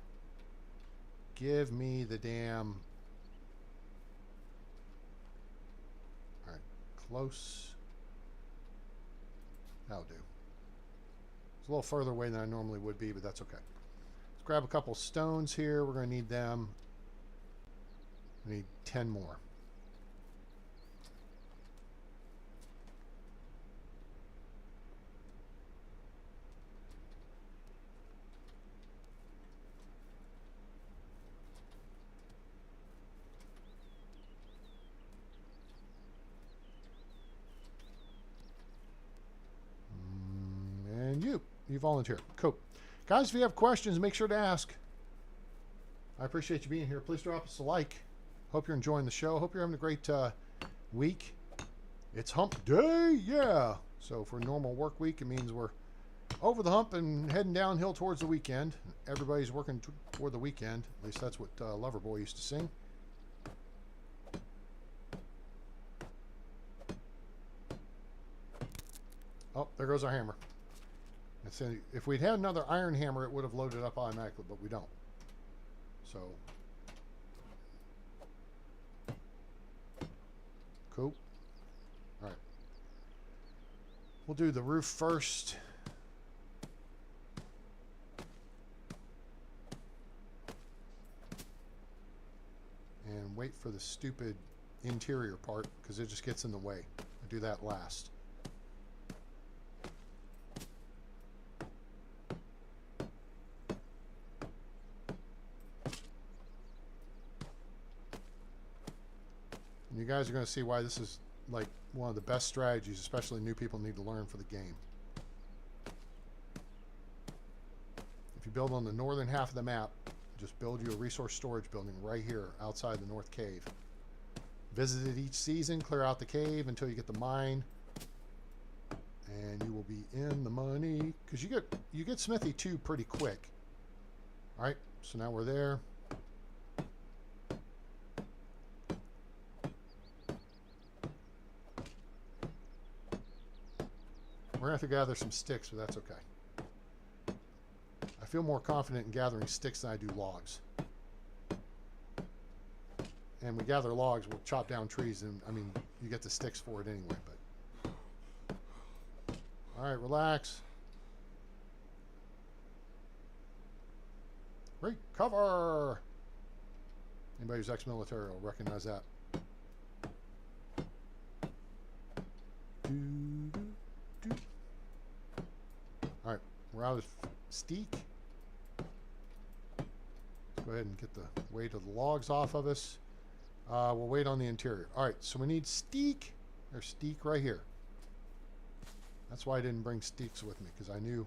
Give me the damn... All right, close. That'll do. It's a little further away than I normally would be, but that's okay. Let's grab a couple stones here. We're going to need them. We need 10 more. And you volunteer. Cool. Guys, if you have questions, make sure to ask. I appreciate you being here. Please drop us a like. Hope you're enjoying the show. Hope you're having a great week. It's hump day, yeah. So for a normal work week, it means we're over the hump and heading downhill towards the weekend. Everybody's working toward the weekend. At least that's what Loverboy used to sing. Oh, there goes our hammer. If we'd had another iron hammer, it would have loaded up automatically, but we don't. So, cool. All right. We'll do the roof first. And wait for the stupid interior part, because it just gets in the way. I do that last. You guys are going to see why this is like one of the best strategies, especially new people need to learn for the game. If you build on the northern half of the map, just build you a resource storage building right here outside the north cave. Visit it each season, clear out the cave until you get the mine, and you will be in the money, because you get Smithy 2 pretty quick. All right, so now we're there. We're going to have to gather some sticks, but that's okay. feel more confident in gathering sticks than I do logs. And we gather logs, we'll chop down trees, and I mean, you get the sticks for it anyway. But all right, relax. Great cover. Anybody who's ex-military will recognize that. All right, we're out of steak. Let's go ahead and get the weight of the logs off of us. We'll wait on the interior. All right, so we need steak. There's steak right here. That's why I didn't bring steaks with me, because I knew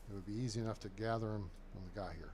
it would be easy enough to gather them when we got here.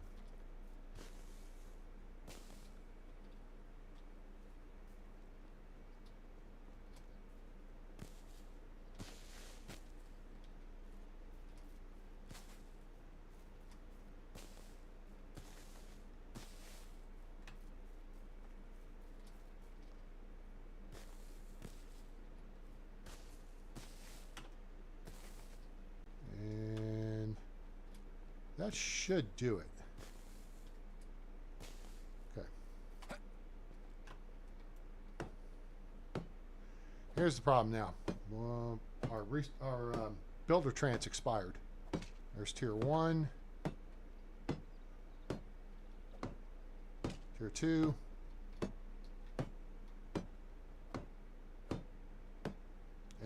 That should do it. Okay. Here's the problem now. Our builder trance expired. There's tier 1. Tier 2.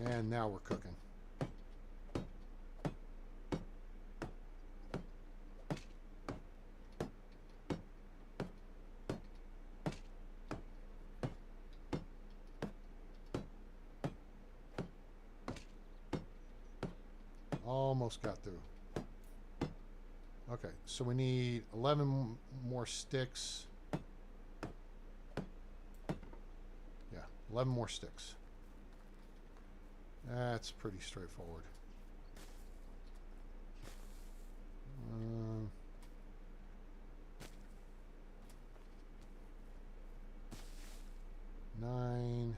And now we're cooking. Almost got through. Okay, so we need 11 more sticks. Yeah, 11 more sticks. That's pretty straightforward. 9.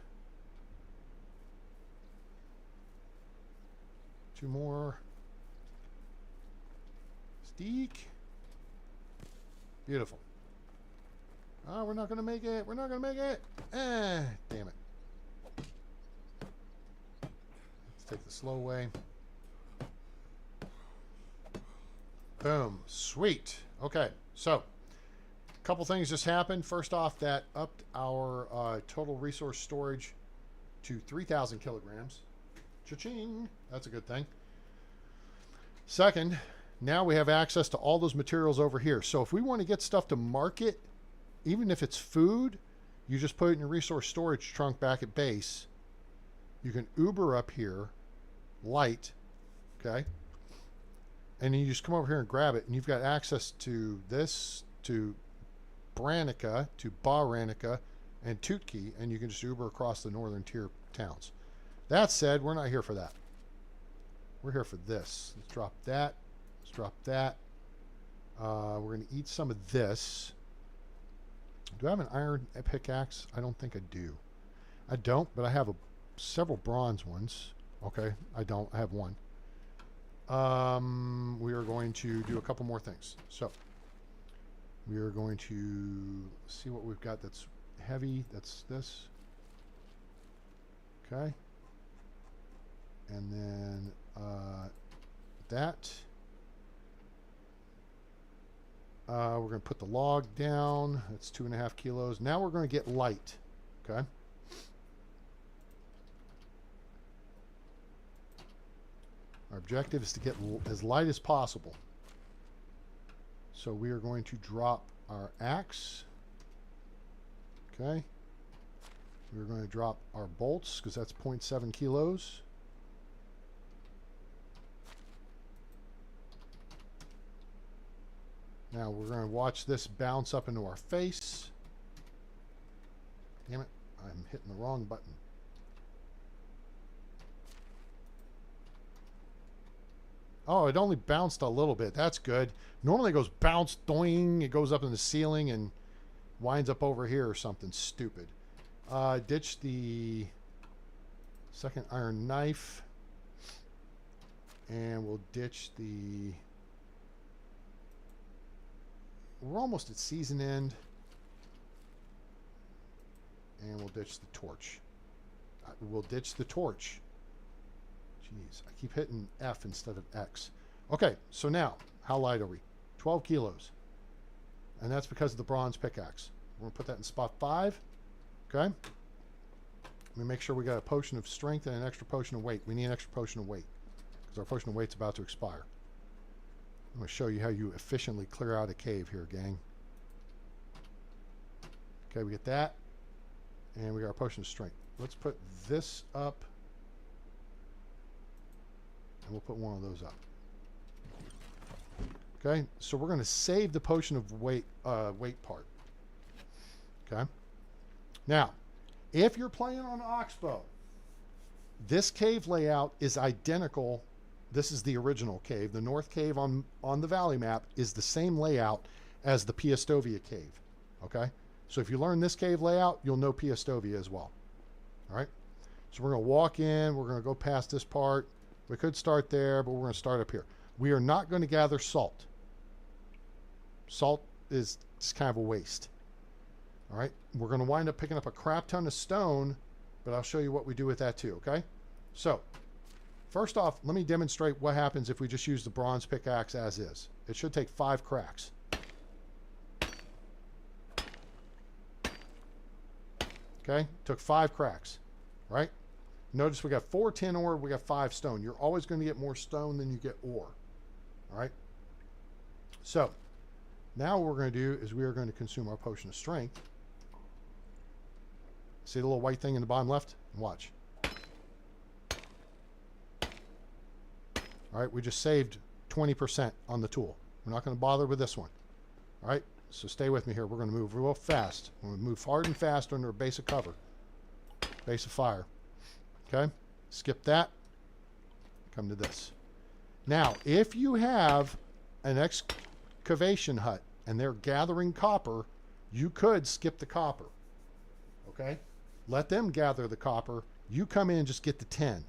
2 more. Steak. Beautiful. Oh, we're not going to make it. We're not going to make it. Damn it. Let's take the slow way. Boom. Sweet. Okay. So, a couple things just happened. First off, that upped our total resource storage to 3,000 kilograms. Cha-ching. That's a good thing. Second, now we have access to all those materials over here. So if we want to get stuff to market, even if it's food, you just put it in your resource storage trunk back at base. You can Uber up here, light, okay? And then you just come over here and grab it, and you've got access to this, to Branica, to Baranica, and Tutki, and you can just Uber across the northern tier towns. That said, we're not here for that. We're here for this. Let's drop that. Let's drop that. We're going to eat some of this. Do I have an iron pickaxe? I don't think I do. I don't, but I have several bronze ones. Okay, I don't. I have one. We are going to do a couple more things. So, we are going to see what we've got that's heavy. That's this. Okay. And then that. We're going to put the log down. That's 2.5 kilos. Now we're going to get light. Okay. Our objective is to get as light as possible. So we are going to drop our axe. Okay. We're going to drop our bolts because that's 0.7 kilos. Now we're going to watch this bounce up into our face. Damn it, I'm hitting the wrong button. Oh, it only bounced a little bit. That's good. Normally it goes bounce, doing. It goes up in the ceiling and winds up over here or something stupid. Ditch the second iron knife. And we'll ditch the we're almost at season end. And we'll ditch the torch. We'll ditch the torch. Jeez, I keep hitting F instead of X. Okay, so now, how light are we? 12 kilos. And that's because of the bronze pickaxe. We're going to put that in spot 5. Okay. Let me make sure we got a potion of strength and an extra potion of weight. We need an extra potion of weight because our potion of weight's about to expire. I'm going to show you how you efficiently clear out a cave here, gang. Okay, we get that. And we got our potion of strength. Let's put this up. And we'll put one of those up. Okay, so we're going to save the potion of weight part. Okay. Now, if you're playing on Oxbow, this cave layout is identical. This is the original cave. The north cave on the valley map is the same layout as the Piastovia cave. Okay, so if you learn this cave layout, you'll know Piastovia as well. All right, so we're going to walk in. We're going to go past this part. We could start there, but we're going to start up here. We are not going to gather salt. Salt is just kind of a waste. All right, we're going to wind up picking up a crap ton of stone, but I'll show you what we do with that too, okay? So, first off, let me demonstrate what happens if we just use the bronze pickaxe as is. It should take 5 cracks. Okay, took 5 cracks, right? Notice we got 4 tin ore, we got 5 stone. You're always going to get more stone than you get ore, all right? So, now what we're going to do is we are going to consume our potion of strength. See the little white thing in the bottom left? Watch. All right, we just saved 20% on the tool. We're not going to bother with this one. All right, so stay with me here. We're going to move real fast. We're going to move hard and fast under a base of cover. Base of fire. Okay, skip that. Come to this. Now, if you have an excavation hut and they're gathering copper, you could skip the copper. Okay? Let them gather the copper. You come in and just get the tin.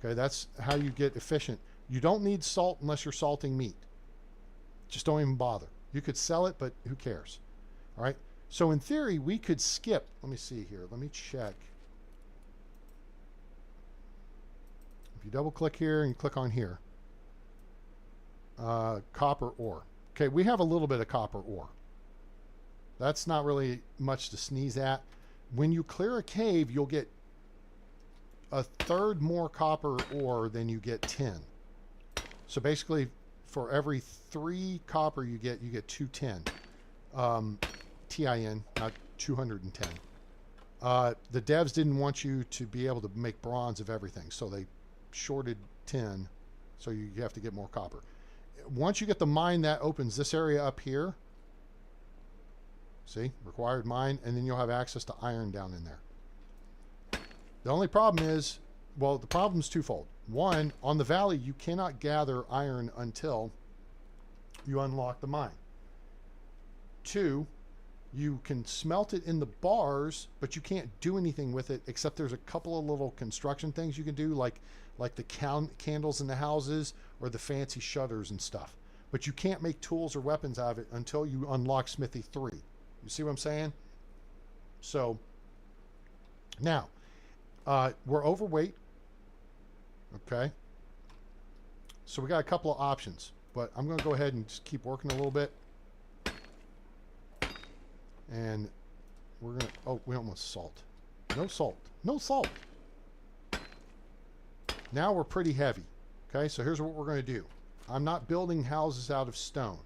Okay, that's how you get efficient. You don't need salt unless you're salting meat. Just don't even bother. You could sell it, but who cares? All right? So in theory, we could skip. Let me see here. Let me check. If you double click here and you click on here, copper ore. Okay, we have a little bit of copper ore. That's not really much to sneeze at. When you clear a cave, you'll get 1/3 more copper ore than you get tin. So basically, for every 3 copper you get 2 tin. TIN, not 210. The devs didn't want you to be able to make bronze of everything, so they shorted tin, so you have to get more copper. Once you get the mine, that opens this area up here. See, required mine, and then you'll have access to iron down in there. The only problem is, well, the problem's twofold. One, on the valley, you cannot gather iron until you unlock the mine. 2, you can smelt it in the bars, but you can't do anything with it except there's a couple of little construction things you can do, like the candles in the houses or the fancy shutters and stuff. But you can't make tools or weapons out of it until you unlock Smithy 3. You see what I'm saying? So, now, we're overweight. Okay. So we got a couple of options, but I'm going to go ahead and just keep working a little bit. And we're going to, oh, we don't want salt. No salt. No salt. Now we're pretty heavy. Okay, so here's what we're going to do. I'm not building houses out of stone.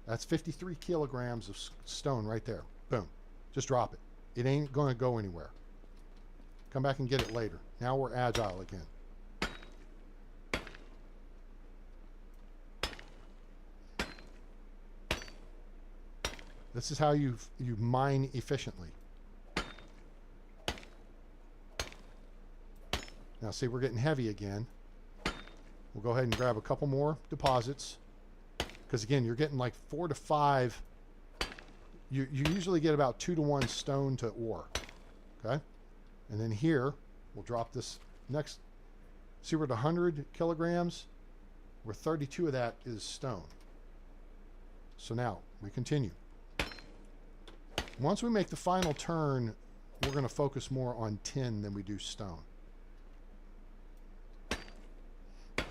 That's 53 kilograms of stone right there. Boom. Just drop it. It ain't going to go anywhere. Come back and get it later. Now we're agile again. This is how you mine efficiently. Now see, we're getting heavy again. We'll go ahead and grab a couple more deposits. Because again, you're getting like 4 to 5. You usually get about 2 to 1 stone to ore. Okay? And then here, we'll drop this next. See, we're at 100 kilograms. where 32 of that is stone. So now we continue. Once we make the final turn, we're going to focus more on tin than we do stone.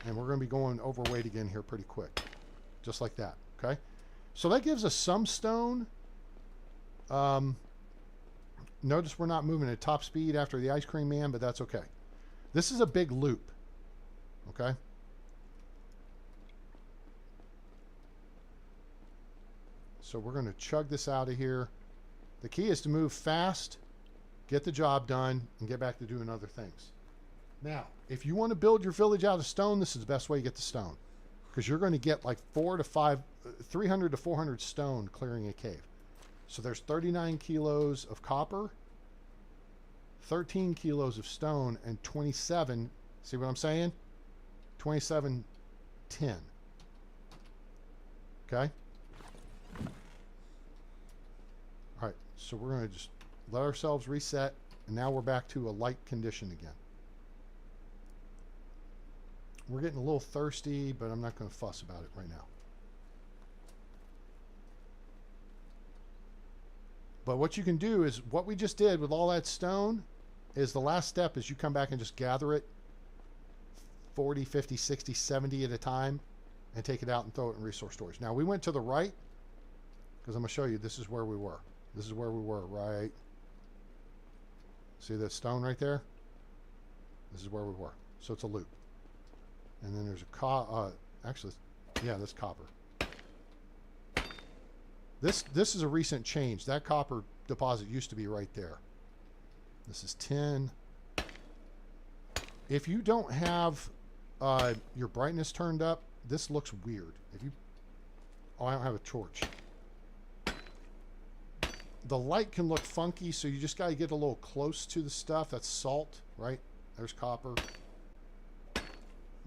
And we're going to be going overweight again here pretty quick. Just like that, okay? So that gives us some stone. Notice we're not moving at top speed after the ice cream man, but that's okay. This is a big loop, okay? So we're going to chug this out of here. The key is to move fast, get the job done, and get back to doing other things. Now, if you want to build your village out of stone, this is the best way to get the stone, because you're going to get like 300 to 400 stone clearing a cave. So there's 39 kilos of copper, 13 kilos of stone, and 27, see what I'm saying? 27 tin. Okay? All right, so we're going to just let ourselves reset, and now we're back to a light condition again. We're getting a little thirsty, but I'm not going to fuss about it right now. But what you can do is what we just did with all that stone is the last step is you come back and just gather it 40, 50, 60, 70 at a time and take it out and throw it in resource storage. Now we went to the right because I'm going to show you this is where we were. This is where we were, right? See that stone right there? This is where we were. So it's a loop. And then there's a actually, yeah, that's copper. This is a recent change. That copper deposit used to be right there. This is tin. If you don't have your brightness turned up, this looks weird. If you, oh, I don't have a torch. The light can look funky, so you just got to get a little close to the stuff. That's salt, right? There's copper.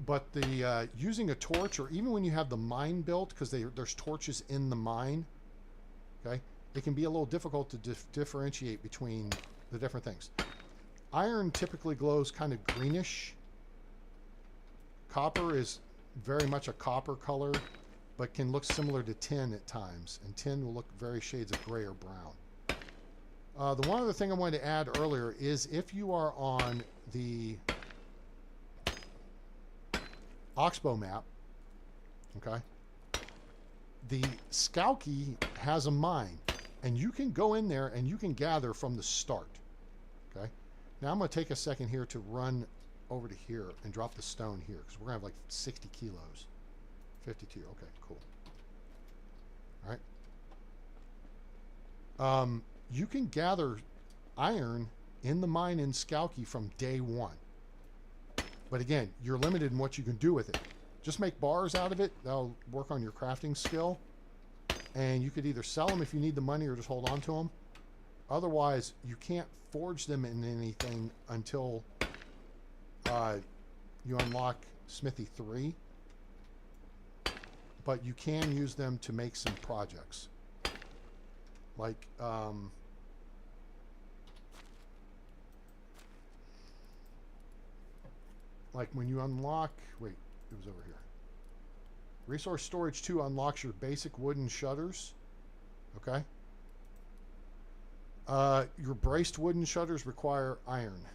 But the using a torch, or even when you have the mine built, because there's torches in the mine, okay, it can be a little difficult to differentiate between the different things. Iron typically glows kind of greenish. Copper is very much a copper color, but can look similar to tin at times, and tin will look very shades of gray or brown. The one other thing I wanted to add earlier is if you are on the Oxbow map, okay, the Skowkie has a mine, and you can go in there and you can gather from the start, okay? Now I'm going to take a second here to run over to here and drop the stone here, because we're going to have like 60 kilos. 52, okay, cool. All right. You can gather iron in the mine in Skowkie from day one. But again, you're limited in what you can do with it. Just make bars out of it. That'll work on your crafting skill. And you could either sell them if you need the money or just hold on to them. Otherwise, you can't forge them in anything until you unlock Smithy 3. But you can use them to make some projects. Like, when you unlock, wait, it was over here. Resource Storage 2 unlocks your basic wooden shutters. Okay. Your braced wooden shutters require iron.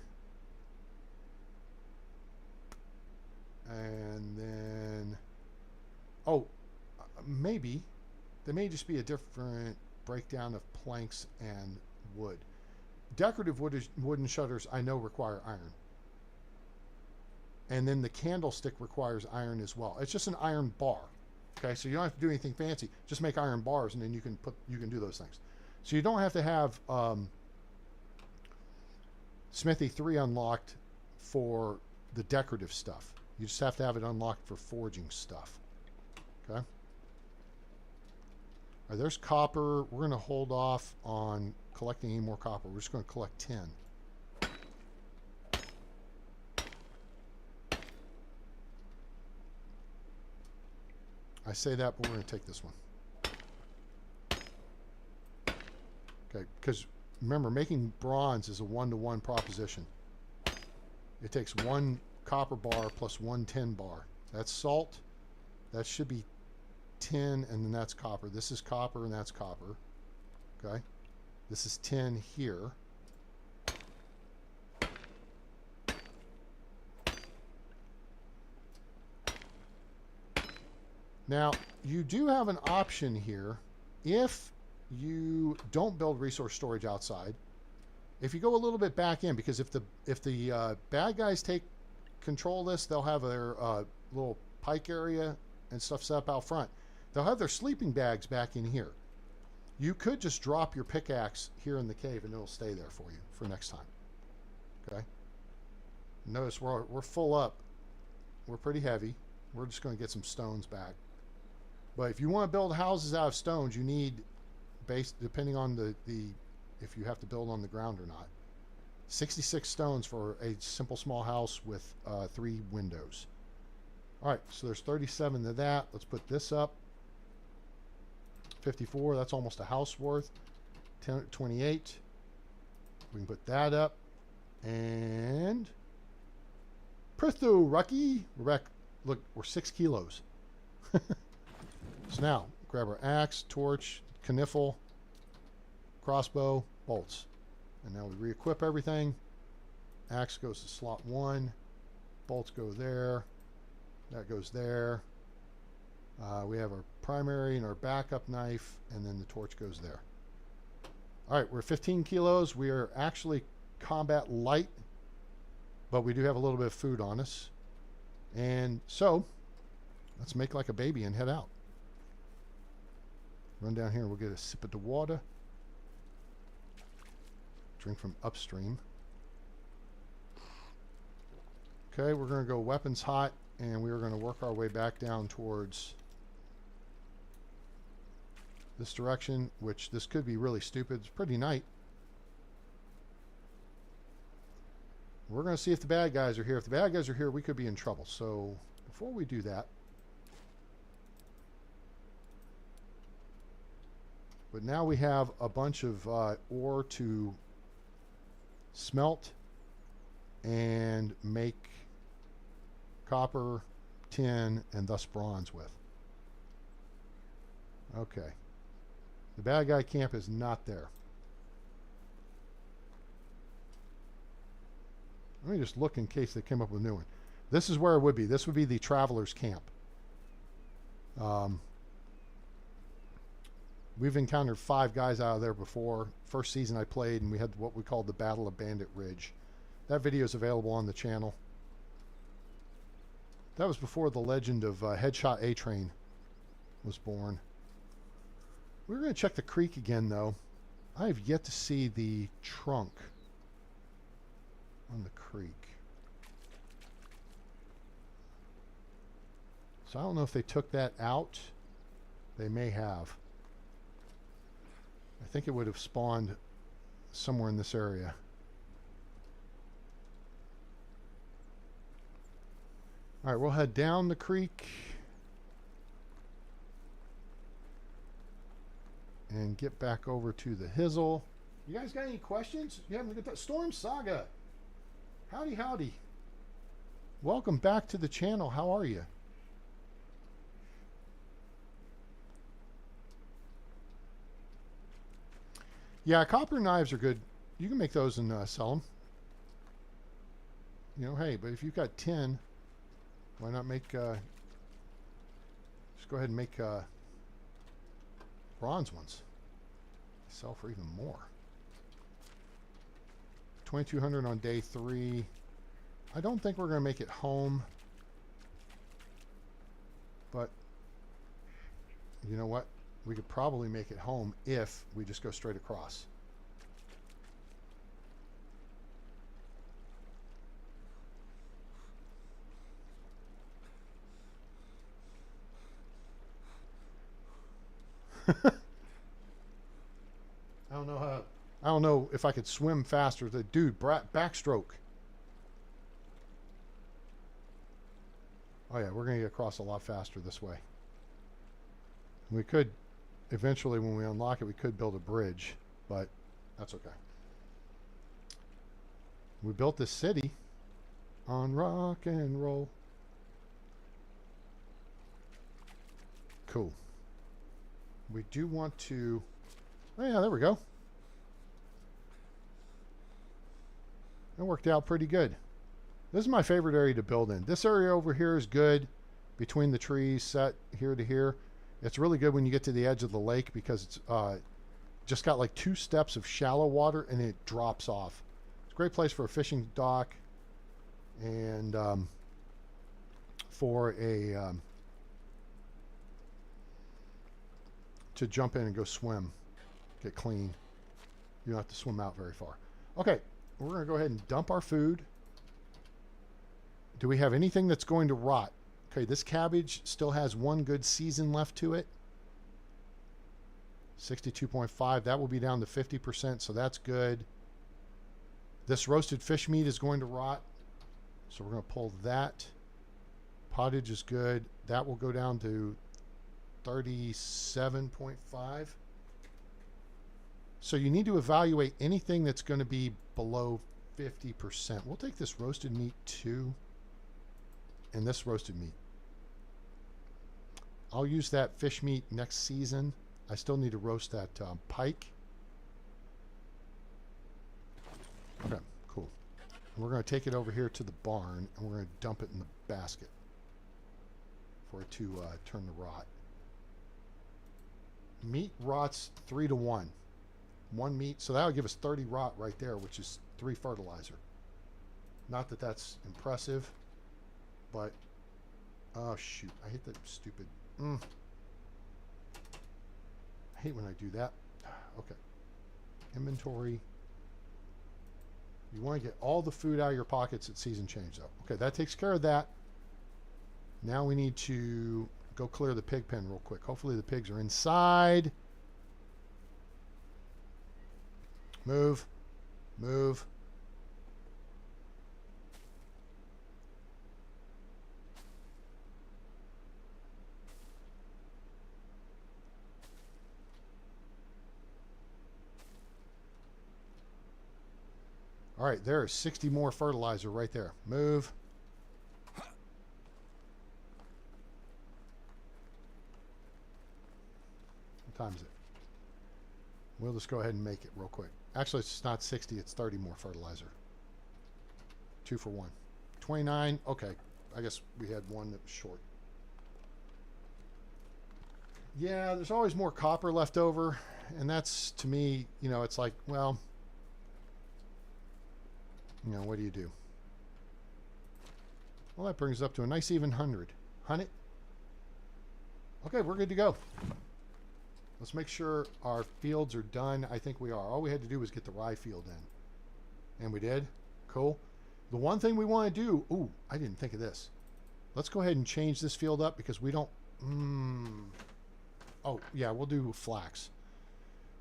And then, oh, maybe. There may just be a different breakdown of planks and wood. Decorative wooden shutters I know require iron. And then the candlestick requires iron as well. It's just an iron bar. Okay, so you don't have to do anything fancy. Just make iron bars, and then you can do those things. So you don't have to have Smithy 3 unlocked for the decorative stuff. You just have to have it unlocked for forging stuff. Okay. All right, there's copper. We're going to hold off on collecting any more copper. We're just going to collect 10. I say that, but we're going to take this one. Okay, because remember, making bronze is a 1-to-1 proposition. It takes 1 copper bar plus 1 tin bar. That's salt. That should be tin, and then that's copper. This is copper, and that's copper. Okay. This is tin here. Now, you do have an option here. If you don't build resource storage outside, if you go a little bit back in, because if the bad guys take control of this, they'll have their little pike area and stuff set up out front. They'll have their sleeping bags back in here. You could just drop your pickaxe here in the cave and it'll stay there for you for next time. Okay. Notice we're full up. We're pretty heavy. We're just going to get some stones back. But if you want to build houses out of stones, you need, depending on the if you have to build on the ground or not, 66 stones for a simple small house with 3 windows. All right, so there's 37 to that. Let's put this up. 54, that's almost a house worth. 28. We can put that up. And Prithu, Rocky. We're back. Look, we're 6 kilos. So now, grab our axe, torch, kniffle, crossbow, bolts. And now we re-equip everything. Axe goes to slot 1. Bolts go there. That goes there. We have our primary and our backup knife, and then the torch goes there. All right, we're 15 kilos. We are actually combat light, but we do have a little bit of food on us. And so, let's make like a baby and head out. Run down here and we'll get a sip of the water. Drink from upstream. Okay, we're going to go weapons hot, and we are going to work our way back down towards this direction, which this could be really stupid. It's pretty night. We're going to see if the bad guys are here. If the bad guys are here, we could be in trouble. So before we do that, but now we have a bunch of ore to smelt and make copper, tin, and thus bronze with. Okay. The bad guy camp is not there. Let me just look in case they came up with a new one. This is where it would be. This would be the traveler's camp. We've encountered 5 guys out of there before. First season I played, and we had what we called the Battle of Bandit Ridge. That video is available on the channel. That was before the legend of Headshot A-Train was born. We're going to check the creek again, though. I have yet to see the trunk on the creek. So I don't know if they took that out. They may have. I think it would have spawned somewhere in this area. All right, we'll head down the creek and get back over to the Hizzle. You guys got any questions? You haven't got that Storm Saga. Howdy, howdy. Welcome back to the channel. How are you? Yeah, copper knives are good. You can make those and sell them. You know, hey, but if you've got tin, why not make, just go ahead and make bronze ones. Sell for even more. 2,200 on day 3. I don't think we're going to make it home. But, you know what? We could probably make it home if we just go straight across. I don't know if I could swim faster. The dude, backstroke. Oh yeah, we're going to get across a lot faster this way. We could, eventually when we unlock it, we could build a bridge, but that's okay. We built this city on rock and roll. cool. We do want to... Oh, yeah, there we go. That worked out pretty good. This is my favorite area to build in. This area over here is good between the trees set here to here. It's really good when you get to the edge of the lake because it's just got like 2 steps of shallow water and it drops off. It's a great place for a fishing dock and for a to jump in and go swim, get clean. You don't have to swim out very far. Okay, we're going to go ahead and dump our food. Do we have anything that's going to rot? Okay, this cabbage still has 1 good season left to it. 62.5. That will be down to 50%, so that's good. This roasted fish meat is going to rot, so we're going to pull that. Pottage is good. That will go down to 37.5. So you need to evaluate anything that's going to be below 50%. We'll take this roasted meat too, and this roasted meat. I'll use that fish meat next season. I still need to roast that pike. Okay, cool. And we're going to take it over here to the barn, and we're going to dump it in the basket for it to turn to rot. Meat rots 3 to 1. 1 meat, so that'll give us 30 rot right there, which is 3 fertilizer. Not that that's impressive, but oh shoot, I hate that stupid. I hate when I do that. Okay, inventory. You want to get all the food out of your pockets at season change, though. Okay, that takes care of that. Now we need to go clear the pig pen real quick. Hopefully the pigs are inside. Move. Move. All right, there's 60 more fertilizer right there. Move. What time is it? We'll just go ahead and make it real quick. Actually, it's not 60, it's 30 more fertilizer. 2 for 1. 29, okay. I guess we had one that was short. Yeah, there's always more copper left over, and that's, to me, you know, it's like, well, you know, what do you do? Well, that brings us up to a nice even 100. Hunt it. Okay, we're good to go. Let's make sure our fields are done. I think we are. All we had to do was get the rye field in. And we did. Cool. The one thing we want to do... Ooh, I didn't think of this. Let's go ahead and change this field up because we don't... Oh, yeah, we'll do flax.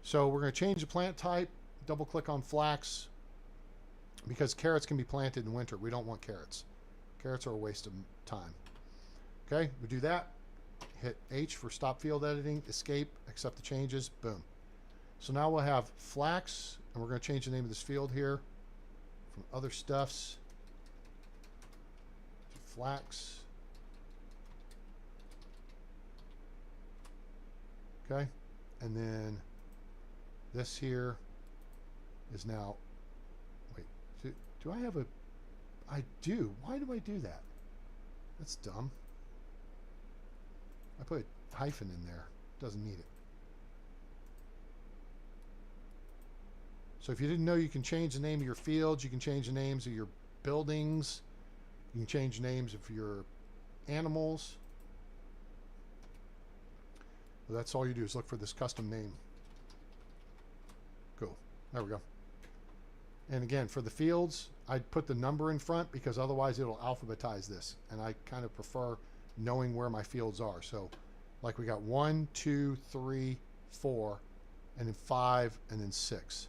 So we're going to change the plant type. Double click on flax. Because carrots can be planted in winter. We don't want carrots. Carrots are a waste of time. Okay, we do that. Hit H for stop field editing, escape, accept the changes, boom. So now we'll have flax, and we're going to change the name of this field here from other stuffs to flax. Okay, and then this here is now, wait, do I have a, I do. Why do I do that? That's dumb. I put a hyphen in there. Doesn't need it. So if you didn't know, you can change the name of your fields. You can change the names of your buildings. You can change names of your animals. Well, that's all you do is look for this custom name. Cool. There we go. And again, for the fields, I'd put the number in front because otherwise it'll alphabetize this. And I kind of prefer knowing where my fields are. So like we got 1, 2, 3, 4, and then 5, and then 6.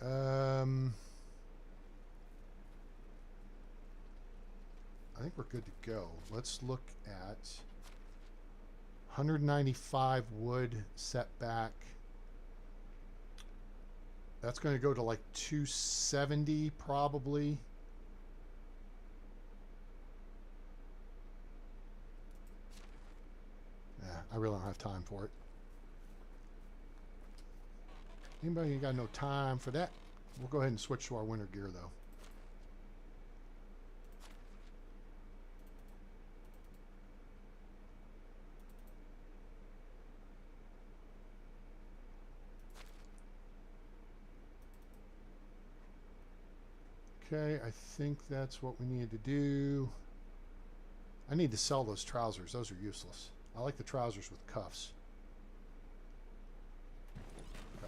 I think we're good to go. Let's look at 195 wood setback. That's going to go to like 270 probably. I really don't have time for it. Anybody ain't got no time for that? We'll go ahead and switch to our winter gear, though. Okay, I think that's what we needed to do. I need to sell those trousers. Those are useless. I like the trousers with cuffs. Okay.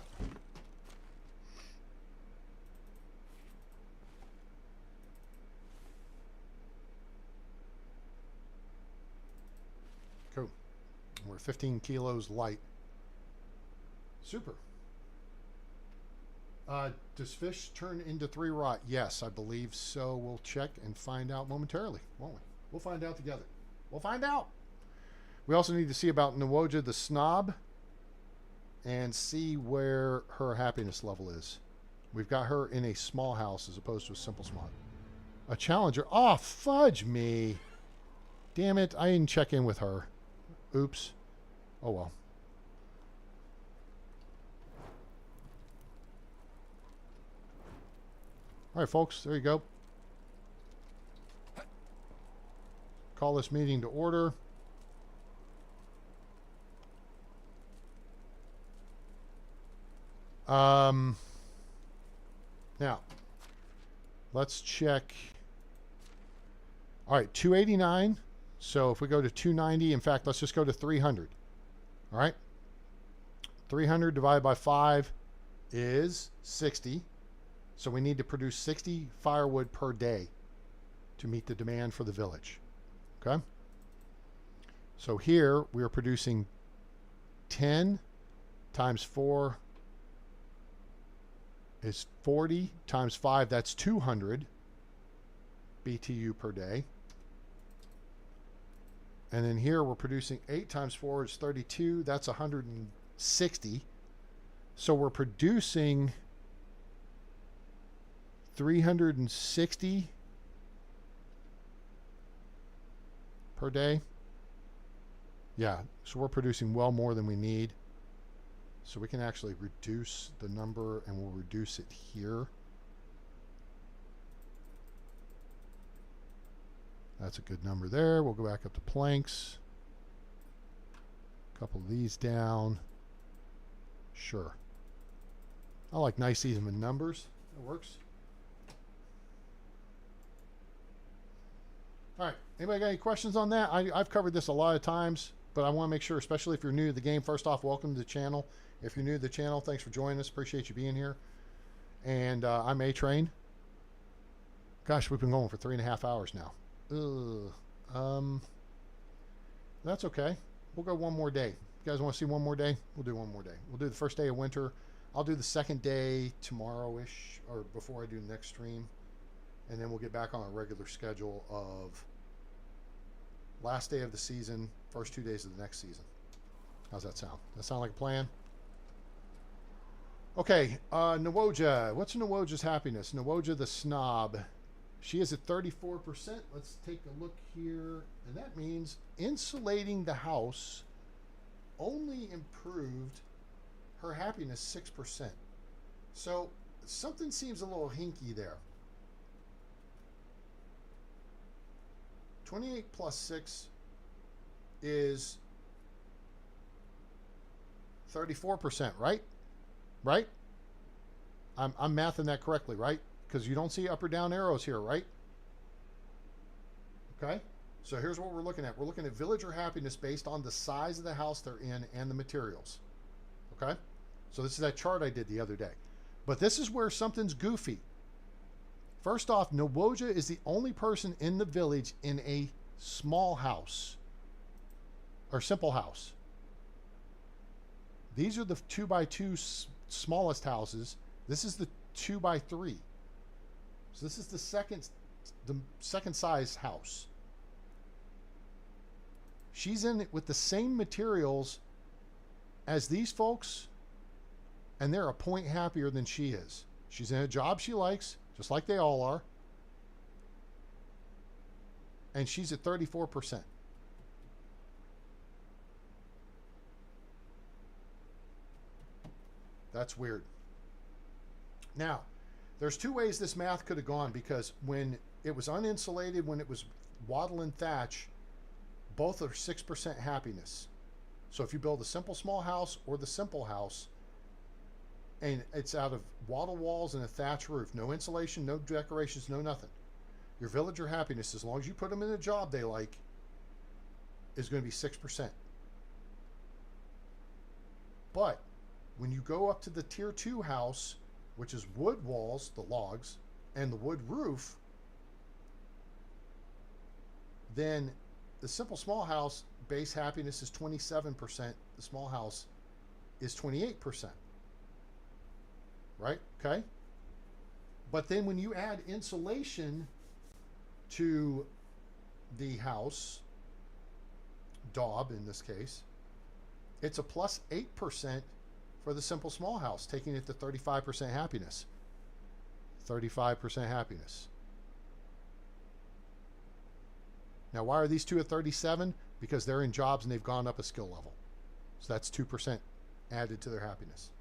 Cool. We're 15 kilos light. Super. Does fish turn into 3 rot? Yes, I believe so. We'll check and find out momentarily, won't we? We'll find out together. We'll find out. We also need to see about Nawoja the snob and see where her happiness level is. We've got her in a small house as opposed to a simple small. A challenger. Oh, fudge me. Damn it. I didn't check in with her. Oops. Oh, well. All right, folks, there you go. Call this meeting to order. Now, let's check. All right, 289. So if we go to 290, in fact, let's just go to 300. All right. 300 divided by 5 is 60. So we need to produce 60 firewood per day to meet the demand for the village. Okay? So here we are producing 10 times 4 is 40 times 5, that's 200 BTU per day. And then here we're producing 8 times 4 is 32, that's 160. So we're producing 360 per day. Yeah, so we're producing well more than we need. So we can actually reduce the number, and we'll reduce it here. That's a good number there. We'll go back up to planks. A couple of these down. Sure. I like nice even numbers. That works. All right. Anybody got any questions on that? I've covered this a lot of times, but I want to make sure, especially if you're new to the game, first off, welcome to the channel. If you're new to the channel, thanks for joining us. Appreciate you being here. And I'm A-Train. Gosh, we've been going for 3.5 hours now. That's okay. We'll go one more day. You guys want to see one more day? We'll do one more day. We'll do the first day of winter. I'll do the second day tomorrow-ish, or before I do the next stream. And then we'll get back on a regular schedule of last day of the season, first 2 days of the next season. How's that sound? That sound like a plan? Okay, Nawoja. What's Nawoja's happiness? Nawoja the snob. She is at 34%. Let's take a look here. And that means insulating the house only improved her happiness 6%. So something seems a little hinky there. 28 plus 6 is 34%, right? Right? I'm mathing that correctly, right? Because you don't see up or down arrows here, right? Okay? So here's what we're looking at. We're looking at villager happiness based on the size of the house they're in and the materials. Okay? So this is that chart I did the other day. But this is where something's goofy. First off, Nawoja is the only person in the village in a small house. Or simple house. These are the 2x2 smallest houses. This is the 2x3. So this is the second size house. She's in it with the same materials as these folks, and they're a point happier than she is. She's in a job she likes, just like they all are. And she's at 34%. That's weird. Now, there's two ways this math could have gone, because when it was uninsulated, when it was wattle and thatch, both are 6% happiness. So if you build a simple small house or the simple house, and it's out of wattle walls and a thatch roof, no insulation, no decorations, no nothing, your villager happiness, as long as you put them in a job they like, is going to be 6%. But when you go up to the tier 2 house, which is wood walls, the logs, and the wood roof, then the simple small house base happiness is 27%. The small house is 28%. Right? Okay? But then when you add insulation to the house, daub in this case, it's a plus 8% for the simple small house, taking it to 35% happiness. 35% happiness. Now, why are these two at 37? Because they're in jobs and they've gone up a skill level. So that's 2% added to their happiness.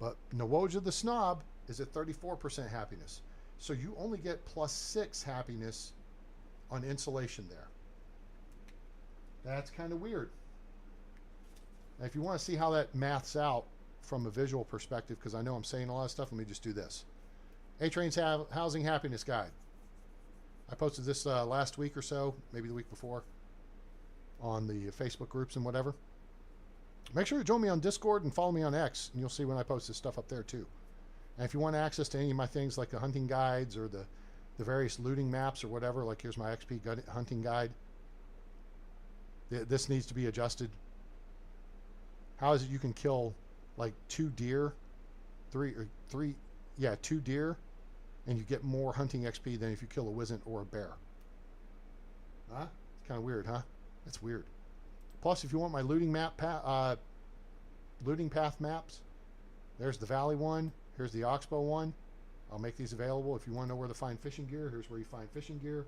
But Nawoja the snob is at 34% happiness. So you only get plus 6 happiness on insulation there. That's kind of weird. Now, if you want to see how that maths out from a visual perspective, because I know I'm saying a lot of stuff, let me just do this. A-Train's Housing Happiness Guide. I posted this last week or so, maybe the week before, on the Facebook groups and whatever. Make sure to join me on Discord and follow me on X, and you'll see when I post this stuff up there too. And if you want access to any of my things like the hunting guides or the various looting maps or whatever, like here's my XP hunting guide. This needs to be adjusted. How is it you can kill like 2 deer, 2 deer, and you get more hunting XP than if you kill a wizened or a bear? Huh? It's kind of weird, huh? That's weird. Plus, if you want my looting looting path maps, there's the Valley one. Here's the Oxbow one. I'll make these available. If you want to know where to find fishing gear, here's where you find fishing gear.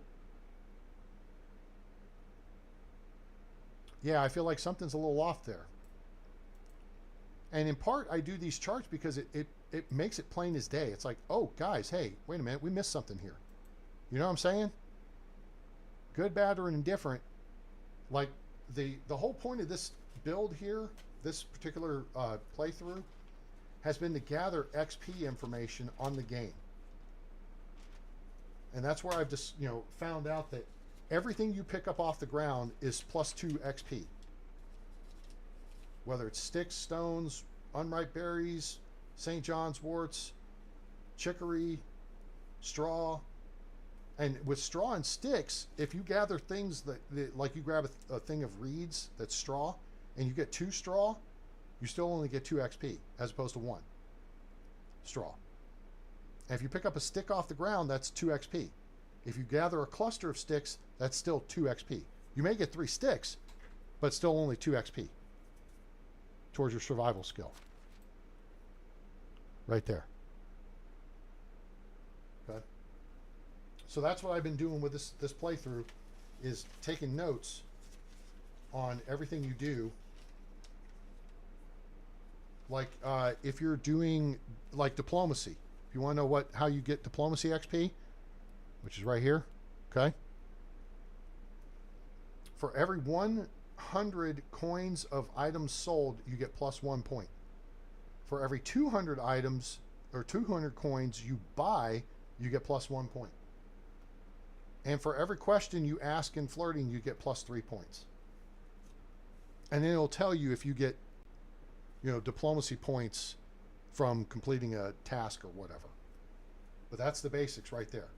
Yeah, I feel like something's a little off there. And in part, I do these charts because it makes it plain as day. It's like, oh, guys, hey, wait a minute. We missed something here. You know what I'm saying? Good, bad, or indifferent. Like, the whole point of this build here, this particular playthrough, has been to gather XP information on the game. And that's where I've just, found out that everything you pick up off the ground is plus 2 XP. Whether it's sticks, stones, unripe berries, St. John's worts, chicory, straw. And with straw and sticks, if you gather things that like you grab a thing of reeds that's straw, and you get 2 straw, you still only get 2 XP as opposed to 1 straw. And if you pick up a stick off the ground, that's 2 XP. If you gather a cluster of sticks, that's still 2 XP. You may get 3 sticks, but still only 2 XP towards your survival skill. Right there. Okay. So that's what I've been doing with this playthrough, is taking notes on everything you do. Like if you're doing like diplomacy, if you want to know how you get diplomacy XP, which is right here, okay? For every 100 coins of items sold, you get plus 1 point. For every 200 items or 200 coins you buy, you get plus 1 point. And for every question you ask in flirting, you get plus 3 points. And then it'll tell you if you get, diplomacy points from completing a task or whatever. But that's the basics right there.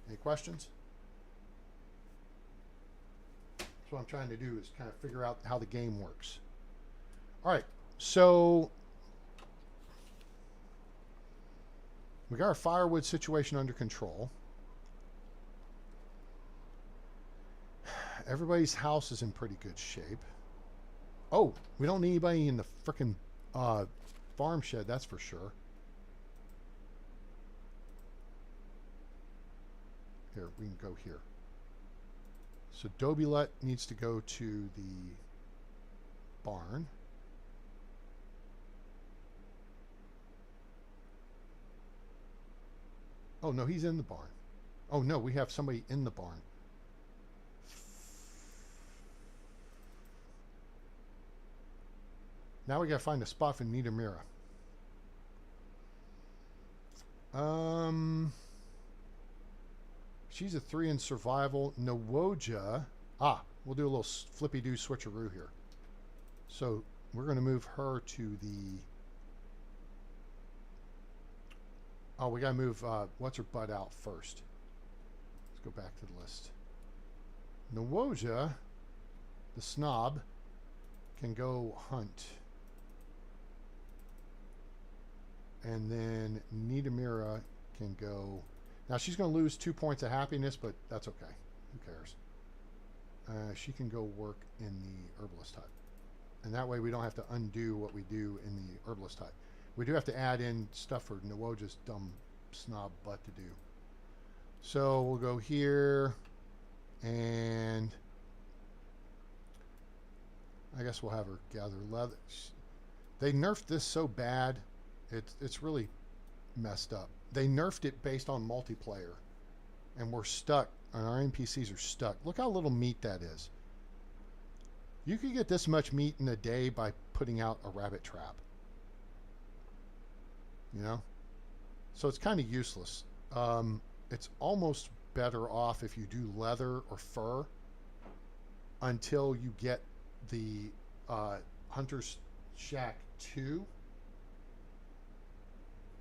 Any questions? That's what I'm trying to do, is kind of figure out how the game works. All right, so we got our firewood situation under control. Everybody's house is in pretty good shape. Oh, we don't need anybody in the frickin' farm shed, that's for sure. Here, we can go here. So Dobilet needs to go to the barn. Oh, no, he's in the barn. Oh, no, we have somebody in the barn. Now we got to find a spot for Nidamira. She's a 3 in survival. Nawoja. We'll do a little flippy-do switcheroo here. So we're going to move her to the... Oh, we got to move what's her butt out first. Let's go back to the list. Nawoja, the snob, can go hunt. And then Nidamira can go... Now, she's going to lose 2 points of happiness, but that's okay. Who cares? She can go work in the herbalist hut. And that way we don't have to undo what we do in the herbalist hut. We do have to add in stuff for Nawoja's dumb snob butt to do. So we'll go here, and I guess we'll have her gather leather. They nerfed this so bad, it's really messed up. They nerfed it based on multiplayer, and we're stuck, and our NPCs are stuck. Look how little meat that is. You could get this much meat in a day by putting out a rabbit trap. You know? So it's kind of useless. It's almost better off if you do leather or fur until you get the Hunter's Shack 2.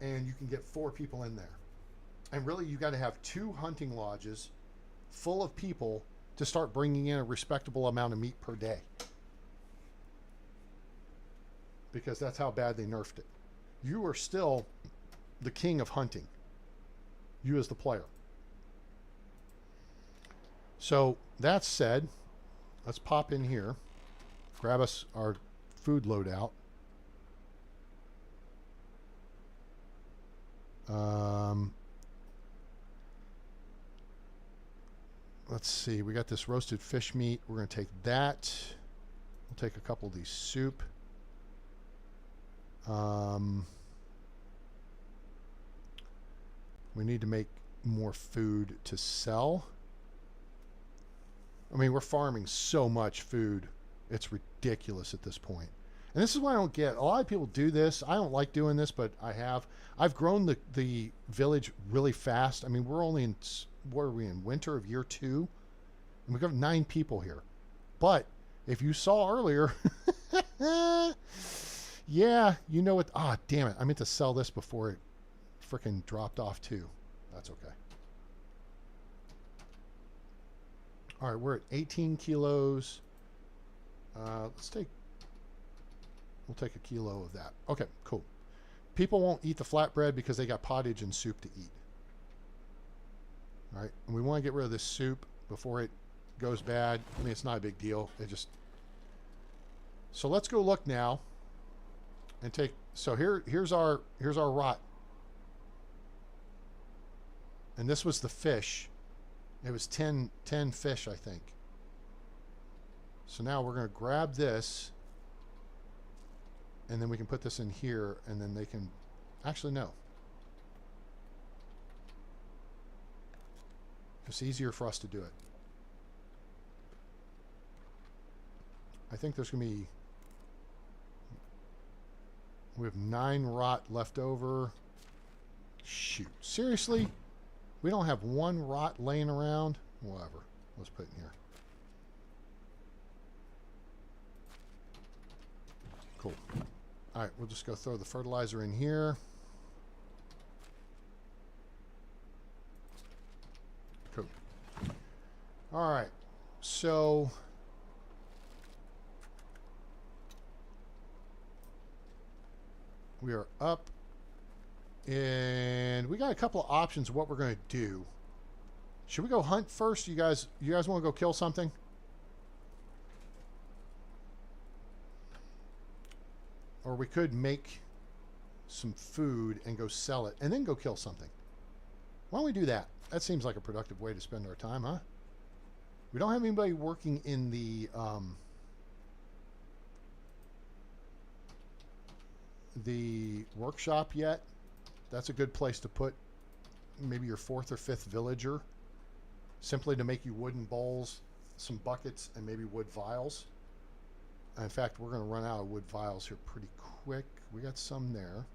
And you can get 4 people in there. And really, you got to have 2 hunting lodges full of people to start bringing in a respectable amount of meat per day. Because that's how bad they nerfed it. You are still the king of hunting. You as the player. So, that said, let's pop in here. Grab us our food loadout. Let's see. We got this roasted fish meat. We're going to take that. We'll take a couple of these soup. We need to make more food to sell. I mean, we're farming so much food. It's ridiculous at this point. And this is what I don't get. A lot of people do this. I don't like doing this, but I have. I've grown the village really fast. I mean, we're only in, what are we in, winter of year 2? And we've got 9 people here. But if you saw earlier, yeah, you know what? Damn it. I meant to sell this before it freaking dropped off too. That's okay. All right, we're at 18 kilos. We'll take a kilo of that. Okay, cool. People won't eat the flatbread because they got pottage and soup to eat. All right, and we want to get rid of this soup before it goes bad. I mean, it's not a big deal. So let's go look now and take. So here's our rot. And this was the fish. It was 10 fish, I think. So now we're going to grab this. And then we can put this in here, and then they can... Actually, no. It's easier for us to do it. I think there's going to be... We have 9 rot left over. Shoot. Seriously? We don't have 1 rot laying around? Whatever. Let's put it in here. Cool. All right, we'll just go throw the fertilizer in here. Cool. All right, so we are up, and we got a couple of options of what we're going to do. Should we go hunt first? You guys want to go kill something? Or we could make some food and go sell it and then go kill something. Why don't we do that? That seems like a productive way to spend our time, huh? We don't have anybody working in the workshop yet. That's a good place to put maybe your 4th or 5th villager, simply to make you wooden bowls, some buckets, and maybe wood vials. In fact, we're going to run out of wood vials here pretty quick. We got some there.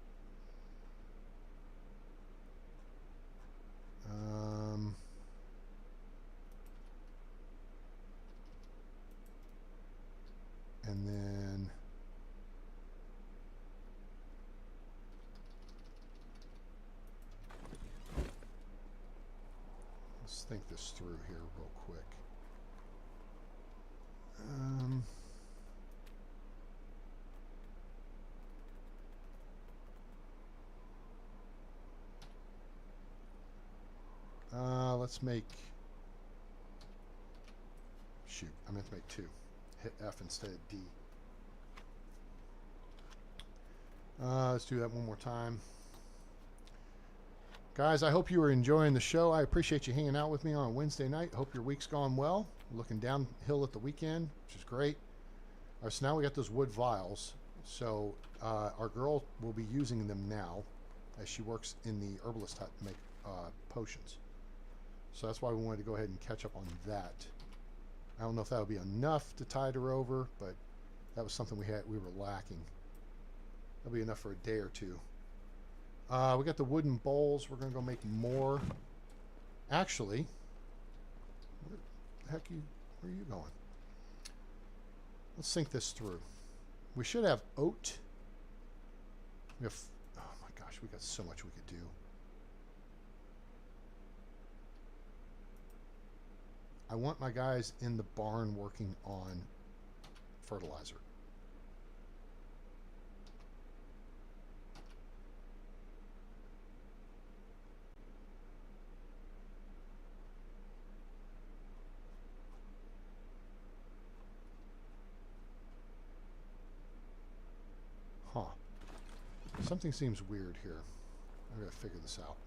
And then let's think this through here real quick. Let's make, shoot, I meant to make 2. Hit F instead of D. Let's do that one more time. Guys, I hope you are enjoying the show. I appreciate you hanging out with me on a Wednesday night. Hope your week's gone well. Looking downhill at the weekend, which is great. All right, so now we got those wood vials. So our girl will be using them now as she works in the herbalist hut to make potions. So that's why we wanted to go ahead and catch up on that. I don't know if that would be enough to tide her over, but that was something we were lacking. That'll be enough for a day or two. We got the wooden bowls. We're gonna go make more. Actually, where the heck where are you going? Let's think this through. We should have oat. We have, oh my gosh, we got so much we could do. I want my guys in the barn working on fertilizer. Huh. Something seems weird here. I gotta figure this out.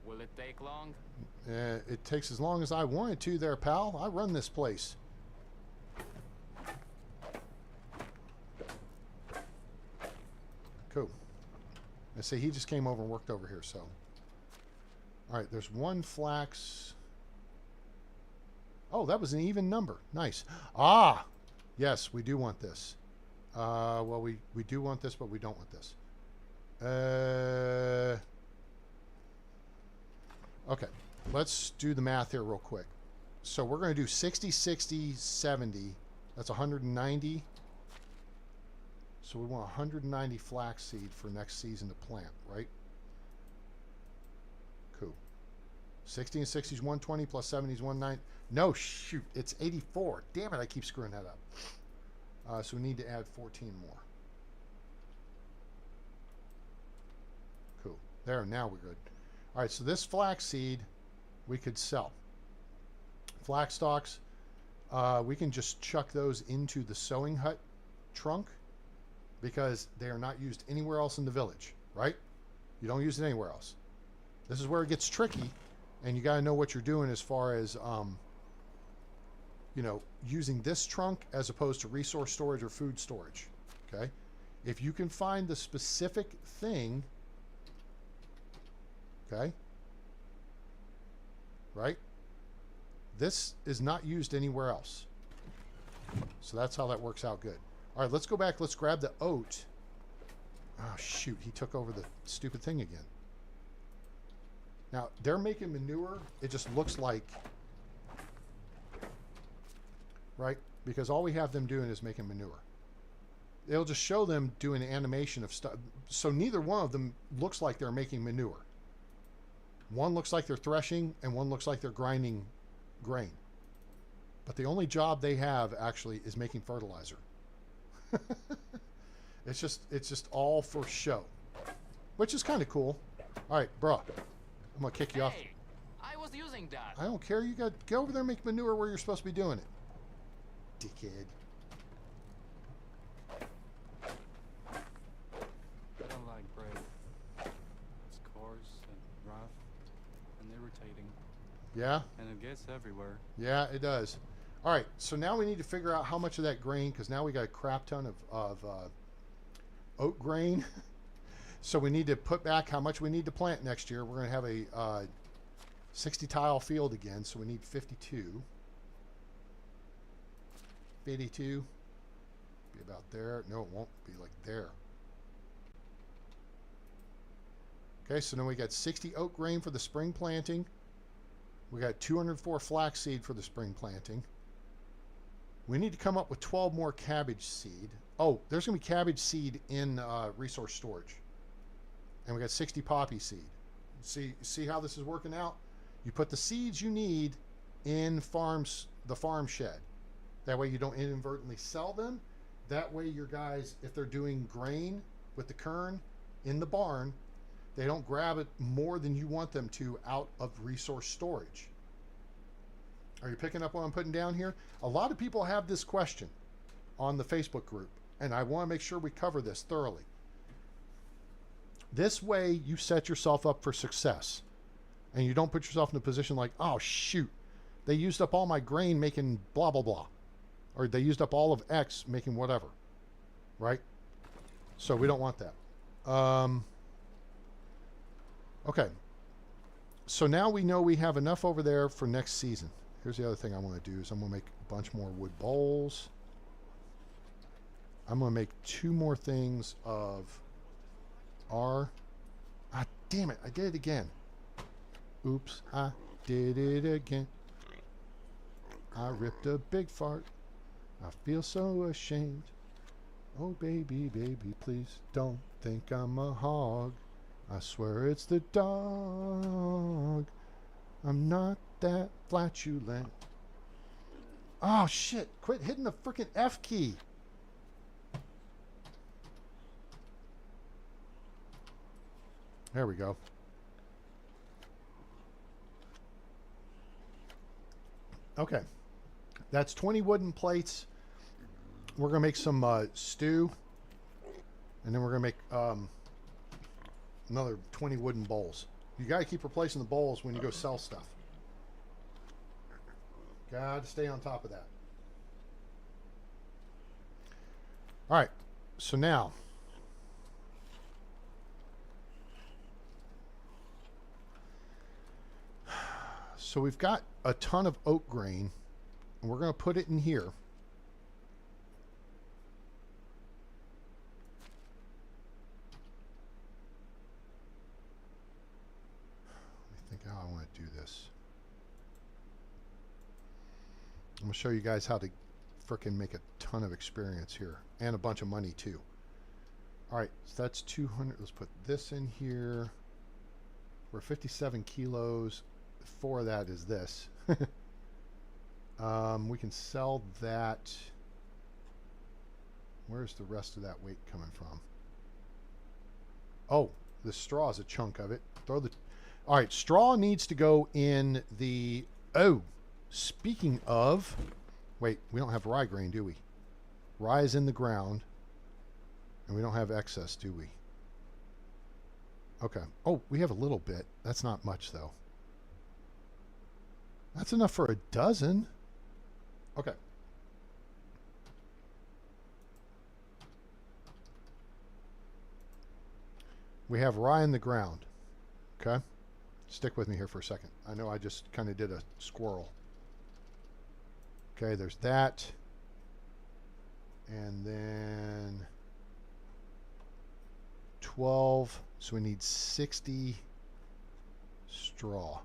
Will it take long? It takes as long as I want it to there, pal. I run this place. Cool. I say he just came over and worked over here, so. All right, there's 1 flax. Oh, that was an even number. Nice. Ah, yes, we do want this. Well, we do want this, but we don't want this. Okay, let's do the math here real quick. So we're going to do 60, 60, 70. That's 190. So we want 190 flaxseed for next season to plant, right? Cool. 60 and 60 is 120 plus 70 is 190. No, shoot, it's 84. Damn it, I keep screwing that up. So we need to add 14 more. Cool. There, now we're good. All right, so this flaxseed we could sell. Flax stalks, we can just chuck those into the sewing hut trunk because they are not used anywhere else in the village, right? You don't use it anywhere else. This is where it gets tricky, and you got to know what you're doing as far as, you know, using this trunk as opposed to resource storage or food storage, okay? If you can find the specific thing, okay, right? This is not used anywhere else. So that's how that works out good. All right, let's go back. Let's grab the oat. Oh, shoot. He took over the stupid thing again. Now, they're making manure. It just looks like, right? Because all we have them doing is making manure. It'll just show them doing an animation of stuff. So neither one of them looks like they're making manure. One looks like they're threshing, and one looks like they're grinding grain. But the only job they have actually is making fertilizer. It's just all for show, which is kind of cool. All right, bro, I'm gonna kick you off. Hey, I was using that. I don't care. You got to go over there and make manure where you're supposed to be doing it, dickhead. I don't like bread. It's coarse and rough and irritating. Yeah. And it gets everywhere. Yeah, it does. All right, so now we need to figure out how much of that grain, because now we got a crap ton of oat grain. So we need to put back how much we need to plant next year. We're going to have a 60 tile field again, so we need 52. 52. Be about there. No, it won't be like there. Okay, so then we got 60 oat grain for the spring planting. We got 204 flaxseed for the spring planting. We need to come up with 12 more cabbage seed. Oh, there's going to be cabbage seed in resource storage. And we got 60 poppy seed. See how this is working out? You put the seeds you need in the farm shed. That way you don't inadvertently sell them. That way your guys, if they're doing grain with the kern in the barn, they don't grab it more than you want them to out of resource storage. Are you picking up what I'm putting down here? A lot of people have this question on the Facebook group, and I want to make sure we cover this thoroughly. This way you set yourself up for success, and you don't put yourself in a position like, oh shoot, they used up all my grain making blah blah blah, or they used up all of X making whatever, right? So we don't want that. Okay, so now we know we have enough over there for next season. Here's the other thing I want to do is I'm going to make a bunch more wood bowls. I'm going to make 2 more things of R. Ah, damn it, I did it again. Oops, I did it again. I ripped a big fart. I feel so ashamed. Oh, baby, baby, please don't think I'm a hog. I swear it's the dog. I'm not that flatulent. Oh, shit. Quit hitting the freaking F key. There we go. Okay. That's 20 wooden plates. We're going to make some stew. And then we're going to make another 20 wooden bowls. You got to keep replacing the bowls when you go sell stuff. Got to stay on top of that. All right. So now, so we've got a ton of oat grain, and we're going to put it in here. Let me think how I want to do this. I'm going to show you guys how to frickin' make a ton of experience here, and a bunch of money too. All right, so that's 200. Let's put this in here. We're 57 kilos. 4 of that is this. We can sell that. Where's the rest of that weight coming from? Oh, the straw is a chunk of it. All right, straw needs to go in the... Oh, speaking of... Wait, we don't have rye grain, do we? Rye is in the ground. And we don't have excess, do we? Okay. Oh, we have a little bit. That's not much, though. That's enough for a dozen. Okay. We have rye in the ground. Okay. Stick with me here for a second. I know I just kind of did a squirrel. Okay, there's that. And then 12. So we need 60 straw.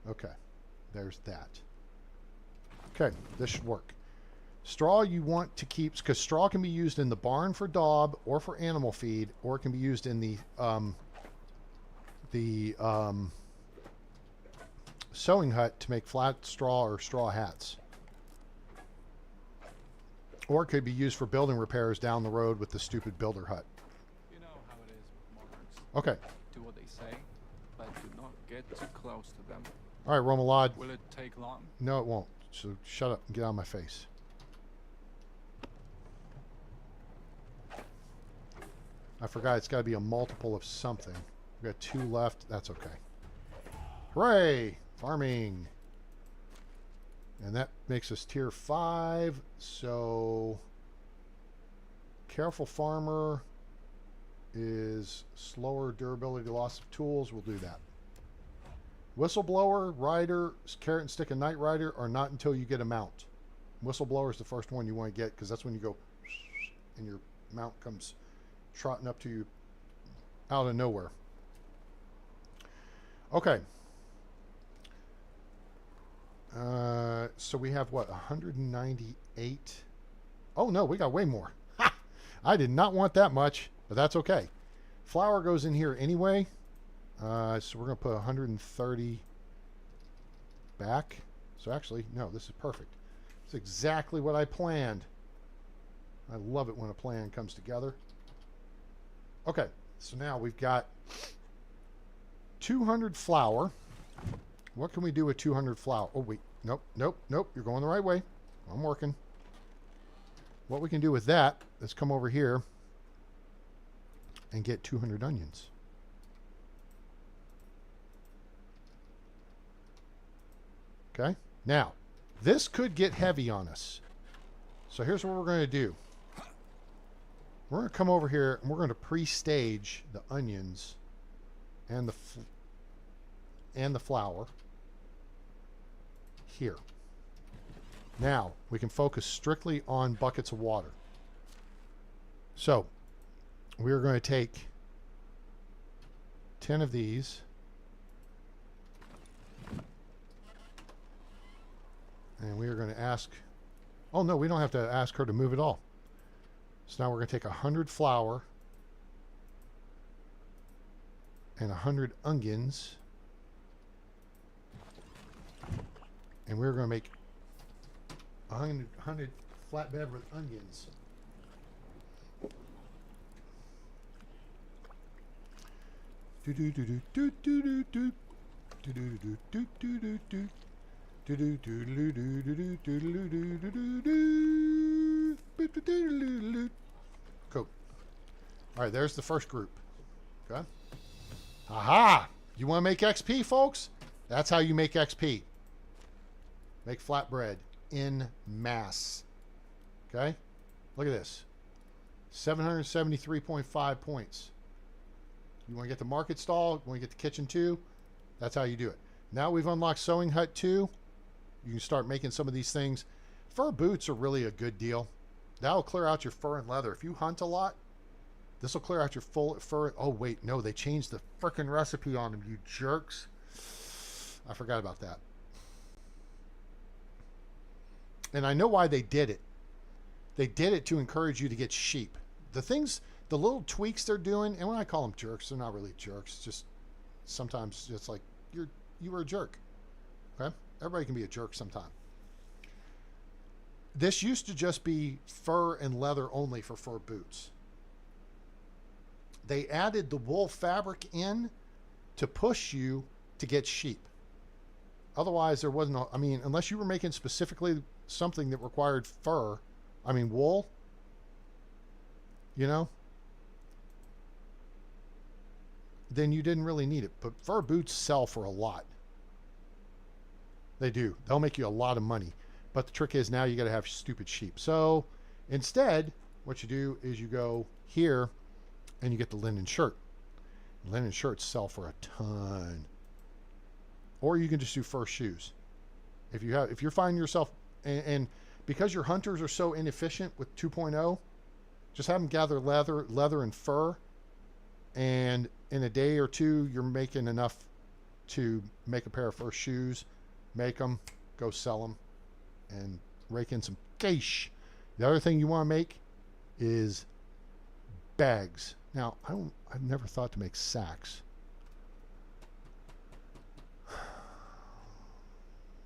Okay, there's that. Okay, this should work. Straw you want to keep, because straw can be used in the barn for daub or for animal feed, or it can be used in the sewing hut to make flat straw or straw hats. Or it could be used for building repairs down the road with the stupid builder hut. You know how it is with monarchs. Okay. Do what they say, but do not get too close to them. All right, Romalad. Will it take long? No, it won't. So shut up and get out of my face. I forgot it's got to be a multiple of something. We've got 2 left. That's okay. Hooray! Farming. And that makes us tier 5. So, careful farmer is slower durability, loss of tools. We'll do that. Whistleblower, rider, carrot and stick, and night rider are not until you get a mount. Whistleblower is the first one you want to get because that's when you go and your mount comes trotting up to you out of nowhere. Okay. So we have what, 198? Oh no, we got way more. Ha! I did not want that much, but that's okay. Flour goes in here anyway. So we're going to put 130 back. So actually, no, this is perfect. It's exactly what I planned. I love it when a plan comes together. Okay, so now we've got 200 flour. What can we do with 200 flour? Oh, wait. Nope, nope, nope. You're going the right way. I'm working. What we can do with that, let's come over here and get 200 onions. Okay. Now, this could get heavy on us. So here's what we're going to do. We're going to come over here and we're going to pre-stage the onions and the flour here. Now, we can focus strictly on buckets of water. So, we're going to take 10 of these. And we are going to ask... Oh, no, we don't have to ask her to move at all. So now we're going to take 100 flour and 100 onions. And we're going to make 100 flatbed with onions. Do do do do do do do do do do do do do do. Cool. All right, there's the first group. Okay. Aha! You want to make XP, folks? That's how you make XP. Make flatbread in mass. Okay? Look at this. 773.5 points. You want to get the market stall? You want to get the kitchen too? That's how you do it. Now we've unlocked Sewing Hut 2. You can start making some of these things. Fur boots are really a good deal. That'll clear out your fur and leather. If you hunt a lot, this will clear out your full fur. Oh, wait. No, they changed the frickin' recipe on them, you jerks. I forgot about that. And I know why they did it. They did it to encourage you to get sheep. The things, the little tweaks they're doing, and when I call them jerks, they're not really jerks. It's just sometimes it's like you were a jerk. Okay? Everybody can be a jerk sometime. This used to just be fur and leather only for fur boots. They added the wool fabric in to push you to get sheep. Otherwise, there wasn't, I mean, unless you were making specifically something that required fur, I mean, wool, you know, then you didn't really need it. But fur boots sell for a lot. They do. They'll make you a lot of money. But the trick is now you got to have stupid sheep. So instead, what you do is you go here and you get the linen shirt. Linen shirts sell for a ton. Or you can just do fur shoes. If you're finding yourself, and because your hunters are so inefficient with 2.0, just have them gather leather and fur, and in a day or two, you're making enough to make a pair of fur shoes. Make them, go sell them, and rake in some cash. The other thing you want to make is bags. Now, I've never thought to make sacks.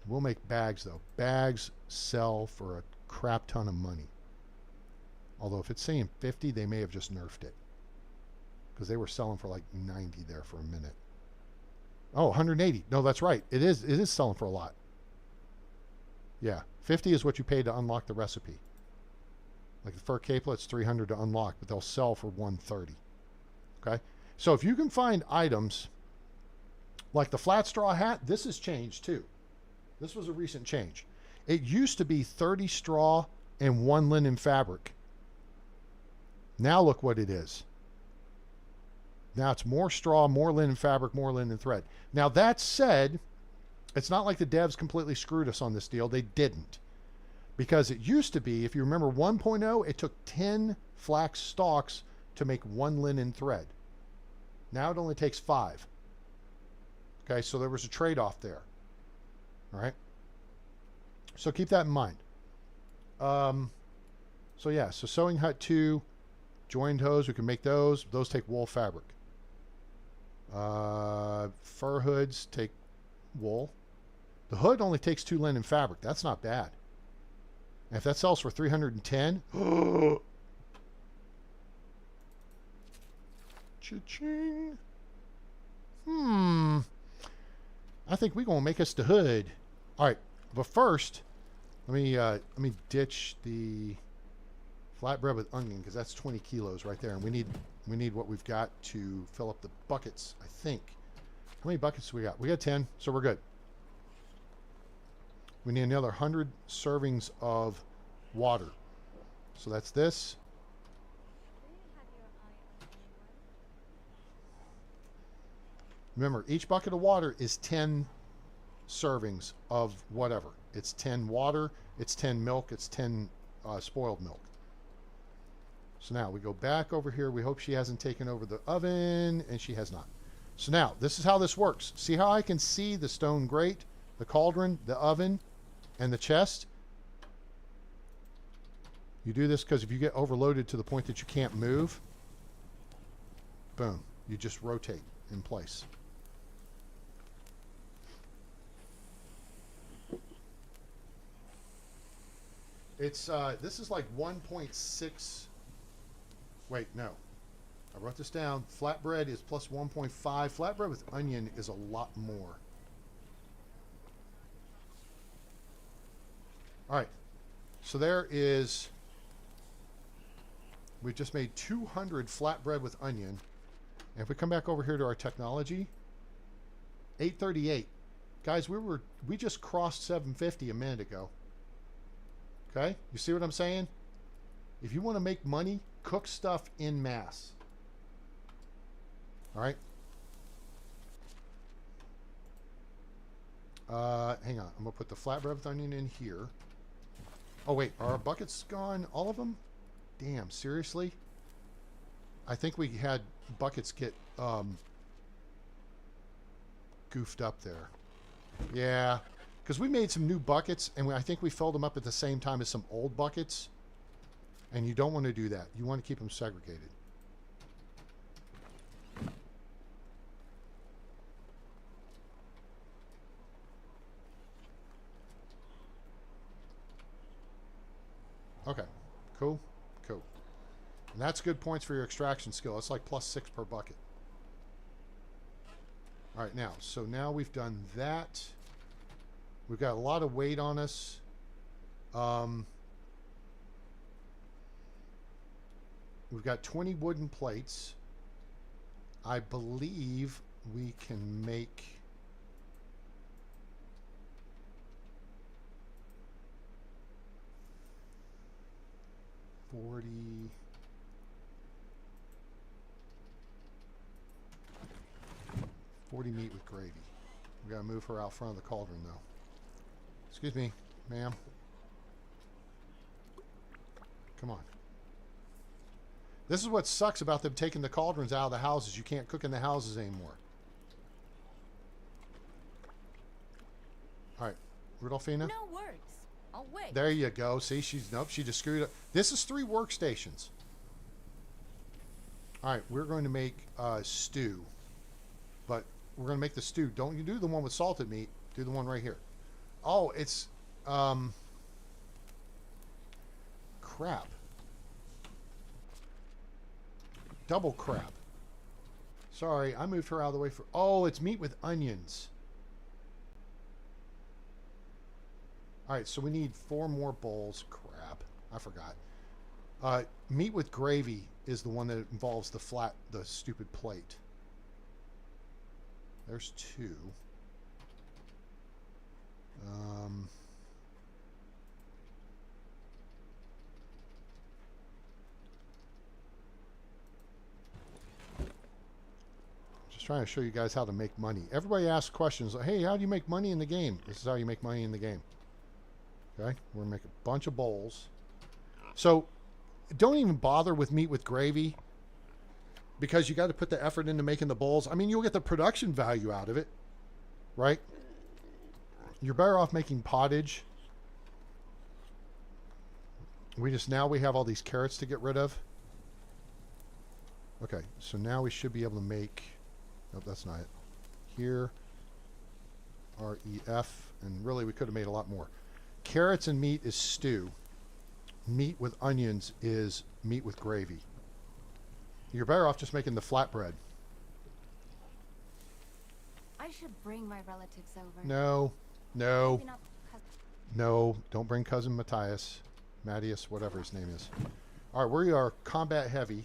We'll make bags, though. Bags sell for a crap ton of money. Although if it's saying 50, they may have just nerfed it. Because they were selling for like 90 there for a minute. Oh, 180. No, that's right. It is selling for a lot. Yeah. 50 is what you pay to unlock the recipe. Like the fur capelet's 300 to unlock, but they'll sell for 130. Okay? So if you can find items like the flat straw hat, this has changed too. This was a recent change. It used to be 30 straw and 1 linen fabric. Now look what it is. Now it's more straw, more linen fabric, more linen thread. Now that said, it's not like the devs completely screwed us on this deal. They didn't. Because it used to be, if you remember 1.0, it took 10 flax stalks to make 1 linen thread. Now it only takes 5. Okay, so there was a trade-off there. All right? So keep that in mind. So yeah, so sewing hut 2, joined hose, we can make those. Those take wool fabric. Fur hoods take wool. The hood only takes 2 linen fabric. That's not bad. And if that sells for 310, cha-ching. I think we're gonna make us the hood. All right, but first, let me ditch the flatbread with onion because that's 20 kilos right there, and we need what we've got to fill up the buckets. I think. How many buckets do we got? We got 10, so we're good. We need another 100 servings of water. So that's this. Remember, each bucket of water is 10 servings of whatever. It's 10 water, it's 10 milk, it's 10 spoiled milk. So now we go back over here. We hope she hasn't taken over the oven, and she has not. So now, this is how this works. See how I can see the stone grate, the cauldron, the oven, and the chest? You do this because if you get overloaded to the point that you can't move, boom, you just rotate in place. It's this is like 1.6. Wait, no. I wrote this down. Flatbread is plus 1.5. Flatbread with onion is a lot more. All right. So there is... We just made 200 flatbread with onion. And if we come back over here to our technology, 838. Guys, we just crossed 750 a minute ago. Okay? You see what I'm saying? If you want to make money, cook stuff in mass. All right? Hang on. I'm going to put the flatbread with onion in here. Oh, wait. Are our buckets gone? All of them? Damn, seriously? I think we had buckets get goofed up there. Yeah. Because we made some new buckets, and I think we filled them up at the same time as some old buckets. And you don't want to do that. You want to keep them segregated. Okay. Cool. Cool. And that's good points for your extraction skill. It's like plus 6 per bucket. All right, now. So now we've done that. We've got a lot of weight on us. We've got 20 wooden plates. I believe we can make... Forty meat with gravy. We gotta move her out front of the cauldron though. Excuse me, ma'am. Come on. This is what sucks about them taking the cauldrons out of the houses. You can't cook in the houses anymore. All right, Rudolphina. No worries. I'll wait. There you go. See, nope, she just screwed up. This is 3 workstations. All right, we're going to make stew. But we're going to make the stew. Don't you do the one with salted meat. Do the one right here. Oh, it's... crap. Double crap. Sorry, I moved her out of the way for... Oh, it's meat with onions. Alright, so we need 4 more bowls. Crap. I forgot. Meat with gravy is the one that involves the stupid plate. There's 2. Just trying to show you guys how to make money. Everybody asks questions like, hey, how do you make money in the game? This is how you make money in the game. Okay, we're going to make a bunch of bowls. So don't even bother with meat with gravy because you got to put the effort into making the bowls. I mean, you'll get the production value out of it, right? You're better off making pottage. Now we have all these carrots to get rid of. Okay, so now we should be able to make, nope, that's not it. Here, REF, and really we could have made a lot more. Carrots and meat is stew. Meat with onions is meat with gravy. You're better off just making the flatbread. I should bring my relatives over. No, no, Maybe not no, don't bring cousin Matthias, Mattias, whatever his name is. All right, we are combat heavy.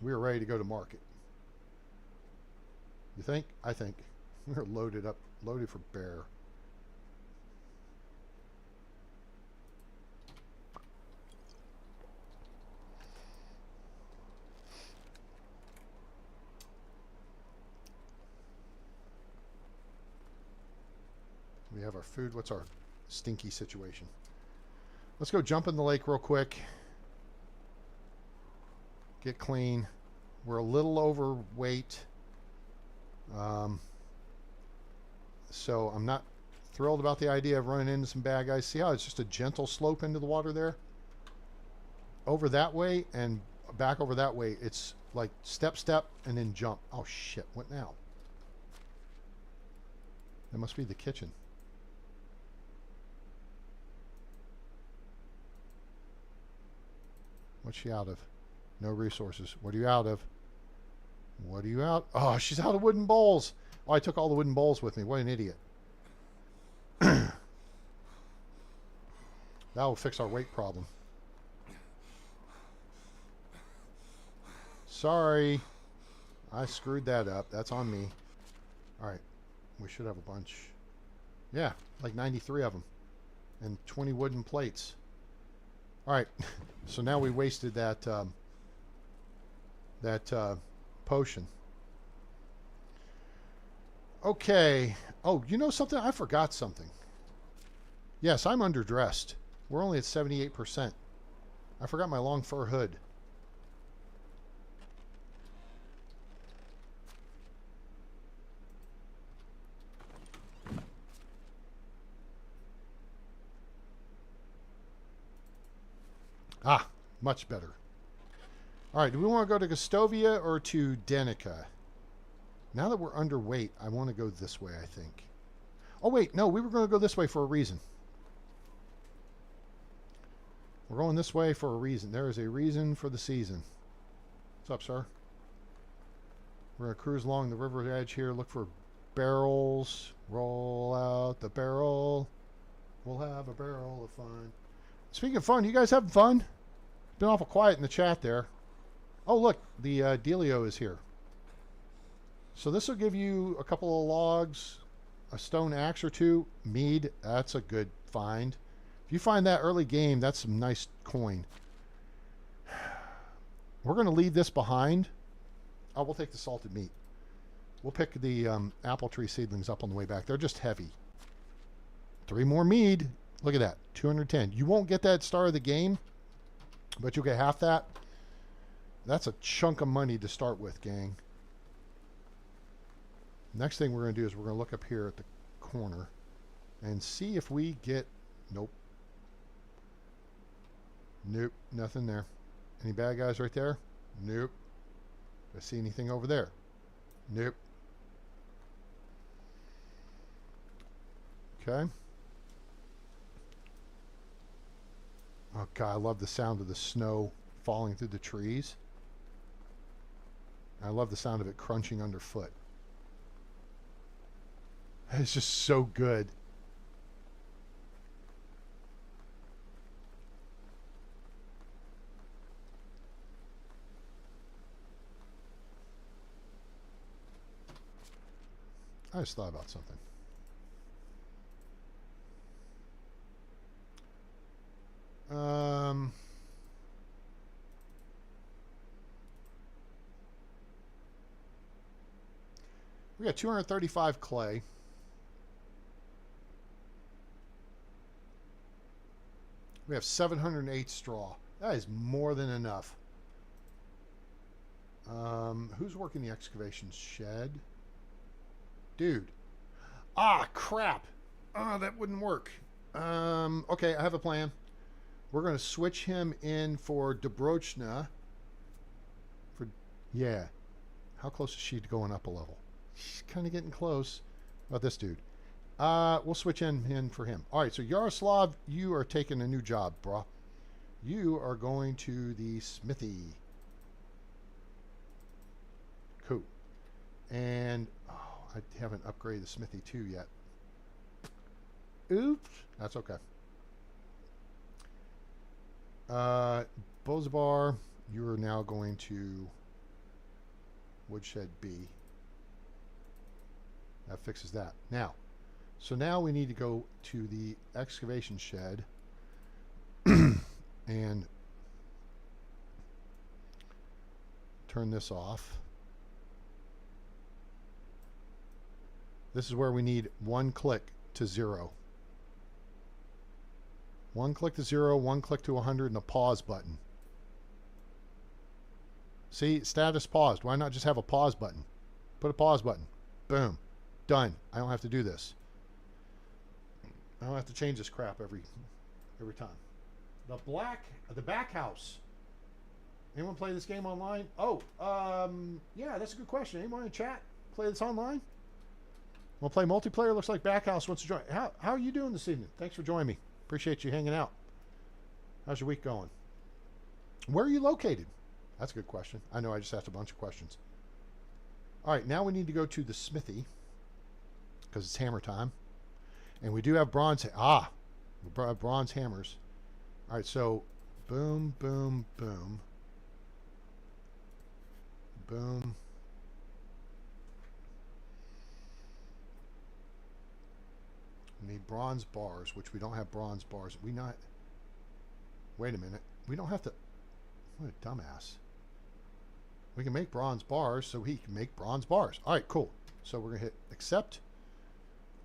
We are ready to go to market. You think? I think. We're loaded up, loaded for bear. We have our food. What's our stinky situation? Let's go jump in the lake real quick. Get clean. We're a little overweight. So I'm not thrilled about the idea of running into some bad guys. See how it's just a gentle slope into the water there? Over that way and back over that way. It's like step, step, and then jump. Oh, shit. What now? That must be the kitchen. What's she out of? No resources. What are you out of? What are you out? Oh, she's out of wooden bowls. Oh, I took all the wooden bowls with me. What an idiot. That will fix our weight problem. Sorry. I screwed that up. That's on me. All right. We should have a bunch. Yeah, like 93 of them. And 20 wooden plates. All right. So now we wasted that potion. Okay. Oh, you know something? I forgot something. Yes, I'm underdressed. We're only at 78%. I forgot my long fur hood. Ah, much better. All right, do we want to go to Gustovia or to Denica? Now that we're underweight, I want to go this way, I think. Oh, wait, no, we were going to go this way for a reason. We're going this way for a reason. There is a reason for the season. What's up, sir? We're going to cruise along the river edge here, look for barrels. Roll out the barrel. We'll have a barrel of fun. Speaking of fun, you guys having fun? Been awful quiet in the chat there. Oh, look, the Delio is here. So this will give you a couple of logs, a stone axe or two, mead. That's a good find. If you find that early game, that's some nice coin. We're going to leave this behind. Oh, we'll take the salted meat. We'll pick the apple tree seedlings up on the way back. They're just heavy. 3 more mead. Look at that, 210. You won't get that star of the game, but you'll get half that. That's a chunk of money to start with, gang. Next thing we're going to do is we're going to look up here at the corner and see if we get... Nope. Nope, nothing there. Any bad guys right there? Nope. Do I see anything over there? Nope. Okay. Oh, God, I love the sound of the snow falling through the trees. I love the sound of it crunching underfoot. It's just so good. just thought about something. We got 235 clay. We have 708 straw. That is more than enough. Who's working the excavation shed? Dude. Ah, crap. Oh, that wouldn't work. Okay, I have a plan. We're going to switch him in for Dobrochna. Yeah. How close is she to going up a level? She's kind of getting close. How about this dude? We'll switch in for him. All right, so Yaroslav, you are taking a new job, brah. You are going to the smithy. Cool. And, oh, I haven't upgraded the smithy 2 yet. Oops. That's okay. Bozabar, you are now going to Woodshed B. That fixes that. Now, so now we need to go to the excavation shed and turn this off. This is where we need 1 click to 0. 1 click to 0, 1 click to 100, and a pause button. See, status paused. Why not just have a pause button? Put a pause button. Boom. Done. I don't have to do this. I don't have to change this crap every time. The back house. Anyone play this game online? Oh, yeah, that's a good question. Anyone in chat play this online? Want to play multiplayer? Looks like Backhouse wants to join. How are you doing this evening? Thanks for joining me. Appreciate you hanging out. How's your week going? Where are you located? That's a good question. I know I just asked a bunch of questions. All right, now we need to go to the smithy because it's hammer time. And we do have bronze. We have bronze hammers. All right, so boom, boom, boom. Boom. We need bronze bars, which we don't have bronze bars. Wait a minute. We don't have to. What a dumbass. We can make bronze bars, so he can make bronze bars. All right, cool. So we're going to hit accept.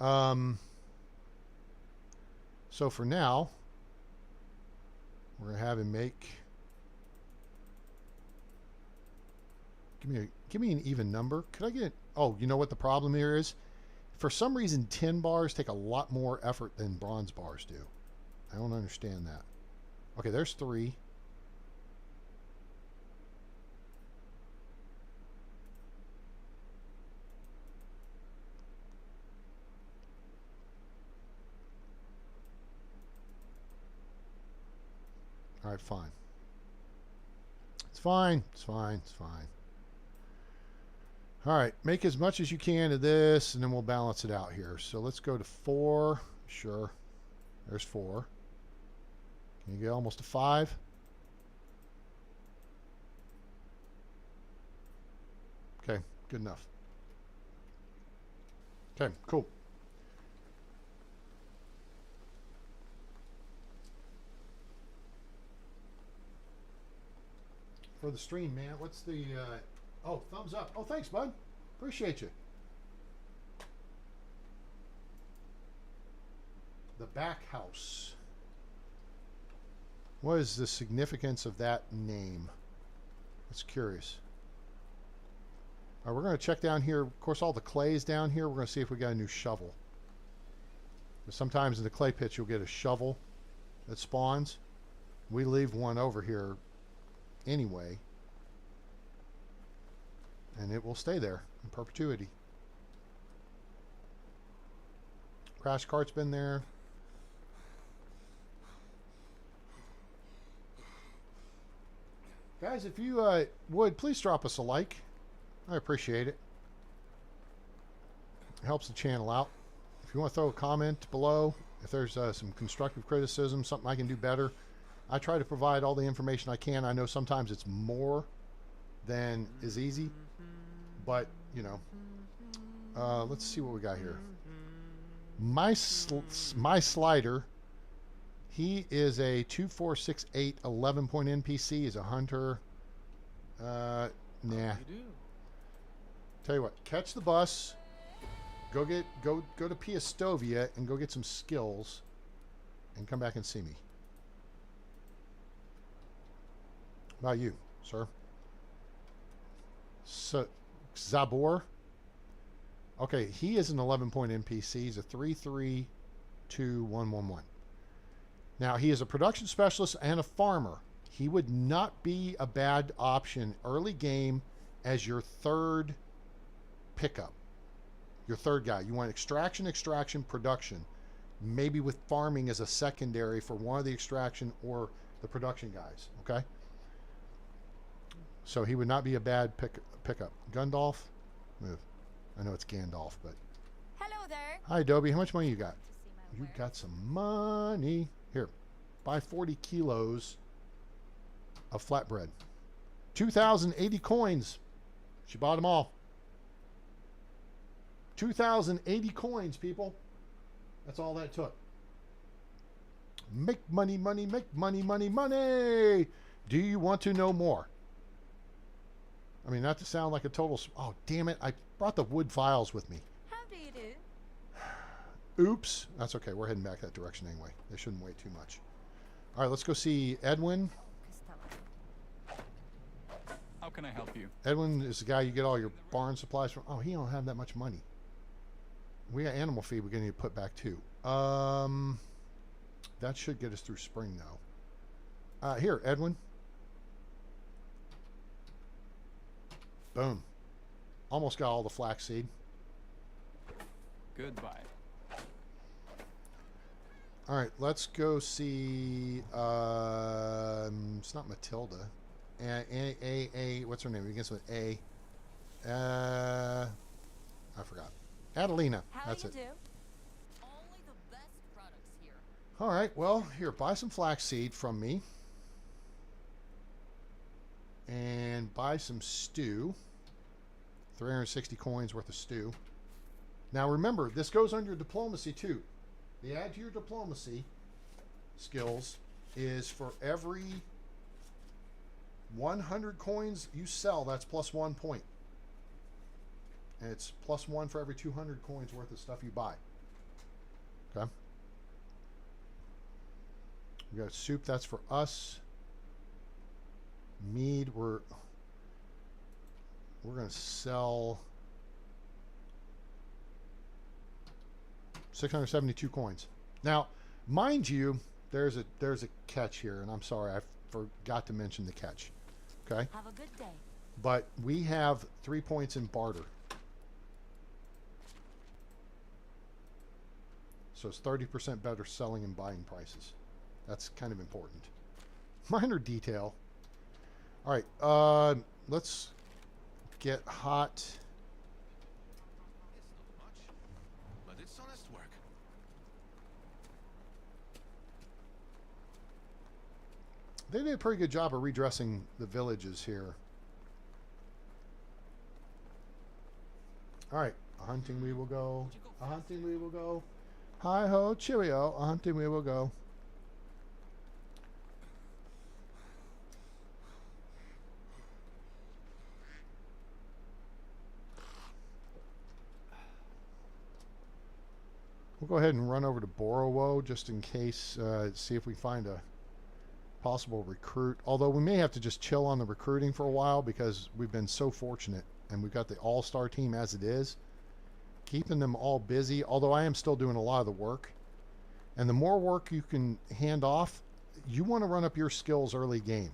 So for now, we're going to have him make. Give me an even number. Could I get? Oh, you know what the problem here is? For some reason, tin bars take a lot more effort than bronze bars do. I don't understand that. Okay, there's 3. All right, fine. It's fine. It's fine. It's fine. All right, make as much as you can of this, and then we'll balance it out here. So let's go to 4. Sure. There's 4. Can you get almost a 5? Okay, good enough. Okay, cool. For the stream, man, what's the... Oh, thumbs up. Oh, thanks, bud. Appreciate you. The back house. What is the significance of that name? That's curious. All right, we're going to check down here. Of course, all the clay is down here. We're going to see if we got a new shovel. Sometimes in the clay pits, you'll get a shovel that spawns. We leave one over here anyway. And it will stay there in perpetuity. Crash cart's been there. Guys, if you would, please drop us a like. I appreciate it. It helps the channel out. If you want to throw a comment below, if there's some constructive criticism, something I can do better, I try to provide all the information I can. I know sometimes it's more than is easy. But, you know, Let's see what we got here. My slider. He is a 2468 11-point NPC. He's a hunter. Nah. You do. Tell you what, catch the bus. Go to Piastovia and go get some skills, and come back and see me. How about you, sir? So, Zabor. Okay, he is an 11-point NPC. He's a 332-111. Now, he is a production specialist and a farmer. He would not be a bad option early game as your third pickup. Your third guy. You want extraction, production. Maybe with farming as a secondary for one of the extraction or the production guys. Okay? So he would not be a bad pickup. Gundalf? Move. I know it's Gandalf, but... Hello there. Hi, Adobe. How much money you got? To see my You work. got some money. Here. Buy 40 kilos of flatbread. 2,080 coins. She bought them all. 2,080 coins, people. That's all that took. Make money, money, make money, money, money. Do you want to know more? I mean, not to sound like a total... Oh, damn it. I brought the wood files with me. How do you do? Oops. That's okay. We're heading back that direction anyway. They shouldn't wait too much. All right, let's go see Edwin. How can I help you? Edwin is the guy you get all your barn supplies from. Oh, he don't have that much money. We got animal feed we're going to need to put back too. That should get us through spring though. Here, Edwin. Boom. Almost got all the flaxseed. Goodbye. All right, let's go see. It's not Matilda. What's her name? It begins with A. I forgot. Adelina. How That's do it. you do? Only the best products here. All right. Well, here, buy some flaxseed from me, and buy some stew. 360 coins worth of stew. Now remember, this goes under diplomacy too. The add to your diplomacy skills is for every 100 coins you sell, that's plus 1 point. And it's plus 1 for every 200 coins worth of stuff you buy. Okay. We got soup, that's for us. Mead, we're going to sell 672 coins. Now, mind you, there's a catch here, and I'm sorry, I forgot to mention the catch. Okay? Have a good day. But we have 3 points in barter. So it's 30% better selling and buying prices. That's kind of important. Minor detail. All right, let's get hot. It's not much, but it's honest work. They did a pretty good job of redressing the villages here. All right, a hunting we will go. A hunting we will go. Hi ho, cheerio. A hunting we will go. We'll go ahead and run over to Borowo just in case, see if we find a possible recruit. Although we may have to just chill on the recruiting for a while because we've been so fortunate and we've got the all-star team as it is. Keeping them all busy, although I am still doing a lot of the work. And the more work you can hand off, you want to run up your skills early game.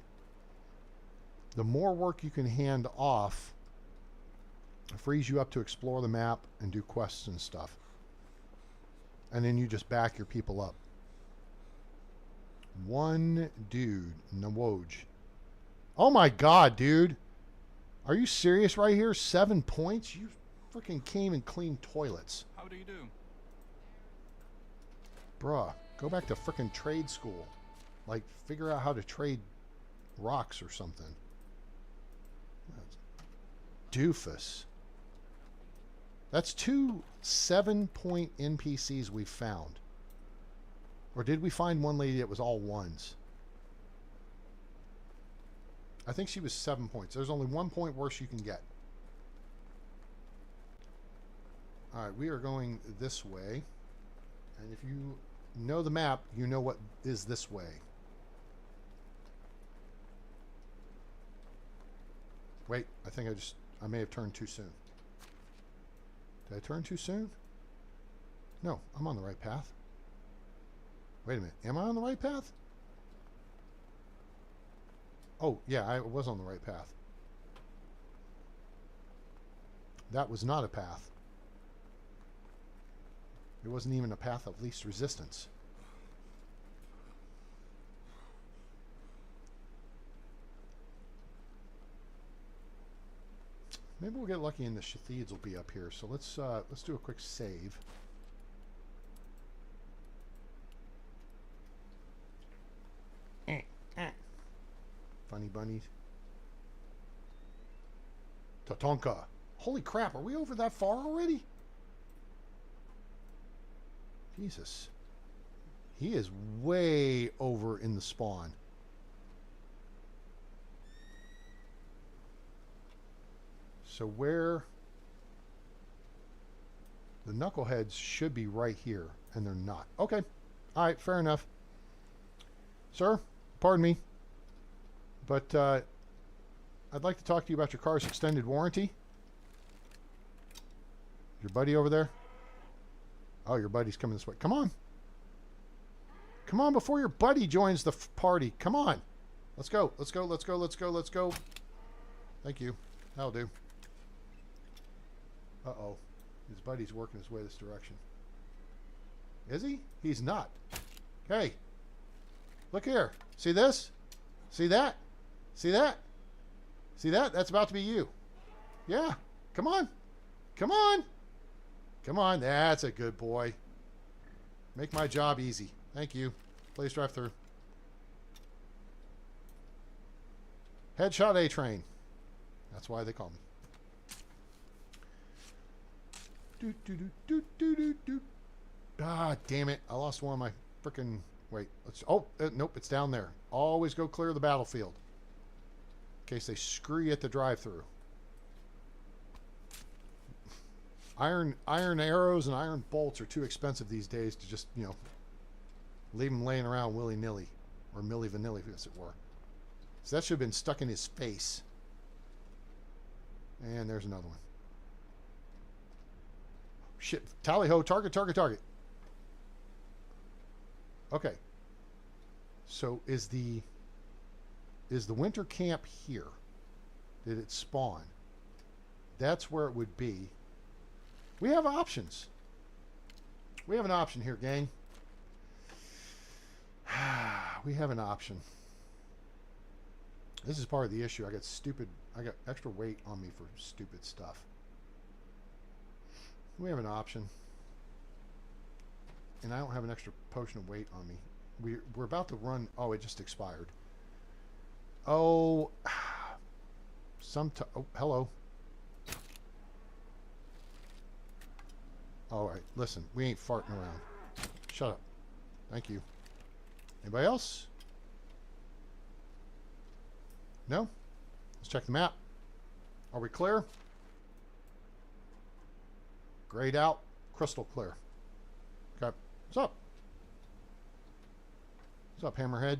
The more work you can hand off, it frees you up to explore the map and do quests and stuff. And then you just back your people up. One dude, Nawoja. Oh my god, dude. Are you serious right here? 7 points? You freaking came and cleaned toilets. How do you do? Bruh, go back to freaking trade school. Like, figure out how to trade rocks or something. Doofus. That's 2 7-point NPCs we found. Or did we find one lady that was all ones? I think she was 7 points. There's only 1 point worse you can get. Alright, we are going this way. And if you know the map, you know what is this way. Wait, I think I may have turned too soon. Did I turn too soon? No, I'm on the right path. Wait a minute, am I on the right path? Oh, yeah, I was on the right path. That was not a path. It wasn't even a path of least resistance. Maybe we'll get lucky and the Shatheeds will be up here. So let's do a quick save. Funny bunnies. Tatonka. Holy crap, are we over that far already? Jesus. He is way over in the spawn. So where the knuckleheads should be right here, and they're not. Okay. All right, fair enough. Sir, pardon me, but I'd like to talk to you about your car's extended warranty. Your buddy over there? Oh, your buddy's coming this way. Come on. Come on before your buddy joins the party. Come on. Let's go. Let's go. Let's go. Let's go. Let's go. Thank you. That'll do. Uh-oh. His buddy's working his way this direction. Is he? He's not. Hey. Look here. See this? See that? See that? See that? That's about to be you. Yeah. Come on. Come on. Come on. That's a good boy. Make my job easy. Thank you. Please drive through. Headshot A-Train. That's why they call me. Ah, damn it. I lost one of my frickin'... Wait. Oh, nope. It's down there. Always go clear of the battlefield. In case they screw you at the drive-thru. Iron arrows and iron bolts are too expensive these days to just, you know, leave them laying around willy-nilly. Or milly-vanilly, as it were. So that should have been stuck in his face. And there's another one. Shit. Tally-ho. Target, target, target. Okay. So is the winter camp here? Did it spawn? That's where it would be. We have options. We have an option here, gang. We have an option. This is part of the issue. I got extra weight on me for stupid stuff. We have an option. And I don't have an extra potion of weight on me. We're about to run... Oh, it just expired. Oh. Oh, hello. All right, listen. We ain't farting around. Shut up. Thank you. Anybody else? No? Let's check the map. Are we clear? Grayed out. Crystal clear. Okay. What's up? What's up, Hammerhead?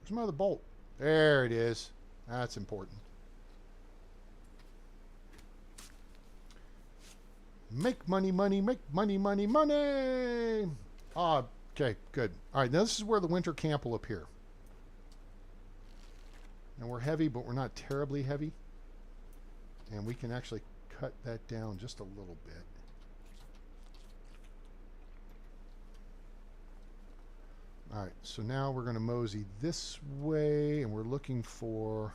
Where's my other bolt? There it is. That's important. Make money, money, make money, money, money! Ah, okay, good. All right, now this is where the winter camp will appear. Now we're heavy, but we're not terribly heavy. And we can actually cut that down just a little bit. All right, so now we're going to mosey this way, and we're looking for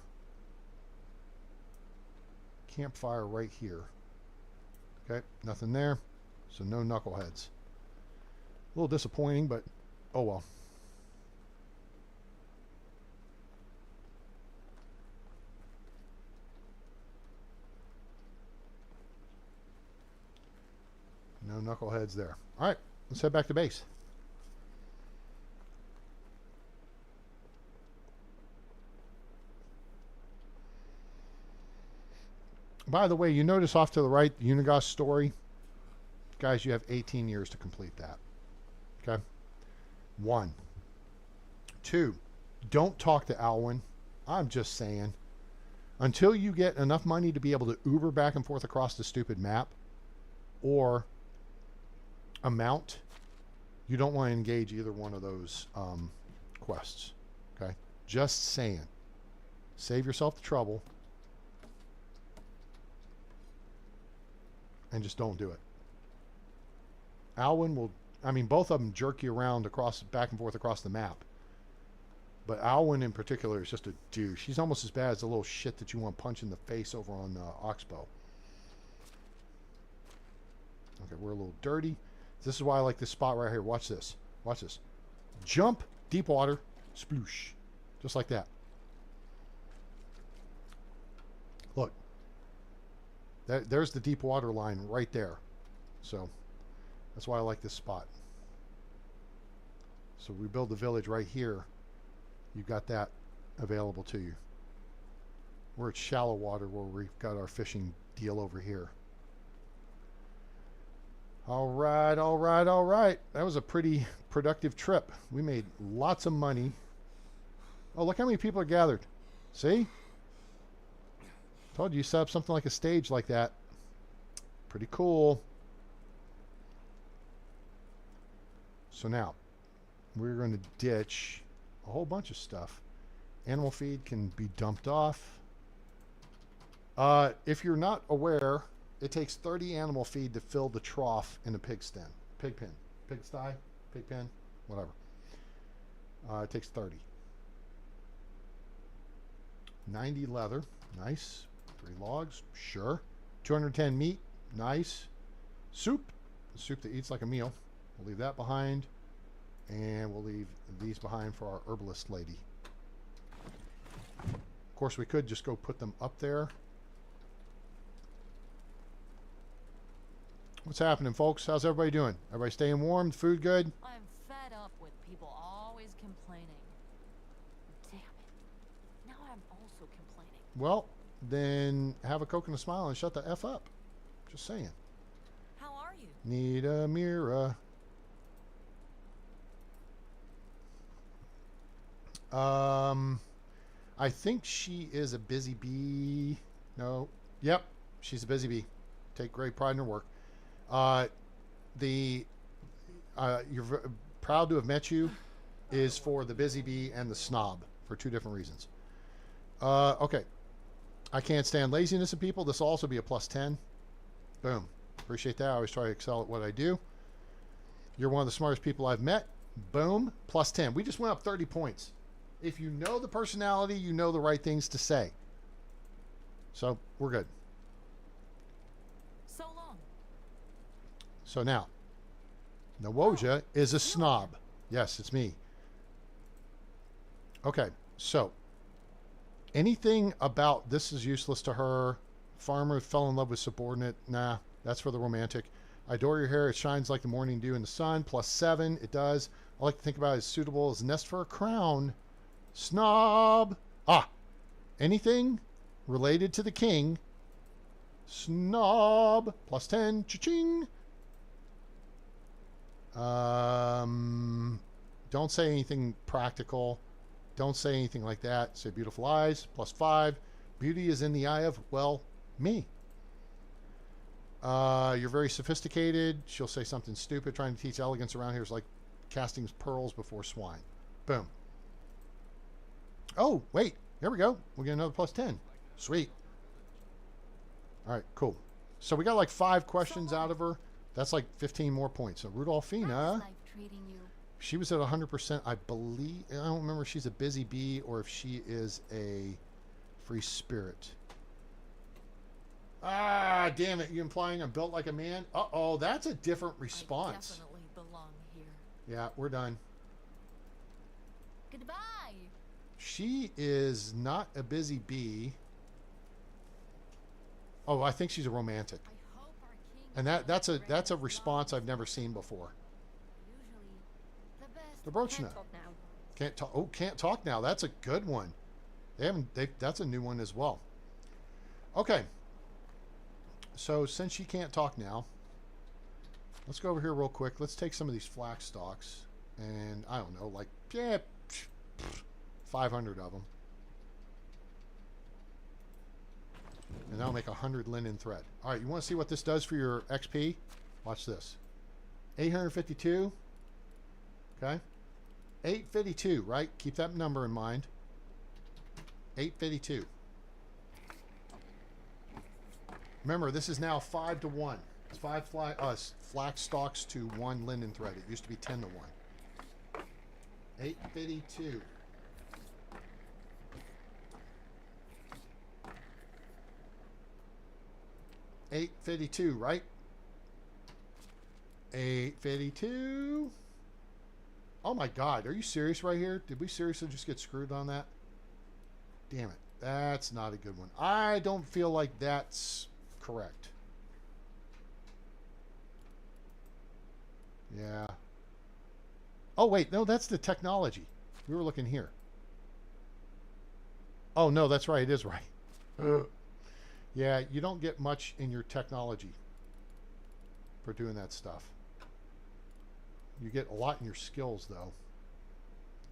campfire right here. Okay, nothing there, so no knuckleheads. A little disappointing, but oh well. No knuckleheads there. All right, let's head back to base. By the way, you notice off to the right, the Unigos story. Guys, you have 18 years to complete that. Okay? 1. 2, don't talk to Alwyn. I'm just saying. Until you get enough money to be able to Uber back and forth across the stupid map or a mount, you don't want to engage either one of those quests. Okay? Just saying. Save yourself the trouble and just don't do it. Alwyn will, I mean, both of them jerk you around across, back and forth across the map. But Alwyn in particular is just a douche. She's almost as bad as the little shit that you want to punch in the face over on Oxbow. Okay, we're a little dirty. This is why I like this spot right here. Watch this. Watch this. Jump, deep water, sploosh. Just like that. Look. There's the deep water line right there. So, that's why I like this spot. So we build the village right here. You've got that available to you. We're at shallow water where we've got our fishing deal over here. All right, all right, all right. That was a pretty productive trip. We made lots of money. Oh, look how many people are gathered. See? Told you set up something like a stage like that. Pretty cool. So now, we're going to ditch a whole bunch of stuff. Animal feed can be dumped off. If you're not aware, it takes 30 animal feed to fill the trough in a pig pen, pig sty, pig pen, whatever. It takes 30. 90 leather, nice. 3 logs, sure. 210 meat, nice. Soup that eats like a meal. We'll leave that behind. And we'll leave these behind for our herbalist lady. Of course, we could just go put them up there. What's happening, folks? How's everybody doing? Everybody staying warm? Food good? I'm fed up with people always complaining. Damn it. Now I'm also complaining. Well, then have a Coke and a smile and shut the F up. Just saying. How are you? Need a mirror. I think she is a busy bee. No. Yep. She's a busy bee. Take great pride in her work. You're proud to have met you is for the busy bee and the snob for 2 different reasons. Okay. I can't stand laziness in people. This will also be a +10. Boom. Appreciate that. I always try to excel at what I do. You're one of the smartest people I've met. Boom. +10. We just went up 30 points. If you know the personality, you know the right things to say. So, we're good. So long. So now, Nawoja is a snob. Yes, it's me. Okay, so anything about this is useless to her. Farmer fell in love with subordinate. Nah, that's for the romantic. I adore your hair. It shines like the morning dew in the sun. +7. It does. I like to think about it as suitable as a nest for a crown. Snob. Anything related to the king. Snob. +10. Cha-ching. Don't say anything practical. Don't say anything like that. Say beautiful eyes. +5. Beauty is in the eye of, well, me. You're very sophisticated. She'll say something stupid. Trying to teach elegance around here is like casting pearls before swine. Boom. Oh, wait. Here we go. We'll get another +10. Sweet. All right, cool. So we got like 5 questions out of her. That's like 15 more points. So Rudolphina, How's life treating you? she was at 100%. I believe, I don't remember if she's a busy bee or if she is a free spirit. Ah, damn it. You implying I'm built like a man? Uh-oh, that's a different response. I definitely belong here. Yeah, we're done. Goodbye. She is not a busy bee. Oh, I think she's a romantic. I hope our king And that's a response I've never seen before. Usually, the best. The brooch Can't now. talk now. Can't talk. Oh, can't talk now. That's a good one. That's a new one as well. Okay. So since she can't talk now, let's go over here real quick. Let's take some of these flax stalks, and I don't know, like 500 of them, and that'll make 100 linen thread. All right, you want to see what this does for your XP? Watch this. 852. Okay. 852, right? Keep that number in mind. 852. Remember, this is now 5 to 1. It's 5 flax stalks to 1 linen thread. It used to be 10 to 1. 852. $8.52, right? 8.52. Oh my God, are you serious right here? Did we seriously just get screwed on that? Damn it, that's not a good one. I don't feel like that's correct. Yeah. Oh wait, no, that's the technology. We were looking here. Oh no, that's right, it is right. Yeah, you don't get much in your technology for doing that stuff. You get a lot in your skills though.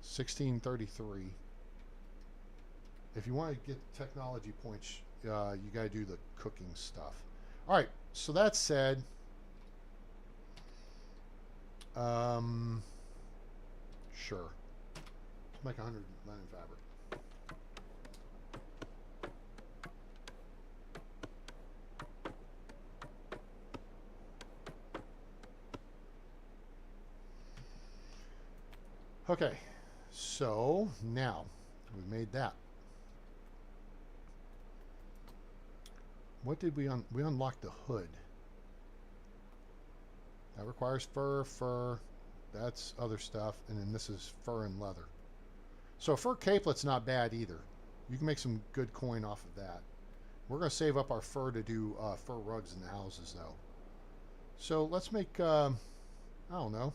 1633. If you want to get technology points, you got to do the cooking stuff. All right, so that said, sure. Let's make 100 linen fabric. Okay, so now we've made that. What did we unlocked the hood? That requires fur. That's other stuff, and then this is fur and leather. So fur capelet's not bad either. You can make some good coin off of that. We're going to save up our fur to do fur rugs in the houses, though. So let's make, I don't know,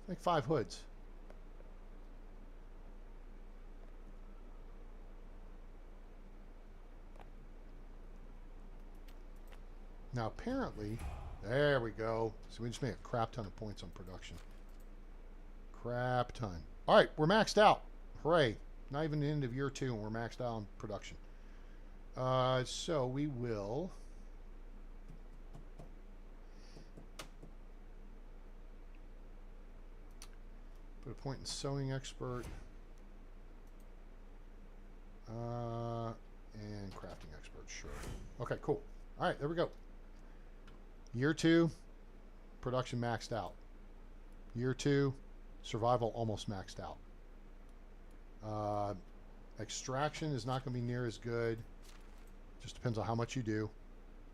make 5 hoods. Now apparently, there we go. So we just made a crap ton of points on production. Crap ton. All right, we're maxed out. Hooray. Not even the end of year 2 and we're maxed out on production. So we will... put a point in sewing expert. And crafting expert, sure. Okay, cool. All right, there we go. Year 2, production maxed out. Year 2, survival almost maxed out. Extraction is not going to be near as good. Just depends on how much you do.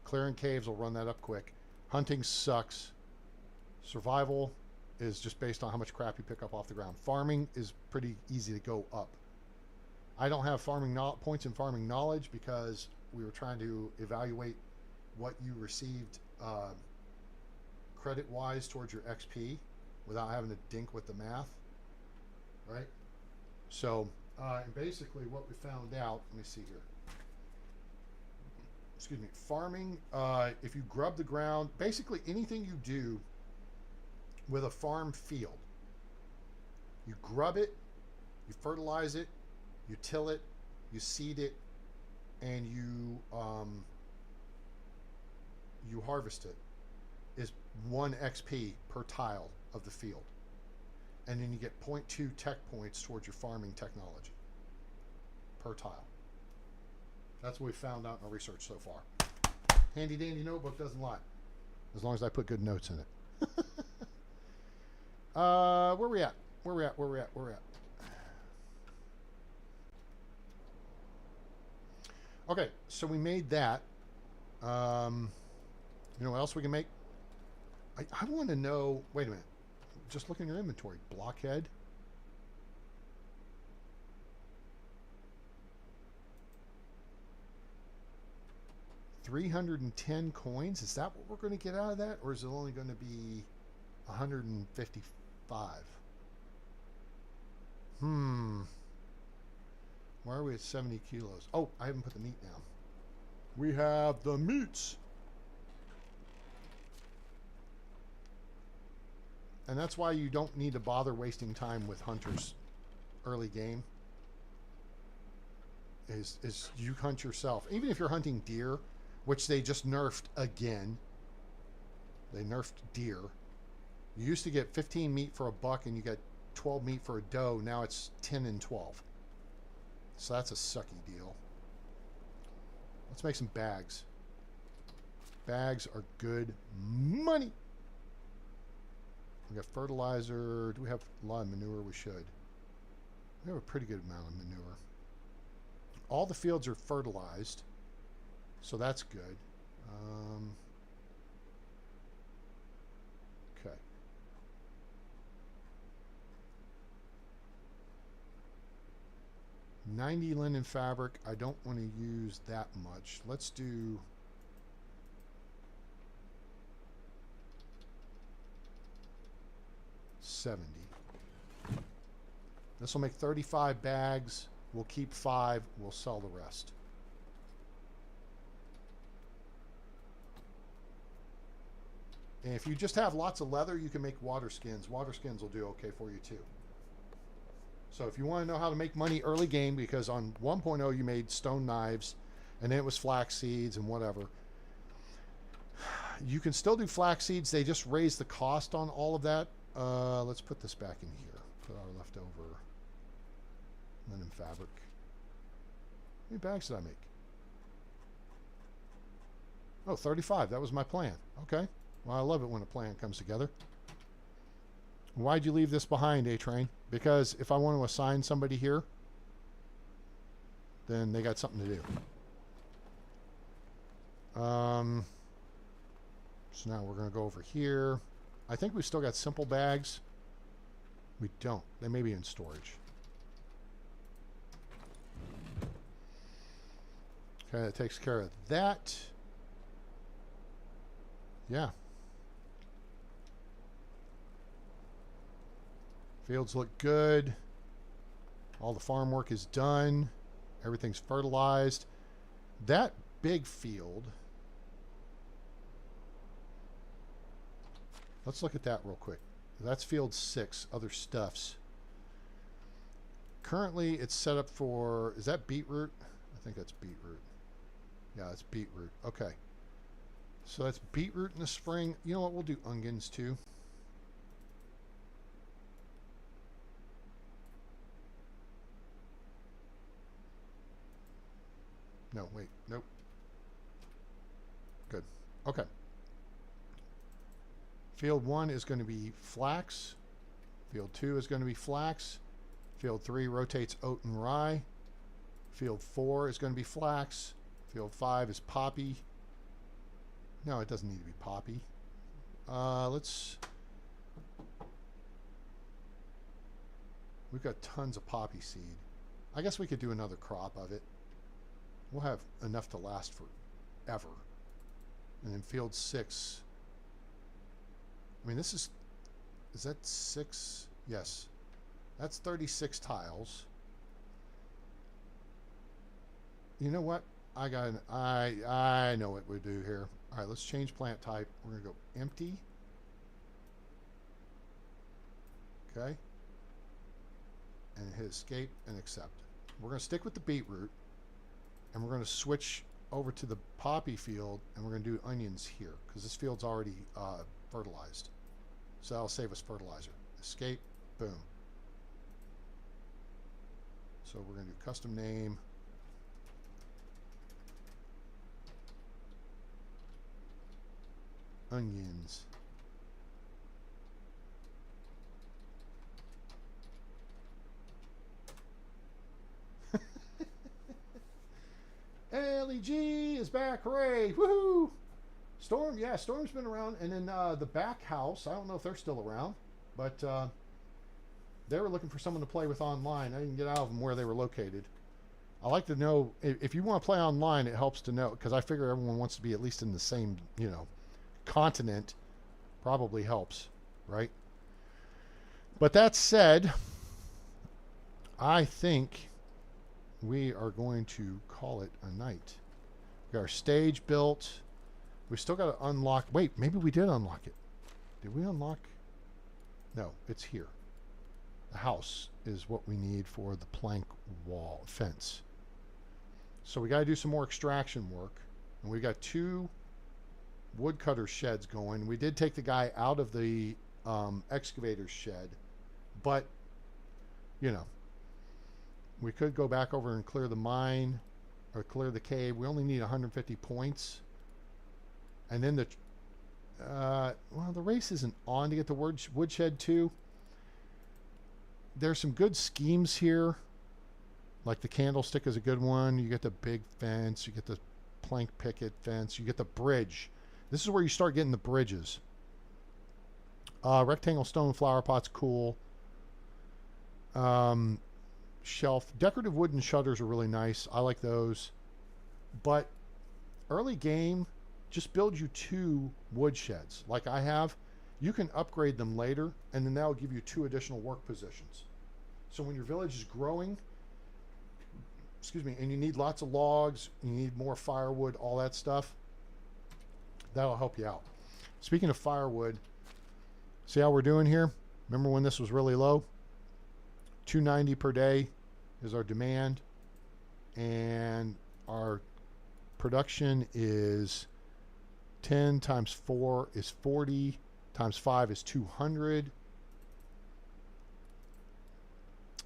Clearing caves will run that up quick. Hunting sucks. Survival is just based on how much crap you pick up off the ground. Farming is pretty easy to go up. I don't have farming points in farming knowledge because we were trying to evaluate what you received credit-wise towards your XP without having to dink with the math, right? So, and basically what we found out, let me see here. Excuse me, farming, if you grub the ground, basically anything you do with a farm field, you grub it, you fertilize it, you till it, you seed it, and you harvest it, is 1 XP per tile of the field. And then you get 0.2 tech points towards your farming technology per tile. That's what we found out in our research so far. Handy dandy notebook doesn't lie, as long as I put good notes in it. Where we at? Okay, so we made that. You know what else we can make? I want to know, wait a minute. Just look in your inventory. Blockhead. 310 coins. Is that what we're going to get out of that? Or is it only going to be 155? Why are we at 70 kilos? Oh, I haven't put the meat down. We have the meats. And that's why you don't need to bother wasting time with hunters early game. Is you hunt yourself. Even if you're hunting deer, which they just nerfed again. They nerfed deer. You used to get 15 meat for a buck and you get 12 meat for a doe. Now it's 10 and 12. So that's a sucky deal. Let's make some bags. Bags are good money. We got fertilizer. Do we have a lot of manure? We should. We have a pretty good amount of manure. All the fields are fertilized. So that's good. Okay. $90 linen fabric. I don't want to use that much. Let's do $70. This will make 35 bags. We'll keep 5. We'll sell the rest. And if you just have lots of leather, you can make water skins. Water skins will do okay for you too. So if you want to know how to make money early game, because on 1.0 you made stone knives, and then it was flax seeds and whatever. You can still do flax seeds. They just raise the cost on all of that. Let's put this back in here. Put our leftover linen fabric. How many bags did I make? Oh, 35. That was my plan. Okay. Well, I love it when a plan comes together. Why'd you leave this behind, A-Train? Because if I want to assign somebody here, then they got something to do. So now we're going to go over here. I think we've still got simple bags. We don't. They may be in storage. Okay, that takes care of that. Yeah. Fields look good. All the farm work is done. Everything's fertilized. That big field. Let's look at that real quick. That's field 6, other stuffs. Currently, it's set up for, is that beetroot? I think that's beetroot. Yeah, it's beetroot. Okay. So that's beetroot in the spring. You know what? We'll do onions too. No, wait. Nope. Good. Okay. Field 1 is going to be flax. Field 2 is going to be flax. Field 3 rotates oat and rye. Field 4 is going to be flax. Field 5 is poppy. No, it doesn't need to be poppy. We've got tons of poppy seed. I guess we could do another crop of it. We'll have enough to last forever. And then field 6. I mean, is that 6? Yes. That's 36 tiles. You know what? I know what we do here. All right, let's change plant type. We're going to go empty. Okay. And hit escape and accept. We're going to stick with the beetroot. And we're going to switch over to the poppy field. And we're going to do onions here. Because this field's already fertilized. So that'll save us fertilizer. Escape. Boom. So we're going to do custom name. Onions. LEG is back. Hooray. Woohoo. Storm. Yeah, Storm's been around. And then the back house. I don't know if they're still around. But they were looking for someone to play with online. I didn't get out of them where they were located. I like to know if you want to play online. It helps to know because I figure everyone wants to be at least in the same, continent. Probably helps, right? But that said, I think we are going to call it a night. We got our stage built. We still got to unlock. Wait, maybe we did unlock it. Did we unlock? No, it's here. The house is what we need for the plank wall fence. So we got to do some more extraction work. And we got 2 woodcutter sheds going. We did take the guy out of the excavator shed. But, we could go back over and clear the mine or clear the cave. We only need 150 points. And then the race isn't on to get the woodshed too. There's some good schemes here. Like the candlestick is a good one. You get the big fence. You get the plank picket fence. You get the bridge. This is where you start getting the bridges. Rectangle stone flower pot's cool. Shelf. Decorative wooden shutters are really nice. I like those. But early game, just build you 2 wood sheds like I have. You can upgrade them later, and then that'll give you 2 additional work positions. So when your village is growing, and you need lots of logs, you need more firewood, all that stuff, that'll help you out. Speaking of firewood, see how we're doing here? Remember when this was really low? 290 per day is our demand, and our production is 10 times 4 is 40, times 5 is 200.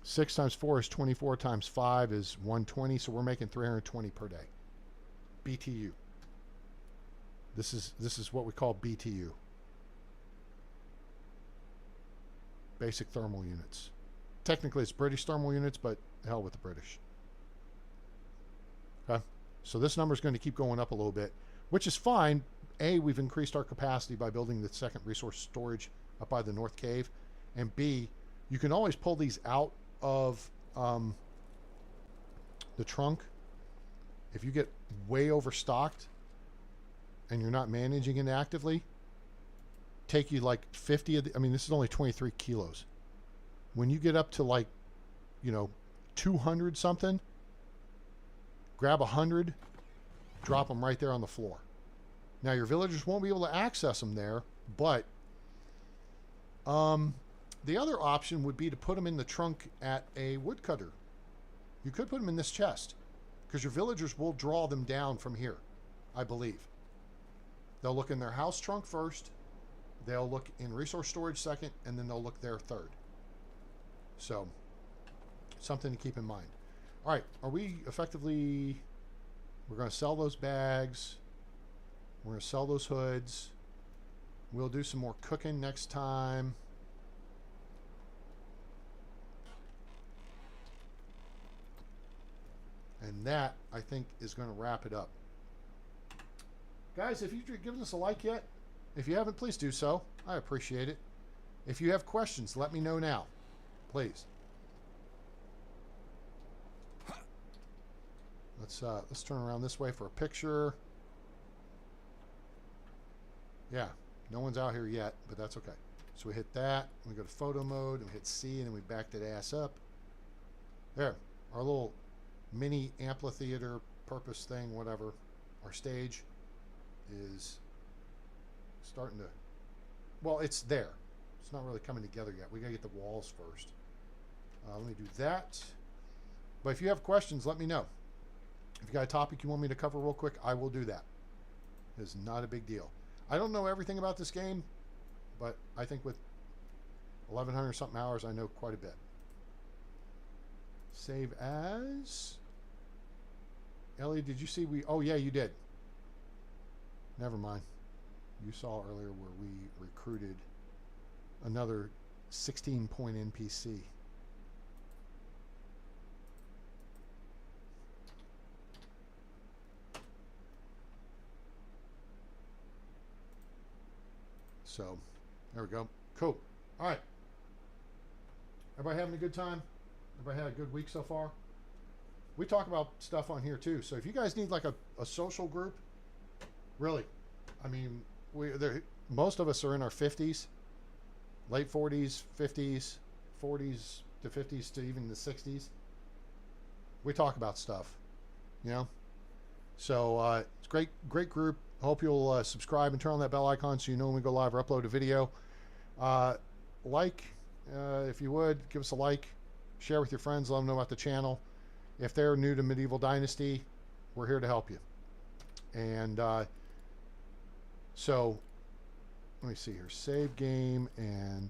6 times 4 is 24, times 5 is 120, so we're making 320 per day. BTU. This is what we call BTU. Basic thermal units. Technically it's British thermal units, but hell with the British. Okay? So this number is going to keep going up a little bit, which is fine. A, we've increased our capacity by building the second resource storage up by the North Cave. And B, you can always pull these out of the trunk. If you get way overstocked and you're not managing it actively, take you like 50 of the, this is only 23 kilos. When you get up to like, 200 something, grab 100, drop them right there on the floor. Now your villagers won't be able to access them there, but the other option would be to put them in the trunk at a woodcutter. You could put them in this chest because your villagers will draw them down from here, I believe. They'll look in their house trunk first, they'll look in resource storage second, and then they'll look there third. So, something to keep in mind. All right, are we effectively... We're going to sell those bags. We're going to sell those hoods. We'll do some more cooking next time. And that, I think, is going to wrap it up. Guys, if you've given us a like yet, if you haven't, please do so. I appreciate it. If you have questions, let me know now. Please. Let's turn around this way for a picture. Yeah, no one's out here yet, but that's okay. So we hit that, we go to photo mode, and we hit C, and then we back that ass up. There, our little mini amphitheater purpose thing, whatever. Our stage is starting to, well, it's there. It's not really coming together yet. We gotta get the walls first. Let me do that. But if you have questions, let me know. If you got a topic you want me to cover real quick, I will do that. It's not a big deal. I don't know everything about this game, but I think with 1,100 something hours, I know quite a bit. Save as. Ellie, did you see we... Oh, yeah, you did. Never mind. You saw earlier where we recruited another 16-point NPC. So, there we go. Cool. All right. Everybody having a good time? Everybody had a good week so far? we talk about stuff on here too. So if you guys need like a social group, really, I mean, most of us are in our 50s, late 40s, 50s, 40s to 50s to even the 60s. We talk about stuff, you know. So it's great group. Hope you'll subscribe and turn on that bell icon so you know when we go live or upload a video. If you would, give us a like, share with your friends, let them know about the channel. If they're new to Medieval Dynasty, we're here to help you. And so let me see here. Save game and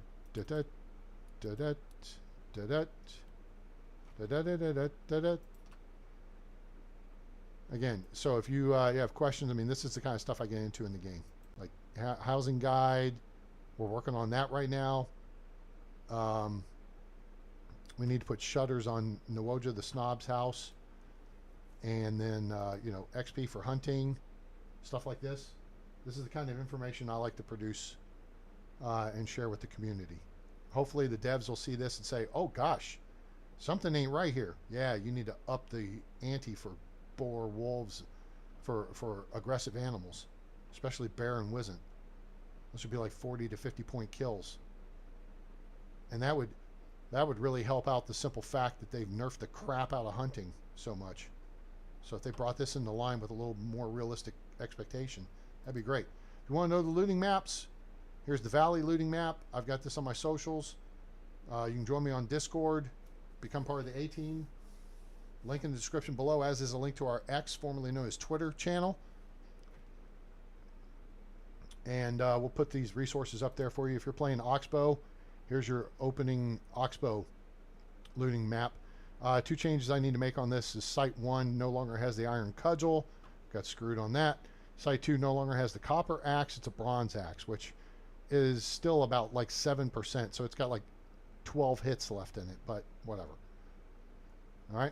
again. So if you have questions, I mean, this is the kind of stuff I get into in the game, like housing guide. We're working on that right now. We need to put shutters on Nawoja the snob's house, and then you know, XP for hunting, stuff like this. This is the kind of information I like to produce and share with the community. Hopefully the devs will see this and say, oh gosh, something ain't right here. Yeah, you need to up the ante for boar, wolves, for aggressive animals, especially bear and wizened. Those would be like 40 to 50 point kills. And that would really help out the simple fact that they've nerfed the crap out of hunting so much. So if they brought this into line with a little more realistic expectation, that'd be great. If you want to know the looting maps, here's the Valley looting map. I've got this on my socials. You can join me on Discord, become part of the A-Team. Link in the description below, as is a link to our X, formerly known as Twitter channel. And we'll put these resources up there for you. If you're playing Oxbow, here's your opening Oxbow looting map. 2 changes I need to make on this is Site 1 no longer has the iron cudgel. Got screwed on that. Site 2 no longer has the copper axe. It's a bronze axe, which is still about like 7%. So it's got like 12 hits left in it, but whatever. All right.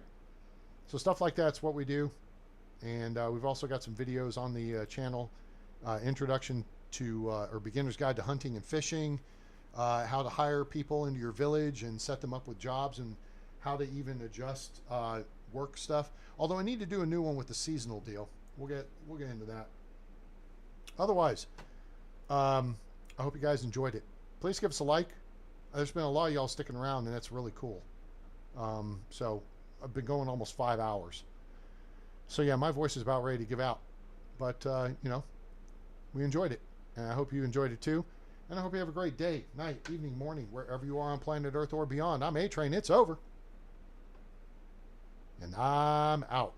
So stuff like that's what we do. And we've also got some videos on the channel. Introduction to or beginner's guide to hunting and fishing. How to hire people into your village and set them up with jobs, and how to even adjust work stuff. Although I need to do a new one with the seasonal deal. We'll get into that. Otherwise, I hope you guys enjoyed it. Please give us a like. There's been a lot of y'all sticking around, and that's really cool. So I've been going almost 5 hours. So yeah, my voice is about ready to give out. But you know, we enjoyed it, and I hope you enjoyed it too. And I hope you have a great day, night, evening, morning, wherever you are on planet Earth or beyond. I'm A-Train. It's over. And I'm out.